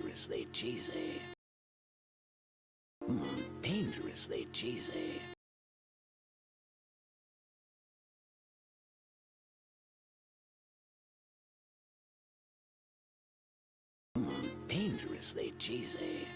Dangerously cheesy. Dangerously cheesy. Dangerously cheesy.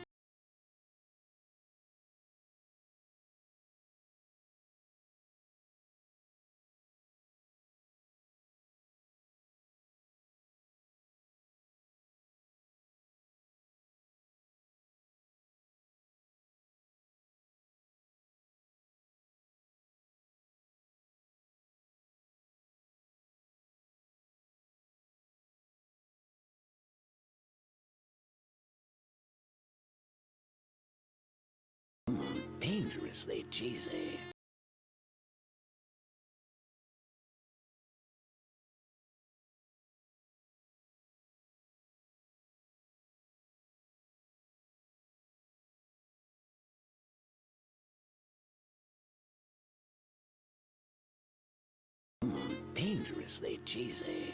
Dangerously cheesy. Dangerously cheesy.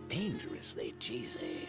Dangerously cheesy.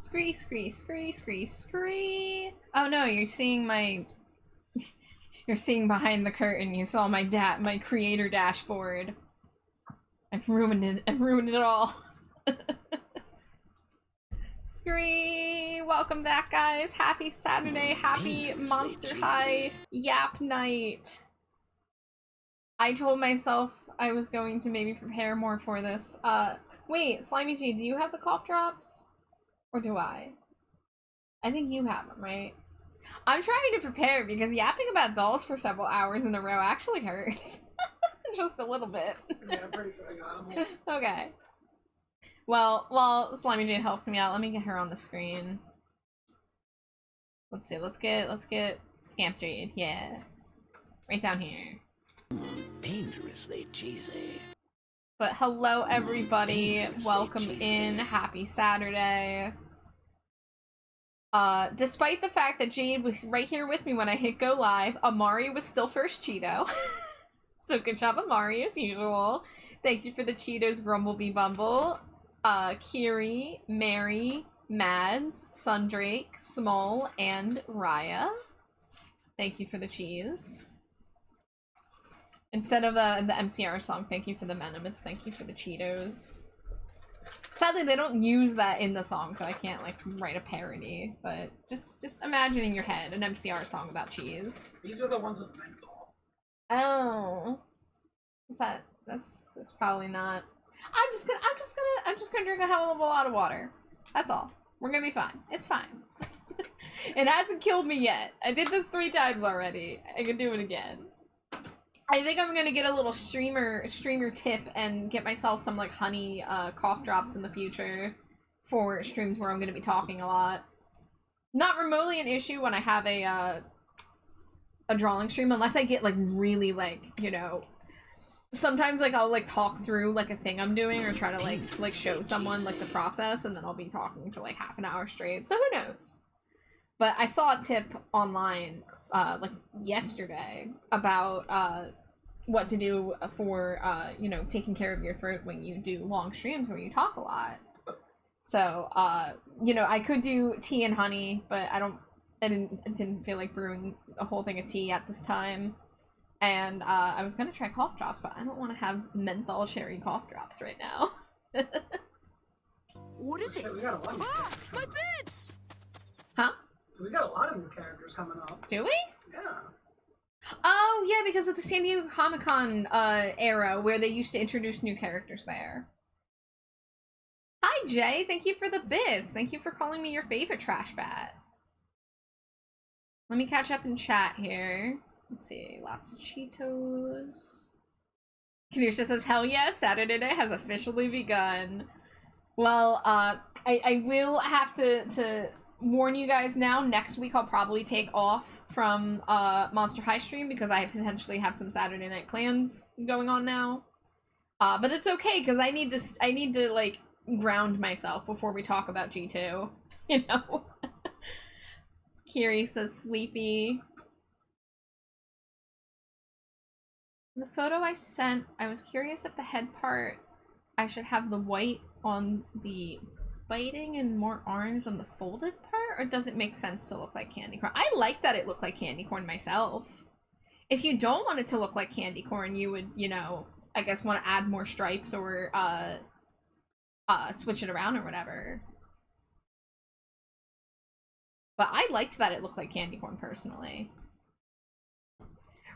Scree, scree, scree, scree, scree. Oh no, you're seeing my... You're seeing behind the curtain. You saw my creator dashboard. I've ruined it. I've ruined it all. Scree! Welcome back, guys. Happy Saturday. Happy Monster High Yap Night. I told myself I was going to maybe prepare more for this. Wait, Slimy G, do you have the cough drops? Or do I? I think you have them, right? I'm trying to prepare because yapping about dolls for several hours in a row actually hurts. Just a little bit. Yeah, I'm pretty sure I got them. Okay. Well, while Slimy Jade helps me out, let me get her on the screen. Let's see, let's get Scamp Jade, yeah. Right down here. Dangerously cheesy. But hello everybody, welcome cheesy. in, happy Saturday. Despite the fact that Jade was right here with me when I hit go live, Amari was still first Cheeto. So good job, Amari, as usual. Thank you for the Cheetos, Grumblebee Bumble. Kiri, Mary, Mads, Sundrake, Small, and Raya. Thank you for the cheese. Instead of the MCR song, thank you for the Venom, it's thank you for the Cheetos. Sadly, they don't use that in the song, so I can't, like, write a parody, but just imagine in your head an MCR song about cheese. These are the ones with menthol. Oh. That's probably not. I'm just gonna drink a hell of a lot of water. That's all. We're gonna be fine. It's fine. It hasn't killed me yet. I did this 3 times already. I can do it again. I think I'm gonna get a little streamer tip and get myself some like honey cough drops in the future for streams where I'm gonna be talking a lot. Not remotely an issue when I have a drawing stream, unless I get like really like, you know, sometimes like I'll like talk through like a thing I'm doing or try to like show someone like the process, and then I'll be talking for like half an hour straight. So who knows? But I saw a tip online like yesterday about what to do for you know, taking care of your throat when you do long streams where you talk a lot. So you know, I could do tea and honey, but I didn't feel like brewing a whole thing of tea at this time. And I was gonna try cough drops, but I don't want to have menthol cherry cough drops right now. What is it? We got a lot of My bits! Huh? So we got a lot of new characters coming up. Do we? Yeah. Oh, yeah, because of the San Diego Comic-Con era, where they used to introduce new characters there. Hi, Jay. Thank you for the bits. Thank you for calling me your favorite trash bat. Let me catch up in chat here. Let's see. Lots of Cheetos. Kanisha says, hell yeah, Saturday night has officially begun. Well, I will have to warn you guys now. Next week I'll probably take off from Monster High stream because I potentially have some Saturday night plans going on now. But it's okay because I need to like ground myself before we talk about G2. You know. Kiri says sleepy. The photo I sent, I was curious if the head part I should have the white on the biting and more orange on the folded part, or does it make sense to look like candy corn? I like that it looked like candy corn myself. If you don't want it to look like candy corn, you would, you know, I guess want to add more stripes or switch it around or whatever. But I liked that it looked like candy corn personally.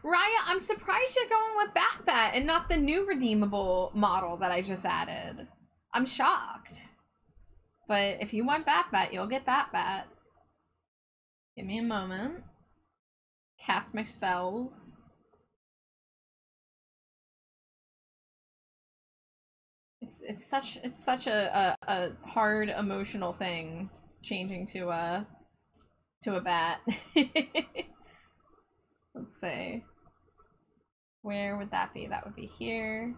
Raya, I'm surprised you're going with Bat and not the new redeemable model that I just added. I'm shocked. But if you want Bat, you'll get Bat. Give me a moment. Cast my spells. It's such a hard emotional thing changing to a bat. Let's see. Where would that be? That would be here.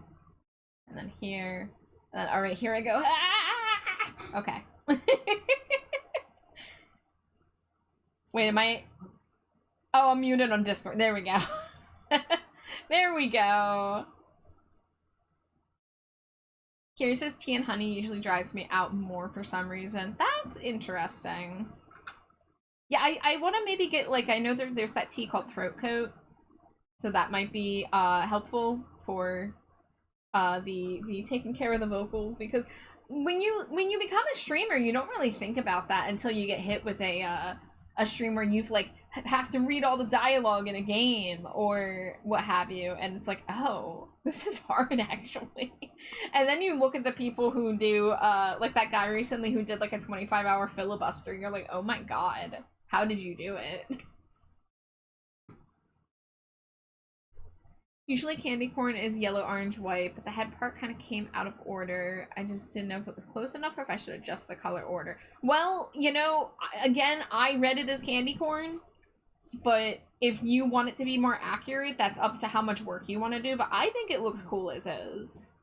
And then here. And then, alright, here I go. Ah! Okay. Wait, am I... Oh, I'm muted on Discord. There we go. There we go. Kiri says tea and honey usually drives me out more for some reason. That's interesting. Yeah, I want to maybe get, like, I know there's that tea called Throat Coat. So that might be helpful for the taking care of the vocals, because when you become a streamer, you don't really think about that until you get hit with a stream where you've like have to read all the dialogue in a game or what have you, and it's like, oh, this is hard actually. And then you look at the people who do like that guy recently who did like a 25-hour filibuster, and you're like, oh my god, how did you do it? Usually candy corn is yellow, orange, white, but the head part kind of came out of order. I just didn't know if it was close enough or if I should adjust the color order. Well, you know, again, I read it as candy corn, but if you want it to be more accurate, that's up to how much work you want to do, but I think it looks cool as is.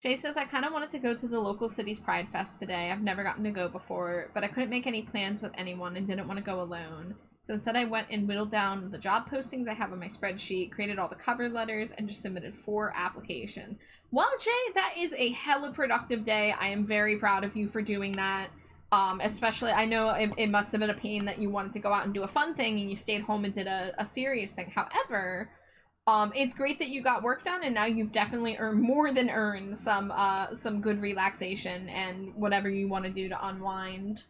Jay says, I kind of wanted to go to the local city's Pride Fest today. I've never gotten to go before, but I couldn't make any plans with anyone and didn't want to go alone. So instead I went and whittled down the job postings I have on my spreadsheet, created all the cover letters, and just submitted 4 applications. Well, Jay, that is a hella productive day. I am very proud of you for doing that. Especially, I know it must have been a pain that you wanted to go out and do a fun thing and you stayed home and did a serious thing. However, it's great that you got work done, and now you've definitely more than earned some good relaxation and whatever you want to do to unwind.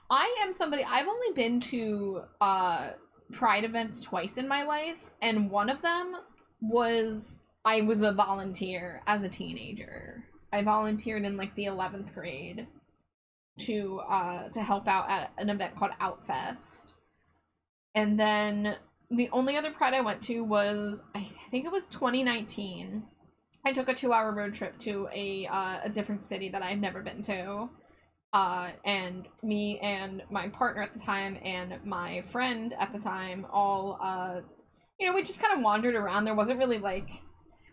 I am somebody, I've only been to Pride events twice in my life, and one of them was, I was a volunteer as a teenager. I volunteered in like the 11th grade to help out at an event called Outfest. And then the only other Pride I went to was, I think it was 2019. I took a 2-hour road trip to a different city that I had never been to. And me and my partner at the time and my friend at the time all, you know, we just kind of wandered around. There wasn't really like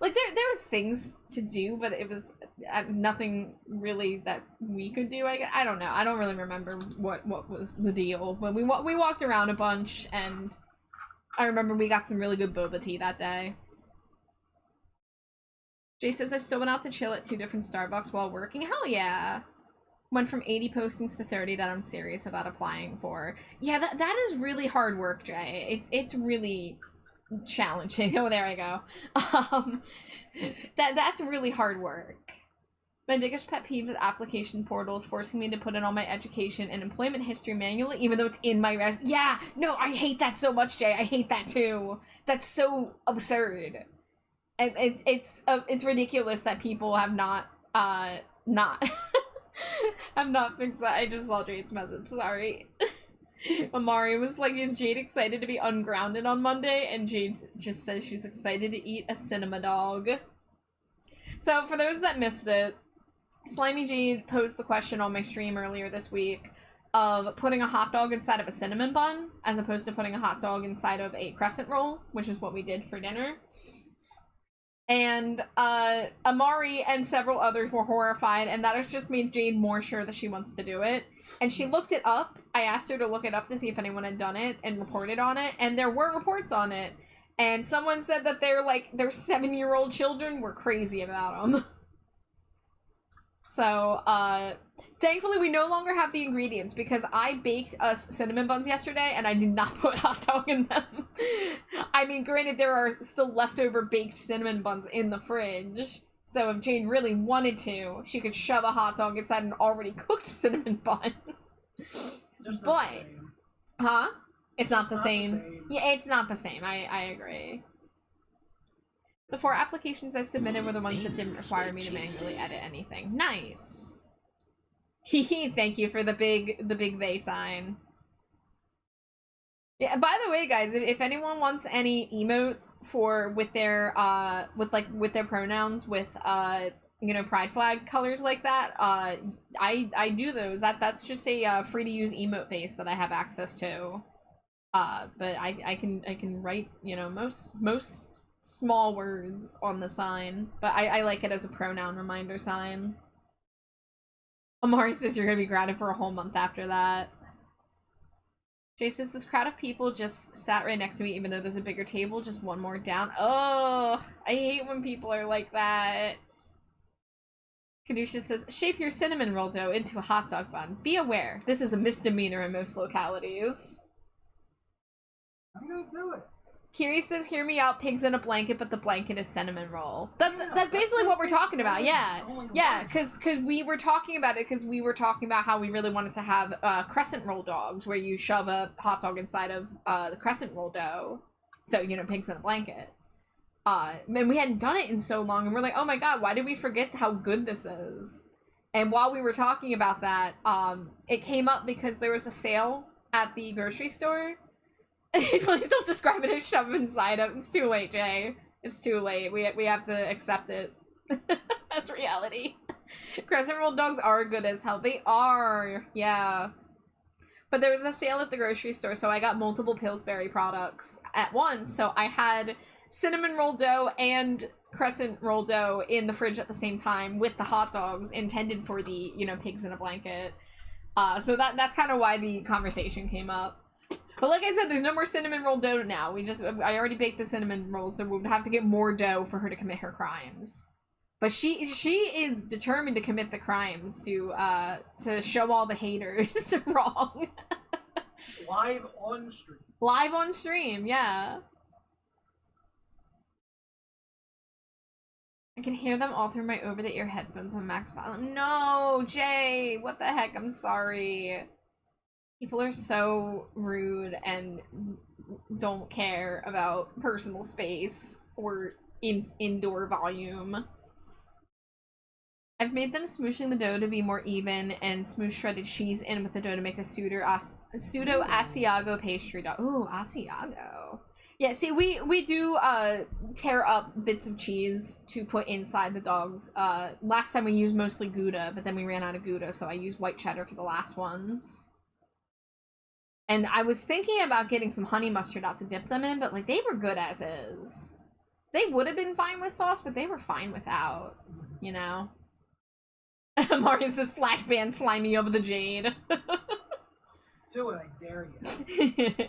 there was things to do, but it was nothing really that we could do. I don't know. I don't really remember what was the deal, but we walked around a bunch, and I remember we got some really good boba tea that day. Jay says, I still went out to chill at 2 different Starbucks while working. Hell yeah. Went from 80 postings to 30 that I'm serious about applying for. Yeah, that is really hard work, Jay. It's really challenging. Oh, there I go. That's really hard work. My biggest pet peeve is application portals forcing me to put in all my education and employment history manually, even though it's in my Yeah, no, I hate that so much, Jay. I hate that too. That's so absurd. And it's ridiculous that people have not I'm not fixed that. I just saw Jade's message, sorry. Amari was like, is Jade excited to be ungrounded on Monday? And Jade just says she's excited to eat a cinema dog. So for those that missed it, Slimy Jade posed the question on my stream earlier this week of putting a hot dog inside of a cinnamon bun as opposed to putting a hot dog inside of a crescent roll, which is what we did for dinner. And Amari and several others were horrified, and that has just made Jade more sure that she wants to do it. And she looked it up. I asked her to look it up to see if anyone had done it and reported on it, and there were reports on it. And someone said that their 7-year-old children were crazy about them. So, thankfully we no longer have the ingredients, because I baked us cinnamon buns yesterday and I did not put hot dog in them. I mean, granted, there are still leftover baked cinnamon buns in the fridge, so if Jade really wanted to, she could shove a hot dog inside an already cooked cinnamon bun. But, huh? It's not the same. Yeah, it's not the same. I agree. The 4 applications I submitted were the ones that didn't require me to manually edit anything. Nice. Thank you for the big they sign. Yeah, by the way, guys, if anyone wants any emotes with their pronouns with you know, pride flag colors like that, I do those. That's just a free to use emote base that I have access to. But I can write, you know, most small words on the sign, but I like it as a pronoun reminder sign. Amari says you're gonna be grounded for a whole month after that. Jay says, this crowd of people just sat right next to me, even though there's a bigger table, just one more down. Oh, I hate when people are like that. Kadusha says, shape your cinnamon roll dough into a hot dog bun. Be aware, this is a misdemeanor in most localities. I'm gonna do it. Kiri says, hear me out, pigs in a blanket, but the blanket is cinnamon roll. That's basically what we're talking about, yeah. Yeah, because we were talking about it, because we were talking about how we really wanted to have crescent roll dogs, where you shove a hot dog inside of the crescent roll dough. So, you know, pigs in a blanket. And we hadn't done it in so long, and we're like, oh my god, why did we forget how good this is? And while we were talking about that, it came up because there was a sale at the grocery store. Please don't describe it as shove inside of. It's too late, Jay. It's too late. We have to accept it. That's reality. Crescent roll dogs are good as hell. They are, yeah. But there was a sale at the grocery store, so I got multiple Pillsbury products at once. So I had cinnamon roll dough and crescent roll dough in the fridge at the same time with the hot dogs intended for the, you know, pigs in a blanket. So that's kind of why the conversation came up. But like I said, there's no more cinnamon roll dough now. I already baked the cinnamon rolls, so we would have to get more dough for her to commit her crimes. But she is determined to commit the crimes to show all the haters wrong. Live on stream. Live on stream, yeah. I can hear them all through my over-the-ear headphones on max volume. No, Jay, what the heck? I'm sorry. People are so rude and don't care about personal space or indoor volume. I've made them smooshing the dough to be more even and smoosh shredded cheese in with the dough to make a pseudo Asiago pastry dough. Ooh, Asiago. Yeah, see, we do tear up bits of cheese to put inside the dogs. Last time we used mostly Gouda, but then we ran out of Gouda, so I used white cheddar for the last ones. And I was thinking about getting some honey mustard out to dip them in, but, like, they were good as is. They would have been fine with sauce, but they were fine without, you know? Marius the slash band slimy of the jade. Do it, I dare you.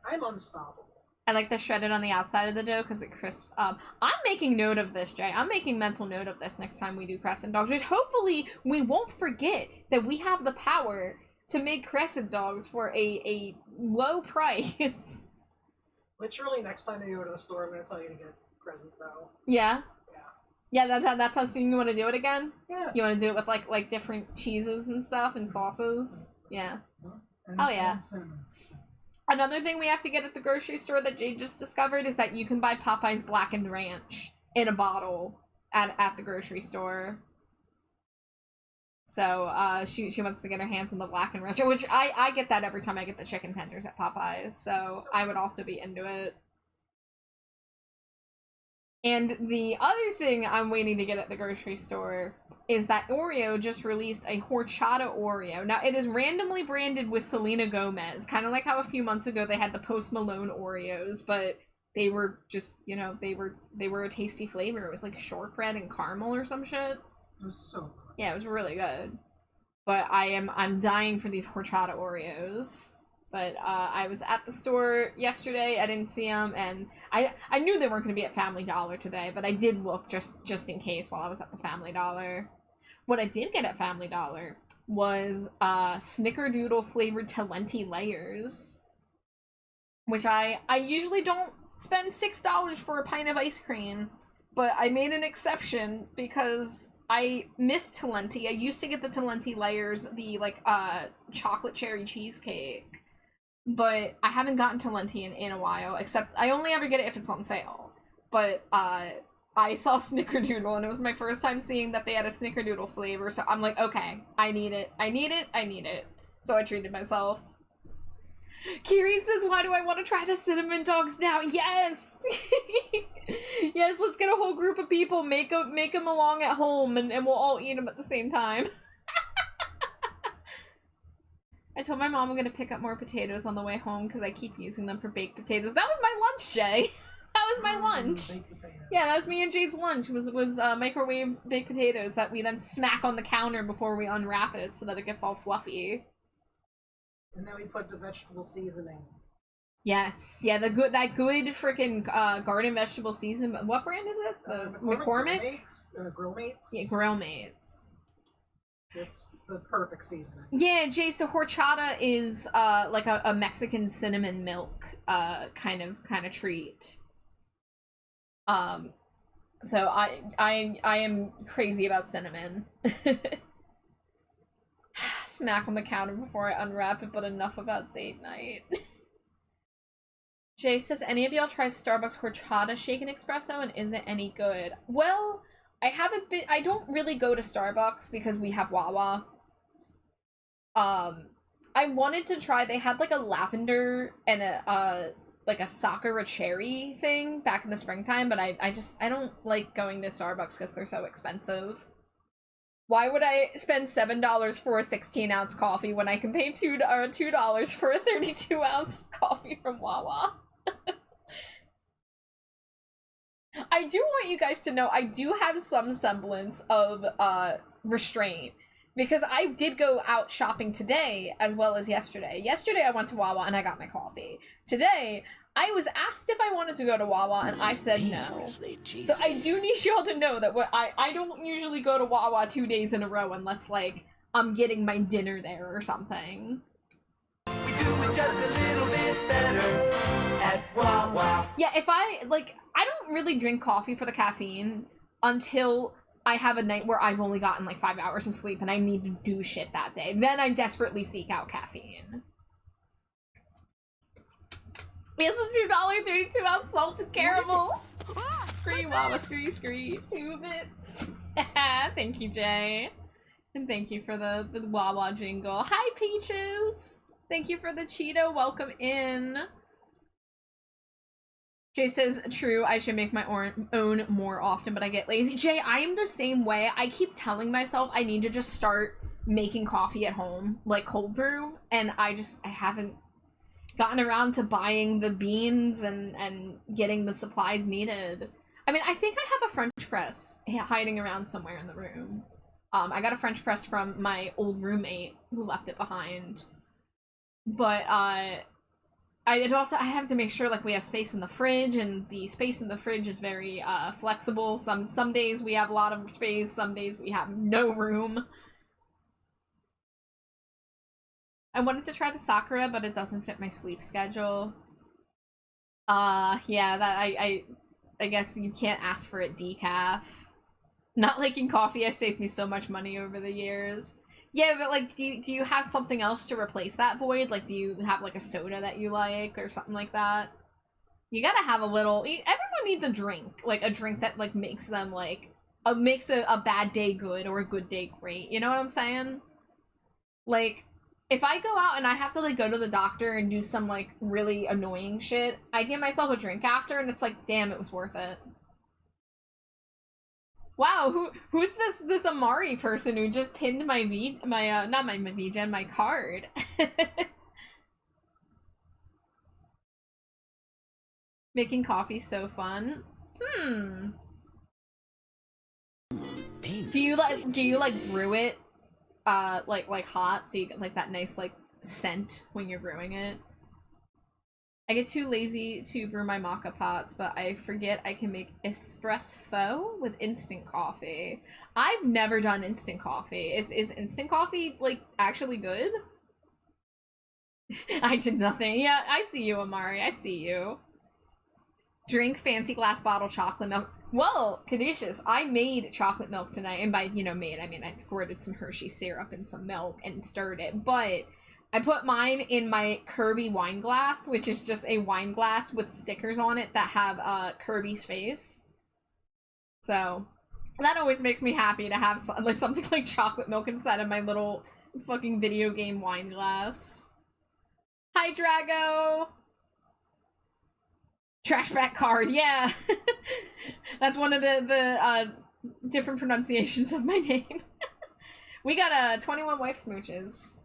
I'm unstoppable. I like the shredded on the outside of the dough because it crisps up. I'm making note of this, Jay. I'm making mental note of this next time we do crescent dogs, which hopefully we won't forget that we have the power to make crescent dogs for a low price. Literally, next time I go to the store, I'm going to tell you to get crescent dough. Yeah? Yeah, that's how soon you want to do it again? Yeah. You want to do it with, like different cheeses and stuff and sauces? Yeah. Oh, yeah. Another thing we have to get at the grocery store that Jade just discovered is that you can buy Popeye's Blackened Ranch in a bottle at the grocery store. So, she wants to get her hands on the Blackened Ranch, which I get that every time I get the chicken tenders at Popeye's, so I would also be into it. And the other thing I'm waiting to get at the grocery store is that Oreo just released a horchata Oreo. Now, it is randomly branded with Selena Gomez, kind of like how a few months ago they had the Post Malone Oreos, but they were just, you know, they were a tasty flavor. It was like shortbread and caramel or some shit. It was so good. Yeah, it was really good. But I'm dying for these horchata Oreos. But I was at the store yesterday. I didn't see them, and I knew they weren't going to be at Family Dollar today, but I did look just in case while I was at the Family Dollar. What I did get at Family Dollar was Snickerdoodle flavored Talenti layers, which I usually don't spend $6 for a pint of ice cream, but I made an exception because I miss Talenti. I used to get the Talenti layers, the chocolate cherry cheesecake. But I haven't gotten Talenti in a while, except I only ever get it if it's on sale. But I saw Snickerdoodle, and it was my first time seeing that they had a Snickerdoodle flavor, so I'm like, okay, I need it. So I treated myself. Kiri says, why do I want to try the cinnamon dogs now? Yes! Yes, let's get a whole group of people, make them along at home, and we'll all eat them at the same time. I told my mom I'm gonna pick up more potatoes on the way home because I keep using them for baked potatoes. That was my lunch, Jay. That was my lunch. Yeah, that was me and Jay's lunch. Was microwave baked potatoes that we then smack on the counter before we unwrap it so that it gets all fluffy. And then we put the vegetable seasoning. Yes, yeah, that good freaking garden vegetable seasoning. What brand is it? The McCormick? Grill Mates. Yeah, Grill Mates. It's the perfect seasoning. Yeah, Jay. So horchata is like a Mexican cinnamon milk kind of treat. So I am crazy about cinnamon. Smack on the counter before I unwrap it, but enough about date night. Jay says, any of y'all try Starbucks horchata shaken espresso, and is it any good? Well, I don't really go to Starbucks because we have Wawa. I wanted to try, they had like a lavender and like a sakura cherry thing back in the springtime, but I don't like going to Starbucks because they're so expensive. Why would I spend $7 for a 16-ounce coffee when I can pay $2 for a 32-ounce coffee from Wawa? I do want you guys to know I do have some semblance of restraint, because I did go out shopping today as well as yesterday. Yesterday I went to Wawa and I got my coffee. Today I was asked if I wanted to go to Wawa and I said no. So I do need y'all to know that I don't usually go to Wawa 2 days in a row unless like I'm getting my dinner there or something. We do it just a little bit better at Wawa. Yeah, if I don't really drink coffee for the caffeine until I have a night where I've only gotten like 5 hours of sleep and I need to do shit that day. Then I desperately seek out caffeine. It's a $2 32-ounce salted caramel. Scree Wawa, scree, 2 bits. Thank you, Jay. And thank you for the Wawa jingle. Hi, Peaches. Thank you for the Cheeto. Welcome in. Jay says, true, I should make my own more often, but I get lazy. Jay, I am the same way. I keep telling myself I need to just start making coffee at home, like cold brew, and I haven't gotten around to buying the beans and getting the supplies needed. I mean, I think I have a French press hiding around somewhere in the room. I got a French press from my old roommate who left it behind. But, I have to make sure, like, we have space in the fridge, and the space in the fridge is very, flexible. Some days we have a lot of space, some days we have no room. I wanted to try the Sakura, but it doesn't fit my sleep schedule. Yeah, that, I guess you can't ask for it decaf. Not liking coffee has saved me so much money over the years. Yeah, but, like, do you have something else to replace that void? Like, do you have, like, a soda that you like, or something like that? You gotta have a little... Everyone needs a drink. Like, a drink that, like, makes them, like... makes a bad day good, or a good day great. You know what I'm saying? Like, if I go out and I have to, like, go to the doctor and do some, like, really annoying shit, I give myself a drink after, and it's like, damn, it was worth it. Wow, who's this Amari person who just pinned my not my VGen, my card? Making coffee so fun. Do you like brew it like hot so you get like that nice like scent when you're brewing it? I get too lazy to brew my maca pots, but I forget I can make espresso with instant coffee. I've never done instant coffee. Is instant coffee, like, actually good? I did nothing. Yeah, I see you, Amari. I see you. Drink fancy glass bottle chocolate milk. Well, Kadishus, I made chocolate milk tonight. And by, made, I mean I squirted some Hershey syrup in some milk and stirred it. But I put mine in my Kirby wine glass, which is just a wine glass with stickers on it that have Kirby's face. So that always makes me happy to have something like chocolate milk inside of my little fucking video game wine glass. Hi, Drago! Trashback card, yeah! That's one of the different pronunciations of my name. We got 21 wife smooches.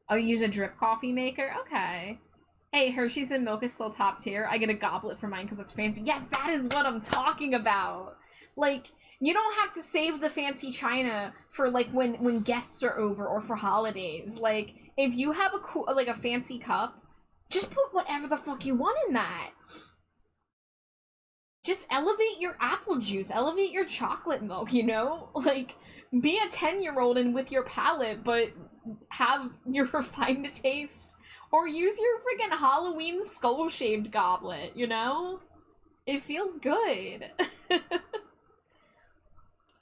I'll use a drip coffee maker. Okay. Hey, Hershey's and milk is still top tier. I get a goblet for mine because it's fancy. Yes, that is what I'm talking about. Like, you don't have to save the fancy china for like when guests are over or for holidays. Like, if you have a cool like a fancy cup, just put whatever the fuck you want in that. Just elevate your apple juice, elevate your chocolate milk, you know? Like, be a 10-year-old and with your palate, but have your refined taste. Or use your freaking Halloween skull-shaped goblet, you know? It feels good.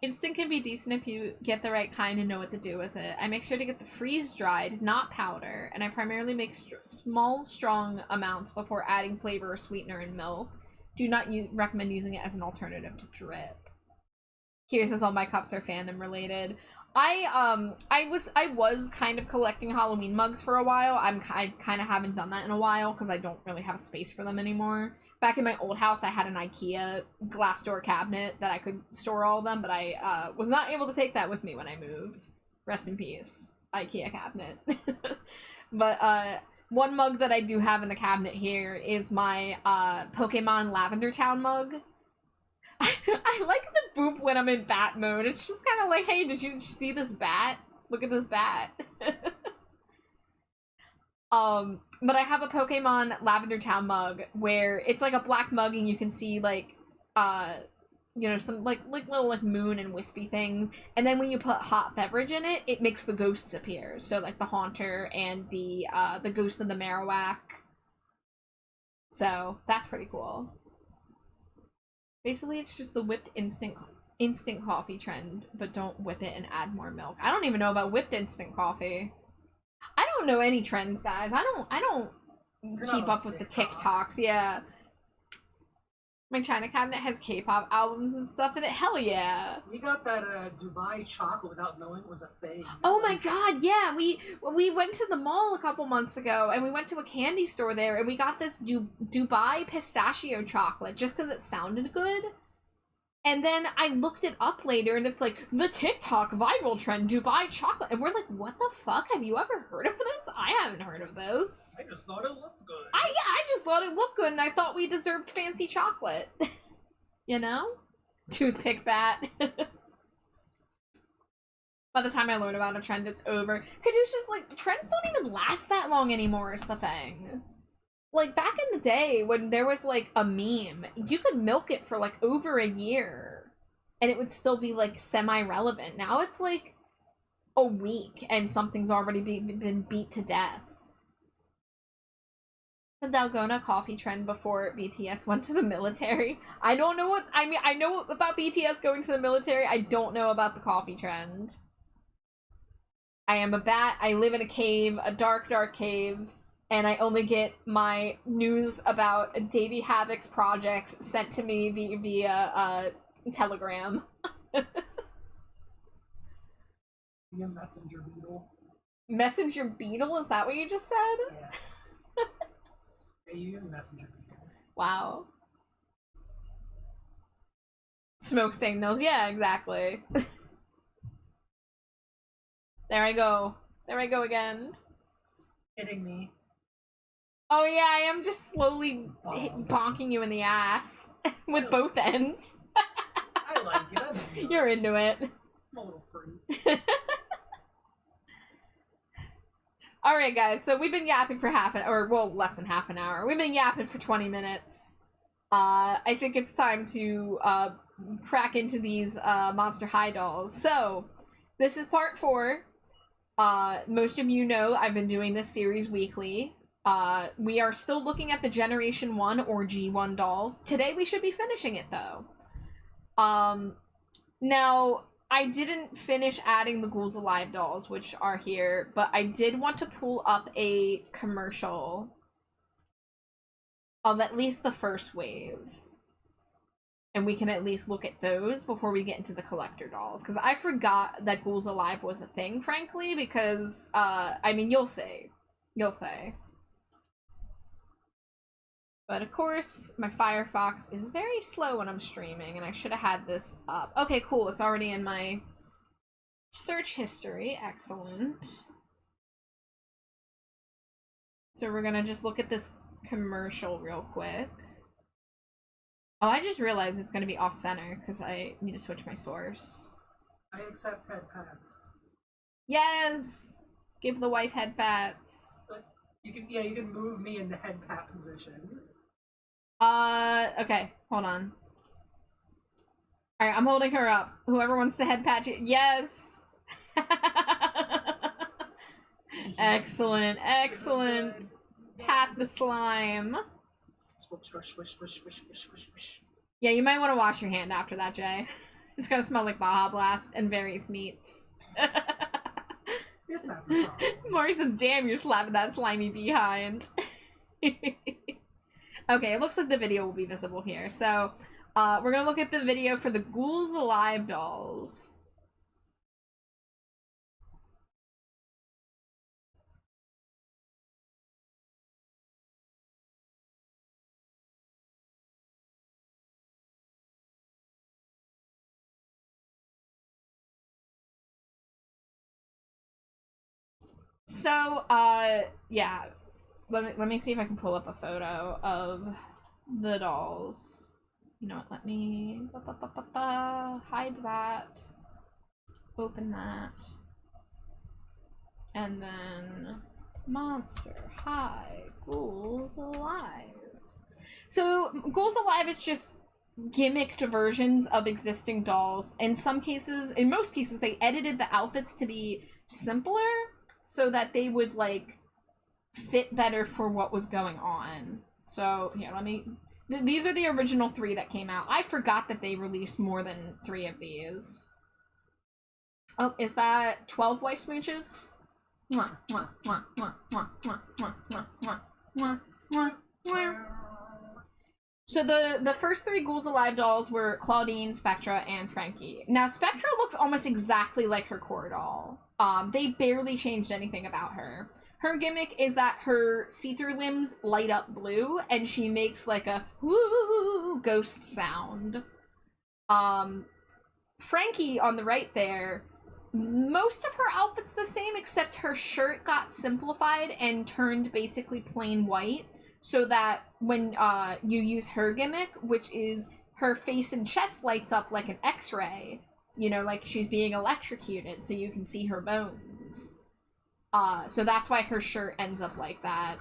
Instant can be decent if you get the right kind and know what to do with it. I make sure to get the freeze-dried, not powder, and I primarily make small, strong amounts before adding flavor or sweetener in milk. Do not recommend using it as an alternative to drip. Here says all my cups are fandom related. I was kind of collecting Halloween mugs for a while. I kind of haven't done that in a while because I don't really have space for them anymore. Back in my old house, I had an IKEA glass door cabinet that I could store all of them, but I was not able to take that with me when I moved. Rest in peace, IKEA cabinet. But one mug that I do have in the cabinet here is my Pokemon Lavender Town mug. I like the boop when I'm in bat mode. It's just kind of like, hey, did you see this bat? Look at this bat. But I have a Pokemon Lavender Town mug where it's like a black mug and you can see like, you know, some like little like moon and wispy things. And then when you put hot beverage in it, it makes the ghosts appear. So like the Haunter and the ghost of the Marowak. So that's pretty cool. Basically, it's just the whipped instant coffee trend, but don't whip it and add more milk. I don't even know about whipped instant coffee. I don't know any trends, guys. I don't keep up with the TikToks. Yeah. My China cabinet has K-pop albums and stuff in it. Hell yeah. We got that Dubai chocolate without knowing it was a thing. Oh my god, yeah. We went to the mall a couple months ago and we went to a candy store there and we got this Dubai pistachio chocolate just because it sounded good. And then I looked it up later and it's like, the TikTok viral trend, Dubai chocolate. And we're like, what the fuck? Have you ever heard of this? I haven't heard of this. I just thought it looked good. I just thought it looked good and I thought we deserved fancy chocolate. You know? Toothpick bat. By the time I learn about a trend, it's over. Cause it's just like, trends don't even last that long anymore is the thing. Like, back in the day, when there was, like, a meme, you could milk it for, like, over a year, and it would still be, like, semi-relevant. Now it's, like, a week, and something's already been beat to death. The Dalgona coffee trend before BTS went to the military. I don't know what... I mean, I know about BTS going to the military. I don't know about the coffee trend. I am a bat. I live in a cave, a dark, dark cave. And I only get my news about Davey Havoc's projects sent to me via Telegram. Be a messenger beetle. Messenger beetle? Is that what you just said? Yeah. They use messenger beetles. Wow. Smoke signals. Yeah, exactly. There I go. There I go again. Hitting me. Oh yeah, I am just slowly bonking you in the ass with both ends. I like it. I'm into it. You're into it. I'm a little freak. Alright guys, so we've been yapping for less than half an hour. We've been yapping for 20 minutes. I think it's time to crack into these Monster High dolls. So, this is part 4. Most of you know I've been doing this series weekly. We are still looking at the Generation 1 or G1 dolls. Today we should be finishing it, though. Now, I didn't finish adding the Ghouls Alive dolls, which are here, but I did want to pull up a commercial of at least the first wave. And we can at least look at those before we get into the collector dolls. Because I forgot that Ghouls Alive was a thing, frankly, because, I mean, you'll see. You'll see. But of course, my Firefox is very slow when I'm streaming, and I should have had this up. Okay, cool. It's already in my search history. Excellent. So we're gonna just look at this commercial real quick. Oh, I just realized it's gonna be off-center because I need to switch my source. I accept head pats. Yes! Give the wife head pats. But you can move me into head pat position. Okay, hold on. Alright, I'm holding her up. Whoever wants the head pat, yes! Excellent, excellent. Pat the slime. Swish, swish, swish, swish, swish, swish, swish. Yeah, you might want to wash your hand after that, Jay. It's gonna smell like Baja Blast and various meats. If that's a problem. Maury says, damn, you're slapping that slimy behind. Okay, it looks like the video will be visible here. So, we're gonna look at the video for the Ghouls Alive dolls. So, yeah. Let me see if I can pull up a photo of the dolls. You know what, let me hide that. Open that. And then Monster High Ghouls Alive. So, Ghouls Alive is just gimmicked versions of existing dolls. In most cases, they edited the outfits to be simpler so that they would, like, fit better for what was going on. So, here, let me... These are the original 3 that came out. I forgot that they released more than 3 of these. Oh, is that 12 wife smooches? Mwah, mwah, mwah, mwah, mwah, mwah, mwah, mwah, mwah, mwah, mwah. So the first 3 Ghouls Alive dolls were Claudine, Spectra, and Frankie. Now, Spectra looks almost exactly like her core doll. They barely changed anything about her. Her gimmick is that her see-through limbs light up blue, and she makes like a woo ghost sound. Frankie on the right there, most of her outfit's the same, except her shirt got simplified and turned basically plain white, so that when you use her gimmick, which is her face and chest lights up like an X-ray, you know, like she's being electrocuted, so you can see her bones. So that's why her shirt ends up like that.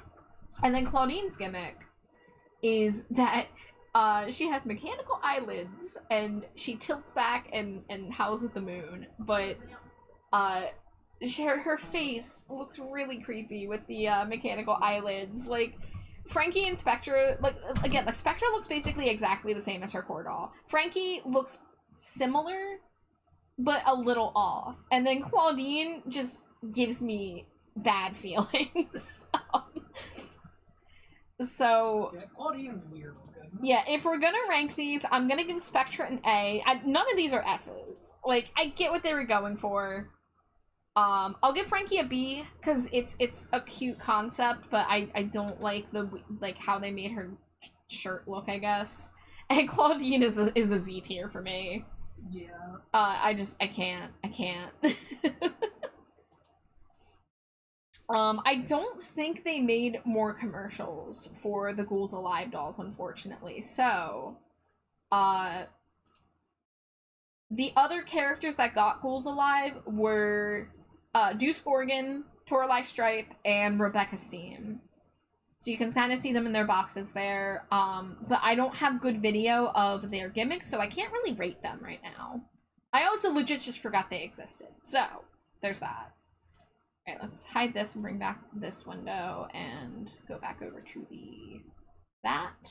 And then Claudine's gimmick is that she has mechanical eyelids, and she tilts back and howls at the moon, but her face looks really creepy with the mechanical eyelids. Like, Frankie and Spectra, like, again, like, Spectra looks basically exactly the same as her core doll. Frankie looks similar, but a little off. And then Claudine just gives me bad feelings. So... Yeah, Claudine's weird looking. Yeah, if we're gonna rank these, I'm gonna give Spectra an A. None of these are S's. Like, I get what they were going for. I'll give Frankie a B, because it's a cute concept, but I don't like how they made her shirt look, I guess. And Claudine is a Z tier for me. Yeah. I can't. I don't think they made more commercials for the Ghouls Alive dolls, unfortunately. So, the other characters that got Ghouls Alive were Deuce Gorgon, Toralei Stripe, and Rebecca Steam. So you can kind of see them in their boxes there. But I don't have good video of their gimmicks, so I can't really rate them right now. I also legit just forgot they existed. So, there's that. Okay, let's hide this and bring back this window and go back over to that.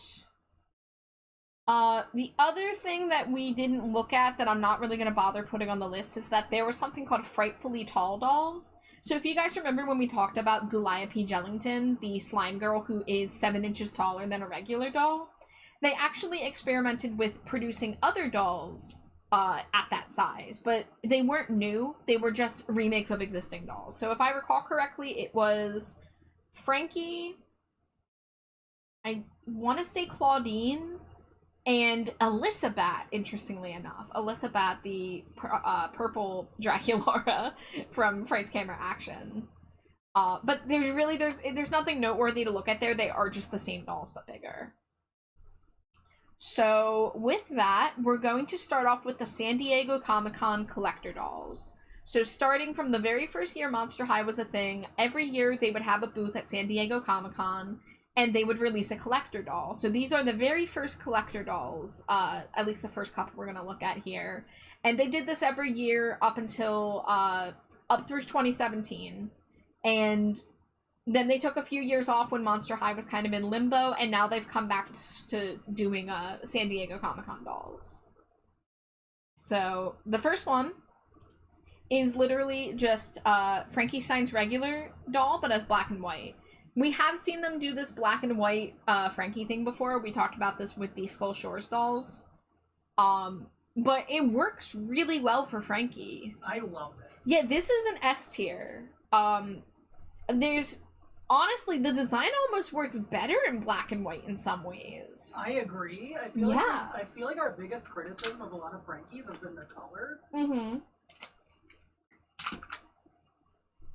The other thing that we didn't look at that I'm not really going to bother putting on the list is that there was something called Frightfully Tall dolls. So if you guys remember when we talked about Galliope Jellington, the slime girl who is 7 inches taller than a regular doll, they actually experimented with producing other dolls at that size, but they weren't new. They were just remakes of existing dolls. So if I recall correctly, it was Frankie, I want to say Claudine, and Elizabeth, interestingly enough. Elizabeth, the purple Draculaura from Frights Camera Action. But there's nothing noteworthy to look at there. They are just the same dolls, but bigger. So with that, we're going to start off with the San Diego Comic-Con collector dolls. So starting from the very first year Monster High was a thing, every year they would have a booth at San Diego Comic-Con, and they would release a collector doll. So these are the very first collector dolls, at least the first couple we're going to look at here. And they did this every year up until, up through 2017. And then they took a few years off when Monster High was kind of in limbo, and now they've come back to doing San Diego Comic-Con dolls. So the first one is literally just Frankenstein's regular doll, but as black and white. We have seen them do this black and white Frankie thing before. We talked about this with the Skull Shores dolls. But it works really well for Frankie. I love this. Yeah, this is an S tier. There's... Honestly, the design almost works better in black and white in some ways. I agree. I feel like our biggest criticism of a lot of Frankies has been the color. Mm-hmm.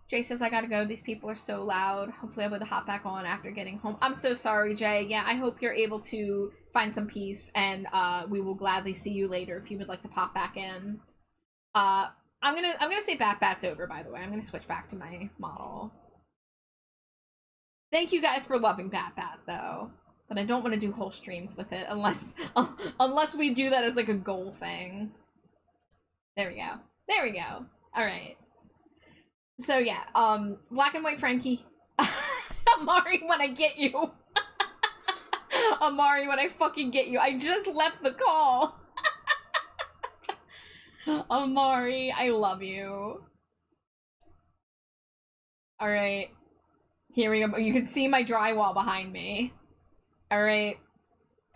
Jay says, I gotta go. These people are so loud. Hopefully I'll be able to hop back on after getting home. I'm so sorry, Jay. Yeah, I hope you're able to find some peace, and we will gladly see you later if you would like to pop back in. I'm gonna say Bat's over, by the way. I'm gonna switch back to my model. Thank you guys for loving Bat, though. But I don't want to do whole streams with it unless we do that as like a goal thing. There we go. There we go. Alright. So yeah, black and white Frankie. Amari, when I get you. Amari, when I fucking get you. I just left the call. Amari, I love you. Alright. Here we go. You can see my drywall behind me. Alright.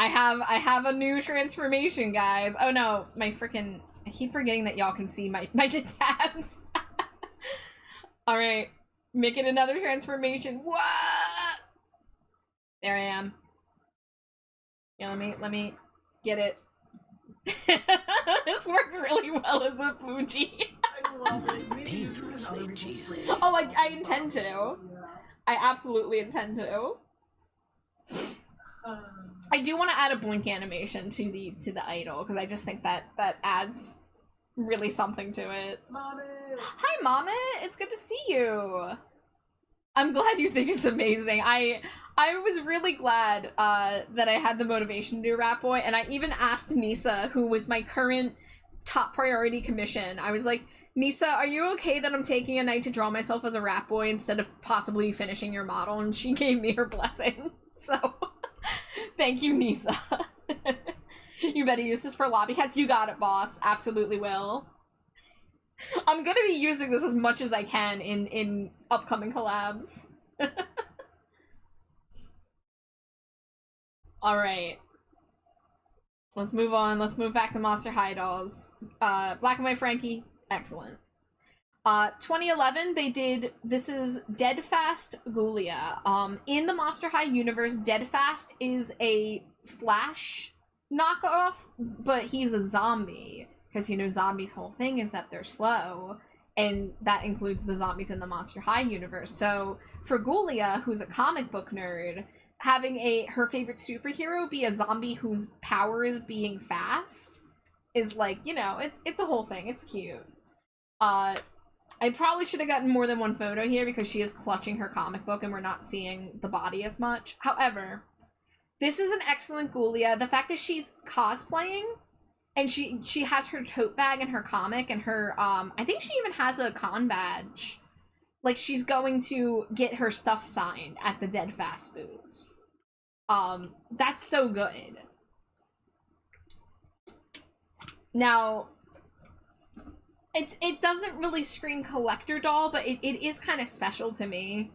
I have a new transformation, guys. Oh no, my freaking... I keep forgetting that y'all can see my tabs. Alright. Making another transformation. What? There I am. Yeah, let me get it. This works really well as a Fuji. I love it. Oh, I intend to. I absolutely intend to. I do want to add a blink animation to the idol, because I just think that adds really something to it. Mommy! Hi, Mama! It's good to see you! I'm glad you think it's amazing. I was really glad that I had the motivation to do Rat Boy, and I even asked Nisa, who was my current top priority commission. I was like, Nisa, are you okay that I'm taking a night to draw myself as a Rat Boy instead of possibly finishing your model? And she gave me her blessing. So, thank you, Nisa. You better use this for lobby. Yes, you got it, boss. Absolutely will. I'm gonna be using this as much as I can in upcoming collabs. Alright. Let's move on. Let's move back to Monster High dolls. Black and White Frankie. Excellent. 2011, they did, this is Deadfast Ghoulia. In the Monster High universe, Deadfast is a Flash knockoff, but he's a zombie. Because, you know, zombies' whole thing is that they're slow, and that includes the zombies in the Monster High universe. So, for Ghoulia, who's a comic book nerd, having her favorite superhero be a zombie whose power is being fast is like, you know, it's a whole thing. It's cute. I probably should have gotten more than one photo here because she is clutching her comic book and we're not seeing the body as much. However, this is an excellent Ghoulia. The fact that she's cosplaying and she has her tote bag and her comic and her, I think she even has a con badge. Like, she's going to get her stuff signed at the Deadfast booth. That's so good. Now, it doesn't really scream collector doll, but it is kind of special to me.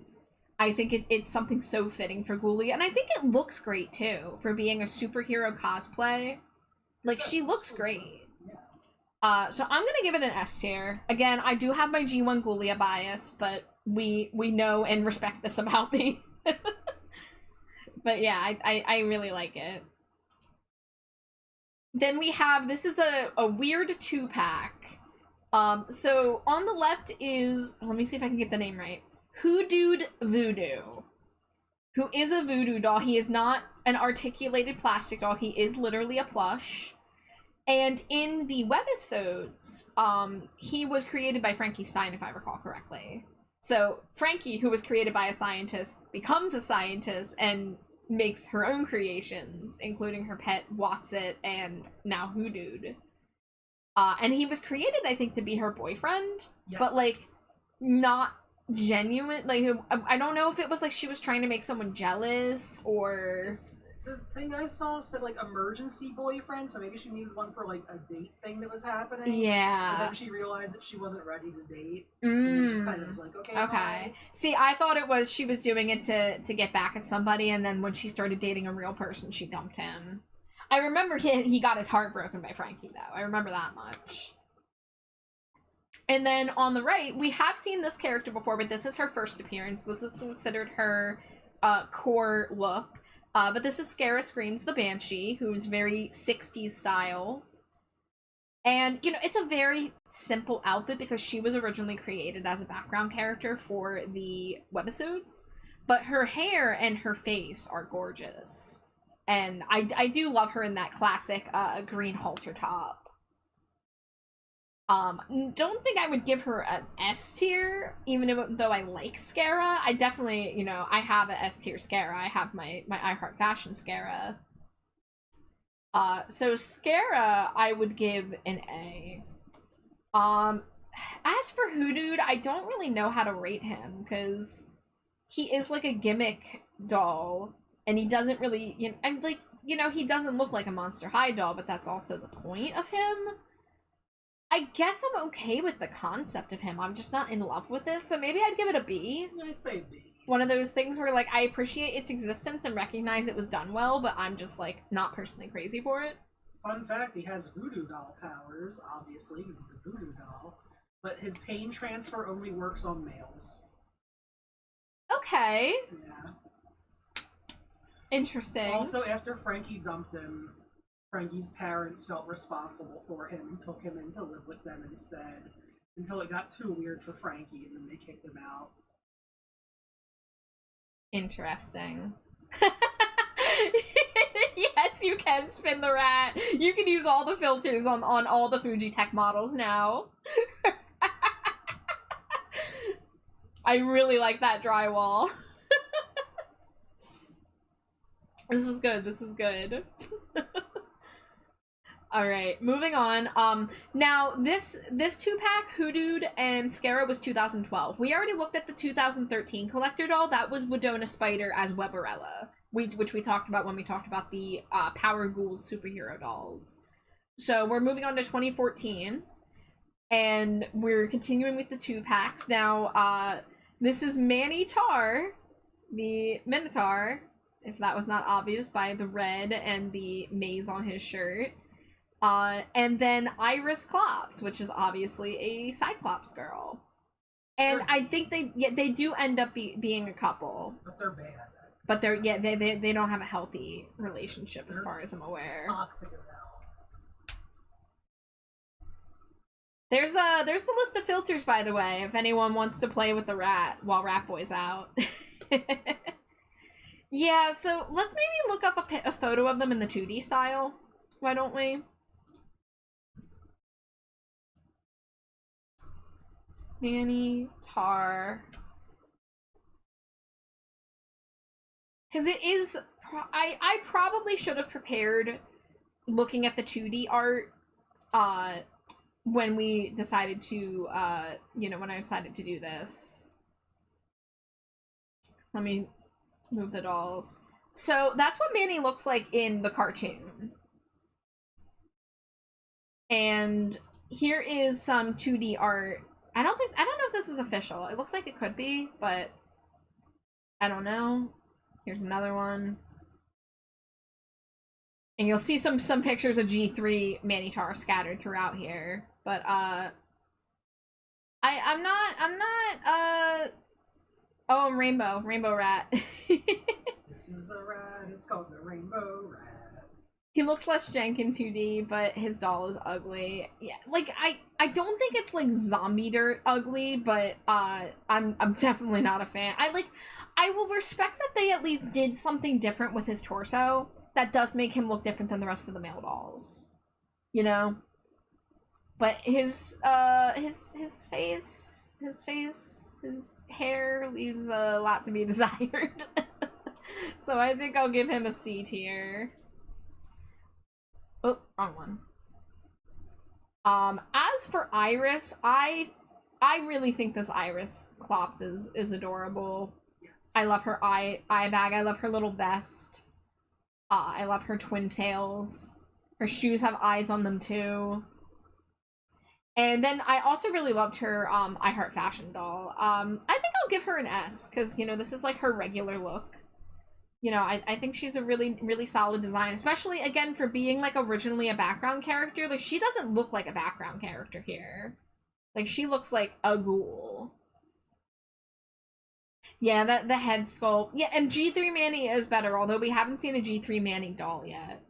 I think it's something so fitting for Ghoulia, and I think it looks great, too, for being a superhero cosplay. Like, she looks great. So I'm gonna give it an S tier. Again, I do have my G1 Ghoulia bias, but we know and respect this about me. But yeah, I really like it. Then we have, this is a weird 2-pack. So on the left is, let me see if I can get the name right, Hoodooed Voodoo, who is a voodoo doll. He is not an articulated plastic doll. He is literally a plush. And in the webisodes, he was created by Frankie Stein, if I recall correctly. So Frankie, who was created by a scientist, becomes a scientist and makes her own creations, including her pet Watsit and now Hoodooed. And he was created, I think, to be her boyfriend, Yes. but like not genuine. Like I don't know if it was like she was trying to make someone jealous or. The thing I saw said like emergency boyfriend, so maybe she needed one for like a date thing that was happening. Yeah. But then she realized that she wasn't ready to date. And it just kind of was like, okay. Okay. Bye. See, I thought it was she was doing it to get back at somebody, and then when she started dating a real person, she dumped him. I remember he got his heart broken by Frankie, though. I remember that much. And then on the right, we have seen this character before, but this is her first appearance. This is considered her core look. But this is Scara Screams the Banshee, who's very 60s style. And, you know, it's a very simple outfit because she was originally created as a background character for the webisodes. But her hair and her face are gorgeous. And I do love her in that classic green halter top. Don't think I would give her an S tier, even though I like Scara. I definitely, you know, I have a S tier Scara. I have my I Heart Fashion Scara. So Scara, I would give an A. As for Hoodooed, I don't really know how to rate him, because he is like a gimmick doll, and he doesn't really, you know, I'm like, you know, he doesn't look like a Monster High doll, but that's also the point of him. I guess I'm okay with the concept of him. I'm just not in love with it, so maybe I'd give it a B. I'd say B. One of those things where, like, I appreciate its existence and recognize it was done well, but I'm just, like, not personally crazy for it. Fun fact, he has voodoo doll powers, obviously, because he's a voodoo doll. But his pain transfer only works on males. Okay. Yeah. Interesting. Also, after Frankie dumped him, Frankie's parents felt responsible for him and took him in to live with them instead, until it got too weird for Frankie, and then they kicked him out. Interesting. Yes, you can spin the rat. You can use all the filters on all the Fujitech models now. I really like that drywall. This is good. This is good. All right, moving on. Now this 2-pack, Hoodooed and Scara, was 2012. We already looked at the 2013 collector doll. That was Wedona Spider as Weberella, which we talked about when we talked about the Power Ghouls superhero dolls. So we're moving on to 2014, and we're continuing with the 2-packs. Now, this is Manny Tar, the Minotaur, if that was not obvious by the red and the maze on his shirt. And then Iris Clops, which is obviously a Cyclops girl. And I think they do end up being a couple. But they're bad. But they don't have a healthy relationship as far as I'm aware. Toxic as hell. There's the list of filters, by the way, if anyone wants to play with the rat while Rat Boy's out. Yeah, so let's maybe look up a photo of them in the 2D style. Why don't we? Manny Tar. Because it is... I probably should have prepared looking at the 2D art when we decided to, when I decided to do this. Let me move the dolls. So that's what Manny looks like in the cartoon. And here is some 2D art. I don't know if this is official. It looks like it could be, but I don't know. Here's another one. And you'll see some pictures of G3 Manny Tar scattered throughout here. But I'm not oh, Rainbow Rat. This is the rat, it's called the Rainbow Rat. He looks less jank in 2D, but his doll is ugly. Yeah, like I don't think it's like zombie dirt ugly, but I'm definitely not a fan. I will respect that they at least did something different with his torso that does make him look different than the rest of the male dolls. You know? But his face, his hair leaves a lot to be desired. So I think I'll give him a C tier. Oh, wrong one. As for Iris, I really think this Iris Clops is adorable. Yes. I love her eye bag. I love her little vest. I love her twin tails. Her shoes have eyes on them too. And then I also really loved her I Heart Fashion doll. I think I'll give her an S because, you know, this is like her regular look. You know, I think she's a really, really solid design, especially, again, for being, like, originally a background character. Like, she doesn't look like a background character here. Like, she looks like a ghoul. Yeah, the head sculpt. Yeah, and G3 Manny is better, although we haven't seen a G3 Manny doll yet.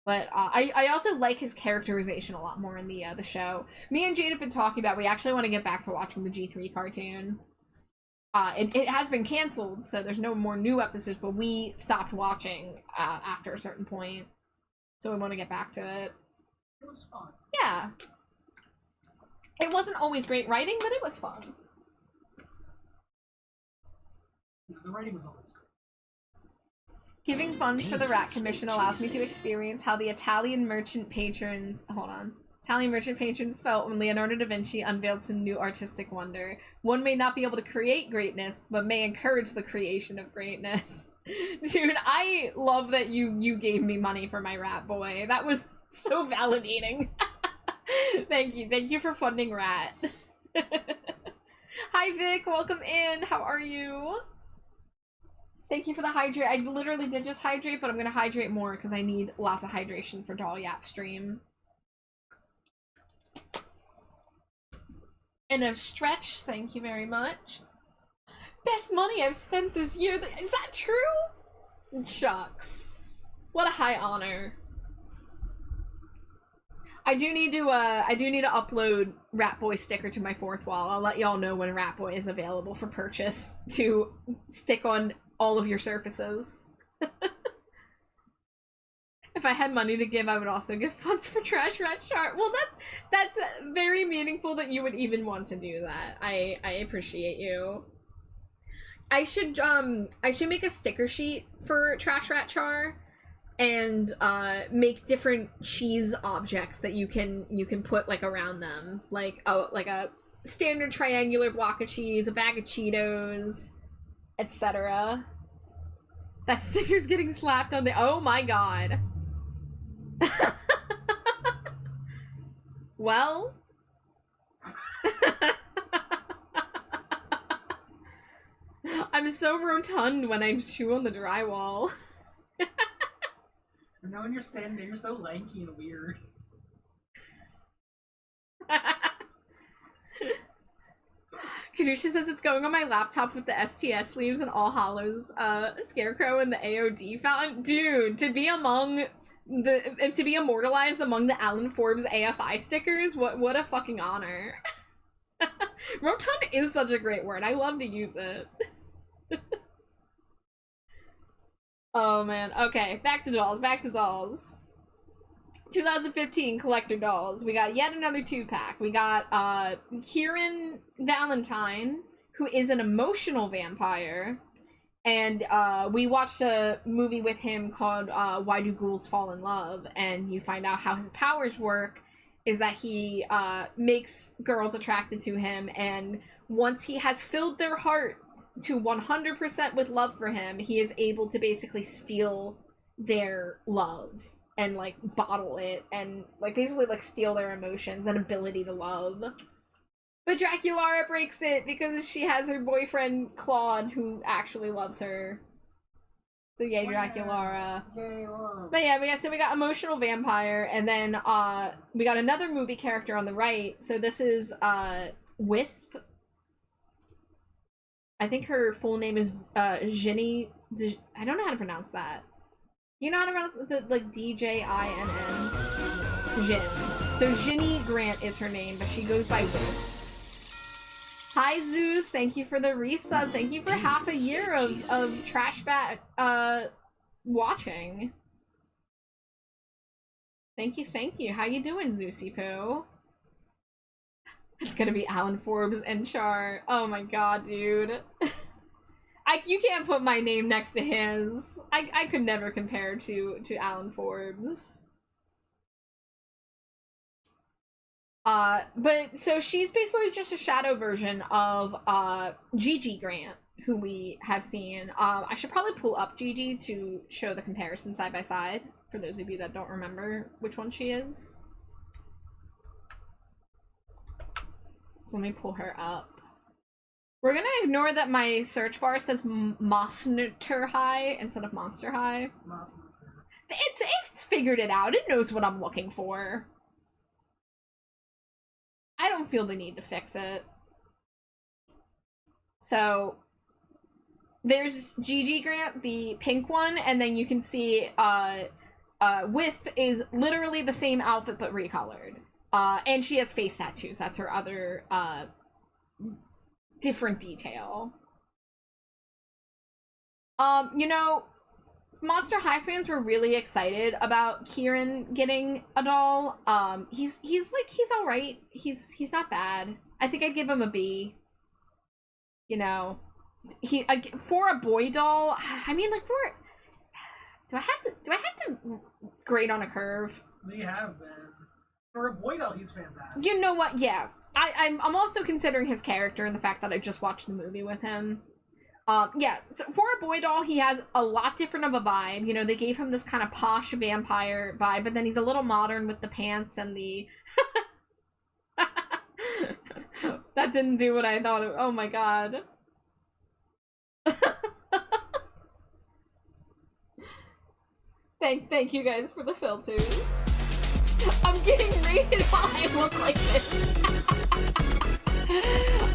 But I also like his characterization a lot more in the show. Me and Jade have been talking about, we actually want to get back to watching the G3 cartoon. It has been canceled, so there's no more new episodes, but we stopped watching after a certain point. So we want to get back to it. It was fun. Yeah. It wasn't always great writing, but it was fun. Yeah, the writing was always good. Giving funds for the Rat Commission allows me to experience how the Italian merchant patrons... Hold on. Italian merchant patrons felt when Leonardo da Vinci unveiled some new artistic wonder. One may not be able to create greatness, but may encourage the creation of greatness. Dude, I love that you gave me money for my Rat Boy. That was so validating. Thank you for funding Rat. Hi Vic, welcome in. How are you? Thank you for the hydrate. I literally did just hydrate, but I'm gonna hydrate more because I need lots of hydration for Doll Yap stream. And a stretch, thank you very much. Best money I've spent this year. Is that true? Shucks. What a high honor. I do need to upload Rat Boy sticker to my fourth wall. I'll let y'all know when Rat Boy is available for purchase to stick on all of your surfaces. If I had money to give, I would also give funds for Trash Rat Shark. Well, that's very meaningful that you would even want to do that. I appreciate you. I should make a sticker sheet for Trash Rat Char and make different cheese objects that you can put like around them, like a standard triangular block of cheese, a bag of Cheetos, etc. That sticker's getting slapped on the... Oh my god. Well, I'm so rotund when I chew on the drywall. And then when you're standing there, you're so lanky and weird. Kadusha says it's going on my laptop with the STS sleeves and All Hallows Scarecrow and the AOD fountain. Dude, to be immortalized among the Alan Forbes AFI stickers, what a fucking honor. Rotund is such a great word. I love to use it. Oh man. Okay, back to dolls. 2015 collector dolls. We got yet another 2-pack. We got Kieran Valentine, who is an emotional vampire. And we watched a movie with him called Why Do Ghouls Fall in Love? And you find out how his powers work is that he makes girls attracted to him, and once he has filled their heart to 100% with love for him, he is able to basically steal their love and like bottle it and like basically like steal their emotions and ability to love. But Draculara breaks it because she has her boyfriend Claude who actually loves her. So yay, Draculara. Yay, love. But yeah, we got emotional vampire, and then we got another movie character on the right. So this is Wisp. I think her full name is Jenny. I don't know how to pronounce that. You know how to run the like DJINN? Jin. So Ginny Grant is her name, but she goes by Wisp. Hi Zeus, thank you for the resub. Thank you for half a year of Trash Bat watching. Thank you. How you doing, Zeusy Poo? It's gonna be Alan Forbes and Char. Oh my god, dude. You can't put my name next to his. I could never compare to Alan Forbes. But so she's basically just a shadow version of Gigi Grant, who we have seen. I should probably pull up Gigi to show the comparison side by side for those of you that don't remember which one she is. So let me pull her up. We're gonna ignore that my search bar says Monster High instead of Monster High. It's figured it out. It knows what I'm looking for. I don't feel the need to fix it. So there's Gigi Grant, the pink one, and then you can see Wisp is literally the same outfit but recolored. And she has face tattoos. That's her other different detail. You know, Monster High fans were really excited about Kieran getting a doll. He's alright. He's not bad. I think I'd give him a B. You know, for a boy doll. I mean, like do I have to grade on a curve? They have been. For a boy doll, he's fantastic. You know what? Yeah, I'm also considering his character and the fact that I just watched the movie with him. Yeah, so for a boy doll, he has a lot different of a vibe. You know, they gave him this kind of posh vampire vibe, but then he's a little modern with the pants and the... That didn't do what I thought of. Oh my god. Thank you guys for the filters. I'm getting rated while I look like this.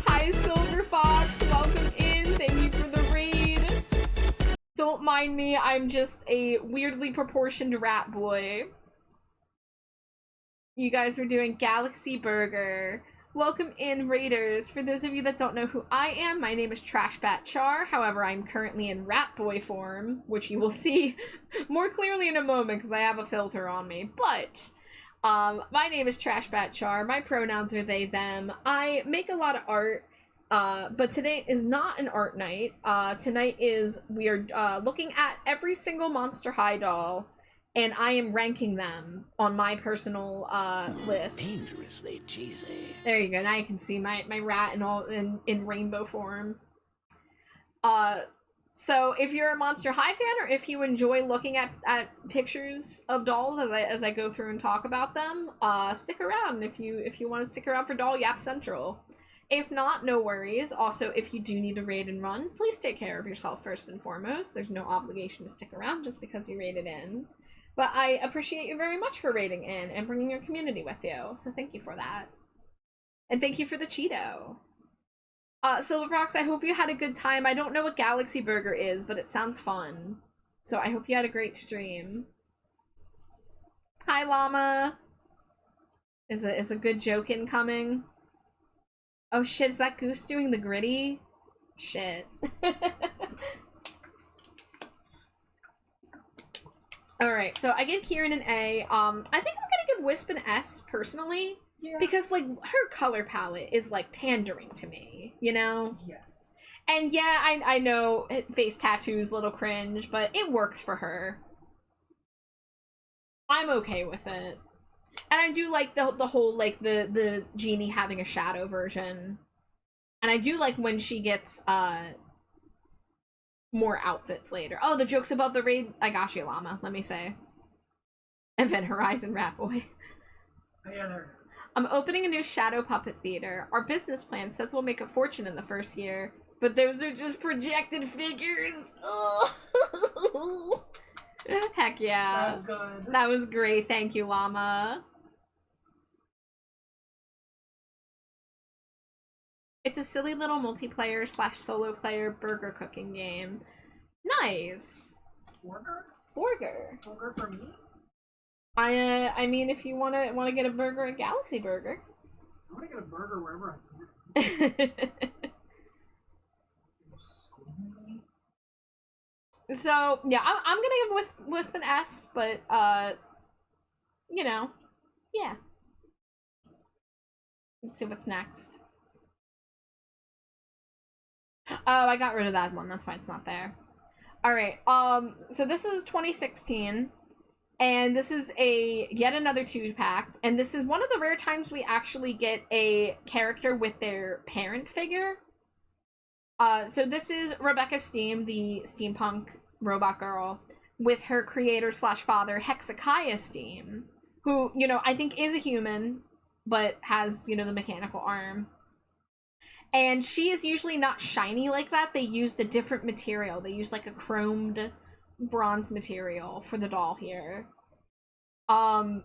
Hi, Silver Fox. Welcome in. Thank you for the raid. Don't mind me. I'm just a weirdly proportioned rat boy. You guys were doing Galaxy Burger. Welcome in, Raiders. For those of you that don't know who I am, my name is Trashbat Char. However, I'm currently in rat boy form, which you will see more clearly in a moment because I have a filter on me. But my name is Trashbat Char. My pronouns are they, them. I make a lot of art, but today is not an art night. Tonight is we are looking at every single Monster High doll, and I am ranking them on my personal list. Dangerously cheesy. There you go. Now you can see my rat in rainbow form. So if you're a Monster High fan, or if you enjoy looking at pictures of dolls as I go through and talk about them, stick around if you want to stick around for Doll Yap Central. If not, no worries. Also, if you do need to raid and run, please take care of yourself first and foremost. There's no obligation to stick around just because you raided in. But I appreciate you very much for raiding in and bringing your community with you. So thank you for that. And thank you for the Cheeto. Silverfox, I hope you had a good time. I don't know what Galaxy Burger is, but it sounds fun. So I hope you had a great stream. Hi, Llama. Is a good joke incoming? Oh shit, is that Goose doing the gritty? Shit. Alright, so I give Kieran an A. I think I'm gonna give Wisp an S, personally. Yeah. Because, like, her color palette is, like, pandering to me, you know? Yes. And yeah, I know face tattoos, little cringe, but it works for her. I'm okay with it. And I do like the whole, like, the genie having a shadow version. And I do like when she gets, more outfits later. Oh, the joke's above the raid. I got you, Llama, let me say. Event Horizon Rat Boy. Oh, yeah, there it is. I'm opening a new shadow puppet theater. Our business plan says we'll make a fortune in the first year, but those are just projected figures. Heck yeah. That was good. That was great. Thank you, Llama. It's a silly little multiplayer / solo player burger cooking game. Nice. Burger? burger. Burger for me? I mean, if you wanna get a burger at Galaxy Burger. I want to get a burger wherever I can. So yeah, I'm gonna give Wisp an S, but you know, yeah. Let's see what's next. Oh, I got rid of that one. That's why it's not there. All right. So this is 2016, and this is yet another 2-pack, and this is one of the rare times we actually get a character with their parent figure. So this is Rebecca Steam, the steampunk robot girl, with her creator slash father, Hezekiah Steam, who, you know, I think is a human, but has, you know, the mechanical arm. And she is usually not shiny like that. They used a different material. They used like a chromed bronze material for the doll here. I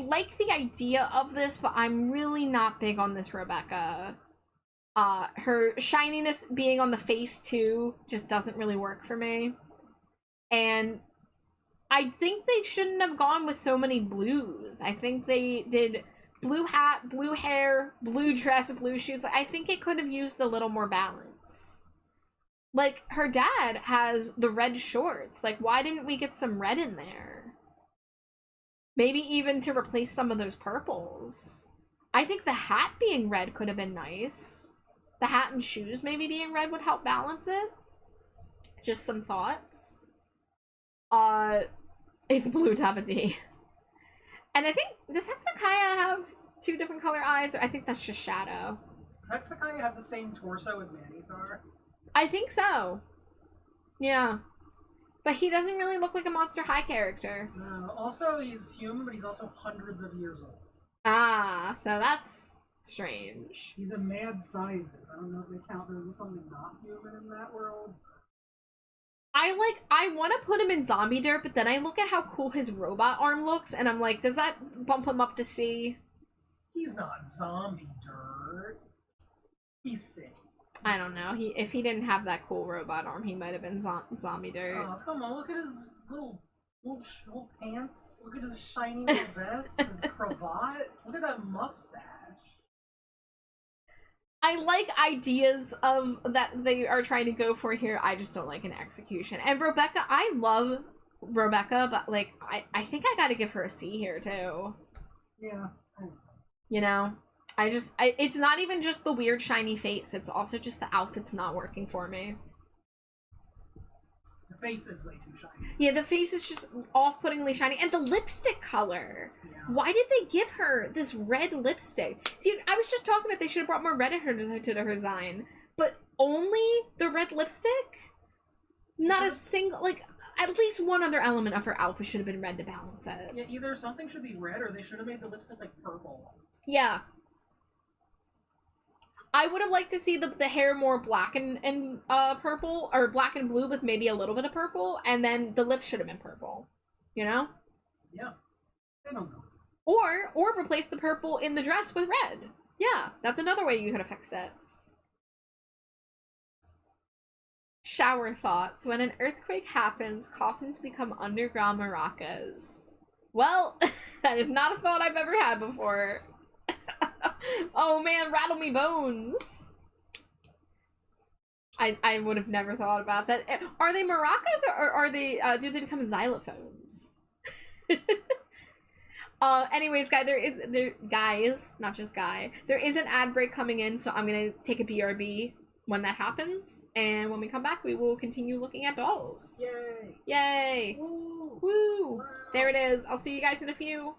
like the idea of this, but I'm really not big on this Rebecca. Her shininess being on the face too just doesn't really work for me. And I think they shouldn't have gone with so many blues. I think they did blue hat, blue hair, blue dress, blue shoes. I think it could have used a little more balance. Like, her dad has the red shorts. Like, why didn't we get some red in there? Maybe even to replace some of those purples. I think the hat being red could have been nice. The hat and shoes maybe being red would help balance it. Just some thoughts. It's blue top of D. And I think, does Hezekiah have 2 different color eyes? Or I think that's just Shadow. Does Hezekiah have the same torso as Manitar? I think so. Yeah. But he doesn't really look like a Monster High character. No. Also, he's human, but he's also hundreds of years old. Ah, so that's strange. He's a mad scientist. I don't know if they count there's something not human in that world. I want to put him in Zombie Dirt, but then I look at how cool his robot arm looks, and I'm like, does that bump him up to C? He's not Zombie Dirt. He's sick. I don't know. If he didn't have that cool robot arm, he might have been Zombie Dirt. Oh, come on. Look at his little pants. Look at his shiny little vest, his cravat. Look at that mustache. I like ideas of that they are trying to go for here. I just don't like an execution. And Rebecca, I love Rebecca, but like I think I gotta give her a C here too. Yeah. You know? It's not even just the weird shiny face, it's also just the outfit's not working for me. The face is way too shiny. Yeah, the face is just off-puttingly shiny. And the lipstick color. Yeah. Why did they give her this red lipstick? See, I was just talking about they should have brought more red in her to her design. But only the red lipstick? Not a single, like, at least one other element of her outfit should have been red to balance it. Yeah, either something should be red or they should have made the lipstick, like, purple. Yeah. I would have liked to see the hair more black and purple, or black and blue with maybe a little bit of purple, and then the lips should have been purple. You know? Yeah. I don't know. Or replace the purple in the dress with red. Yeah, that's another way you could have fixed it. Shower thoughts. When an earthquake happens, coffins become underground maracas. Well, that is not a thought I've ever had before. Oh man, rattle me bones. I would have never thought about that. Are they maracas or are they do they become xylophones? Anyways, guys, not just guy. There is an ad break coming in, so I'm gonna take a BRB when that happens, and when we come back, we will continue looking at dolls. Yay! Yay! Woo! Woo! Wow. There it is. I'll see you guys in a few.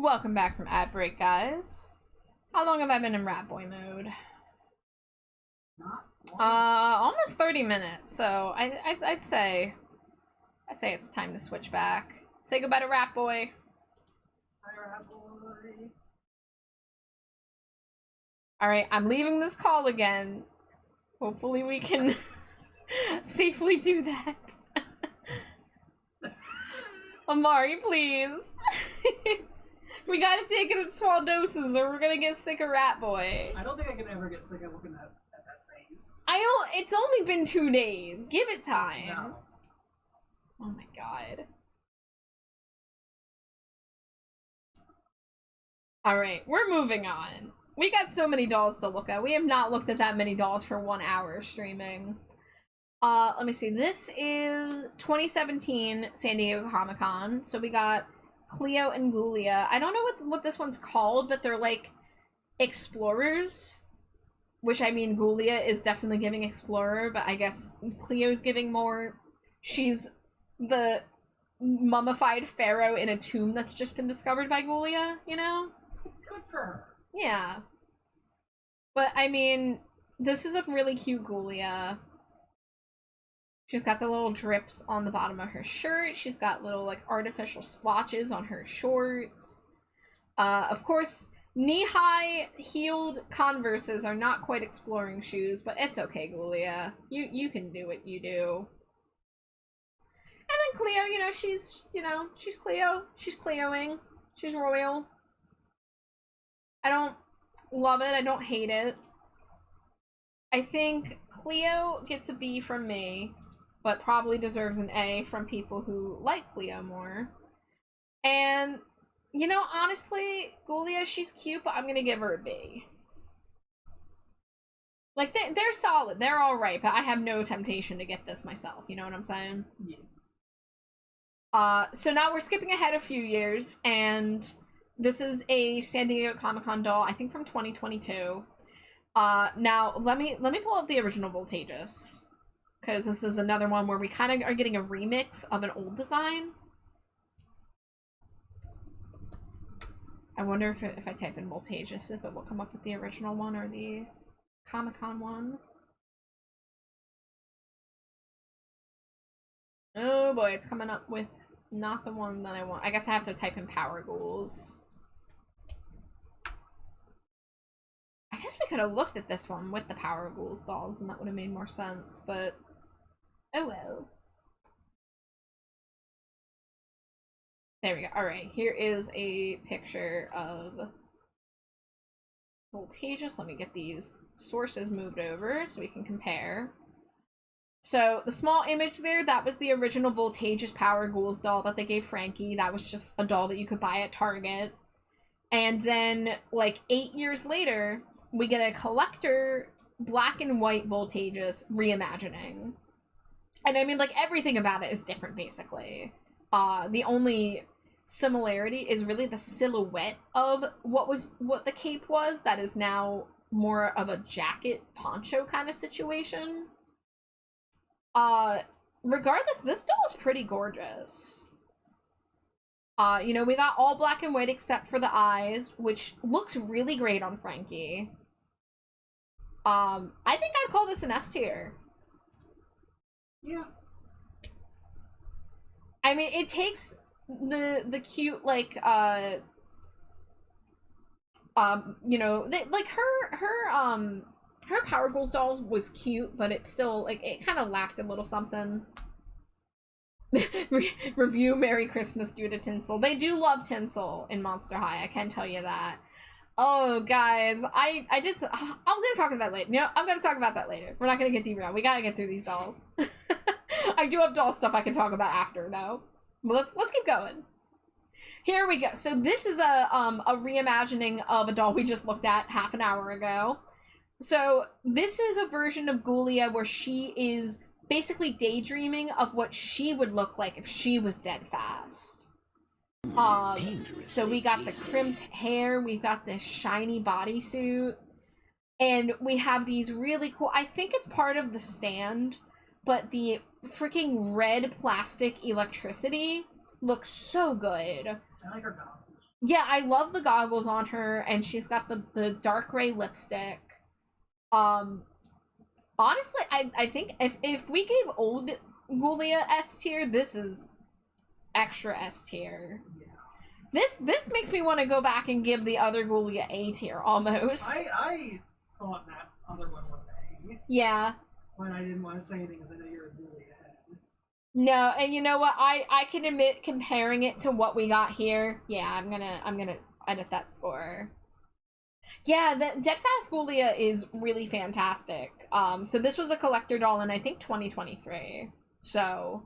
Welcome back from ad break, guys. How long have I been in Rat Boy mode? Not long. Almost 30 minutes. So I'd say it's time to switch back. Say goodbye to Rat Boy. Hi, Rat Boy. All right, I'm leaving this call again. Hopefully we can safely do that. Amari, please. We gotta take it in small doses or we're gonna get sick of Rat Boy. I don't think I can ever get sick of looking at that face. It's only been 2 days. Give it time. No. Oh my god. Alright, we're moving on. We got so many dolls to look at. We have not looked at that many dolls for 1 hour streaming. Let me see. This is 2017 San Diego Comic-Con. So we got Cleo and Ghoulia. I don't know what this one's called, but they're like explorers. Which, I mean, Ghoulia is definitely giving explorer, but I guess Cleo's giving more. She's the mummified pharaoh in a tomb that's just been discovered by Ghoulia, you know? Good for her. Yeah. But, I mean, this is a really cute Ghoulia. She's got the little drips on the bottom of her shirt. She's got little, like, artificial splotches on her shorts. Of course, knee-high heeled Converses are not quite exploring shoes, but it's okay, Ghoulia. You can do what you do. And then Cleo, she's Cleo. She's Cleoing. She's royal. I don't love it. I don't hate it. I think Cleo gets a B from me, but probably deserves an A from people who like Cleo more. And, honestly, Ghoulia, she's cute, but I'm gonna give her a B. Like, they're solid. They're alright, but I have no temptation to get this myself. You know what I'm saying? Yeah. So now we're skipping ahead a few years, and this is a San Diego Comic-Con doll, I think from 2022. Now, let me pull up the original Voltages, because this is another one where we kind of are getting a remix of an old design. I wonder if I type in Voltages, if it will come up with the original one or the Comic-Con one. Oh boy, it's coming up with not the one that I want. I guess I have to type in Power Ghouls. I guess we could have looked at this one with the Power Ghouls dolls and that would have made more sense, but oh well. There we go. Alright, here is a picture of Voltages. Let me get these sources moved over so we can compare. So, the small image there, that was the original Voltages Power Ghouls doll that they gave Frankie. That was just a doll that you could buy at Target. And then, like, 8 years later, we get a collector black and white Voltages reimagining. And I mean, like, everything about it is different, basically. The only similarity is really the silhouette of what the cape was. That is now more of a jacket poncho kind of situation. Regardless, this doll is pretty gorgeous. We got all black and white except for the eyes, which looks really great on Frankie. I think I'd call this an S tier. Yeah. I mean, it takes the cute, like, her Power Ghouls dolls was cute, but it still, like, it kind of lacked a little something. Review Merry Christmas due to tinsel. They do love tinsel in Monster High, I can tell you that. Oh, guys, I'm gonna talk about that later. I'm gonna talk about that later. We're not gonna get derailed. We gotta get through these dolls. I do have doll stuff I can talk about after, though. But let's keep going. Here we go. So this is a reimagining of a doll we just looked at half an hour ago. So this is a version of Ghoulia where she is basically daydreaming of what she would look like if she was dead fast. So we got the crimped hair, we've got this shiny bodysuit, and we have these really cool, I think it's part of the stand, but the freaking red plastic electricity looks so good. I like her goggles. Yeah, I love the goggles on her, and she's got the dark gray lipstick. Um, honestly, I think if we gave old Ghoulia S tier, this is extra S tier. Yeah. This makes me want to go back and give the other Ghoulia A tier almost. I thought that other one was A. Yeah. But I didn't want to say anything because I know you're a Ghoulia head. No, and you know what? I can admit comparing it to what we got here. Yeah, I'm gonna edit that score. Yeah, the Deadfast Ghoulia is really fantastic. So this was a collector doll in I think 2023. So,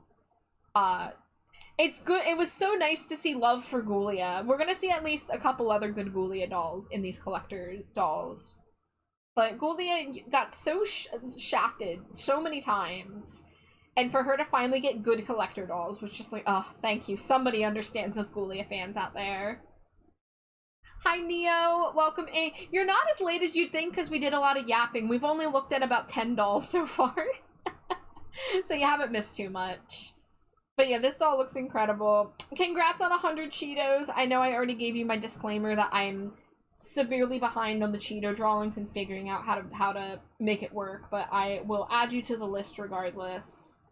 it's good. It was so nice to see love for Ghoulia. We're gonna see at least a couple other good Ghoulia dolls in these collector dolls. But Ghoulia got so shafted so many times. And for her to finally get good collector dolls was just like, oh, thank you. Somebody understands us Ghoulia fans out there. Hi, Neo. Welcome in. You're not as late as you'd think because we did a lot of yapping. We've only looked at about 10 dolls so far. So you haven't missed too much. But yeah, this doll looks incredible. Congrats on 100 Cheetos. I know I already gave you my disclaimer that I'm severely behind on the Cheeto drawings and figuring out how to make it work, but I will add you to the list regardless.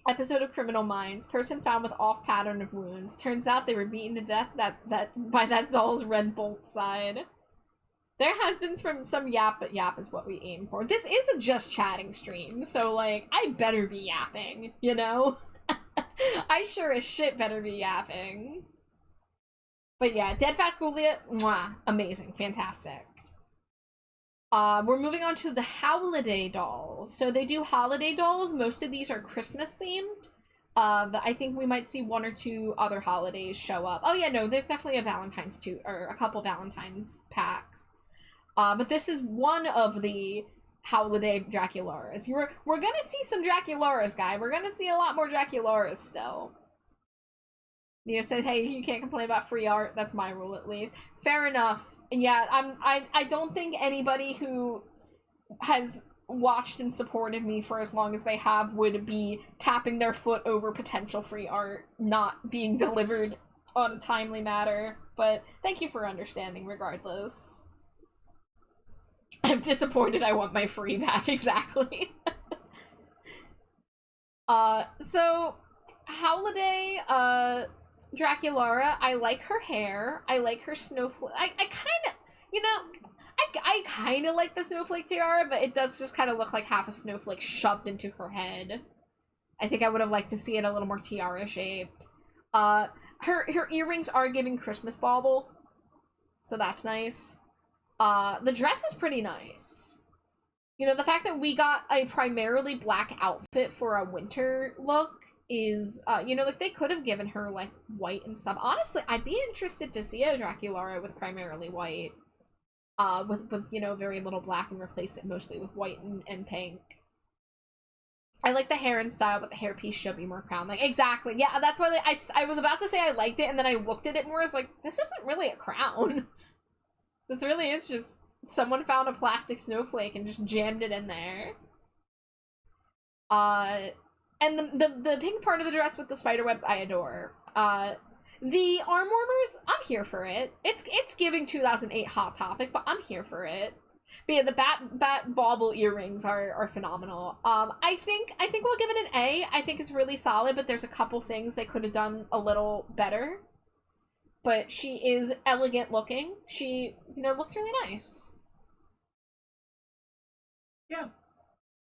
Episode of Criminal Minds. Person found with off pattern of wounds. Turns out they were beaten to death by that doll's red bolt side. There has been some yap, but yap is what we aim for. This is a just chatting stream, so like I better be yapping, you know? I sure as shit better be yapping. But yeah, Deadfast Ghoulia, mwah, amazing, fantastic. We're moving on to the holiday dolls. So they do holiday dolls. Most of these are Christmas themed. But I think we might see one or two other holidays show up. Oh yeah, no, there's definitely a Valentine's too, or a couple Valentine's packs. But this is one of the holiday Dracularas. We're gonna see some Dracularas, guy. We're gonna see a lot more Dracularas still. Nia said, hey, you can't complain about free art. That's my rule, at least. Fair enough. Yeah, I don't think anybody who has watched and supported me for as long as they have would be tapping their foot over potential free art not being delivered on a timely matter. But thank you for understanding regardless. I'm disappointed I want my free back, exactly. So, Holiday, Draculara, I like her hair. I like her snowflake. I kind of, you know, I kind of like the snowflake tiara, but it does just kind of look like half a snowflake shoved into her head. I think I would have liked to see it a little more tiara shaped. Her earrings are giving Christmas bauble, so that's nice. The dress is pretty nice. You know, the fact that we got a primarily black outfit for a winter look is, you know, like, they could have given her, like, white and stuff. Honestly, I'd be interested to see a Draculara with primarily white, with, you know, very little black and replace it mostly with white and pink. I like the hair and style, but the hairpiece should be more crown. Like, exactly. Yeah, that's why I was about to say I liked it, and then I looked at it more, I was like, this isn't really a crown. This really is just someone found a plastic snowflake and just jammed it in there. And the pink part of the dress with the spider webs, I adore. The arm warmers, I'm here for it. It's giving 2008 Hot Topic, but I'm here for it. But yeah, the bat bauble earrings are phenomenal. I think we'll give it an A. I think it's really solid, but there's a couple things they could have done a little better. But she is elegant looking. She, you know, looks really nice. Yeah.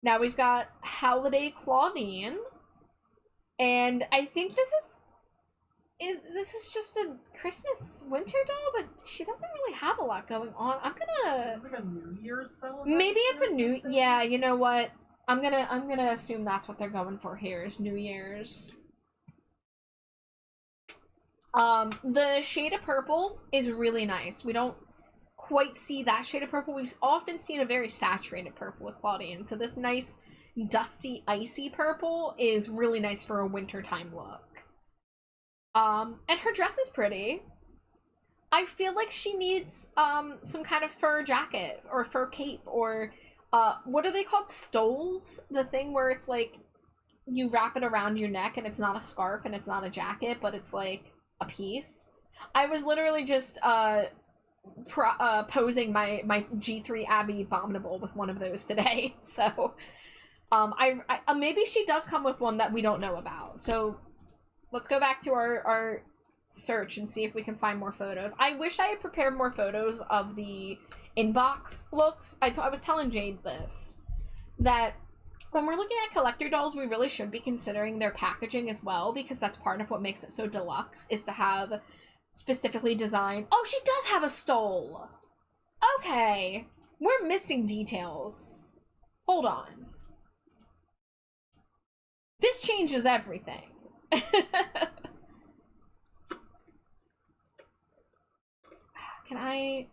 Now we've got Holiday Claudine. And I think this is just a Christmas winter doll, but she doesn't really have a lot going on. I'm gonna... It's like a New Year's celebration. Maybe it's a new... Yeah, you know what? I'm gonna assume that's what they're going for here, is New Year's. The shade of purple is really nice. We don't quite see that shade of purple. We've often seen a very saturated purple with Claudine, so this nice dusty icy purple is really nice for a wintertime look. And her dress is pretty. I feel like she needs some kind of fur jacket or fur cape or what are they called? Stoles? The thing where it's like you wrap it around your neck and it's not a scarf and it's not a jacket, but it's like a piece. I was literally just posing my G3 Abby Abominable with one of those today. So I maybe she does come with one that we don't know about. So let's go back to our search and see if we can find more photos. I wish I had prepared more photos of the inbox looks. I was telling Jade this, that when we're looking at collector dolls, we really should be considering their packaging as well, because that's part of what makes it so deluxe, is to have specifically designed... Oh, she does have a stole! Okay. We're missing details. Hold on. This changes everything. Can I...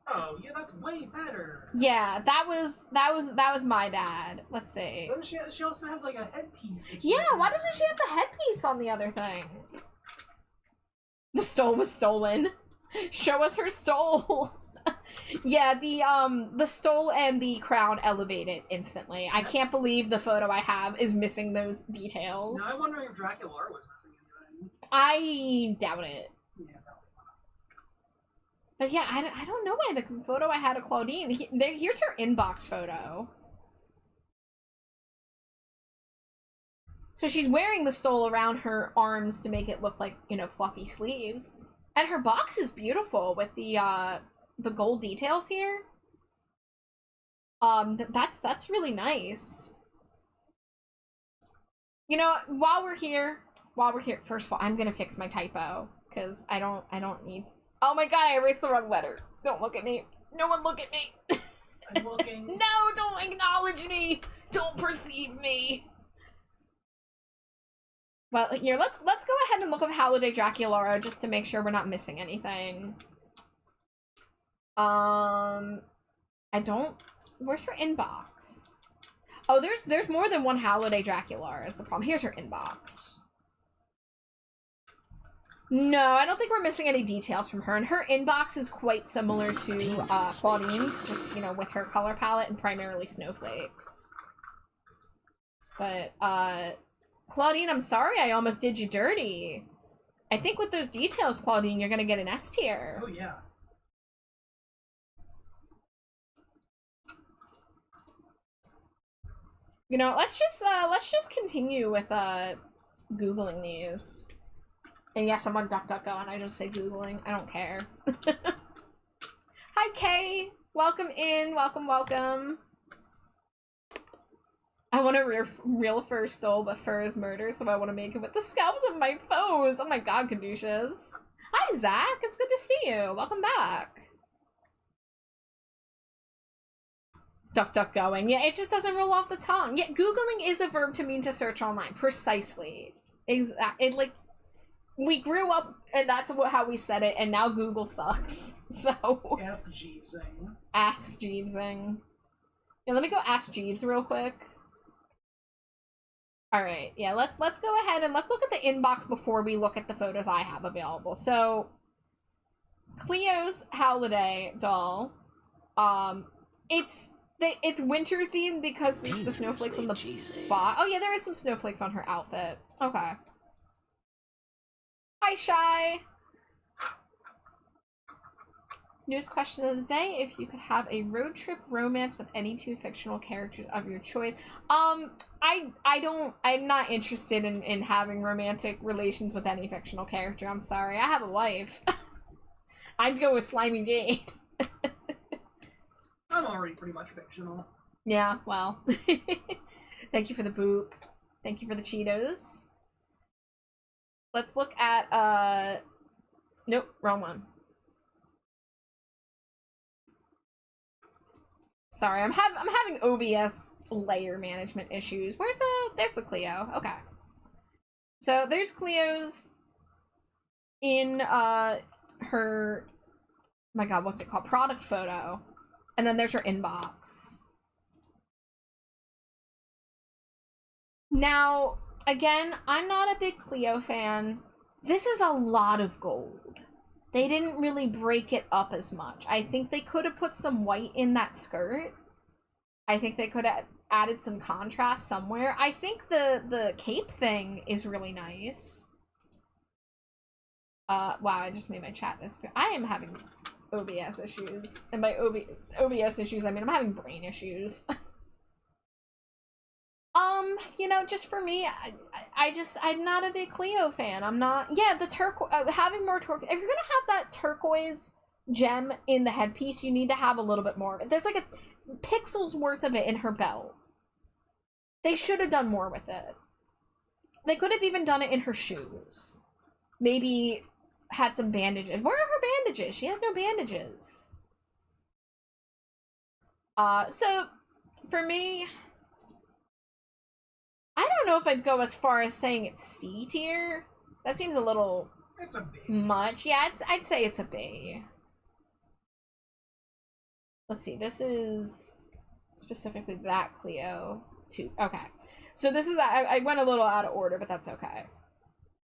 Oh, yeah, that's way better. Yeah, that was my bad. Let's see. Then she also has like a headpiece. Yeah, why doesn't she have the headpiece on the other thing? The stole was stolen. Show us her stole. Yeah, the stole and the crown elevated instantly. I can't believe the photo I have is missing those details. Now I'm wondering if Dracula was missing anything. I doubt it. Yeah, probably not. But yeah, I don't know why the photo I had of Claudine... here's her inbox photo. So she's wearing the stole around her arms to make it look like, you know, fluffy sleeves. And her box is beautiful with the gold details here. That's really nice. You know, while we're here, first of all, I'm gonna fix my typo, because I don't need... Oh my god, I erased the wrong letter. Don't look at me. No one look at me. I'm looking. No, don't acknowledge me. Don't perceive me. Well, here, let's go ahead and look up Holiday Draculaura just to make sure we're not missing anything. I don't... Where's her inbox? Oh, there's more than one Holiday Draculaura is the problem. Here's her inbox. No, I don't think we're missing any details from her, and her inbox is quite similar to Claudine's, just, you know, with her color palette and primarily snowflakes. But, Claudine, I'm sorry I almost did you dirty. I think with those details, Claudine, you're gonna get an S tier. Oh, yeah. You know, let's just continue with, Googling these. And yes, I'm on DuckDuckGo and I just say Googling. I don't care. Hi, Kay! Welcome in. Welcome, welcome. I want a real fur stole, but fur is murder, so I want to make it with the scalps of my foes. Oh my god, Caduceus. Hi, Zach. It's good to see you. Welcome back. DuckDuckGoing. Yeah, it just doesn't roll off the tongue. Yeah, Googling is a verb to mean to search online. Precisely. It, like... We grew up, and that's how we said it, and now Google sucks. So... Ask Jeevesing. Ask Jeevesing. Yeah, let me go ask Jeeves real quick. Alright, yeah, let's go ahead and let's look at the inbox before we look at the photos I have available. So, Cleo's Holiday doll, it's winter themed because there's the snowflakes on the bot. Oh yeah, there is some snowflakes on her outfit. Okay. Hi, Shy! Newest question of the day, if you could have a road trip romance with any two fictional characters of your choice. I'm not interested in having romantic relations with any fictional character. I'm sorry, I have a wife. I'd go with Slimy Jade. I'm already pretty much fictional. Yeah, well. Thank you for the boop. Thank you for the Cheetos. Let's look at, nope, wrong one. Sorry, I'm having OBS layer management issues. There's the Cleo. Okay. So there's Cleo's in, her, my god, what's it called? Product photo. And then there's her inbox. Now, again, I'm not a big Cleo fan. This is a lot of gold. They didn't really break it up as much. I think they could have put some white in that skirt. I think they could have added some contrast somewhere. I think the cape thing is really nice. Wow, I just made my chat disappear. I am having OBS issues. And by OBS issues, I mean I'm having brain issues. You know, just for me, I'm not a big Cleo fan. I'm not, yeah, the turquoise, having more turquoise, if you're gonna have that turquoise gem in the headpiece, you need to have a little bit more of it. There's like a pixel's worth of it in her belt. They should have done more with it. They could have even done it in her shoes. Maybe had some bandages. Where are her bandages? She has no bandages. So, for me, I don't know if I'd go as far as saying it's C tier. That seems a little It's a B. much. Yeah, I'd say it's a B. Let's see, this is specifically that Cleo 2. Okay. So this is, I went a little out of order, but that's okay.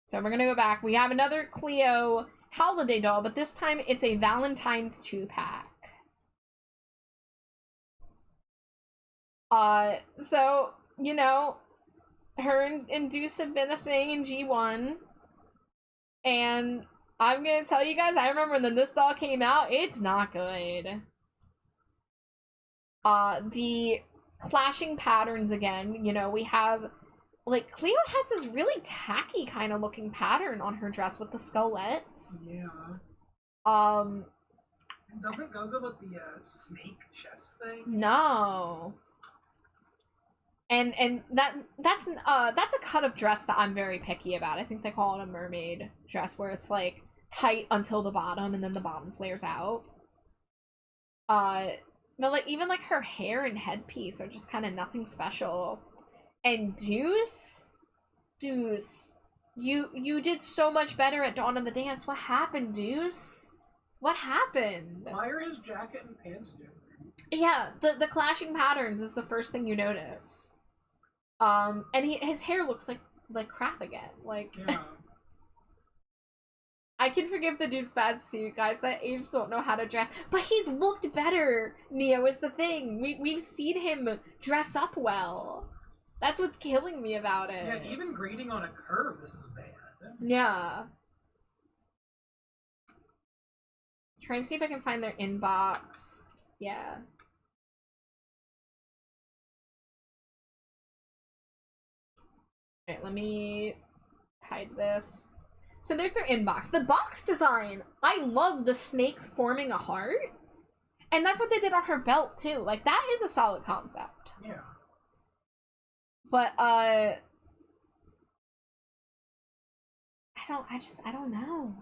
So we're gonna go back. We have another Cleo holiday doll, but this time it's a Valentine's 2-pack. So, you know, her and Deuce have been a thing in G1. And I'm gonna tell you guys, I remember when this doll came out, it's not good. The clashing patterns again, you know, we have, like, Cleo has this really tacky kind of looking pattern on her dress with the skullettes. Yeah. It doesn't go good with the snake chest thing. No. And that's a cut of dress that I'm very picky about. I think they call it a mermaid dress, where it's like tight until the bottom and then the bottom flares out. But like even like her hair and headpiece are just kind of nothing special. And Deuce, you did so much better at Dawn of the Dance. What happened, Deuce? What happened? Why are his jacket and pants different? Yeah, the clashing patterns is the first thing you notice. And his hair looks like crap again. Like, Yeah. I can forgive the dude's bad suit, guys. That age don't know how to dress, but he's looked better. Neo is the thing. We've seen him dress up well. That's what's killing me about it. Yeah, even grading on a curve, this is bad. Yeah. Trying to see if I can find their inbox. Yeah. Alright, let me hide this. So there's their inbox. The box design, I love the snakes forming a heart. And that's what they did on her belt too. Like, that is a solid concept. Yeah. But I don't know.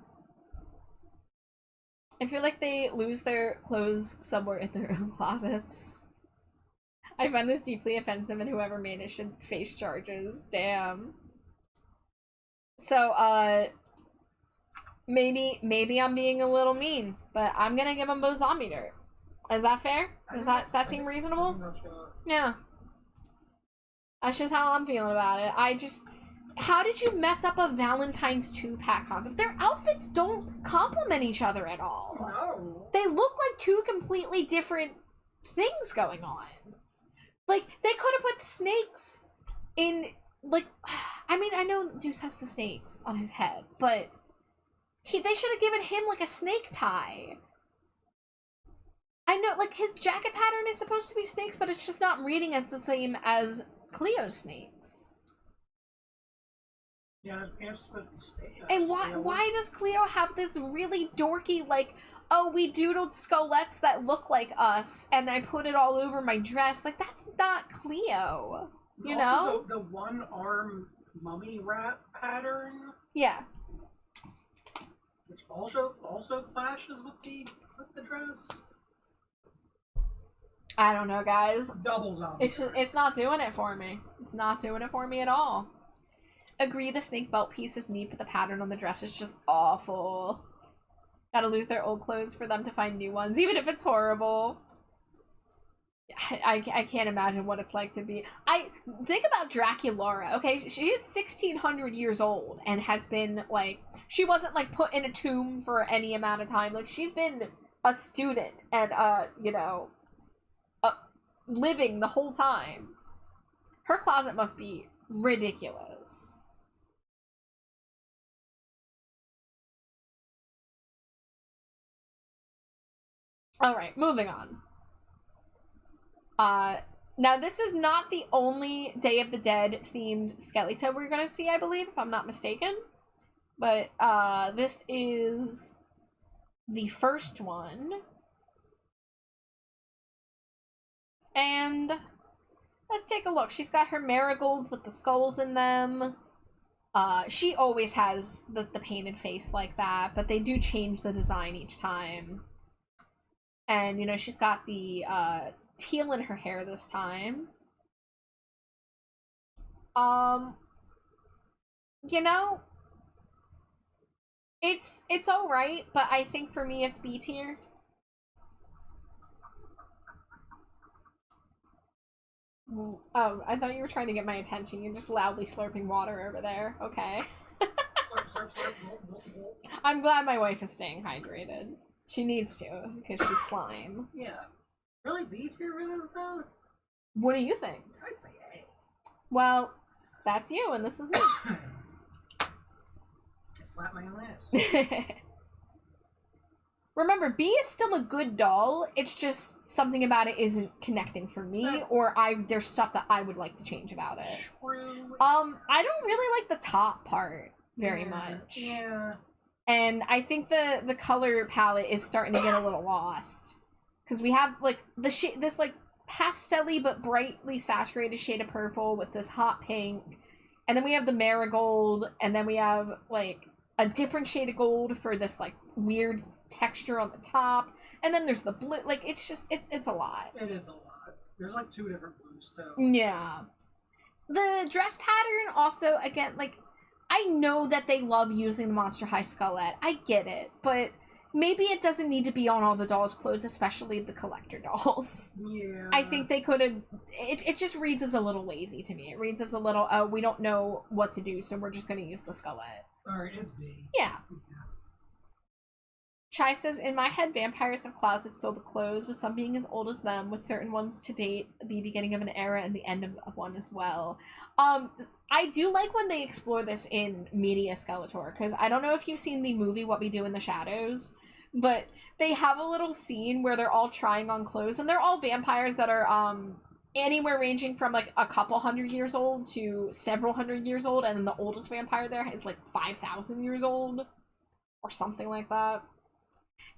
I feel like they lose their clothes somewhere in their own closets. I find this deeply offensive, and whoever made it should face charges. Damn. So, maybe I'm being a little mean, but I'm gonna give them both zombie dirt. Is that fair? Does that seem reasonable? Yeah. That's just how I'm feeling about it. How did you mess up a Valentine's 2-pack concept? Their outfits don't complement each other at all. No. They look like two completely different things going on. Like, they could have put snakes in, like, I mean, I know Deuce has the snakes on his head, but they should have given him, like, a snake tie. I know, like, his jacket pattern is supposed to be snakes, but it's just not reading as the same as Cleo's snakes. Yeah, his pants are supposed to be snake. And why does Cleo have this really dorky, like, oh, we doodled skullettes that look like us, and I put it all over my dress? Like, that's not Cleo. You know? Also, the one arm mummy wrap pattern. Yeah. Which also clashes with the dress. I don't know, guys. Double zombie. It's not doing it for me. It's not doing it for me at all. Agree, the snake belt piece is neat, but the pattern on the dress is just awful. Gotta lose their old clothes for them to find new ones, even if it's horrible. I can't imagine what it's like to be... Think about Draculaura, okay? She is 1,600 years old and has been, like... She wasn't, like, put in a tomb for any amount of time. Like, she's been a student and, you know... living the whole time. Her closet must be ridiculous. Alright, moving on. Now this is not the only Day of the Dead themed skeleton we're gonna see, I believe, if I'm not mistaken. But, this is the first one. And let's take a look. She's got her marigolds with the skulls in them. She always has the painted face like that, but they do change the design each time. And, you know, she's got the, teal in her hair this time. You know, it's alright, but I think for me it's B tier. Oh, I thought you were trying to get my attention. You're just loudly slurping water over there. Okay. Slurp, slurp, slurp. I'm glad my wife is staying hydrated. She needs to, because she's slime. Yeah. Really B tier for this, though? What do you think? I'd say A. Well, that's you, and this is me. I slap my own ass. Remember, B is still a good doll. It's just something about it isn't connecting for me, or there's stuff that I would like to change about it. True. I don't really like the top part very much. Yeah. And I think the color palette is starting to get a little lost. Because we have, like, this, like, pastel-y but brightly saturated shade of purple with this hot pink. And then we have the marigold, and then we have, like, a different shade of gold for this, like, weird texture on the top. And then there's the blue. Like, it's just, it's a lot. It is a lot. There's, like, 2 different blues, too. Yeah. The dress pattern also, again, like, I know that they love using the Monster High Skullette. I get it, but maybe it doesn't need to be on all the dolls' clothes, especially the collector dolls. Yeah. I think they could have... It just reads as a little lazy to me. It reads as a little, we don't know what to do, so we're just going to use the Skullette. Alright, it's B. Yeah. Chai says, in my head, vampires have closets filled with clothes, with some being as old as them, with certain ones to date the beginning of an era and the end of one as well. I do like when they explore this in Media Skeletor, because I don't know if you've seen the movie What We Do in the Shadows, but they have a little scene where they're all trying on clothes, and they're all vampires that are, anywhere ranging from, like, a couple hundred years old to several hundred years old, and then the oldest vampire there is, like, 5,000 years old, or something like that.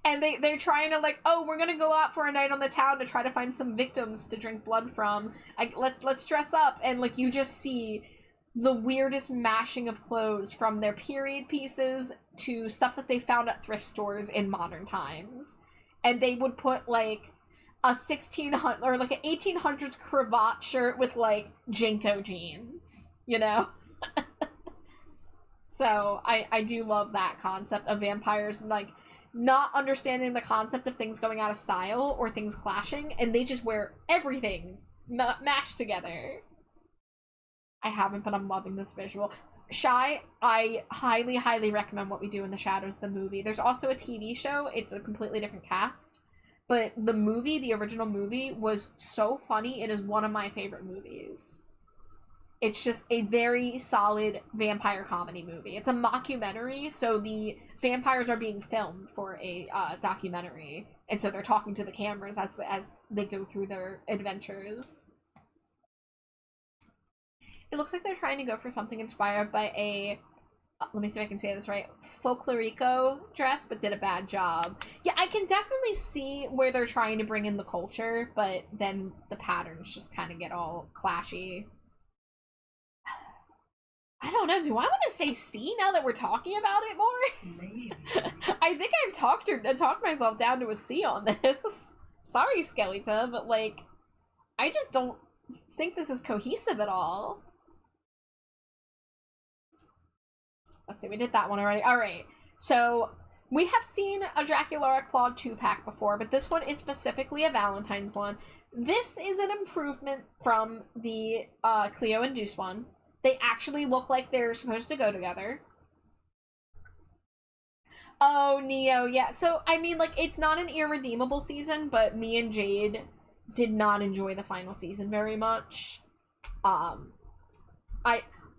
And they're trying to, like, oh, we're gonna go out for a night on the town to try to find some victims to drink blood from. Let's dress up. And, like, you just see the weirdest mashing of clothes, from their period pieces to stuff that they found at thrift stores in modern times. And they would put, like, a 1600 or like an 1800s cravat shirt with, like, Jinko jeans, you know? So I do love that concept of vampires, like, not understanding the concept of things going out of style or things clashing, and they just wear everything mashed together. I haven't, but I'm loving this visual. Shy, I highly, highly recommend What We Do in the Shadows, the movie. There's also a TV show. It's a completely different cast. But the movie, the original movie, was so funny. It is one of my favorite movies. It's just a very solid vampire comedy movie. It's a mockumentary, so the vampires are being filmed for a documentary. And so they're talking to the cameras as they go through their adventures. It looks like they're trying to go for something inspired by a, let me see if I can say this right, folklorico dress, but did a bad job. Yeah, I can definitely see where they're trying to bring in the culture, but then the patterns just kind of get all clashy. I don't know, do I want to say C now that we're talking about it more? Maybe. I think I've talked myself down to a C on this. Sorry, Skeletor, but, like, I just don't think this is cohesive at all. Let's see, we did that one already. Alright, so we have seen a Draculaura Clawed 2-pack before, but this one is specifically a Valentine's one. This is an improvement from the Cleo and Deuce one. They actually look like they're supposed to go together. Oh, Neo, yeah. So, I mean, like, it's not an irredeemable season, but me and Jade did not enjoy the final season very much.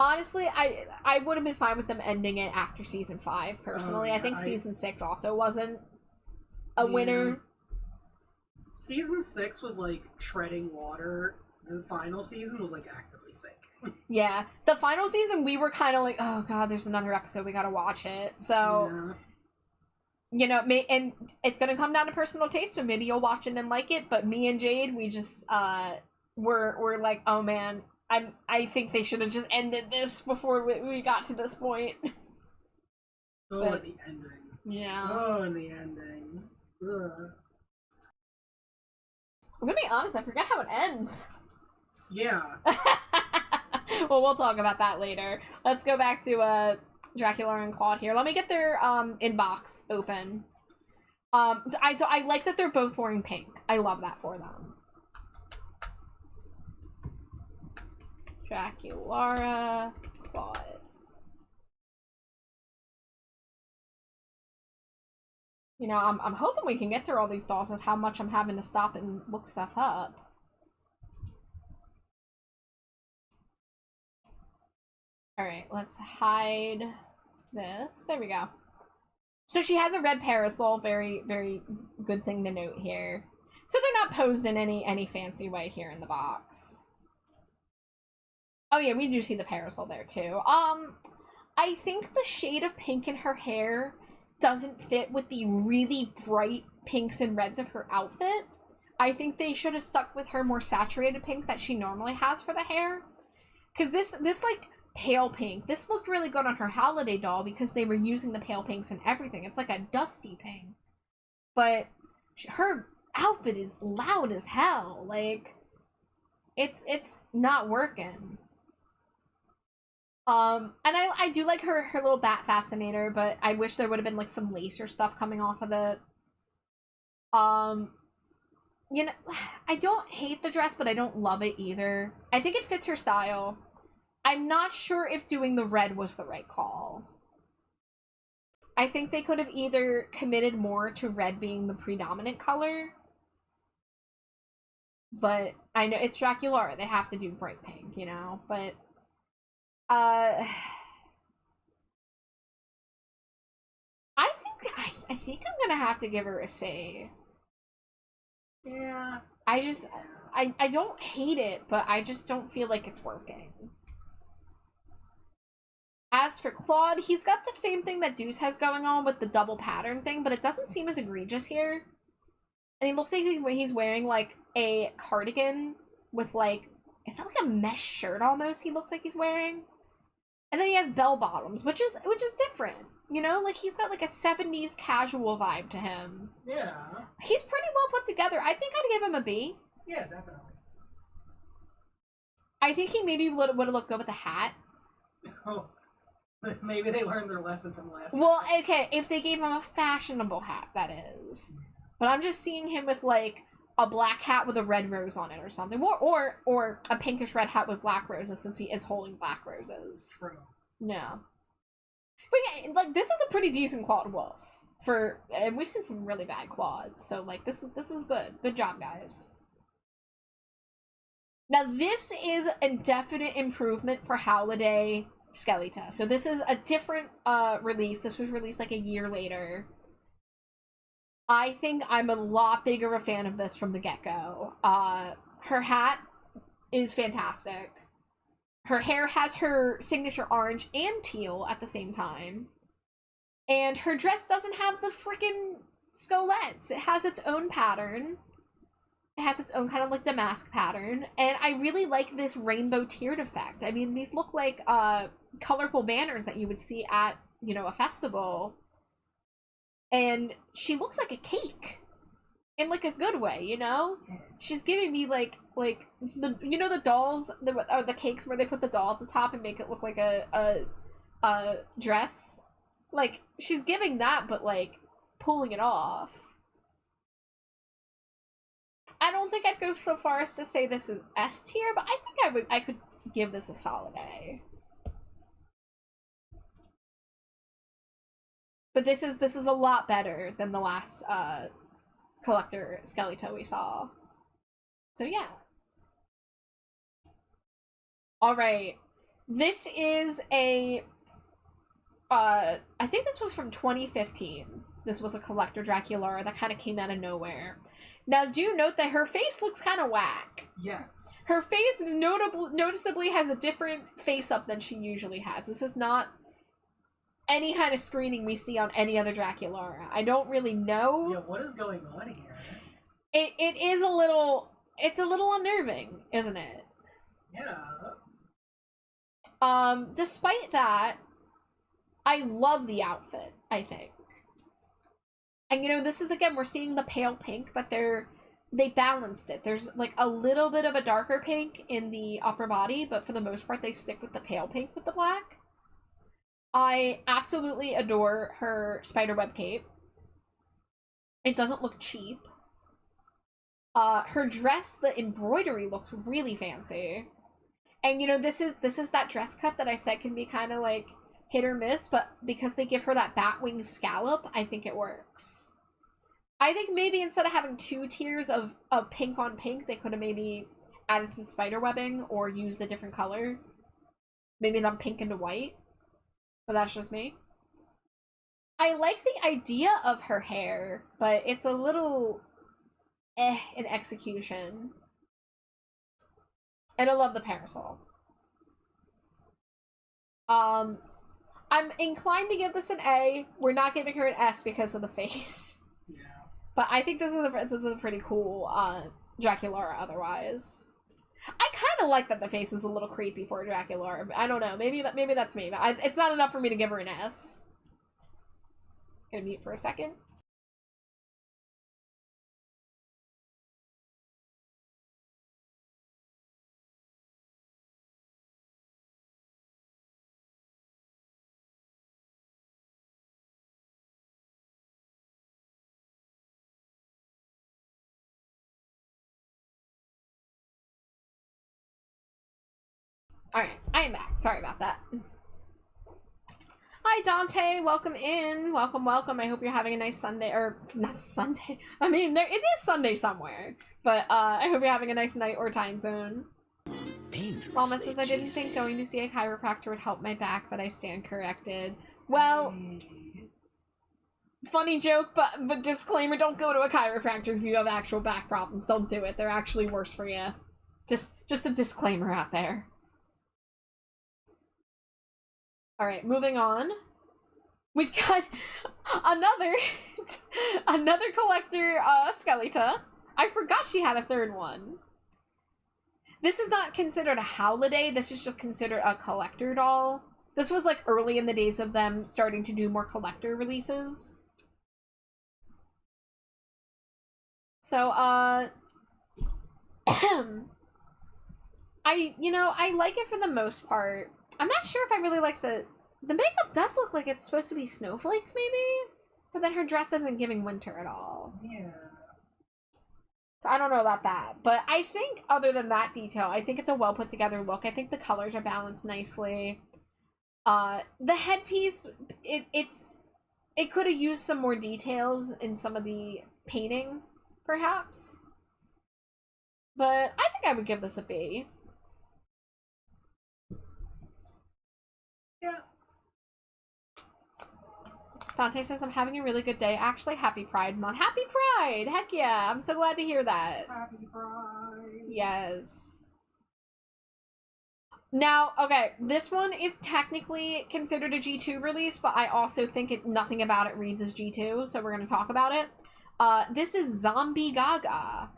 Honestly, I would have been fine with them ending it after season 5, personally. Oh, yeah, I think season 6 also wasn't a winner. Season 6 was like treading water. The final season was like actively sinking. Yeah. The final season, we were kind of like, oh god, there's another episode, we gotta watch it. So, Yeah. you know, and it's gonna come down to personal taste, so maybe you'll watch it and like it, but me and Jade, we just, we're like, oh man, I think they should have just ended this before we got to this point. Oh, But- at the ending. Yeah. Oh, in the ending. Ugh. I'm gonna be honest, I forget how it ends. Yeah. Well, we'll talk about that later. Let's go back to Dracula and Claude here. Let me get their inbox open. So I like that they're both wearing pink. I love that for them. Dracula, Claude. You know, I'm hoping we can get through all these dolls with how much I'm having to stop and look stuff up. Alright, let's hide this. There we go. So she has a red parasol. Very, very good thing to note here. So they're not posed in any fancy way here in the box. Oh yeah, we do see the parasol there too. I think the shade of pink in her hair doesn't fit with the really bright pinks and reds of her outfit. I think they should have stuck with her more saturated pink that she normally has for the hair. Because this like pale pink, this looked really good on her holiday doll because they were using the pale pinks and everything. It's like a dusty pink. But her outfit is loud as hell. Like, it's not working. And I do like her little bat fascinator, but I wish there would have been like some lace or stuff coming off of it. You know, I don't hate the dress, but I don't love it either. I think it fits her style. I'm not sure if doing the red was the right call. I think they could have either committed more to red being the predominant color. But I know it's Dracula, they have to do bright pink, you know? But I think I'm gonna have to give her a C. Yeah. I don't hate it, but I just don't feel like it's working. As for Claude, he's got the same thing that Deuce has going on with the double pattern thing, but it doesn't seem as egregious here. And he looks like he's wearing, like, a cardigan with, like, is that like a mesh shirt almost he looks like he's wearing? And then he has bell bottoms, which is different. You know, like, he's got, like, a 70s casual vibe to him. Yeah. He's pretty well put together. I think I'd give him a B. Yeah, definitely. I think he maybe would have looked good with a hat. Oh. Maybe they learned their lesson from last Well, time. okay, if they gave him a fashionable hat, that is. But I'm just seeing him with, like, a black hat with a red rose on it or something. Or a pinkish red hat with black roses, since he is holding black roses. True. Yeah. But yeah, like, this is a pretty decent Claude Wolf. And we've seen some really bad Claudes, so, like, this is good. Good job, guys. Now, this is a definite improvement for Holiday Skeletor. So this is a different release. This was released like a year later. I think I'm a lot bigger a fan of this from the get-go. Her hat is fantastic. Her hair has her signature orange and teal at the same time. And her dress doesn't have the freaking scolettes. It has its own pattern. It has its own kind of like damask pattern. And I really like this rainbow tiered effect. I mean, these look like colorful banners that you would see at, you know, a festival. And she looks like a cake. In like a good way, you know? She's giving me like the, you know, the dolls, or the cakes where they put the doll at the top and make it look like a dress? Like, she's giving that, but like pulling it off. I don't think I'd go so far as to say this is S tier, but I think I could give this a solid A. But this is a lot better than the last collector Skeletor we saw. So yeah. Alright. This is a I think this was from 2015. this was a collector Draculaura that kind of came out of nowhere. Now, do note that her face looks kind of whack. Yes. Her face noticeably has a different face up than she usually has. This is not any kind of screening we see on any other Draculaura. I don't really know. Yeah, what is going on here? It is a little... It's a little unnerving, isn't it? Yeah. Despite that, I love the outfit, I think. And, you know, this is, again, we're seeing the pale pink, but they balanced it. There's, like, a little bit of a darker pink in the upper body, but for the most part, they stick with the pale pink with the black. I absolutely adore her spiderweb cape. It doesn't look cheap. Her dress, the embroidery looks really fancy. And, you know, this is that dress cut that I said can be kind of, like, hit or miss, but because they give her that batwing scallop, I think it works. I think maybe instead of having 2 tiers of pink on pink, they could have maybe added some spider webbing or used a different color. Maybe done pink into white. But that's just me. I like the idea of her hair, but it's a little in execution. And I love the parasol. I'm inclined to give this an A. We're not giving her an S because of the face. Yeah. But I think this is a pretty cool Draculaura otherwise. I kind of like that the face is a little creepy for a Draculaura. I don't know. Maybe that's me. But it's not enough for me to give her an S. Gonna mute for a second. Alright, I am back. Sorry about that. Hi, Dante. Welcome in. Welcome, welcome. I hope you're having a nice Sunday. Or, not Sunday. I mean, it is Sunday somewhere. But, I hope you're having a nice night or time zone. Mama says, I didn't think going to see a chiropractor would help my back, but I stand corrected. Well, funny joke, but disclaimer, don't go to a chiropractor if you have actual back problems. Don't do it. They're actually worse for you. Just a disclaimer out there. Alright, moving on. We've got another collector, Skeleta. I forgot she had a third one. This is not considered a holiday, this is just considered a collector doll. This was like early in the days of them starting to do more collector releases. So, I like it for the most part. I'm not sure if I really like the makeup does look like it's supposed to be snowflakes, maybe? But then her dress isn't giving winter at all. Yeah. So I don't know about that. But I think, other than that detail, I think it's a well put together look. I think the colors are balanced nicely. The headpiece, it could have used some more details in some of the painting, perhaps. But I think I would give this a B. Yeah. Dante says, I'm having a really good day. Actually, happy Pride Month. Happy Pride! Heck yeah! I'm so glad to hear that. Happy Pride. Yes. Now, okay, this one is technically considered a G2 release, but I also think nothing about it reads as G2, so we're going to talk about it. This is Zombie Gaga.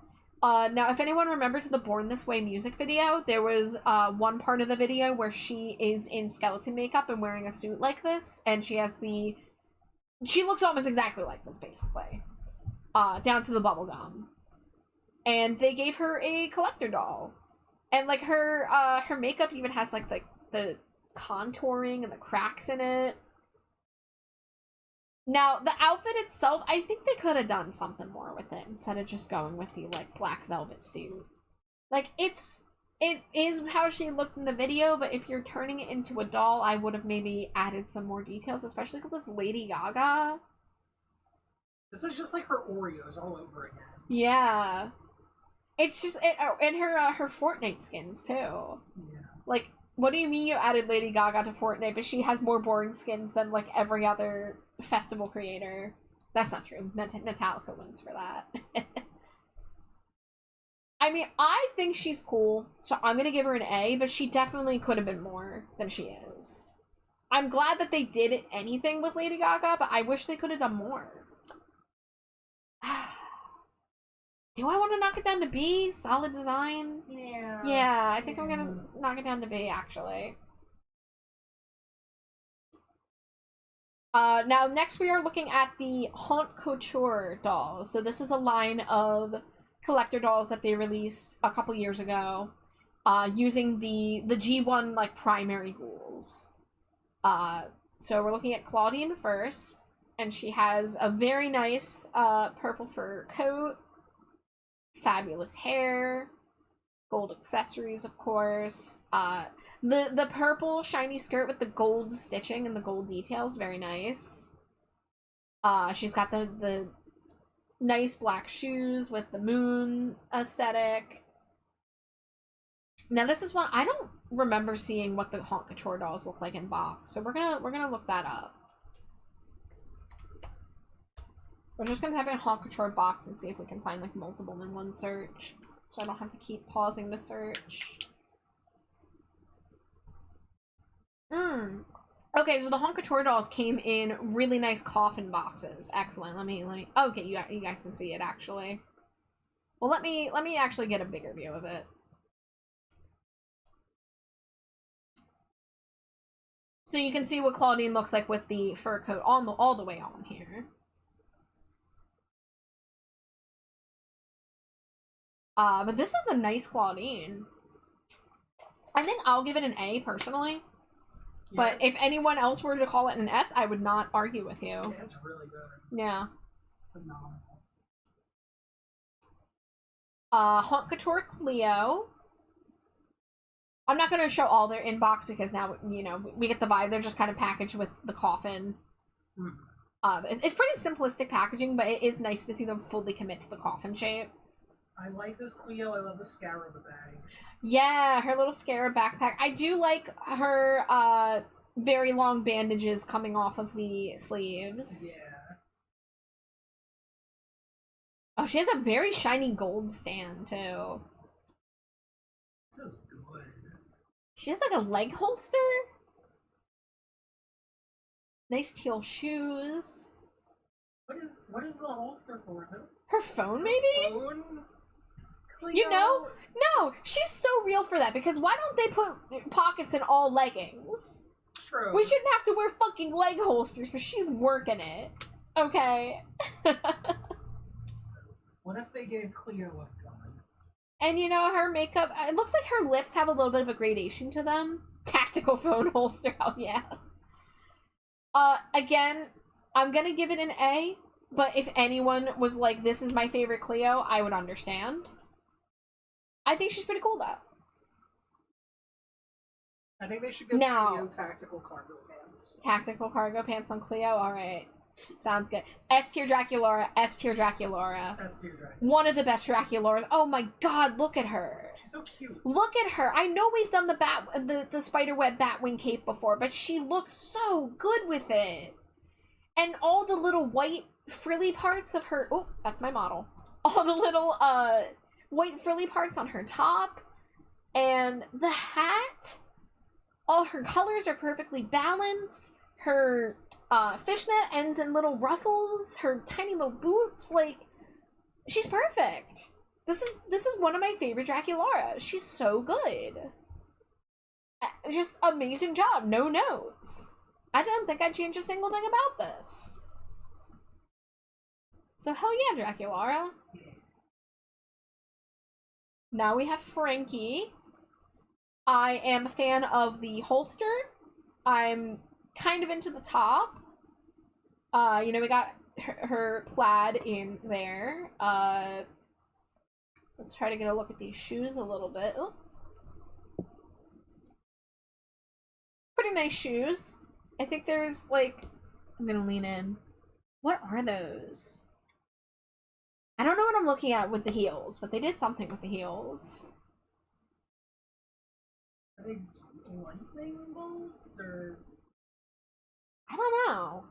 Now, if anyone remembers the Born This Way music video, there was one part of the video where she is in skeleton makeup and wearing a suit like this, and she has she looks almost exactly like this, basically. Down to the bubblegum. And they gave her a collector doll. And, like, her makeup even has, like, the contouring and the cracks in it. Now, the outfit itself, I think they could have done something more with it instead of just going with the, like, black velvet suit. Like, it is how she looked in the video, but if you're turning it into a doll, I would have maybe added some more details, especially because it's Lady Gaga. This was just like her Oreos all over again. Yeah. It's just, and her Fortnite skins, too. Yeah. Like, what do you mean you added Lady Gaga to Fortnite, but she has more boring skins than, like, every other festival creator? That's not true. Metallica wins for that. I mean, I think she's cool, so I'm gonna give her an A, but she definitely could have been more than she is. I'm glad that they did anything with Lady Gaga, but I wish they could have done more. Do I want to knock it down to B? Solid design? Yeah. Yeah, I think I'm gonna knock it down to B, actually. Now, next we are looking at the Haute Couture dolls. So this is a line of collector dolls that they released a couple years ago, using the G1 like primary rules. So we're looking at Claudine first, and she has a very nice purple fur coat, fabulous hair, gold accessories, of course. The purple shiny skirt with the gold stitching and the gold details, very nice. She's got the nice black shoes with the moon aesthetic. Now this is one I don't remember seeing what the Haute Couture dolls look like in box, so we're gonna look that up. We're just gonna type in Haute Couture box and see if we can find like multiple in one search, so I don't have to keep pausing the search. Okay, so the Haute Couture dolls came in really nice coffin boxes. Excellent. Let me. Okay, you guys can see it actually. Well, let me actually get a bigger view of it. So you can see what Claudine looks like with the fur coat all the way on here. But this is a nice Claudine. I think I'll give it an A personally. But if anyone else were to call it an S, I would not argue with you. Yeah, it's really good. Yeah. Phenomenal. Haute Couture Cleo. I'm not going to show all their inbox because now, you know, we get the vibe. They're just kind of packaged with the coffin. It's pretty simplistic packaging, but it is nice to see them fully commit to the coffin shape. I like this Cleo. I love the scarab bag. Yeah, her little scarab backpack. I do like her very long bandages coming off of the sleeves. Yeah. Oh, she has a very shiny gold stand, too. This is good. She has like a leg holster. Nice teal shoes. What is the holster for? Is it her phone, maybe? Phone? Cleo. You know? No, she's so real for that, because why don't they put pockets in all leggings? True. We shouldn't have to wear fucking leg holsters, but she's working it. Okay. What if they gave Cleo a gun? And you know, her makeup, it looks like her lips have a little bit of a gradation to them. Tactical phone holster, oh yeah. Again, I'm gonna give it an A, but if anyone was like, this is my favorite Cleo, I would understand. I think she's pretty cool, though. I think they should give Cleo tactical cargo pants. Tactical cargo pants on Cleo? Alright. Sounds good. S tier Draculaura, S tier Draculaura. S tier Draculaura. One of the best Draculauras. Oh my god, look at her. She's so cute. Look at her. I know we've done the spiderweb batwing cape before, but she looks so good with it. And all the little white frilly parts of her... Oh, that's my model. All the little white frilly parts on her top. And the hat. All her colors are perfectly balanced. Her fishnet ends in little ruffles. Her tiny little boots. Like, she's perfect. This is one of my favorite Draculauras. She's so good. Just amazing job. No notes. I don't think I'd change a single thing about this. So hell yeah, Draculaura. Now we have Frankie. I am a fan of the holster. I'm kind of into the top. You know, we got her plaid in there. Let's try to get a look at these shoes a little bit. Oh. Pretty nice shoes. I think there's, like... I'm gonna lean in. What are those? I don't know what I'm looking at with the heels, but they did something with the heels. Are they lightning bolts, or...? I don't know.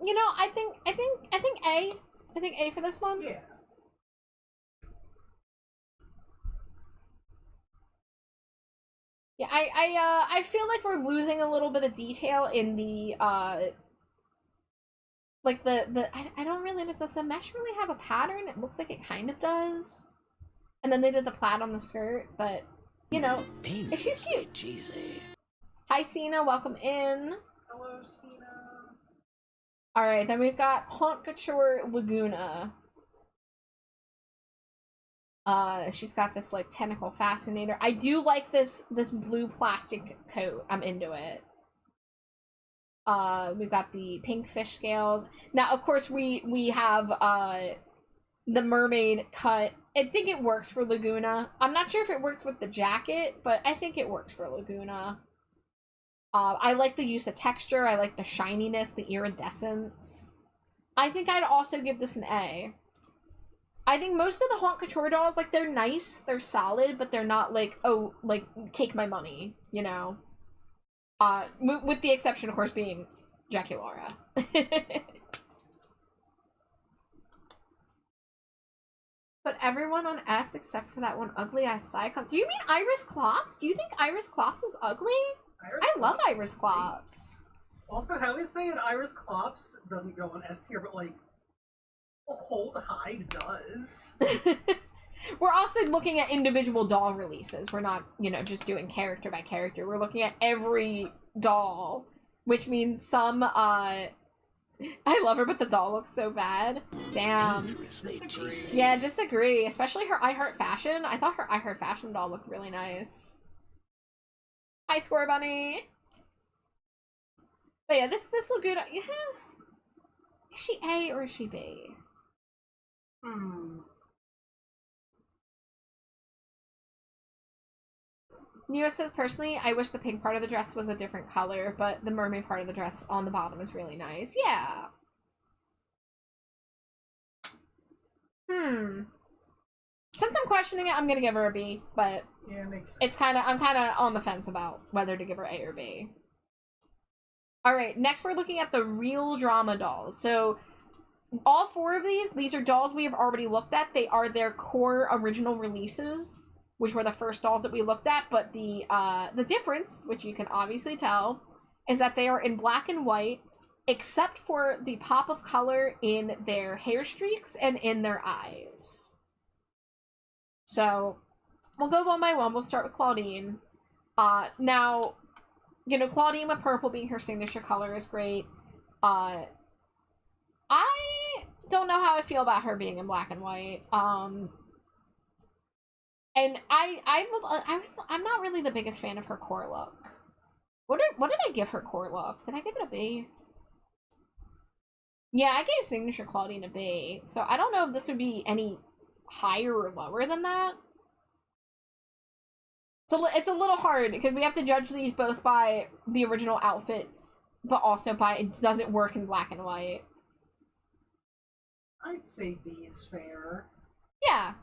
You know, I think A. I think A for this one. Yeah. Yeah, I feel like we're losing a little bit of detail in the like I don't really know, does the mesh really have a pattern? It looks like it kind of does. And then they did the plaid on the skirt, but you know, she's cute. Cheesy. Hi Cena, welcome in. Hello, Stina. Alright, then we've got Haute Couture Laguna. She's got this like tentacle fascinator. I do like this blue plastic coat. I'm into it. We've got the pink fish scales. Now, of course, we have the mermaid cut. I think it works for Laguna. I'm not sure if it works with the jacket, but I think it works for Laguna. I like the use of texture. I like the shininess, the iridescence. I think I'd also give this an A. I think most of the Haute Couture dolls, like, they're nice, they're solid, but they're not like, oh, like, take my money, you know? With the exception, of course, being Jackie Laura. But everyone on S except for that one ugly ass Cyclops. Do you mean Iris Clops? Do you think Iris Clops is ugly? I love Iris Clops. Also, how is saying Iris Clops doesn't go on S tier, but like Hold Hide does. We're also looking at individual doll releases. We're not, you know, just doing character by character. We're looking at every doll, which means some, I love her, but the doll looks so bad. Damn. Disagree. Yeah, disagree. Especially her I Heart Fashion. I thought her I Heart Fashion doll looked really nice. Hi, Score Bunny. But yeah, this Laguna, yeah. Is she A or is she B? Neo says, personally, I wish the pink part of the dress was a different color, but the mermaid part of the dress on the bottom is really nice. Yeah. Since I'm questioning it, I'm gonna give her a B, but yeah, it makes sense. it's I'm kind of on the fence about whether to give her A or B. Alright, next we're looking at the real drama dolls. So, all four of these are dolls we have already looked at. They are their core original releases, which were the first dolls that we looked at, but the difference, which you can obviously tell, is that they are in black and white, except for the pop of color in their hair streaks and in their eyes. So, we'll go one by one. We'll start with Claudine. Now, you know, Claudine with purple being her signature color is great. I don't know how I feel about her being in black and white. And I'm not really the biggest fan of her core look. What did I give her core look? Did I give it a B? Yeah, I gave Signature Claudine a B. So I don't know if this would be any higher or lower than that. So it's a little hard because we have to judge these both by the original outfit, but also by does it work in black and white. I'd say B is fair. Yeah.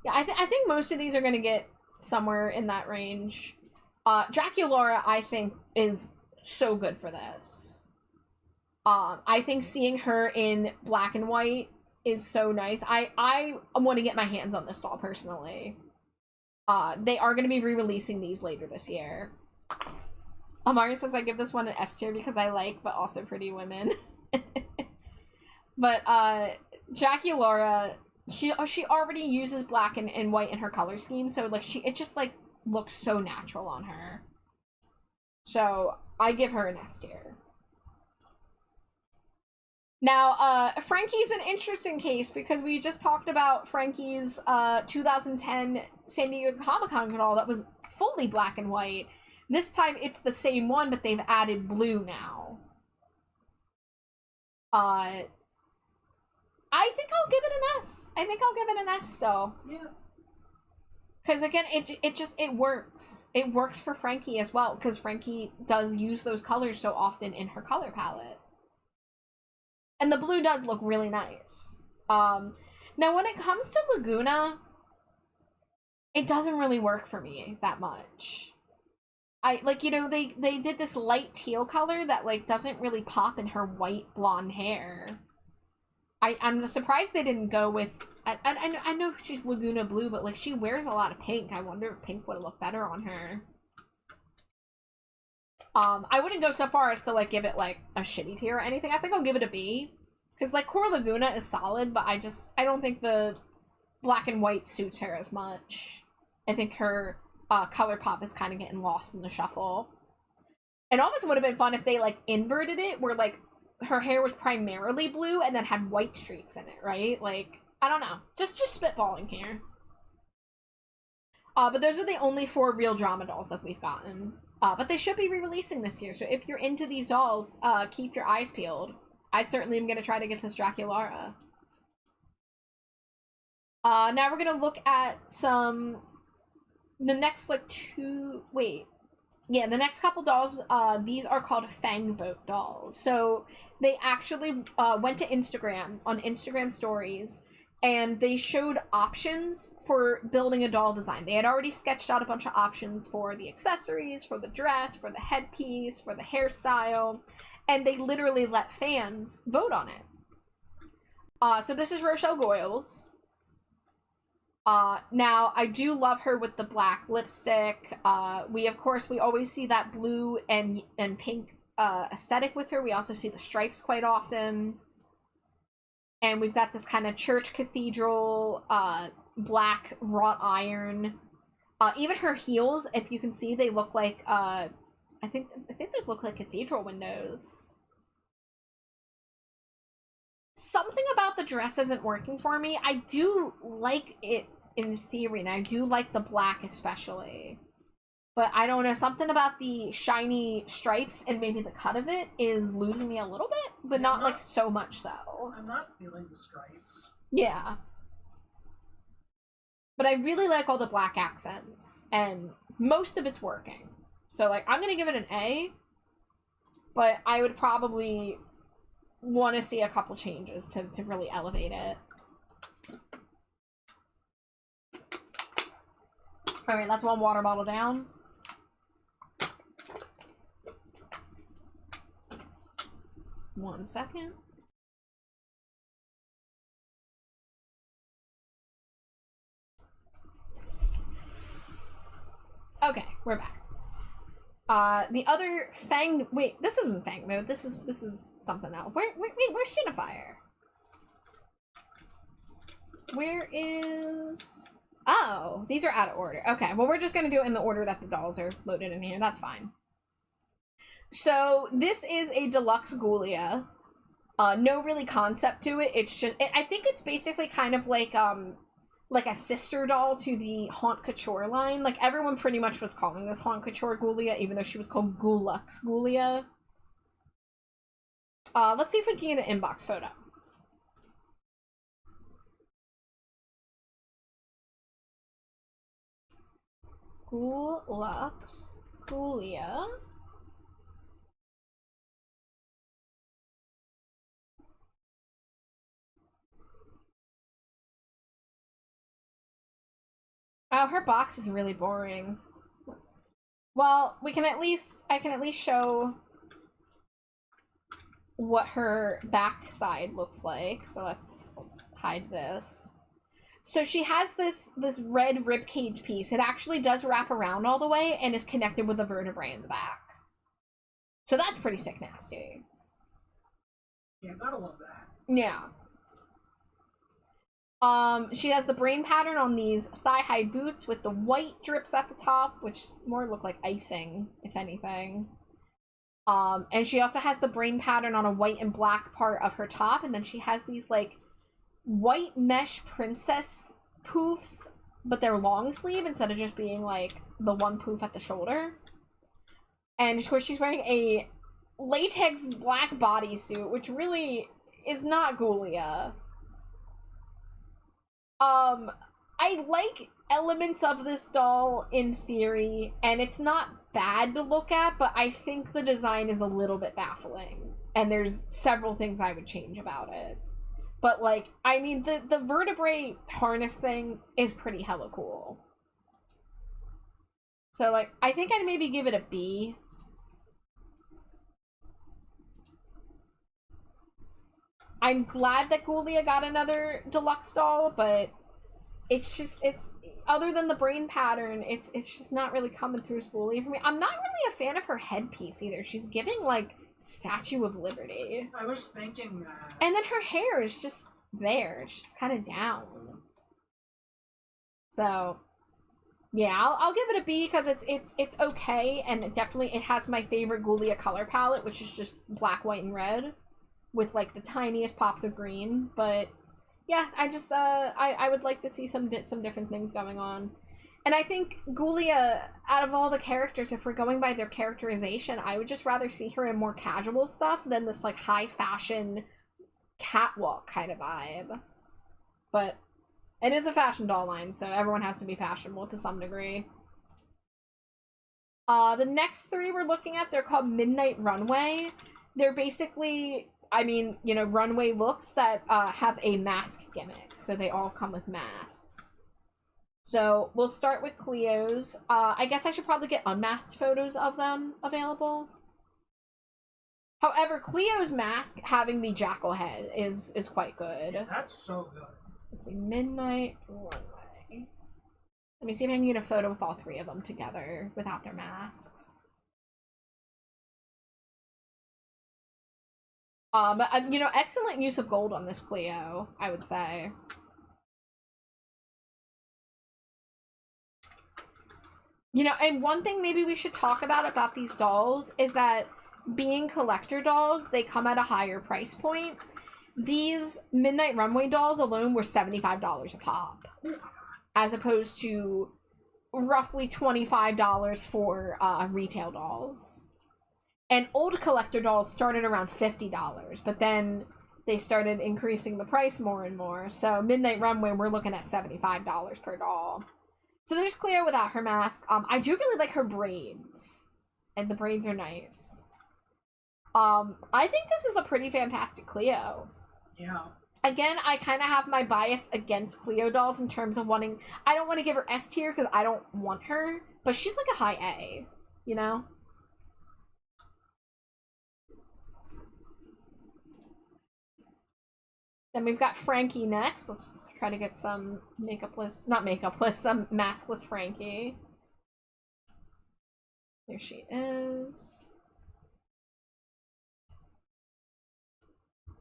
Yeah, I think most of these are going to get somewhere in that range. Draculaura, I think, is so good for this. I think seeing her in black and white is so nice. I want to get my hands on this doll, personally. They are going to be re-releasing these later this year. Amari says I give this one an S tier because I like, but also Pretty Women. But, Draculaura, she already uses black and white in her color scheme, so, like, it just, like, looks so natural on her. So, I give her an S tier. Now, Frankie's an interesting case because we just talked about Frankie's 2010 San Diego Comic-Con doll that was fully black and white. This time it's the same one, but they've added blue now. I think I'll give it an S. I think I'll give it an S still. Yeah. Because again, it works. It works for Frankie as well, because Frankie does use those colors so often in her color palette. And the blue does look really nice. Now when it comes to Laguna, it doesn't really work for me that much. I like, you know, they did this light teal color that like doesn't really pop in her white blonde hair. I'm surprised they didn't go with. I know she's Laguna Blue, but like she wears a lot of pink. I wonder if pink would look better on her. I wouldn't go so far as to like give it like a shitty tier or anything. I think I'll give it a B, because like Core Laguna is solid, but I don't think the black and white suits her as much. I think her color pop is kind of getting lost in the shuffle. It almost would have been fun if they like inverted it, where like her hair was primarily blue and then had white streaks in it, right? Like, I don't know. Just spitballing here. But those are the only 4 real drama dolls that we've gotten. But they should be re-releasing this year, so if you're into these dolls, keep your eyes peeled. I certainly am going to try to get this Draculara. Now we're going to look at the next, like, the next couple dolls, these are called Fang Vote dolls. So they actually went to Instagram, on Instagram stories, and they showed options for building a doll design. They had already sketched out a bunch of options for the accessories, for the dress, for the headpiece, for the hairstyle, and they literally let fans vote on it. So this is Rochelle Goyles. Now, I do love her with the black lipstick. We always see that blue and pink aesthetic with her. We also see the stripes quite often. And we've got this kind of church cathedral, black wrought iron. Even her heels, if you can see, they look like, I think those look like cathedral windows. Something about the dress isn't working for me. I do like it in theory, and I do like the black especially. But I don't know, something about the shiny stripes and maybe the cut of it is losing me a little bit, but not like so much so. I'm not feeling the stripes. Yeah. But I really like all the black accents, and most of it's working. So, like, I'm gonna give it an A, but I would probably want to see a couple changes to really elevate it. Alright, that's 1 water bottle down. One second. Okay, we're back. The other Fang. Wait, this isn't Fang mode. This is something else. Wait, where's Shinafire? Where is? Oh, these are out of order. Okay, well we're just gonna do it in the order that the dolls are loaded in here. That's fine. So this is a deluxe Ghoulia. No really concept to it. It's just, I think it's basically kind of like a sister doll to the Haunt Couture line. Like, everyone pretty much was calling this Haunt Couture Ghoulia, even though she was called Ghoullux Ghoulia. Let's see if we can get an inbox photo. Ghoullux Ghoulia. Oh, her box is really boring. Well, I can at least show what her back side looks like. So let's hide this. So she has this red ribcage piece. It actually does wrap around all the way and is connected with a vertebrae in the back. So that's pretty sick nasty. Yeah, gotta love that. Yeah. She has the brain pattern on these thigh-high boots with the white drips at the top, which more look like icing, if anything. And she also has the brain pattern on a white and black part of her top, and then she has these, like, white mesh princess poofs, but they're long sleeve instead of just being, like, the one poof at the shoulder. And, of course, she's wearing a latex black bodysuit, which really is not Ghoulia. I like elements of this doll in theory, and it's not bad to look at, but I think the design is a little bit baffling, and there's several things I would change about it. But, like, I mean, the vertebrae harness thing is pretty hella cool. So, like, I think I'd maybe give it a B. I'm glad that Ghoulia got another deluxe doll, but it's just, it's, other than the brain pattern, it's just not really coming through as Ghoulia for me. I'm not really a fan of her headpiece either. She's giving, like, Statue of Liberty. I was thinking that. And then her hair is just there. It's just kind of down. So, yeah, I'll give it a B because it's okay, and it has my favorite Ghoulia color palette, which is just black, white, and red, with like the tiniest pops of green. But yeah, I would like to see some different things going on. And I think Ghoulia, out of all the characters, if we're going by their characterization, I would just rather see her in more casual stuff than this like high fashion catwalk kind of vibe. But it is a fashion doll line, so everyone has to be fashionable to some degree. The next three we're looking at, they're called Midnight Runway. They're basically, I mean, you know, runway looks that have a mask gimmick. So they all come with masks. So we'll start with Cleo's. I guess I should probably get unmasked photos of them available. However, Cleo's mask having the jackal head is quite good. That's so good. Let's see, Midnight Runway. Let me see if I can get a photo with all three of them together without their masks. But, you know, excellent use of gold on this Cleo, I would say. You know, and one thing maybe we should talk about these dolls is that being collector dolls, they come at a higher price point. These Midnight Runway dolls alone were $75 a pop, as opposed to roughly $25 for retail dolls. And old collector dolls started around $50, but then they started increasing the price more and more. So Midnight Runway, we're looking at $75 per doll. So there's Cleo without her mask. I do really like her braids, and the braids are nice. I think this is a pretty fantastic Cleo. Yeah. Again, I kind of have my bias against Cleo dolls in terms of wanting... I don't want to give her S tier because I don't want her, but she's like a high A, you know? Then we've got Frankie next. Let's try to get some makeupless... Not makeupless, some maskless Frankie. There she is.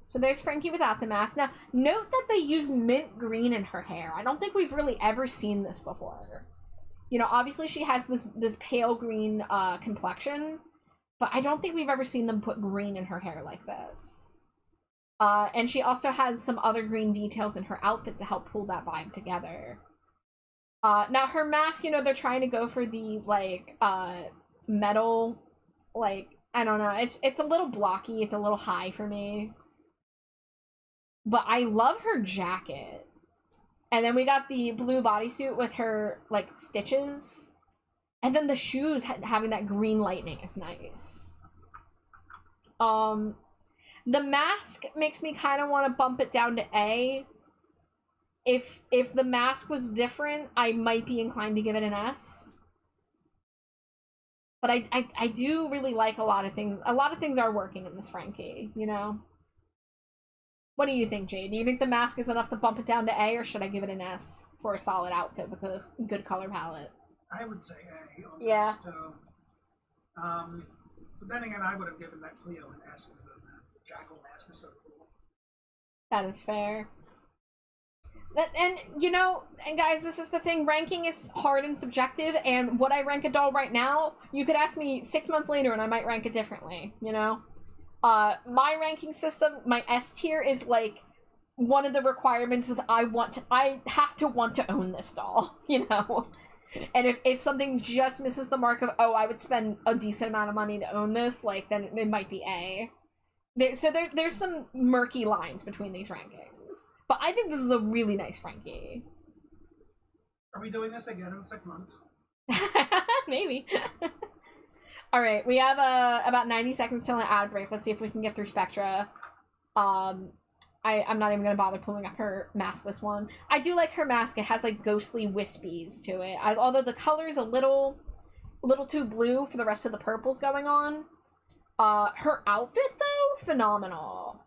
So there's Frankie without the mask. Now, note that they use mint green in her hair. I don't think we've really ever seen this before. You know, obviously she has this pale green complexion, but I don't think we've ever seen them put green in her hair like this. And she also has some other green details in her outfit to help pull that vibe together. Now her mask, you know, they're trying to go for the, like, metal, like, I don't know. It's a little blocky. It's a little high for me. But I love her jacket. And then we got the blue bodysuit with her, like, stitches. And then the shoes having that green lightning is nice. The mask makes me kind of want to bump it down to A. If the mask was different, I might be inclined to give it an S. But I do really like a lot of things. A lot of things are working in this Frankie, you know? What do you think, Jay? Do you think the mask is enough to bump it down to A, or should I give it an S for a solid outfit with a good color palette? I would say A on Yeah. this. So, but then again, I would have given that Cleo an S because the jackal mask is so cool. That is fair. And, you know, and guys, this is the thing. Ranking is hard and subjective, and what I rank a doll right now, you could ask me 6 months later and I might rank it differently, you know? My ranking system, my S tier is like one of the requirements is I have to want to own this doll, you know? And if something just misses the mark of, oh, I would spend a decent amount of money to own this, like, then it might be A. There's some murky lines between these rankings. But I think this is a really nice Frankie. Are we doing this again in 6 months? Maybe. All right, we have about 90 seconds till an ad break. Let's see if we can get through Spectra. I'm not even going to bother pulling up her maskless one. I do like her mask. It has, like, ghostly wispies to it. Although the color's a little little too blue for the rest of the purples going on. Her outfit, though, phenomenal.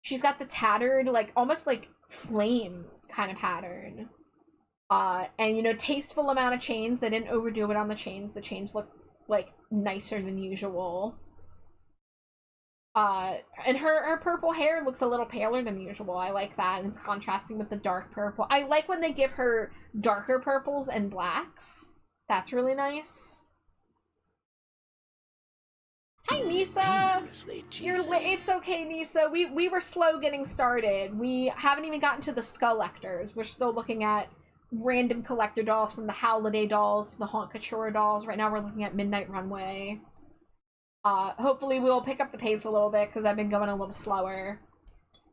She's got the tattered, like, almost like flame kind of pattern. And, you know, tasteful amount of chains. They didn't overdo it on the chains. The chains look, like, nicer than usual. And her purple hair looks a little paler than usual. I like that, and it's contrasting with the dark purple. I like when they give her darker purples and blacks. That's really nice. Hi, Nisa! It's okay, Nisa. We were slow getting started. We haven't even gotten to the Skullectors. We're still looking at random collector dolls, from the Holiday dolls to the Haunt Couture dolls. Right now we're looking at Midnight Runway. Hopefully we'll pick up the pace a little bit, because I've been going a little slower.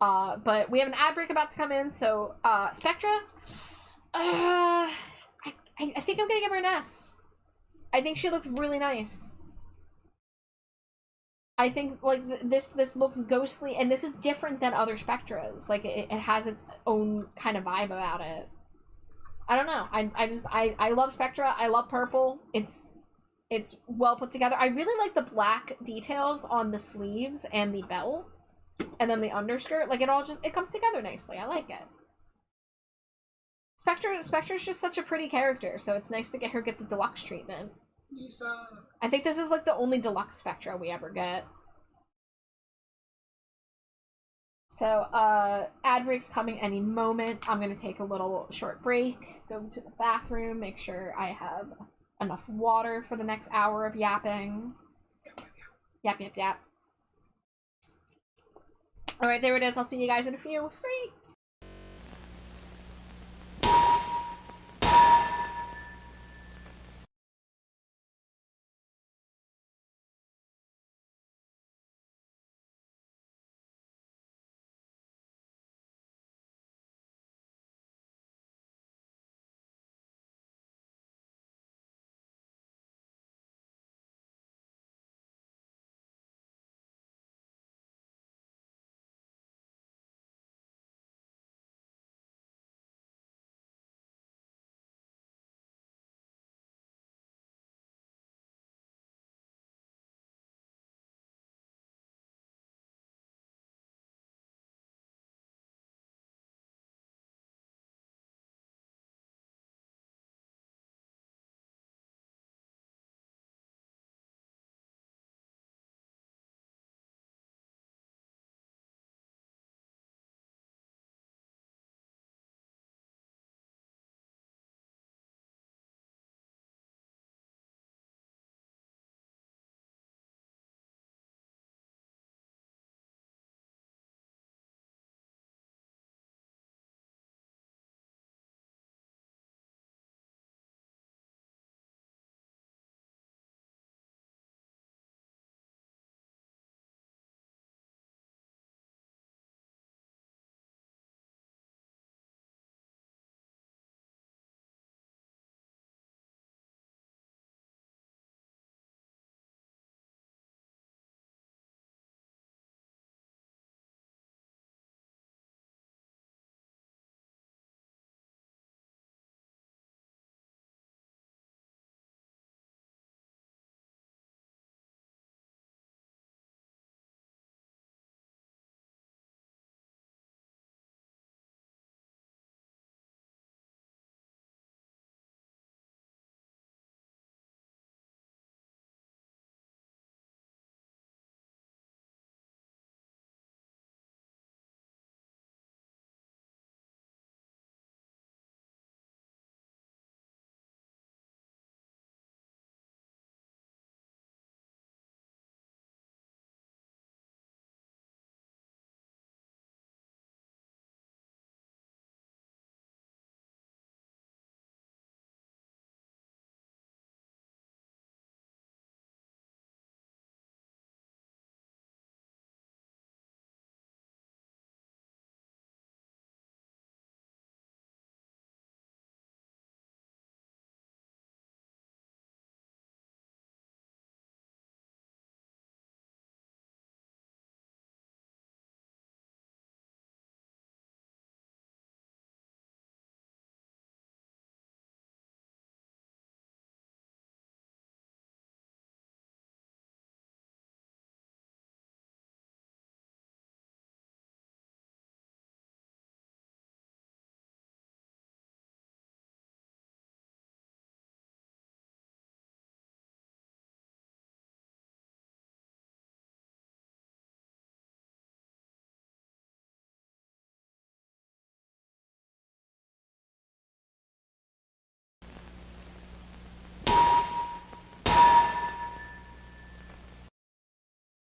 But we have an ad break about to come in, so, Spectra? I think I'm gonna give her an S. I think she looks really nice. I think, like, this looks ghostly, and this is different than other Spectras. Like, it has its own kind of vibe about it. I don't know. I love Spectra. I love purple. It's well put together. I really like the black details on the sleeves and the belt. And then the underskirt. Like, it comes together nicely. I like it. Spectra's just such a pretty character, so it's nice to get the deluxe treatment. Lisa. I think this is, like, the only deluxe Spectra we ever get. So, ad break's coming any moment. I'm gonna take a little short break, go to the bathroom, make sure I have enough water for the next hour of yapping. Yap, yap, yap. Alright, there it is. I'll see you guys in a few. Scree!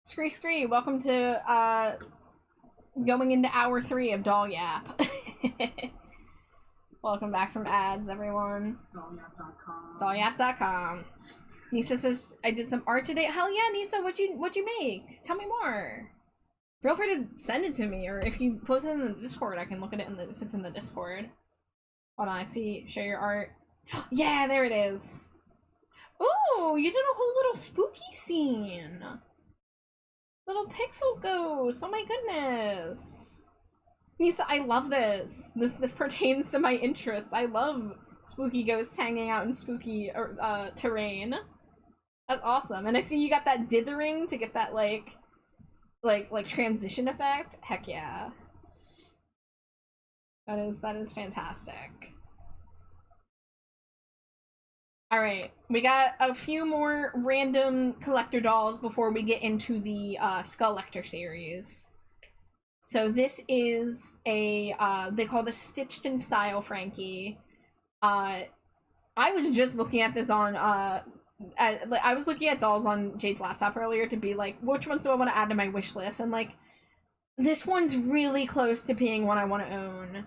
Scree, welcome to, going into hour 3 of Doll Yap. Welcome back from ads, everyone. Dollyap.com. Dollyap.com. Nisa says, I did some art today. Hell yeah, Nisa, what'd you make? Tell me more. Feel free to send it to me, or if you post it in the Discord, I can look at it if it's in the Discord. Hold on, I see, share your art. Yeah, there it is. Ooh, you did a whole little spooky scene. Little pixel ghost, oh my goodness. Nisa, I love this. This pertains to my interests. I love spooky ghosts hanging out in spooky terrain. That's awesome. And I see you got that dithering to get that like transition effect. Heck yeah. That is fantastic. Alright, we got a few more random collector dolls before we get into the Skull-lector series. So this is a, they call this Stitched in Style Frankie. I was just looking at this on, I was looking at dolls on Jade's laptop earlier to be like, which ones do I want to add to my wish list? And like, this one's really close to being one I want to own.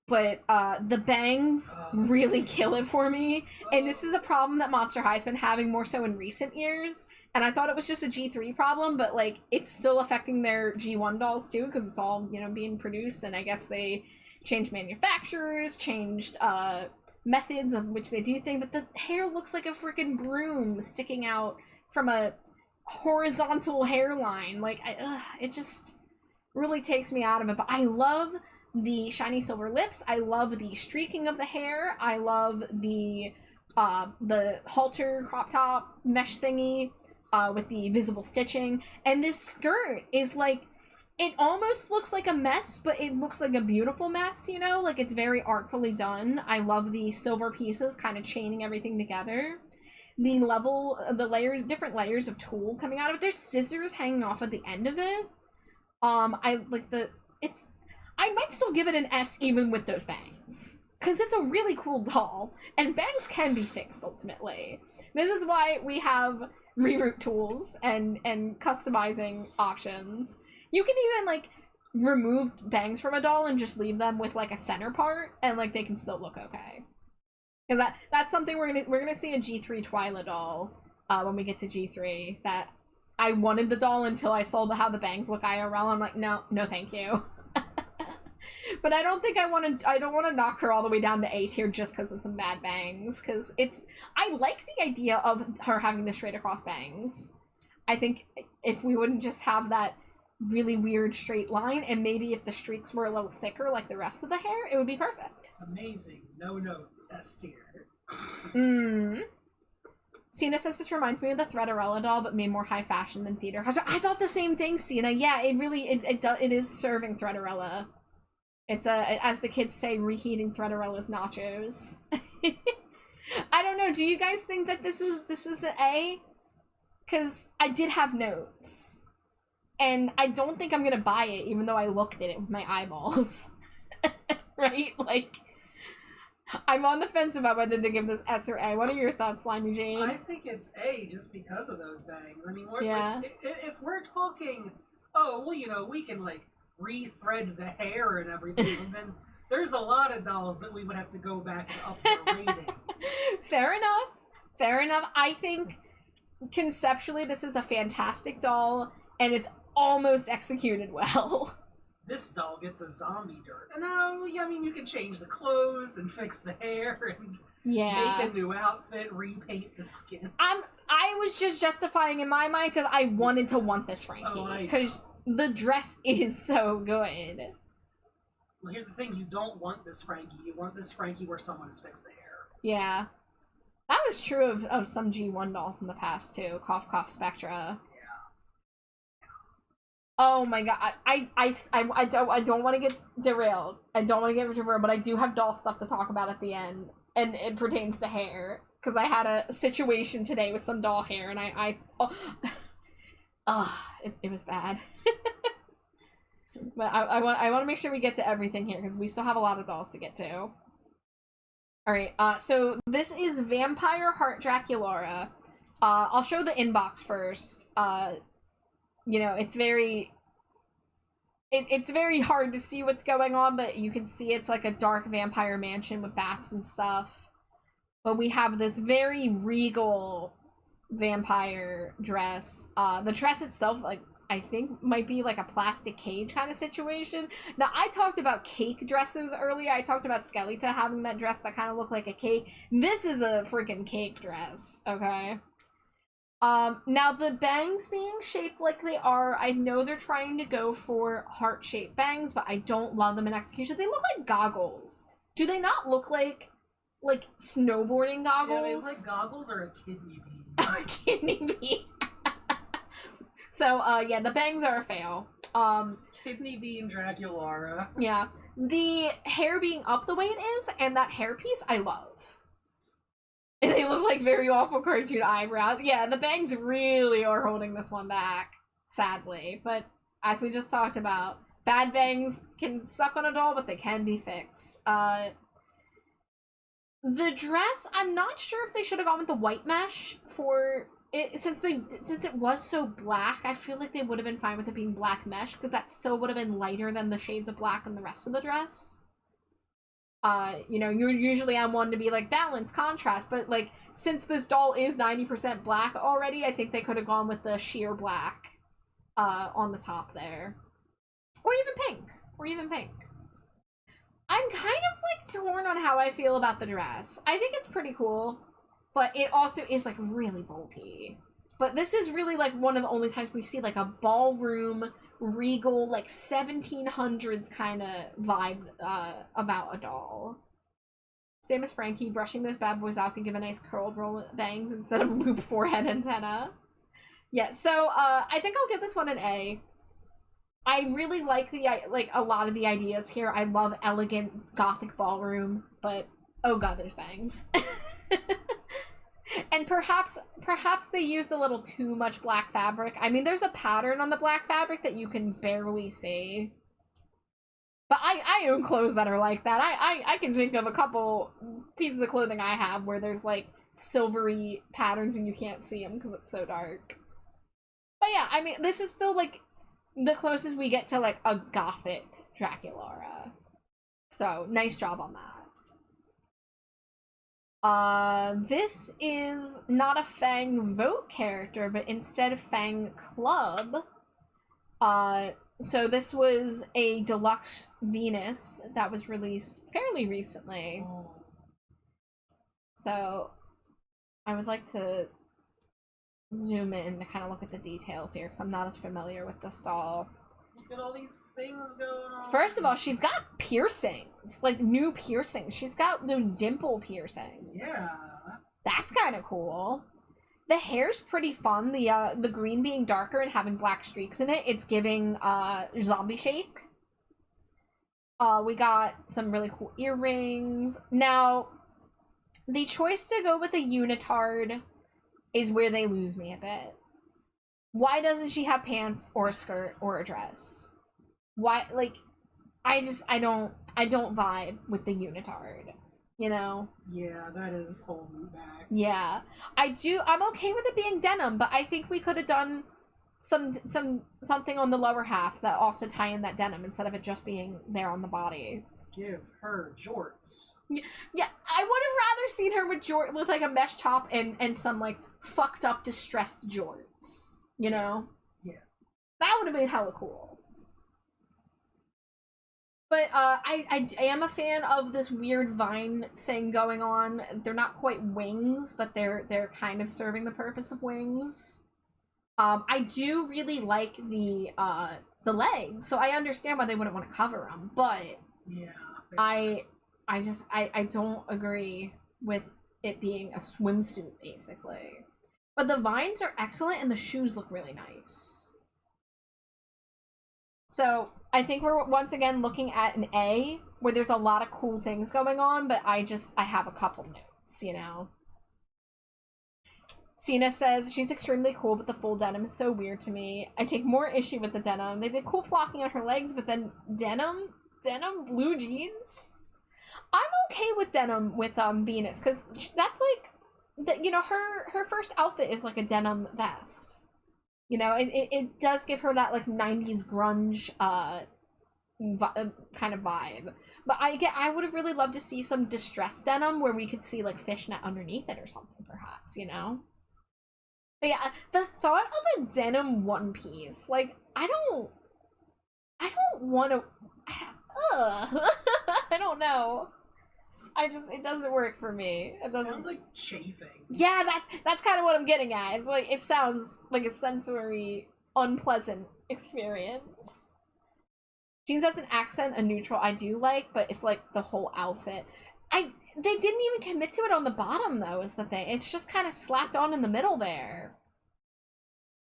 But the bangs really kill it for me. And this is a problem that Monster High's been having more so in recent years. And I thought it was just a G3 problem, but like it's still affecting their G1 dolls too, because it's all, you know, being produced. And I guess they changed manufacturers, changed methods of which they do things. But the hair looks like a freaking broom sticking out from a horizontal hairline. Like, it just really takes me out of it. But I love the shiny silver lips. I love the streaking of the hair. I love the halter crop top mesh thingy with the visible stitching. And this skirt is like, it almost looks like a mess, but it looks like a beautiful mess, you know? Like, it's very artfully done. I love the silver pieces kind of chaining everything together. The different layers of tulle coming out of it. There's scissors hanging off at the end of it. I might still give it an S even with those bangs. Because it's a really cool doll. And bangs can be fixed, ultimately. This is why we have reroute tools and customizing options. You can even, like, remove bangs from a doll and just leave them with, like, a center part. And, like, they can still look okay. Because that's something we're gonna see a G3 Twyla doll when we get to G3. That I wanted the doll until I saw how the bangs look IRL. I'm like, no thank you. But I don't think I don't want to knock her all the way down to A tier just because of some bad bangs. Because I like the idea of her having the straight across bangs. I think if we wouldn't just have that really weird straight line, and maybe if the streaks were a little thicker like the rest of the hair, it would be perfect. Amazing. No notes. S tier. Cena says this reminds me of the Threadarella doll, but made more high fashion than theater. I thought the same thing, Cena. Yeah, it is serving Threadarella. It's as the kids say, reheating Threadarella's nachos. I don't know. Do you guys think that this is an A? Because I did have notes, and I don't think I'm gonna buy it, even though I looked at it with my eyeballs. Right? Like, I'm on the fence about whether to give this S or A. What are your thoughts, Slimy Jane? I think it's A just because of those bangs. I mean, yeah. If we're talking, oh, well, you know, we can, like, rethread the hair and everything, and then there's a lot of dolls that we would have to go back and up their rating. Fair enough. I think conceptually this is a fantastic doll, and it's almost executed well. This doll gets a zombie dirt. No, I mean, you can change the clothes and fix the hair and make a new outfit, repaint the skin. I was just justifying in my mind because I wanted to want this Frankie. Because the dress is so good. Well, here's the thing. You don't want this Frankie. You want this Frankie where someone has fixed the hair. Yeah. That was true of some G1 dolls in the past, too. Cough, cough, Spectra. Oh my god, I don't want to get derailed. But I do have doll stuff to talk about at the end, and it pertains to hair, because I had a situation today with some doll hair, and it was bad. But I want to make sure we get to everything here, because we still have a lot of dolls to get to. Alright, so this is Vampire Heart Draculaura. I'll show the inbox first. you know, it's very... It's very hard to see what's going on, but you can see it's like a dark vampire mansion with bats and stuff. But we have this very regal vampire dress. The dress itself, like, I think might be like a plastic cage kind of situation. Now, I talked about cake dresses earlier. I talked about Skeletor having that dress that kind of looked like a cake. This is a freaking cake dress, okay? Now the bangs being shaped like they are, I know they're trying to go for heart-shaped bangs, but I don't love them in execution. They look like goggles. Do they not look like snowboarding goggles? Yeah, they look like goggles or a kidney bean. A kidney bean. So, yeah, the bangs are a fail. Kidney bean Draculara. Yeah. The hair being up the way it is, and that hairpiece, I love. And they look like very awful cartoon eyebrows. Yeah, the bangs really are holding this one back, sadly. But as we just talked about, bad bangs can suck on a doll, but they can be fixed. The dress, I'm not sure if they should have gone with the white mesh for it, since it was so black. I feel like they would have been fine with it being black mesh, because that still would have been lighter than the shades of black in the rest of the dress. You know, you're usually on one to be like balance, contrast, but like since this doll is 90% black already, I think they could have gone with the sheer black on the top there. Or even pink. I'm kind of like torn on how I feel about the dress. I think it's pretty cool, but it also is like really bulky. But this is really like one of the only times we see like a ballroom regal, like 1700s kind of vibe about a doll. Same as Frankie, brushing those bad boys out can give a nice curled roll bangs instead of loop forehead antenna. Yeah, so I think I'll give this one an A. I really like a lot of the ideas here. I love elegant gothic ballroom, but oh god, there's bangs. And perhaps they used a little too much black fabric. I mean, there's a pattern on the black fabric that you can barely see. But I own clothes that are like that. I can think of a couple pieces of clothing I have where there's like silvery patterns and you can't see them because it's so dark. But yeah, I mean, this is still like the closest we get to like a gothic Draculara. So nice job on that. This is not a Fang Vote character, but instead Fang Club. So this was a deluxe Venus that was released fairly recently. So I would like to zoom in to kind of look at the details here, because I'm not as familiar with this doll. Look at all these things going on. First of all, she's got piercings, like new piercings. She's got new dimple piercings. Yeah. That's kind of cool. The hair's pretty fun. The green being darker and having black streaks in it, it's giving zombie shake. We got some really cool earrings. Now, the choice to go with a unitard is where they lose me a bit. Why doesn't she have pants or a skirt or a dress? Why, like, I don't vibe with the unitard, you know? Yeah, that is holding back. Yeah. I'm okay with it being denim, but I think we could have done something on the lower half that also tie in that denim instead of it just being there on the body. Give her jorts. Yeah, I would have rather seen her with like a mesh top and some like fucked up distressed jorts. You know? Yeah. That would have been hella cool. But I am a fan of this weird vine thing going on. They're not quite wings, but they're kind of serving the purpose of wings. I do really like the legs, so I understand why they wouldn't want to cover them, but yeah, I don't agree with it being a swimsuit, basically. But the vines are excellent, and the shoes look really nice. So, I think we're once again looking at an A, where there's a lot of cool things going on, but I have a couple notes, you know? Cena says, she's extremely cool, but the full denim is so weird to me. I take more issue with the denim. They did cool flocking on her legs, but then denim blue jeans? I'm okay with denim with Venus, because that's like, you know, her first outfit is like a denim vest. You know, it does give her that, like, 90s grunge, kind of vibe. But I would have really loved to see some distressed denim where we could see, like, fishnet underneath it or something, perhaps, you know? But yeah, the thought of a denim one piece, like, I don't want to, I don't know. It doesn't work for me. It doesn't. Sounds like chafing. Yeah, that's kind of what I'm getting at. It's like, it sounds like a sensory, unpleasant experience. Jeans as an accent, a neutral I do like, but it's like the whole outfit. They didn't even commit to it on the bottom, though, is the thing. It's just kind of slapped on in the middle there.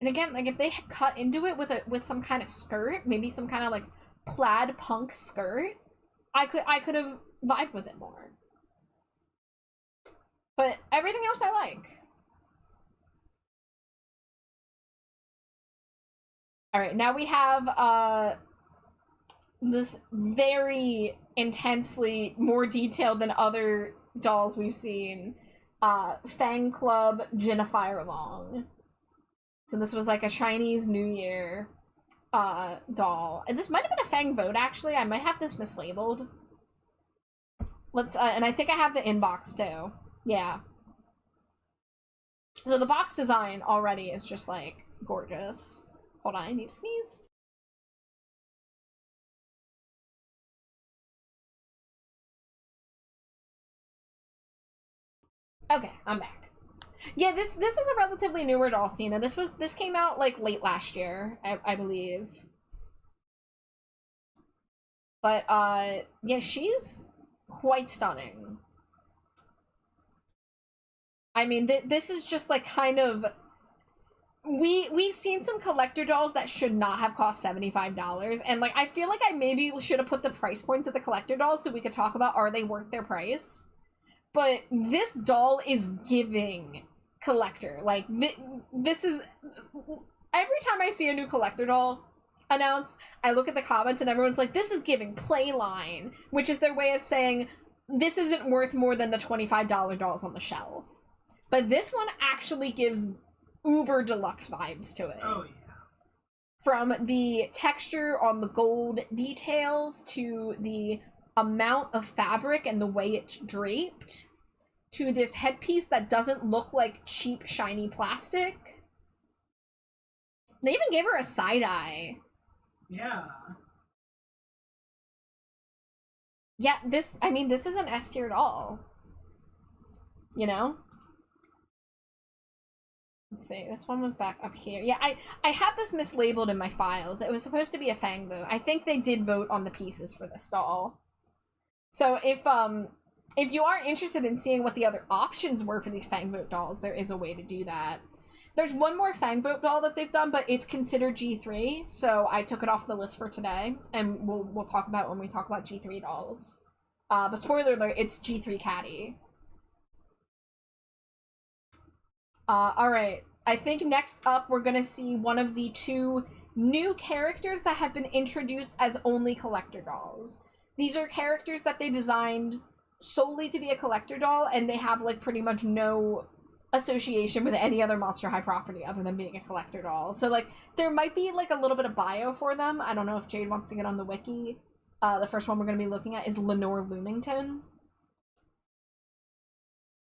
And again, like, if they had cut into it with some kind of skirt, maybe some kind of, like, plaid punk skirt, I could have vibed with it more. But everything else I like. Alright, now we have, this very intensely more detailed than other dolls we've seen, Fang Club Jennifer Long. So this was like a Chinese New Year doll. And this might have been a Fang vote, actually. I might have this mislabeled. Let's, and I think I have the inbox too. Yeah. So the box design already is just, like, gorgeous. Hold on, I need to sneeze. Okay, I'm back. Yeah, this is a relatively newer doll, Cena. This came out, like, late last year, I believe. But yeah, she's quite stunning. I mean, this is just, like, kind of, we've seen some collector dolls that should not have cost $75, and, like, I feel like I maybe should have put the price points of the collector dolls so we could talk about, are they worth their price? But this doll is giving collector. Like, this is, every time I see a new collector doll announced, I look at the comments and everyone's like, this is giving Playline, which is their way of saying, this isn't worth more than the $25 dolls on the shelf. But this one actually gives uber deluxe vibes to it. Oh, yeah. From the texture on the gold details to the amount of fabric and the way it's draped to this headpiece that doesn't look like cheap, shiny plastic. They even gave her a side-eye. Yeah. Yeah, this is an S-tier doll. You know? Let's see, this one was back up here. Yeah, I had this mislabeled in my files. It was supposed to be a Fang vote. I think they did vote on the pieces for this doll. So if you are interested in seeing what the other options were for these Fang vote dolls, there is a way to do that. There's one more Fang vote doll that they've done, but it's considered G3, so I took it off the list for today, and we'll talk about it when we talk about G3 dolls. But spoiler alert, it's G3 Caddy. Alright. I think next up we're gonna see one of the two new characters that have been introduced as only collector dolls. These are characters that they designed solely to be a collector doll, and they have, like, pretty much no association with any other Monster High property other than being a collector doll. So, like, there might be, like, a little bit of bio for them. I don't know if Jade wants to get on the wiki. The first one we're going to be looking at is Lenore Loomington.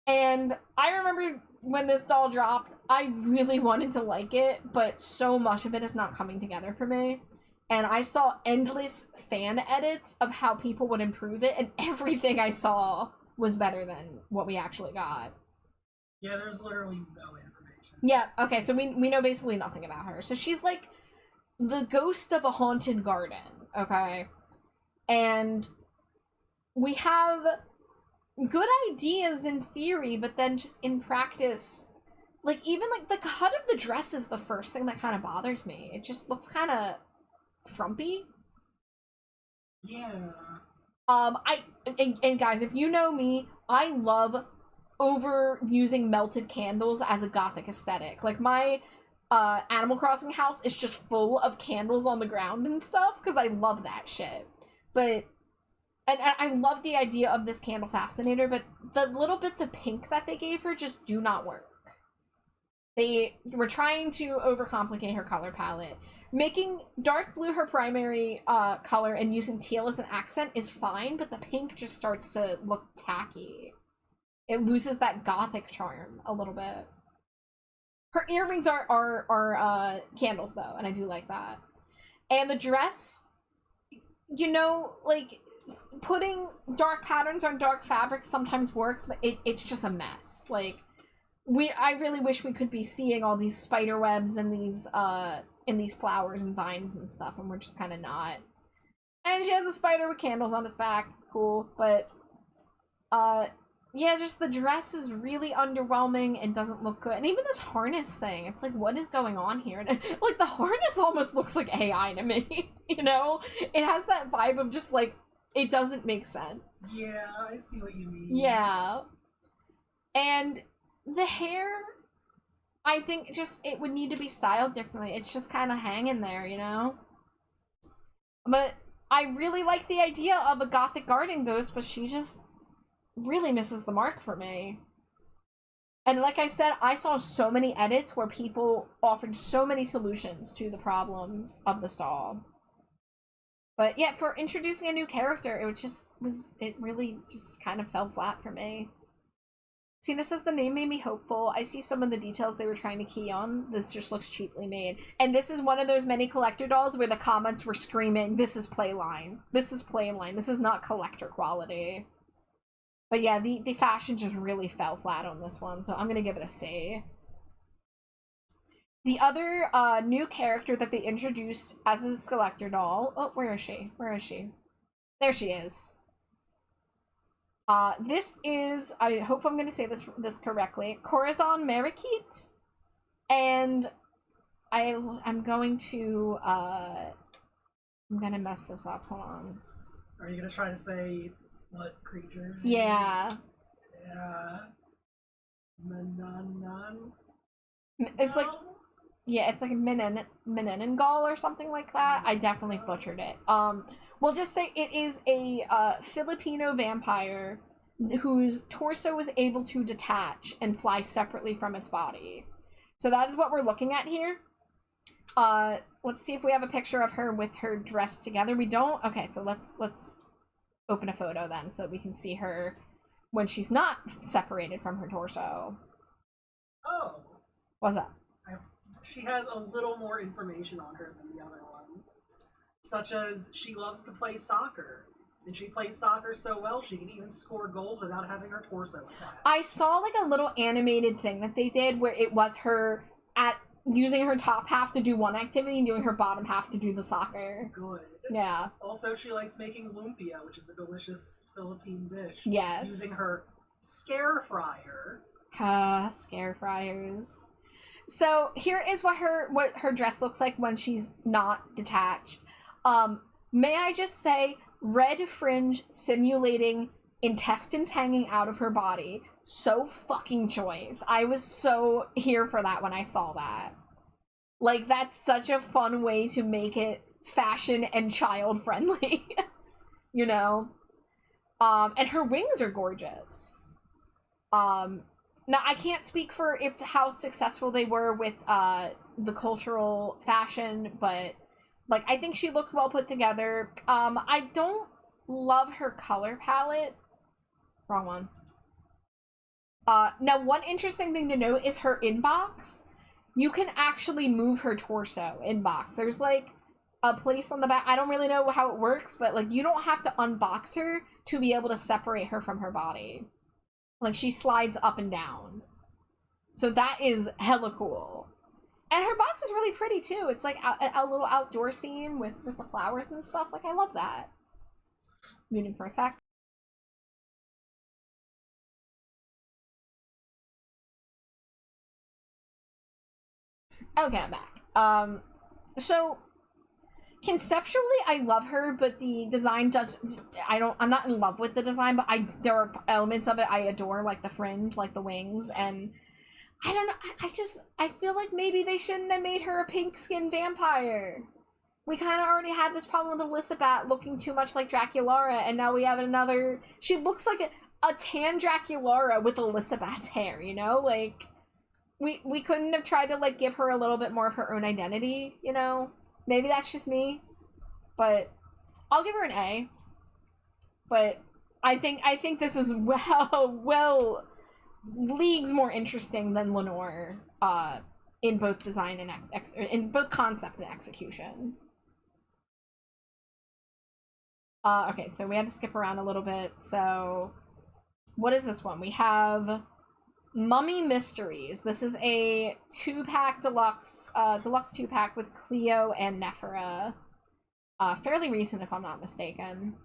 And I remember when this doll dropped, I really wanted to like it, but so much of it is not coming together for me. And I saw endless fan edits of how people would improve it, and everything I saw was better than what we actually got. Yeah, there's literally no information. Yeah, okay, so we know basically nothing about her. So she's like the ghost of a haunted garden, okay? And we have good ideas in theory, but then just in practice, like, even, like, the cut of the dress is the first thing that kind of bothers me. It just looks kind of frumpy. Yeah. And guys, if you know me, I love overusing melted candles as a gothic aesthetic. Like, my Animal Crossing house is just full of candles on the ground and stuff, because I love that shit. But, and I love the idea of this candle fascinator, but the little bits of pink that they gave her just do not work. They were trying to overcomplicate her color palette. Making dark blue her primary color and using teal as an accent is fine, but the pink just starts to look tacky. It loses that gothic charm a little bit. Her earrings are candles though, and I do like that. And the dress, you know, like, putting dark patterns on dark fabrics sometimes works, but it's just a mess. Like, I really wish we could be seeing all these spider webs and these in these flowers and vines and stuff, and we're just kind of not. And she has a spider with candles on its back. Cool. But, yeah, just the dress is really underwhelming and doesn't look good. And even this harness thing, it's like, what is going on here? Like, the harness almost looks like AI to me, you know? It has that vibe of just, like, it doesn't make sense. Yeah, I see what you mean. Yeah. And the hair, I think just it would need to be styled differently. It's just kind of hanging there, you know? But I really like the idea of a gothic garden ghost, but she just really misses the mark for me. And like I said, I saw so many edits where people offered so many solutions to the problems of the stall. But yeah, for introducing a new character, it really just kind of fell flat for me. Cena says the name made me hopeful. I see some of the details they were trying to key on. This just looks cheaply made. And this is one of those many collector dolls where the comments were screaming, this is playline. This is playline. This is not collector quality. But yeah, the fashion just really fell flat on this one, so I'm gonna give it a C. The other new character that they introduced as a collector doll... Oh, where is she? Where is she? There she is. This is, I hope I'm going to say this correctly, Corazon Marikit, and I'm going to, I'm going to mess this up, hold on. Are you going to try to say what creature? Yeah. Yeah. Manan? It's like, yeah, it's like a Menenengal or something like that. I definitely butchered it. We'll just say it is a Filipino vampire whose torso is able to detach and fly separately from its body. So that is what we're looking at here. Let's see if we have a picture of her with her dress together. We don't? Okay, so let's open a photo then so we can see her when she's not separated from her torso. Oh. What's up? She has a little more information on her than the other one. Such as, she loves to play soccer. And she plays soccer so well, she can even score goals without having her torso attached. I saw, like, a little animated thing that they did where it was her using her top half to do one activity and doing her bottom half to do the soccer. Good. Yeah. Also, she likes making lumpia, which is a delicious Philippine dish. Yes. Using her scare fryer. Scare fryers. So here is what her dress looks like when she's not detached. May I just say, red fringe simulating intestines hanging out of her body. So fucking choice. I was so here for that when I saw that. Like, that's such a fun way to make it fashion and child friendly. You know? And her wings are gorgeous. Now, I can't speak for how successful they were with the cultural fashion, but, like, I think she looked well put together. I don't love her color palette. Wrong one. Now, one interesting thing to note is her inbox. You can actually move her torso inbox. There's, like, a place on the back. I don't really know how it works, but, like, you don't have to unbox her to be able to separate her from her body. Like, she slides up and down. So that is hella cool. And her box is really pretty, too. It's, like, a little outdoor scene with the flowers and stuff. Like, I love that. Muting for a sec. Okay, I'm back. So conceptually I love her, but the design I'm not in love with the design, but there are elements of it I adore, like the fringe, like the wings, and I don't know, I feel like maybe they shouldn't have made her a pink-skinned vampire. We kind of already had this problem with Elizabeth looking too much like Draculara, and now we have another, she looks like a tan Draculara with Elizabeth's hair, you know? Like, we couldn't have tried to like give her a little bit more of her own identity, you know? Maybe that's just me, but I'll give her an A. But I think this is well leagues more interesting than Lenore in both design and in both concept and execution. Okay, so we had to skip around a little bit. So what is this one? We have Mummy Mysteries. This is a 2-pack deluxe 2-pack with Cleo and Nephra. Fairly recent, if I'm not mistaken.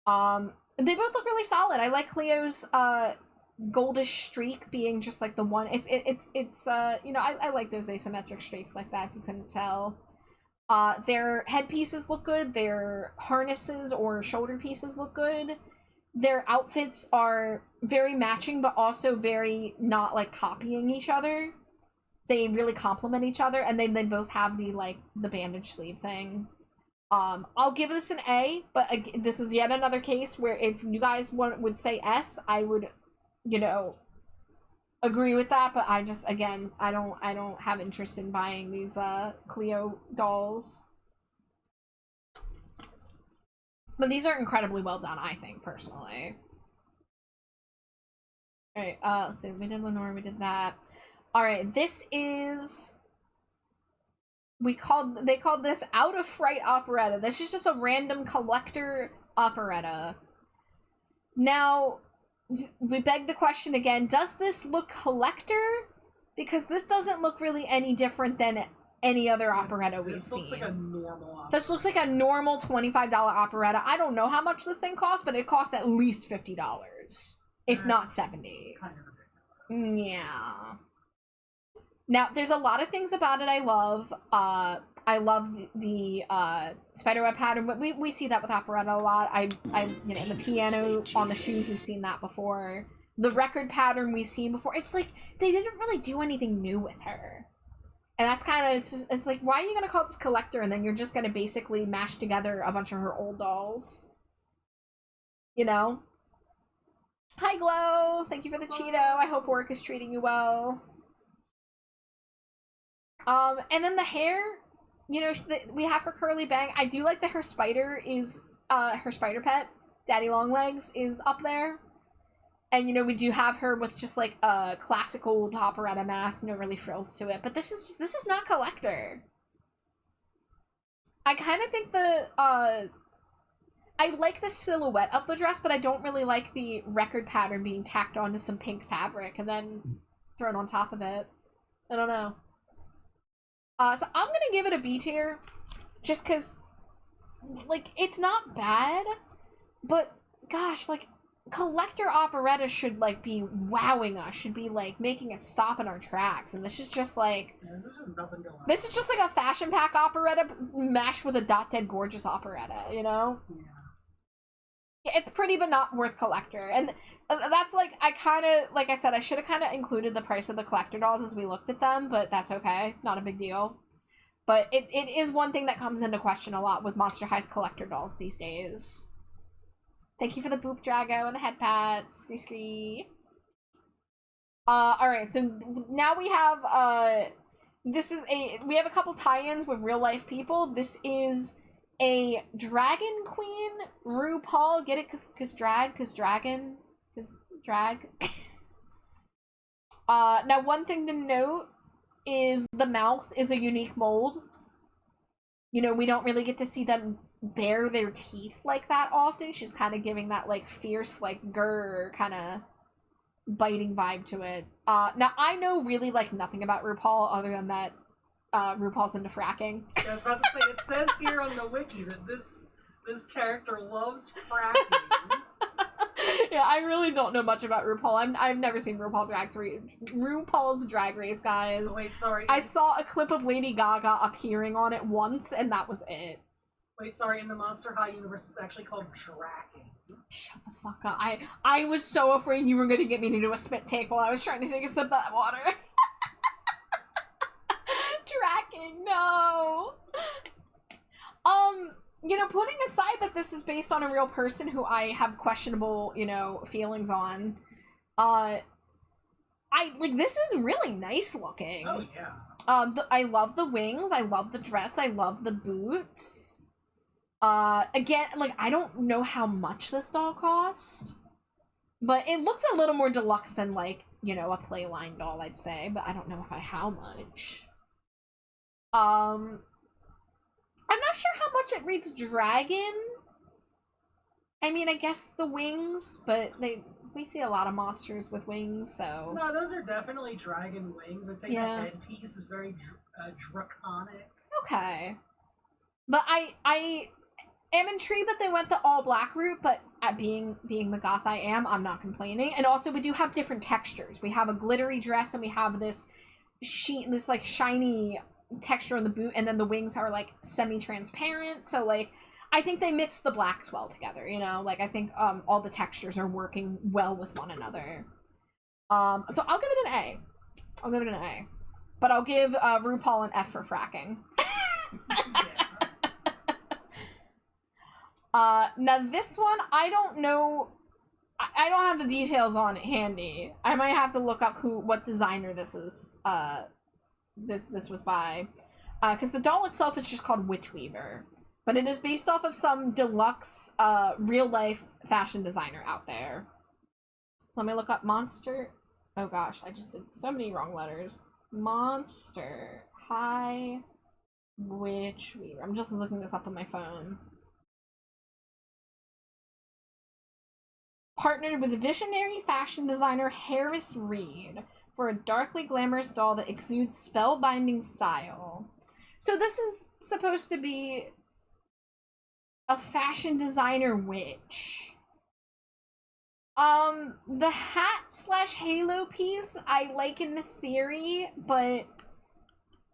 They both look really solid. I like Cleo's goldish streak being just like the one. It's you know, I like those asymmetric streaks like that, if you couldn't tell. Their headpieces look good. Their harnesses or shoulder pieces look good. Their outfits are very matching, but also very not like copying each other. They really complement each other, and they both have the bandage sleeve thing. I'll give this an A, but this is yet another case where if you guys would say S, I would, you know, agree with that. But I just, again, I don't have interest in buying these Cleo dolls. But these are incredibly well done, I think, personally. Alright, let's see, we did Lenore, we did that. Alright, this is... They called this Out of Fright Operetta. This is just a random collector operetta. Now, we beg the question again, does this look collector? Because this doesn't look really any different than any other operetta we've seen. This looks like a normal operetta. This looks like a normal $25 operetta. I don't know how much this thing costs, but it costs at least $50. If not $70. Kind of ridiculous. Yeah. Now, there's a lot of things about it I love. I love the spiderweb pattern, but we see that with operetta a lot. You know, the piano on the shoes, we've seen that before. The record pattern we've seen before. It's like, they didn't really do anything new with her. And that's kind of, it's like, why are you going to call this collector and then you're just going to basically mash together a bunch of her old dolls? You know? Hi, Glow! Thank you for the Cheeto. I hope work is treating you well. And then the hair, you know, we have her curly bang. I do like that her spider is, her spider pet, Daddy Longlegs, is up there. And, you know, we do have her with just, like, a classical operetta mask, no really frills to it. But this is not collector. I kind of think I like the silhouette of the dress, but I don't really like the record pattern being tacked onto some pink fabric and then thrown on top of it. I don't know. So I'm gonna give it a B tier, just because, like, it's not bad, but, gosh, like, collector operetta should, like, be wowing us, should be, like, making us stop in our tracks, and this is just, like... Yeah, this is just nothing going on. This is just, like, a fashion pack operetta mashed with a dot-dead gorgeous operetta, you know? Yeah. It's pretty, but not worth collector, and that's, like, I kind of, like I said, I should have kind of included the price of the collector dolls as we looked at them, but that's okay, not a big deal. But it is one thing that comes into question a lot with Monster High's collector dolls these days. Thank you for the Boop Drago and the head pats. Scree scree. Alright, so now we have, we have a couple tie-ins with real life people. This is a Dragon Queen RuPaul. Get it? Cause drag? Cause dragon? Cause drag? Now one thing to note is the mouth is a unique mold. You know, we don't really get to see them bare their teeth like that often. She's kind of giving that, like, fierce, like, grrr kind of biting vibe to it. Now, I know really, like, nothing about RuPaul other than that RuPaul's into fracking. I was about to say, it says here on the wiki that this character loves fracking. Yeah, I really don't know much about RuPaul. I've never seen RuPaul's Drag Race, guys. Oh, wait, sorry. I saw a clip of Lady Gaga appearing on it once, and that was it. Wait, sorry, in the Monster High universe, it's actually called tracking. Shut the fuck up. I was so afraid you were going to get me to do a spit take while I was trying to take a sip of that water. Tracking, no. You know, putting aside that this is based on a real person who I have questionable, you know, feelings on, this is really nice looking. Oh yeah. I love the wings, I love the dress, I love the boots. Again, like, I don't know how much this doll cost, but it looks a little more deluxe than, like, you know, a Playline doll, I'd say, but I don't know by how much. I'm not sure how much it reads dragon. I mean, I guess the wings, but we see a lot of monsters with wings, so... No, those are definitely dragon wings. I'd say Yeah. the headpiece is very draconic. Okay. But I am intrigued that they went the all-black route, but at being the goth I am, I'm not complaining. And also, we do have different textures. We have a glittery dress, and we have this like, shiny texture on the boot, and then the wings are, like, semi-transparent, so, like... I think they mix the blacks well together, you know? Like, I think all the textures are working well with one another. So I'll give it an A. I'll give it an A. But I'll give RuPaul an F for fracking. Now this one, I don't know... I don't have the details on it handy. I might have to look up what designer this is. This was by. Because the doll itself is just called Witch Weaver. But it is based off of some deluxe, real-life fashion designer out there. So let me look up Monster... Oh gosh, I just did so many wrong letters. Monster High Witch Weaver. I'm just looking this up on my phone. Partnered with visionary fashion designer Harris Reed for a darkly glamorous doll that exudes spellbinding style. So this is supposed to be... a fashion designer witch. The hat/halo piece I like in the theory, but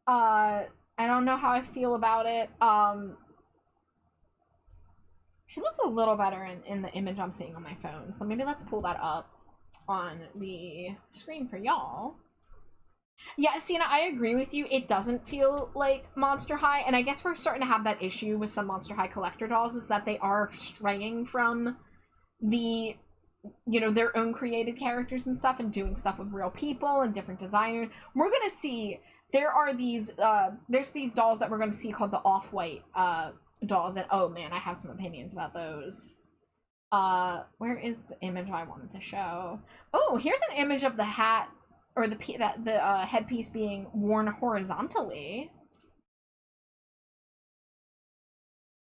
I don't know how I feel about it. She looks a little better in the image I'm seeing on my phone, so maybe let's pull that up on the screen for y'all. Yeah, Sienna, I agree with you. It doesn't feel like Monster High, and I guess we're starting to have that issue with some Monster High collector dolls, is that they are straying from the, you know, their own created characters and stuff, and doing stuff with real people and different designers. We're gonna see, there are these, there's these dolls that we're gonna see called the Off-White, dolls, and oh man, I have some opinions about those. Where is the image I wanted to show? Oh, here's an image of the hat, or the headpiece being worn horizontally.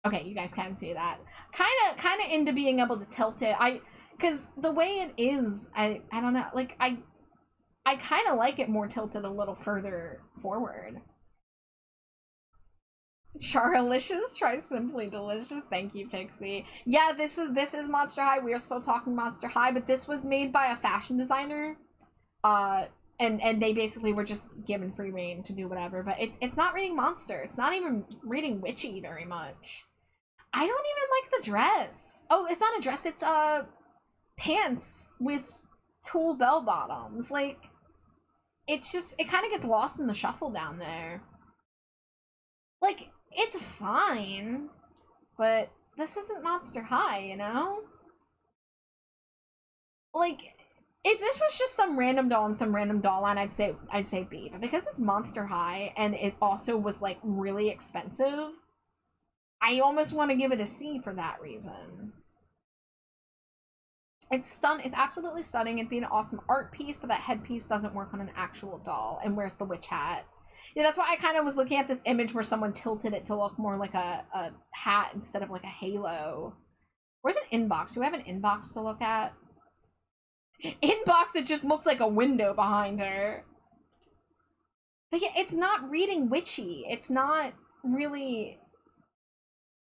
Okay, you guys can see that. Kind of into being able to tilt it. Because the way it is, I don't know, like, I kind of like it more tilted a little further forward. Charlicious, try Simply Delicious. Thank you, Pixie. Yeah, this is Monster High. We are still talking Monster High, but this was made by a fashion designer. And they basically were just given free reign to do whatever, but it's not reading monster. It's not even reading witchy very much. I don't even like the dress. Oh, it's not a dress, it's pants with tulle bell bottoms. Like, it's just, it kind of gets lost in the shuffle down there. Like, it's fine, but this isn't Monster High, you know? Like, if this was just some random doll and some random doll line, I'd say B. But because it's Monster High and it also was, like, really expensive, I almost want to give it a C for that reason. It's absolutely stunning. It'd be an awesome art piece, but that headpiece doesn't work on an actual doll. And where's the witch hat? Yeah, that's why I kind of was looking at this image where someone tilted it to look more like a hat instead of like a halo. Where's an inbox? Do we have an inbox to look at? Inbox, it just looks like a window behind her. But yeah, it's not reading witchy. It's not really...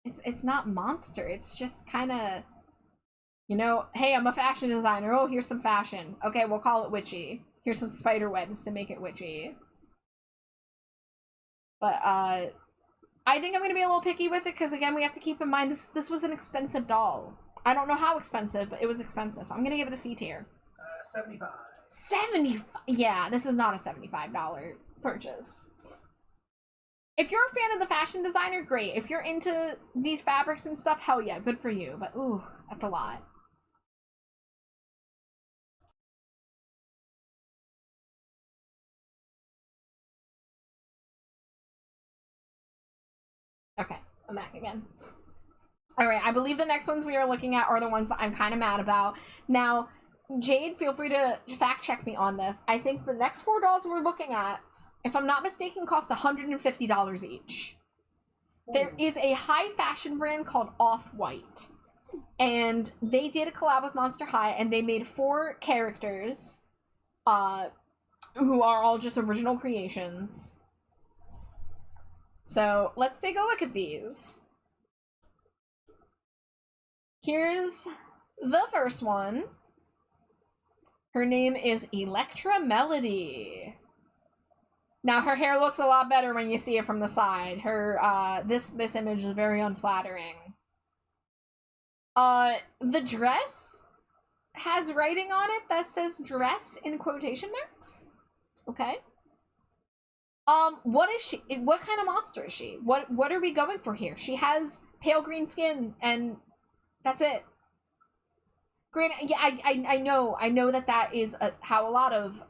It's not monster. It's just kind of... You know, hey, I'm a fashion designer. Oh, here's some fashion. Okay, we'll call it witchy. Here's some spider webs to make it witchy. But, I think I'm going to be a little picky with it, because, again, we have to keep in mind this was an expensive doll. I don't know how expensive, but it was expensive, so I'm going to give it a C tier. 75. 75? Yeah, this is not a $75 purchase. If you're a fan of the fashion designer, great. If you're into these fabrics and stuff, hell yeah, good for you. But, ooh, that's a lot. Okay, I'm back again. Alright, I believe the next ones we are looking at are the ones that I'm kind of mad about. Now, Jade, feel free to fact check me on this. I think the next 4 dolls we're looking at, if I'm not mistaken, cost $150 each. There is a high fashion brand called Off-White. And they did a collab with Monster High, and they made 4 characters, who are all just original creations. So, let's take a look at these. Here's the first one. Her name is Electra Melody. Now, her hair looks a lot better when you see it from the side. Her, this image is very unflattering. The dress has writing on it that says dress in quotation marks. Okay. What is she? What kind of monster is she? What are we going for here? She has pale green skin, and that's it. Granted, yeah, I know that is how a lot of,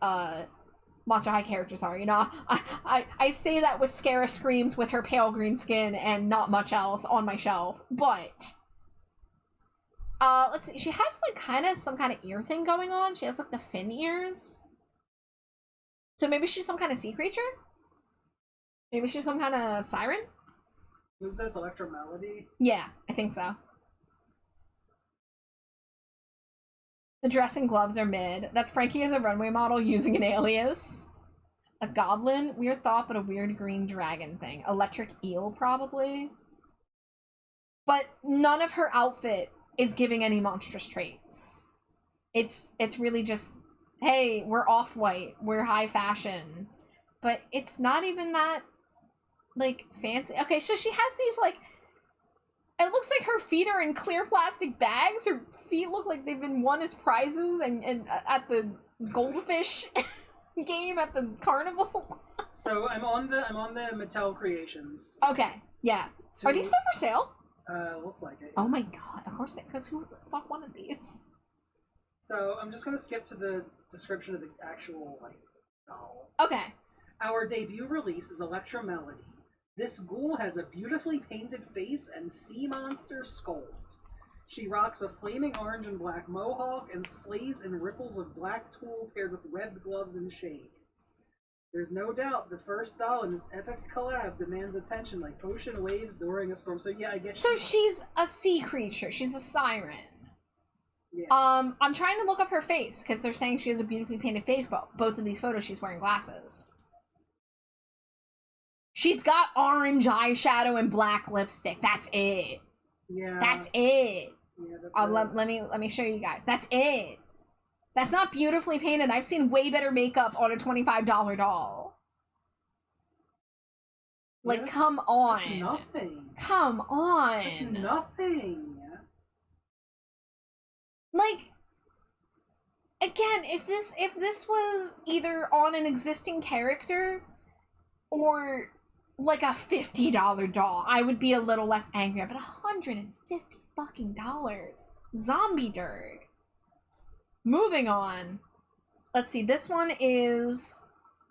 Monster High characters are, you know? I say that with Scara Screams with her pale green skin and not much else on my shelf, but... let's see, she has, like, some kind of ear thing going on. She has, like, the fin ears. So maybe she's some kind of sea creature? Maybe she's some kind of siren? Who's this, Electra Melody? Yeah, I think so. The dress and gloves are mid. That's Frankie as a runway model using an alias. A goblin? Weird thought, but a weird green dragon thing. Electric eel, probably. But none of her outfit is giving any monstrous traits. It's really just, hey, we're Off-White, we're high fashion. But it's not even that, like, fancy. Okay, so she has these, like, it looks like her feet are in clear plastic bags. Her feet look like they've been won as prizes and at the goldfish game at the carnival. So I'm on the Mattel Creations. Okay, yeah. Are these still for sale? Looks like it. Oh my god, of course, because who the fuck wanted these? So I'm just gonna skip to the description of the actual, like, doll. Okay. Our debut release is Electra Melody. This ghoul has a beautifully painted face and sea monster sculpt. She rocks a flaming orange and black mohawk and slays in ripples of black tulle paired with webbed gloves and shades. There's no doubt the first doll in this epic collab demands attention like ocean waves during a storm. So yeah, I guess so she's a sea creature. She's a siren. Yeah. I'm trying to look up her face because they're saying she has a beautifully painted face, but both of these photos she's wearing glasses. She's got orange eyeshadow and black lipstick. That's it. Yeah. That's it. Yeah, that's it. Let me show you guys. That's it. That's not beautifully painted. I've seen way better makeup on a $25 doll. Like, yeah, come on. That's nothing. Come on. That's nothing. Like, again, if this was either on an existing character or like a $50 doll, I would be a little less angry. But $150 fucking dollars. Zombie dirt. Moving on. Let's see, this one is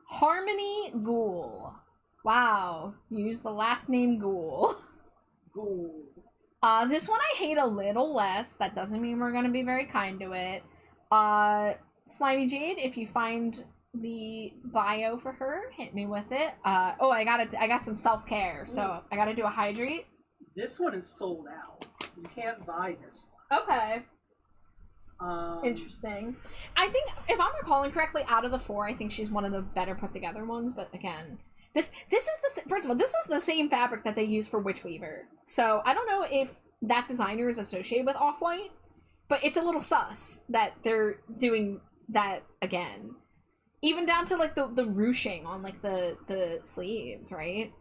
Harmony Ghoul. Wow, use the last name Ghoul. Ghoul. This one I hate a little less. That doesn't mean we're gonna be very kind to it. Slimy Jade, if you find the bio for her, hit me with it. Oh, I got some self-care, so I gotta do a hydrate. This one is sold out. You can't buy this one. Okay. Interesting. I think, if I'm recalling correctly, out of the 4, I think she's one of the better put together ones, but again, this is first of all, this is the same fabric that they use for Witch Weaver. So I don't know if that designer is associated with Off-White, but it's a little sus that they're doing that again. Even down to like the ruching on like the sleeves, right?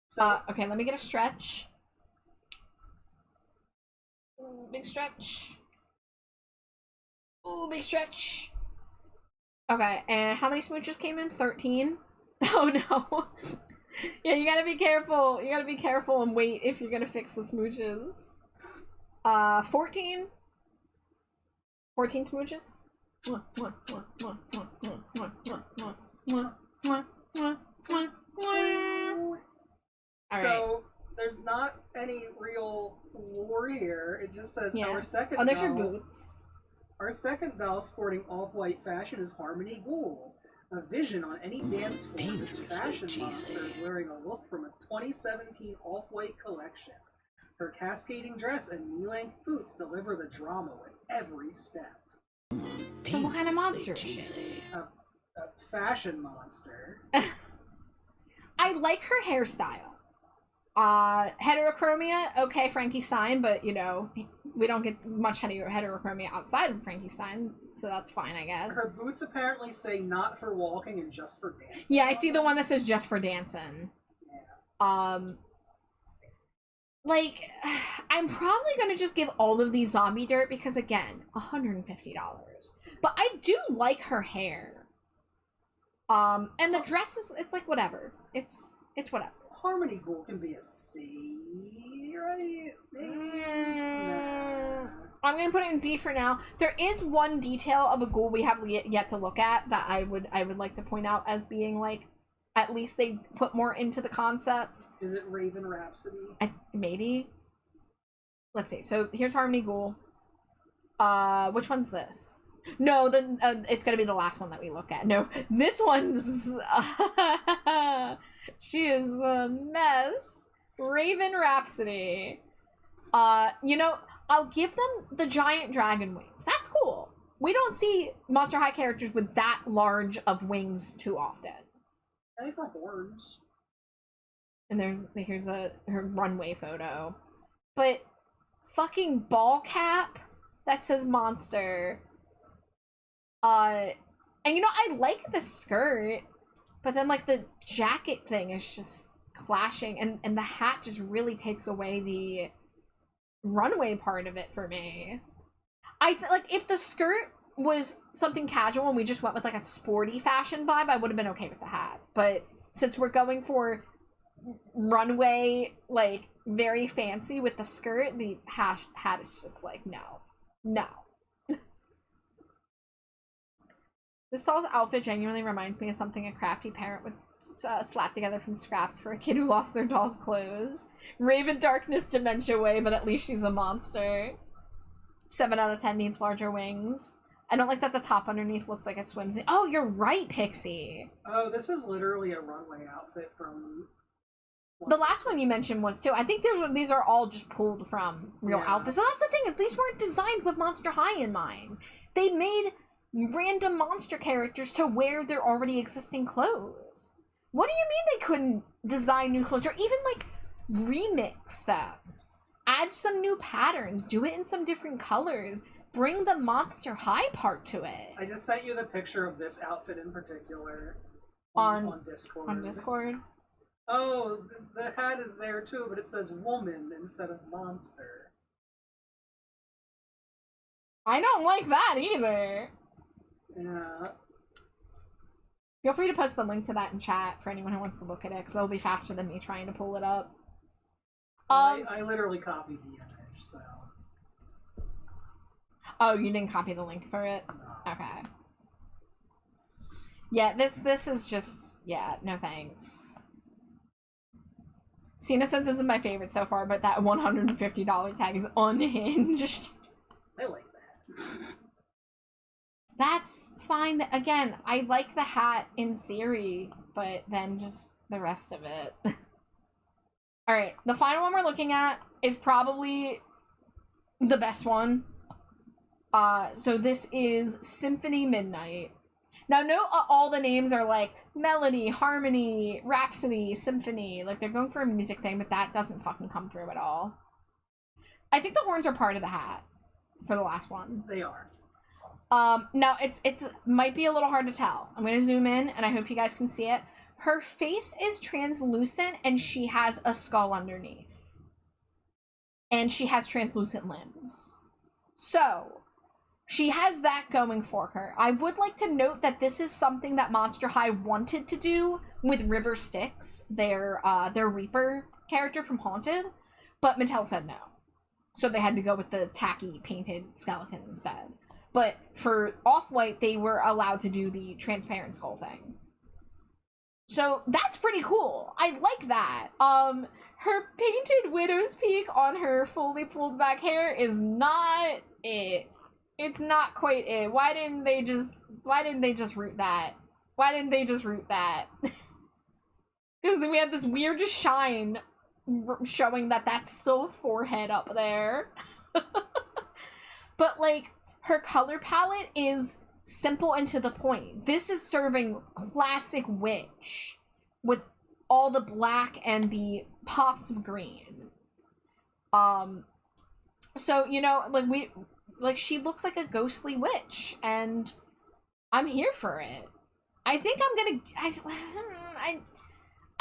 So okay, let me get a stretch. Ooh, big stretch. Ooh, big stretch. Okay, and how many smooches came in? 13? Oh no. Yeah, you gotta be careful. You gotta be careful and wait if you're gonna fix the smooches. 14? 14 smooches? So there's not any real lore here. It just says our second Oh, there's doll, her boots. Our second doll sporting off-white fashion is Harmony Ghoul. A vision on any dance floor, this fashion monster is wearing a look from a 2017 off-white collection. Her cascading dress and knee-length boots deliver the drama with every step. So what kind of monster is she? A fashion monster. I like her hairstyle. Heterochromia, okay, Frankie Stein, but, you know, we don't get much heterochromia outside of Frankie Stein, so that's fine, I guess. Her boots apparently say not for walking and just for dancing. Yeah, I see the one that says just for dancing. Yeah. Like, I'm probably gonna just give all of these zombie dirt because, again, $150. But I do like her hair. And the dress is, it's like, whatever. It's whatever. Harmony Ghoul can be a C, right? I'm gonna put it in Z for now. There is one detail of a ghoul we have yet to look at that I would like to point out as being like, at least they put more into the concept. Is it Raven Rhapsody? Maybe. Let's see. So here's Harmony Ghoul. Which one's this? No, then it's gonna be the last one that we look at. No, this one's. She is a mess. Raven Rhapsody. You know, I'll give them the giant dragon wings. That's cool. We don't see Monster High characters with that large of wings too often. I think her horns. And here's her runway photo. But fucking ball cap that says monster. And you know, I like the skirt, but then like the jacket thing is just clashing, and the hat just really takes away the runway part of it for me. Like if the skirt was something casual and we just went with like a sporty fashion vibe, I would have been okay with the hat. But since we're going for runway, like very fancy with the skirt, the hat is just like, no. This doll's outfit genuinely reminds me of something a crafty parent would slap together from scraps for a kid who lost their doll's clothes. Raven Darkness Dementia Way, but at least she's a monster. 7 out of 10 needs larger wings. I don't like that the top underneath looks like a swimsuit. Oh, you're right, Pixie. Oh, this is literally a runway outfit from... The last one you mentioned was too. I think these are all just pulled from real outfits. So that's the thing, is these weren't designed with Monster High in mind. They made random monster characters to wear their already existing clothes. What do you mean they couldn't design new clothes or even like remix them? Add some new patterns, do it in some different colors, bring the Monster High part to it. I just sent you the picture of this outfit in particular on Discord. On Discord? Oh, the hat is there too, but it says woman instead of monster. I don't like that either. Yeah. Feel free to post the link to that in chat for anyone who wants to look at it, because it'll be faster than me trying to pull it up. I literally copied the image, so... Oh, you didn't copy the link for it? No. Okay. Yeah, this is just... Yeah, no thanks. Cena says this is my favorite so far, but that $150 tag is unhinged. I like that. That's fine. Again, I like the hat in theory, but then just the rest of it. Alright, the final one we're looking at is probably the best one. So this is Symphony Midnight. Now, note all the names are like Melody, Harmony, Rhapsody, Symphony. Like, they're going for a music thing, but that doesn't fucking come through at all. I think the horns are part of the hat for the last one. They are. Now it's might be a little hard to tell. I'm gonna zoom in and I hope you guys can see it. Her face is translucent and she has a skull underneath. And she has translucent limbs. So, she has that going for her. I would like to note that this is something that Monster High wanted to do with River Styx, their Reaper character from Haunted, but Mattel said no. So they had to go with the tacky painted skeleton instead. But for Off-White, they were allowed to do the transparent skull thing. So that's pretty cool. I like that. Her painted widow's peak on her fully pulled back hair is not it. It's not quite it. Why didn't they just root that? Why didn't they just root that? Because we have this weird shine showing that that's still a forehead up there. But, like, her color palette is simple and to the point. This is serving classic witch with all the black and the pops of green. So, you know, like, she looks like a ghostly witch, and I'm here for it. I think I'm gonna...